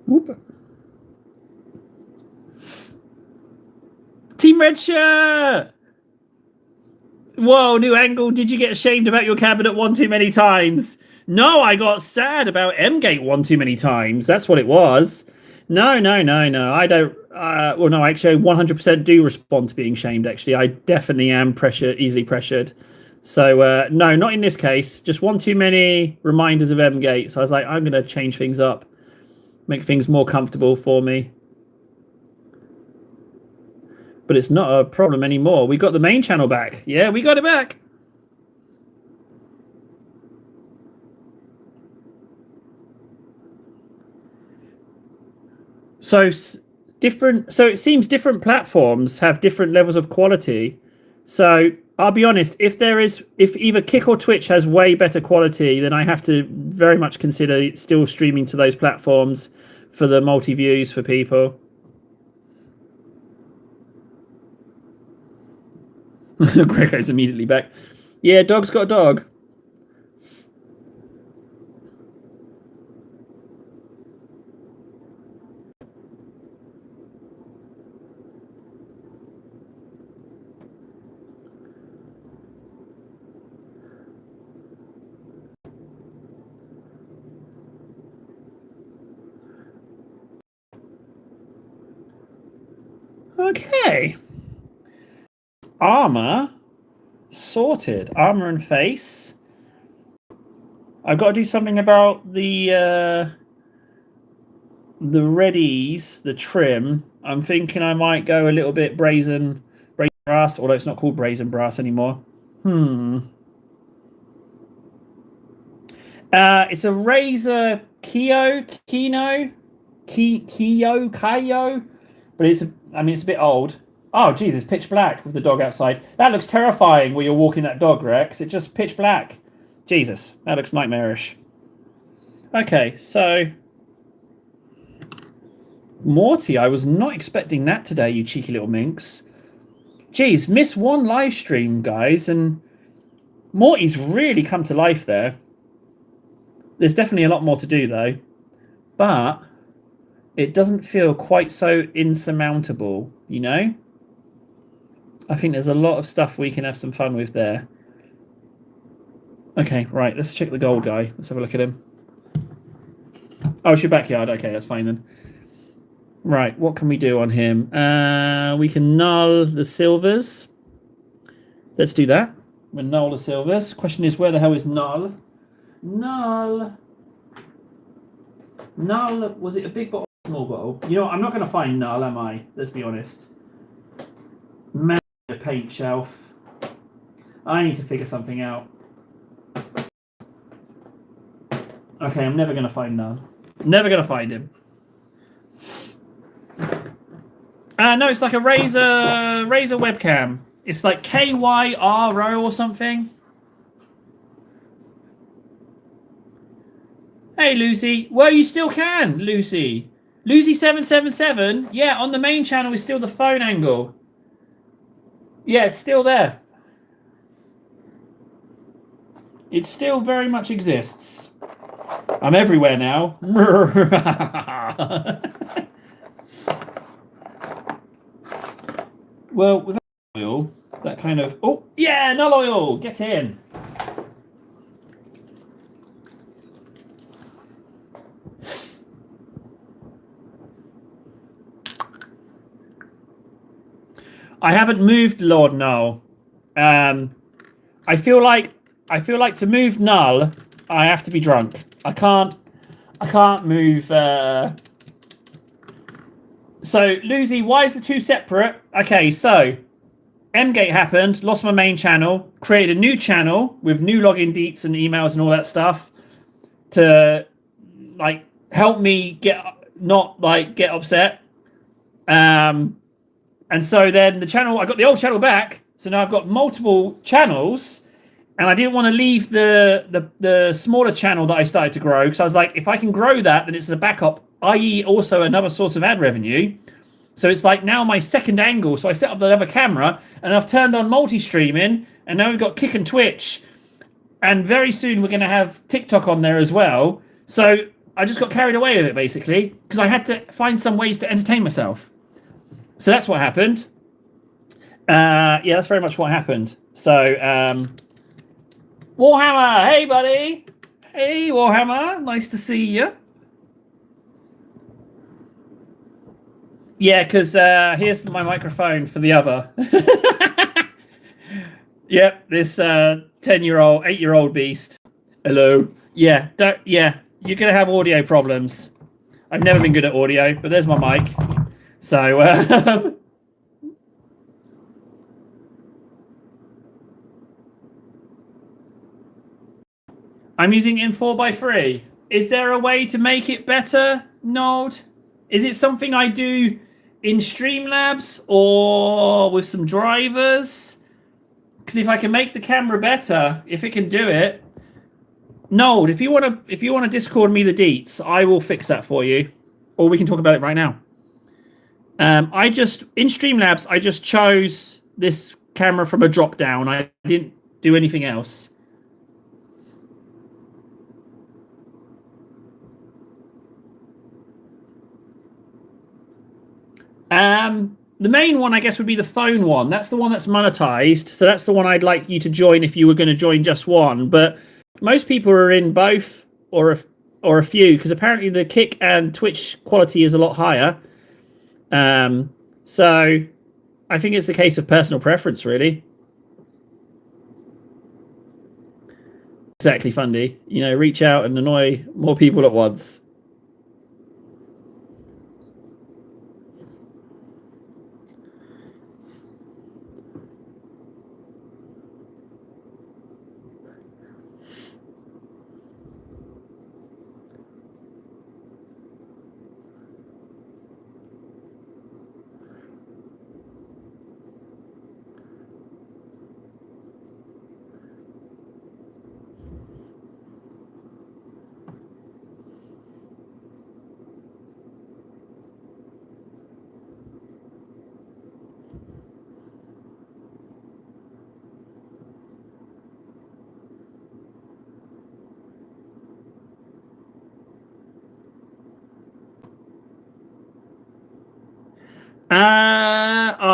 Whoop. Team Red Shirt! Whoa, new angle. Did you get ashamed about your cabinet one too many times? No, I got sad about M-Gate one too many times. That's what it was. No. I don't. Well, no, actually, I 100% do respond to being shamed, actually. I definitely am easily pressured. So no, not in this case. Just one too many reminders of M-Gate. So I was like, I'm going to change things up, make things more comfortable for me. But it's not a problem anymore. We got the main channel back. Yeah, we got it back. So different. So it seems different platforms have different levels of quality. So I'll be honest. If either Kick or Twitch has way better quality, then I have to very much consider still streaming to those platforms for the multi views for people. Grego's immediately back. Yeah, dog's got a dog. Okay. Armor sorted. Armor and face. I've got to do something about the readies, the trim. I'm thinking I might go a little bit brazen brass, although it's not called brazen brass anymore. It's a Razer Kyo, but it's a bit old. Oh, geez, it's pitch black with the dog outside. That looks terrifying where you're walking that dog, Rex. It's just pitch black. Jesus, that looks nightmarish. Okay, so Morty, I was not expecting that today, you cheeky little minx. Geez, miss one live stream, guys, and Morty's really come to life there. There's definitely a lot more to do, though. But it doesn't feel quite so insurmountable, you know? I think there's a lot of stuff we can have some fun with there. Okay, right, let's check the gold guy. Let's have a look at him. Oh, it's your backyard. Okay, that's fine then. Right, what can we do on him? We can null the silvers. Let's do that. We'll null the silvers. Question is, where the hell is null? Null. Null, was it a big bottle or a small bottle? You know what, I'm not going to find null, am I? Let's be honest. Man, a paint shelf. I need to figure something out. Okay, I'm never going to find null. Never going to find him. No, it's like a Razer webcam. It's like KYRO or something. Hey, Lucy. Well, you still can, Lucy. Lucy777. Yeah, on the main channel is still the phone angle. Yeah, it's still there. It still very much exists. I'm everywhere now. Well, with oil, that kind of... Oh, yeah, null oil. Get in. I haven't moved Lord Null. I feel like to move Null, I have to be drunk. I can't move. So, Lucy, why is the two separate? Okay, so M-Gate happened, lost my main channel, created a new channel with new login deets and emails and all that stuff to like help me get upset. And so then the channel, I got the old channel back, so now I've got multiple channels, and I didn't want to leave the smaller channel that I started to grow, because I was like, if I can grow that, then it's a backup, i.e. also another source of ad revenue. So it's like now my second angle. So I set up the other camera, and I've turned on multi-streaming, and now we've got Kick and Twitch, and very soon we're going to have TikTok on there as well. So I just got carried away with it, basically, because I had to find some ways to entertain myself. So that's what happened. Yeah, that's very much what happened. So, Warhammer, hey, buddy. Hey, Warhammer, nice to see you. Yeah, because here's my microphone for the other. Yep, this 10-year-old, 8-year-old beast. Hello. Yeah, you're going to have audio problems. I've never been good at audio, but there's my mic. So, I'm using it in 4x3. Is there a way to make it better, Nod? Is it something I do in Streamlabs or with some drivers? Because if I can make the camera better, if it can do it, Nod, if you want to Discord me the deets, I will fix that for you, or we can talk about it right now. In Streamlabs, I just chose this camera from a drop down. I didn't do anything else. The main one, I guess, would be the phone one. That's the one that's monetized. So that's the one I'd like you to join if you were going to join just one. But most people are in both or a few, because apparently the Kick and Twitch quality is a lot higher. So I think it's a case of personal preference, really. Exactly, Fundy. You know, reach out and annoy more people at once.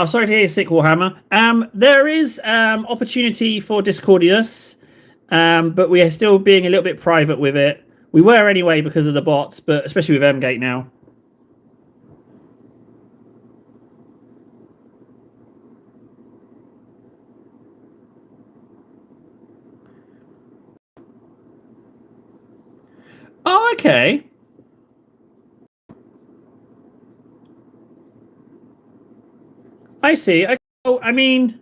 Sorry to hear you're sick, Warhammer. There is opportunity for Discordius, but we are still being a little bit private with it. We were anyway because of the bots, but especially with Mgate now. Oh, okay. I see. I mean,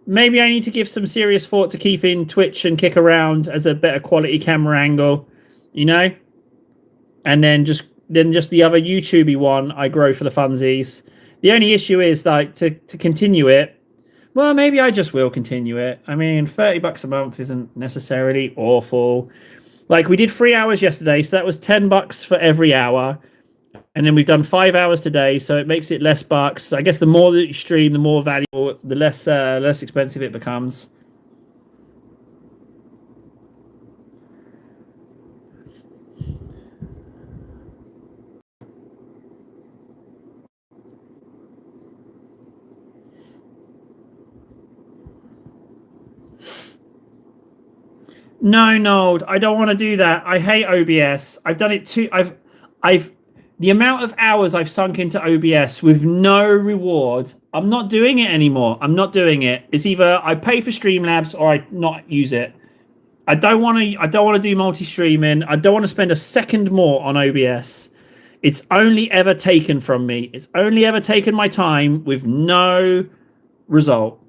maybe I need to give some serious thought to keeping Twitch and Kick around as a better quality camera angle, you know? And then just the other YouTubey one I grow for the funsies. The only issue is like to continue it. Well, maybe I just will continue it. I mean, $30 a month isn't necessarily awful. Like we did 3 hours yesterday, so that was $10 for every hour. And then we've done 5 hours today, so it makes it less bucks. I guess the more that you stream, the more valuable, the less expensive it becomes. No, I don't want to do that. I hate OBS. I've done it too. The amount of hours I've sunk into OBS with no reward, I'm not doing it anymore. I'm not doing it. It's either I pay for Streamlabs or I not use it. I don't want to do multi-streaming. I don't want to spend a second more on OBS. It's only ever taken from me. It's only ever taken my time with no result.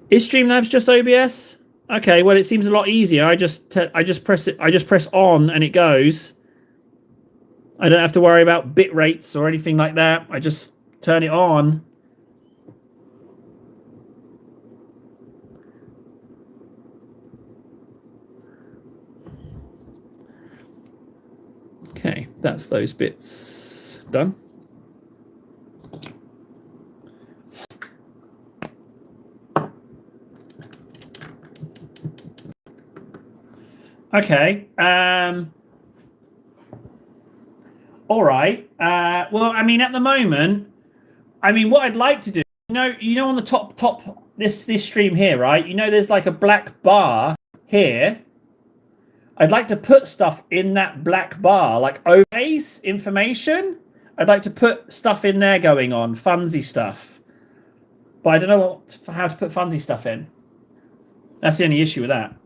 Is Streamlabs just OBS? Okay, well it seems a lot easier. I just press it. I just press on and it goes. I don't have to worry about bit rates or anything like that. I just turn it on. Okay, that's those bits done. Okay. All right. Well, I mean, at the moment, I mean, what I'd like to do, you know, on the top this stream here, right? You know, there's like a black bar here. I'd like to put stuff in that black bar, like overlays information. I'd like to put stuff in there going on, funsy stuff. But I don't know how to put funsy stuff in. That's the only issue with that.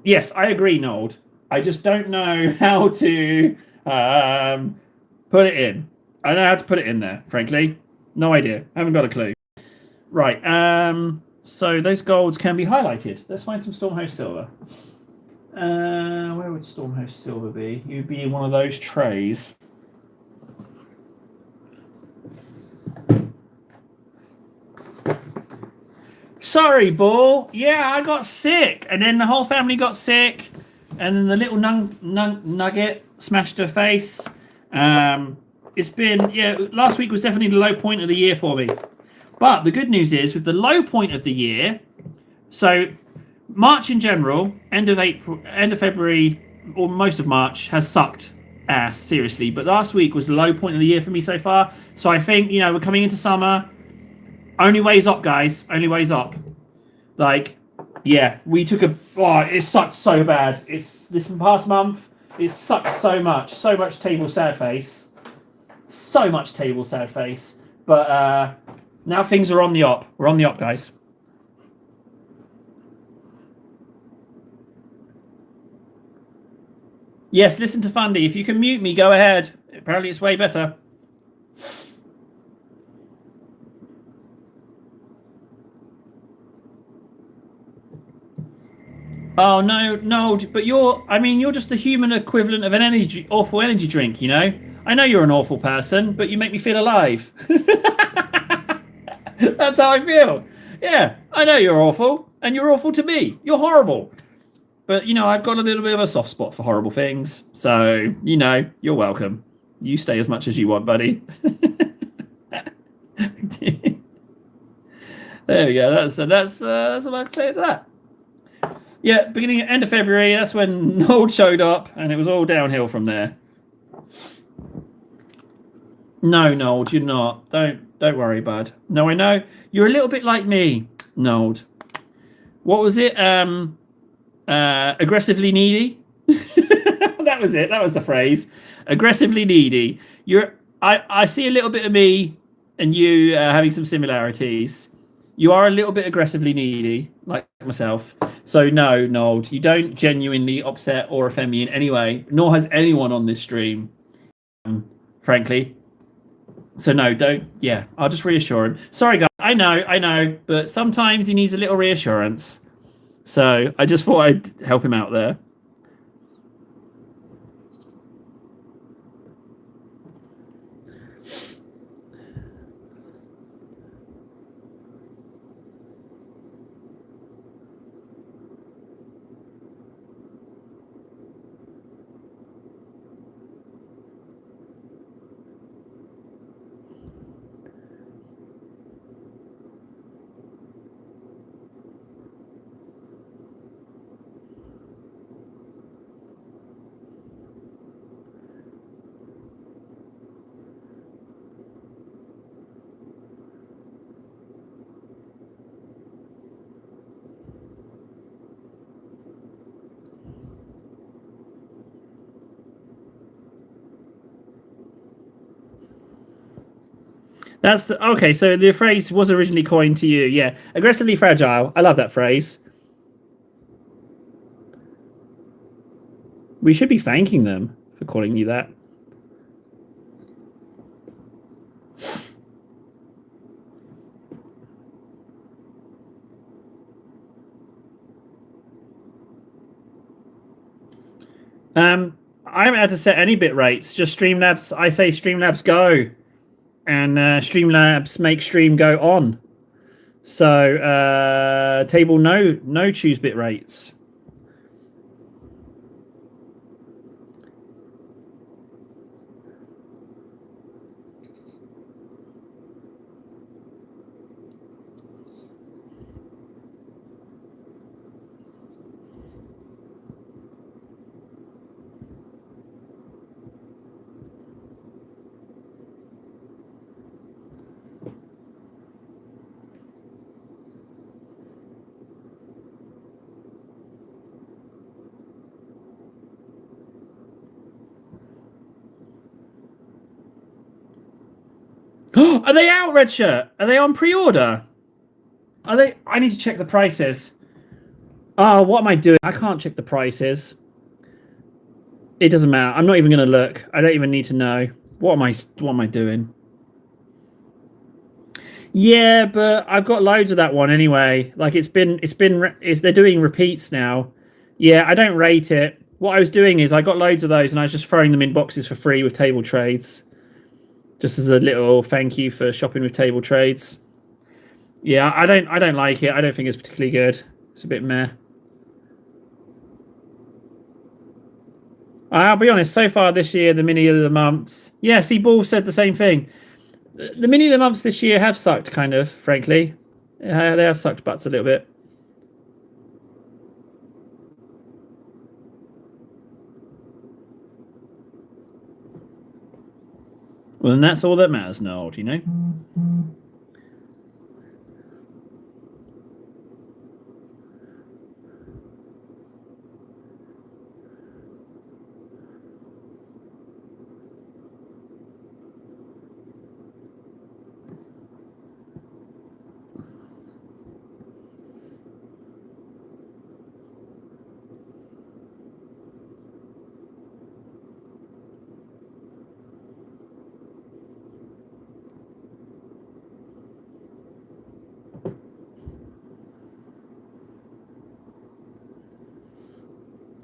Yes, I agree, Nold. I just don't know how to put it in. I don't know how to put it in there, frankly. No idea. Haven't got a clue. Right. So those golds can be highlighted. Let's find some Stormhost Silver. Where would Stormhost Silver be? You'd be in one of those trays. Sorry, Ball. Yeah, I got sick. And then the whole family got sick. And then the little nugget smashed her face. It's been, yeah, last week was definitely the low point of the year for me. But the good news is, with the low point of the year, so March in general, end of April, end of February, or most of March has sucked ass, seriously. But last week was the low point of the year for me so far. So I think, you know, we're coming into summer. Only ways up, guys. Only ways up. Like, yeah, we took a. Oh, it sucked so bad. It's this past month. It sucked so much. So much table sad face. So much table sad face. But now things are on the up. We're on the up, guys. Yes, listen to Fundy. If you can mute me, go ahead. Apparently, it's way better. Oh no, but you're just the human equivalent of an awful energy drink, you know? I know you're an awful person, but you make me feel alive. That's how I feel. Yeah, I know you're awful, and you're awful to me. You're horrible. But, you know, I've got a little bit of a soft spot for horrible things. So, you know, you're welcome. You stay as much as you want, buddy. There we go. That's all I have to say to that. Yeah, end of February, that's when Nold showed up, and it was all downhill from there. No, Nold, you're not. Don't worry, bud. No, I know you're a little bit like me, Nold. What was it? Aggressively needy. That was it. That was the phrase. Aggressively needy. I see a little bit of me and you having some similarities. You are a little bit aggressively needy, like myself. So no, Nold, you don't genuinely upset or offend me in any way, nor has anyone on this stream, frankly. So no, don't. Yeah, I'll just reassure him. Sorry, guys. I know, but sometimes he needs a little reassurance. So I just thought I'd help him out there. That's the okay. So the phrase was originally coined to you. Yeah, aggressively fragile. I love that phrase. We should be thanking them for calling you that. I haven't had to set any bit rates. Just Streamlabs. I say Streamlabs go, and Streamlabs make stream go on. So table no choose bit rates. Are they out, Red Shirt? Are they on pre-order? Are they? I need to check the prices. Oh, what am I doing? I can't check the prices. It doesn't matter. I'm not even going to look. I don't even need to know. What am I doing? Yeah, but I've got loads of that one anyway. Like they're doing repeats now. Yeah, I don't rate it. What I was doing is I got loads of those and I was just throwing them in boxes for free with Table Trades. Just as a little thank you for shopping with Table Trades. Yeah, I don't like it. I don't think it's particularly good. It's a bit meh. I'll be honest, so far this year, the mini of the months. Yeah, see, Ball said the same thing. The mini of the months this year have sucked, kind of, frankly. They have sucked butts a little bit. Well, then that's all that matters, Noel, you know?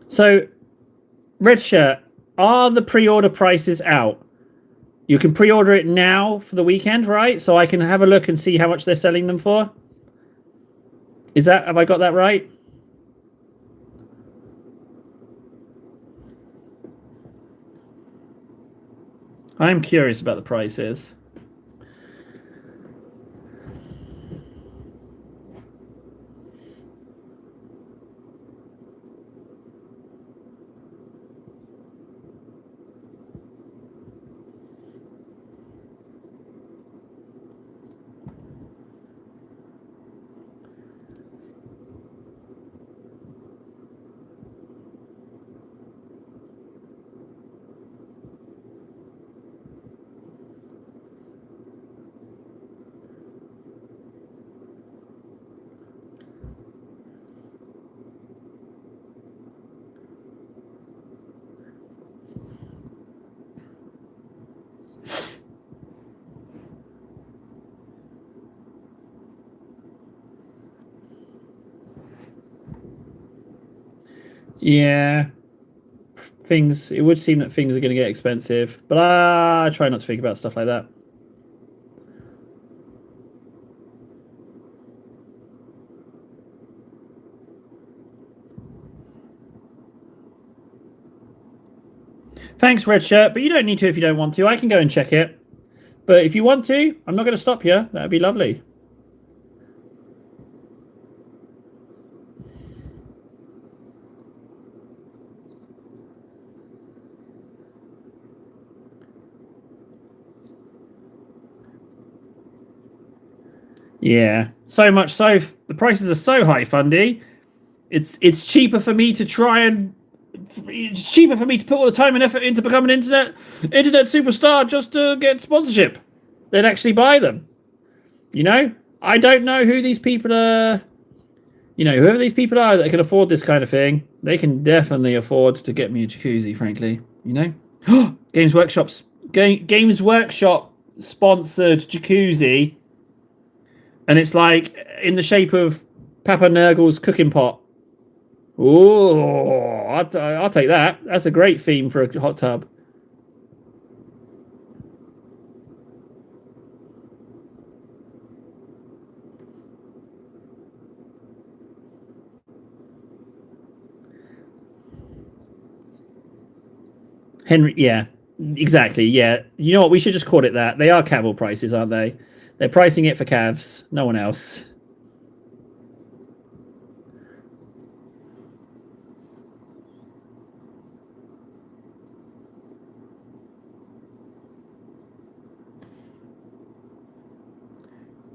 So, Red Shirt, are the pre-order prices out? You can pre-order it now for the weekend, right? So I can have a look and see how much they're selling them for. Have I got that right? I'm curious about the prices. Yeah. It would seem that things are going to get expensive, but I try not to think about stuff like that. Thanks, Red Shirt, but you don't need to if you don't want to. I can go and check it. But if you want to, I'm not going to stop you. That'd be lovely. Yeah, so much so the prices are so high, Fundy. It's cheaper for me to try and it's cheaper for me to put all the time and effort into becoming an internet superstar just to get sponsorship than actually buy them. You know, I don't know who these people are. You know, whoever these people are that can afford this kind of thing, they can definitely afford to get me a jacuzzi. Frankly, you know, Games Workshop sponsored jacuzzi. And it's like in the shape of Papa Nurgle's cooking pot. Oh, I'll take that. That's a great theme for a hot tub. Henry, yeah, exactly. Yeah, you know what? We should just call it that. They are Cavill prices, aren't they? They're pricing it for Cavs, no one else.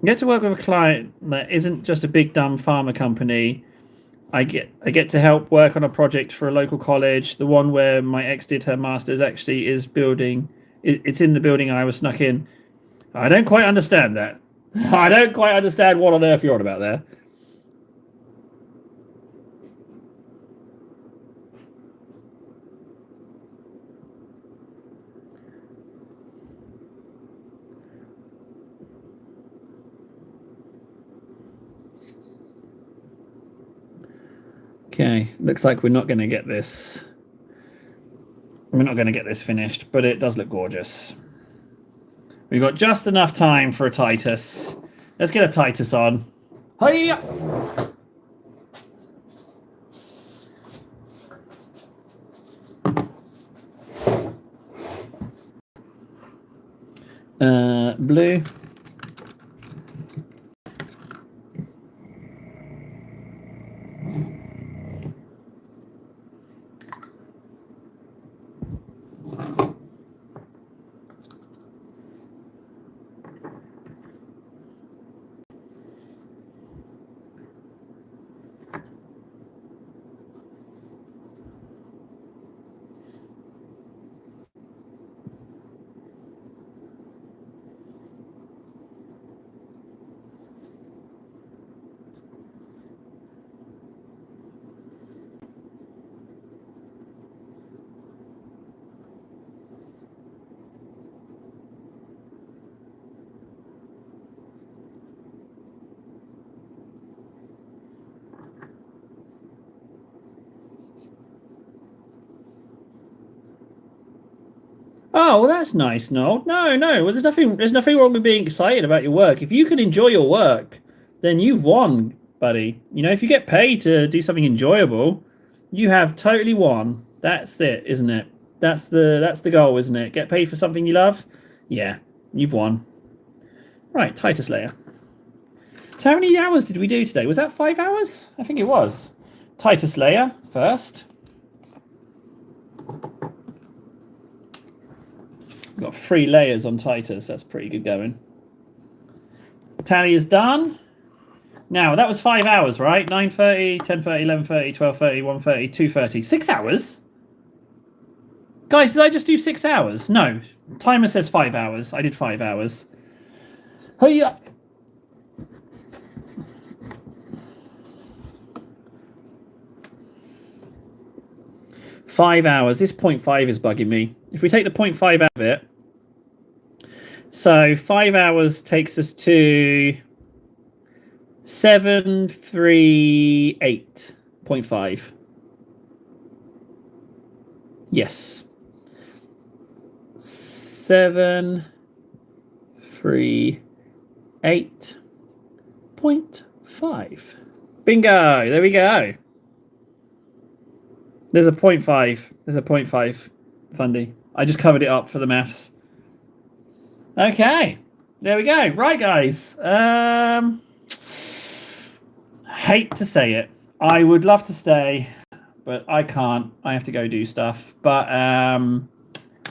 Get to work with a client that isn't just a big dumb pharma company. I get to help work on a project for a local college. The one where my ex did her masters actually is building. It's in the building I was snuck in. I don't quite understand that. I don't quite understand what on earth you're on about there. Okay, looks like we're not going to get this. We're not going to get this finished, but it does look gorgeous. We've got just enough time for a Titus. Let's get a Titus on. Hiya! Blue. Oh, well, that's nice, Noel. No. Well, there's nothing wrong with being excited about your work. If you can enjoy your work, then you've won, buddy. You know, if you get paid to do something enjoyable, you have totally won. That's it, isn't it? That's the goal, isn't it? Get paid for something you love? Yeah, you've won. Right, Titus layer. So how many hours did we do today? Was that 5 hours? I think it was. Titus layer first. We've got 3 layers on Titus. That's pretty good going. Tally is done. Now, that was 5 hours, right? 9:30, 10:30, 11:30, 12:30, 1:30, 2:30. 6 hours? Guys, did I just do 6 hours? No. Timer says 5 hours. I did 5 hours. Hey-ya! Five hours. This 0.5 is bugging me. If we take the 0.5 out of it, so 5 hours takes us to 738.5. Yes. 738.5. Bingo. There we go. There's a 0.5. There's a 0.5, Fundy. I just covered it up for the maths. Okay. There we go. Right, guys. Hate to say it. I would love to stay, but I can't. I have to go do stuff. But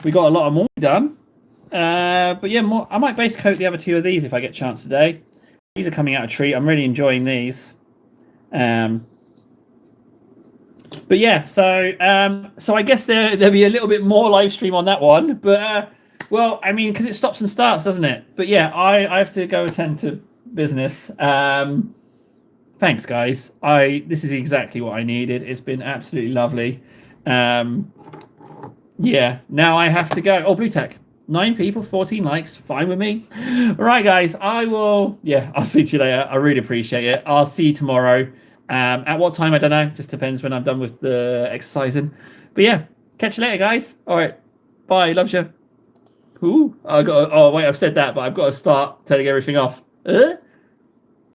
we got a lot of more done. But yeah, more. I might base coat the other 2 of these if I get a chance today. These are coming out a treat. I'm really enjoying these. But yeah, so I guess there'll be a little bit more live stream on that one. But well, I mean, because it stops and starts, doesn't it? But yeah, I have to go attend to business. Thanks, guys. This is exactly what I needed. It's been absolutely lovely. Yeah, now I have to go. Oh, Blue Tech. 9 people, 14 likes. Fine with me. All right, guys. I'll speak to you later. I really appreciate it. I'll see you tomorrow. At what time, I don't know. Just depends when I'm done with the exercising. But yeah, catch you later, guys. All right. Bye. Loves you. Ooh, oh, wait, I've said that, but I've got to start turning everything off.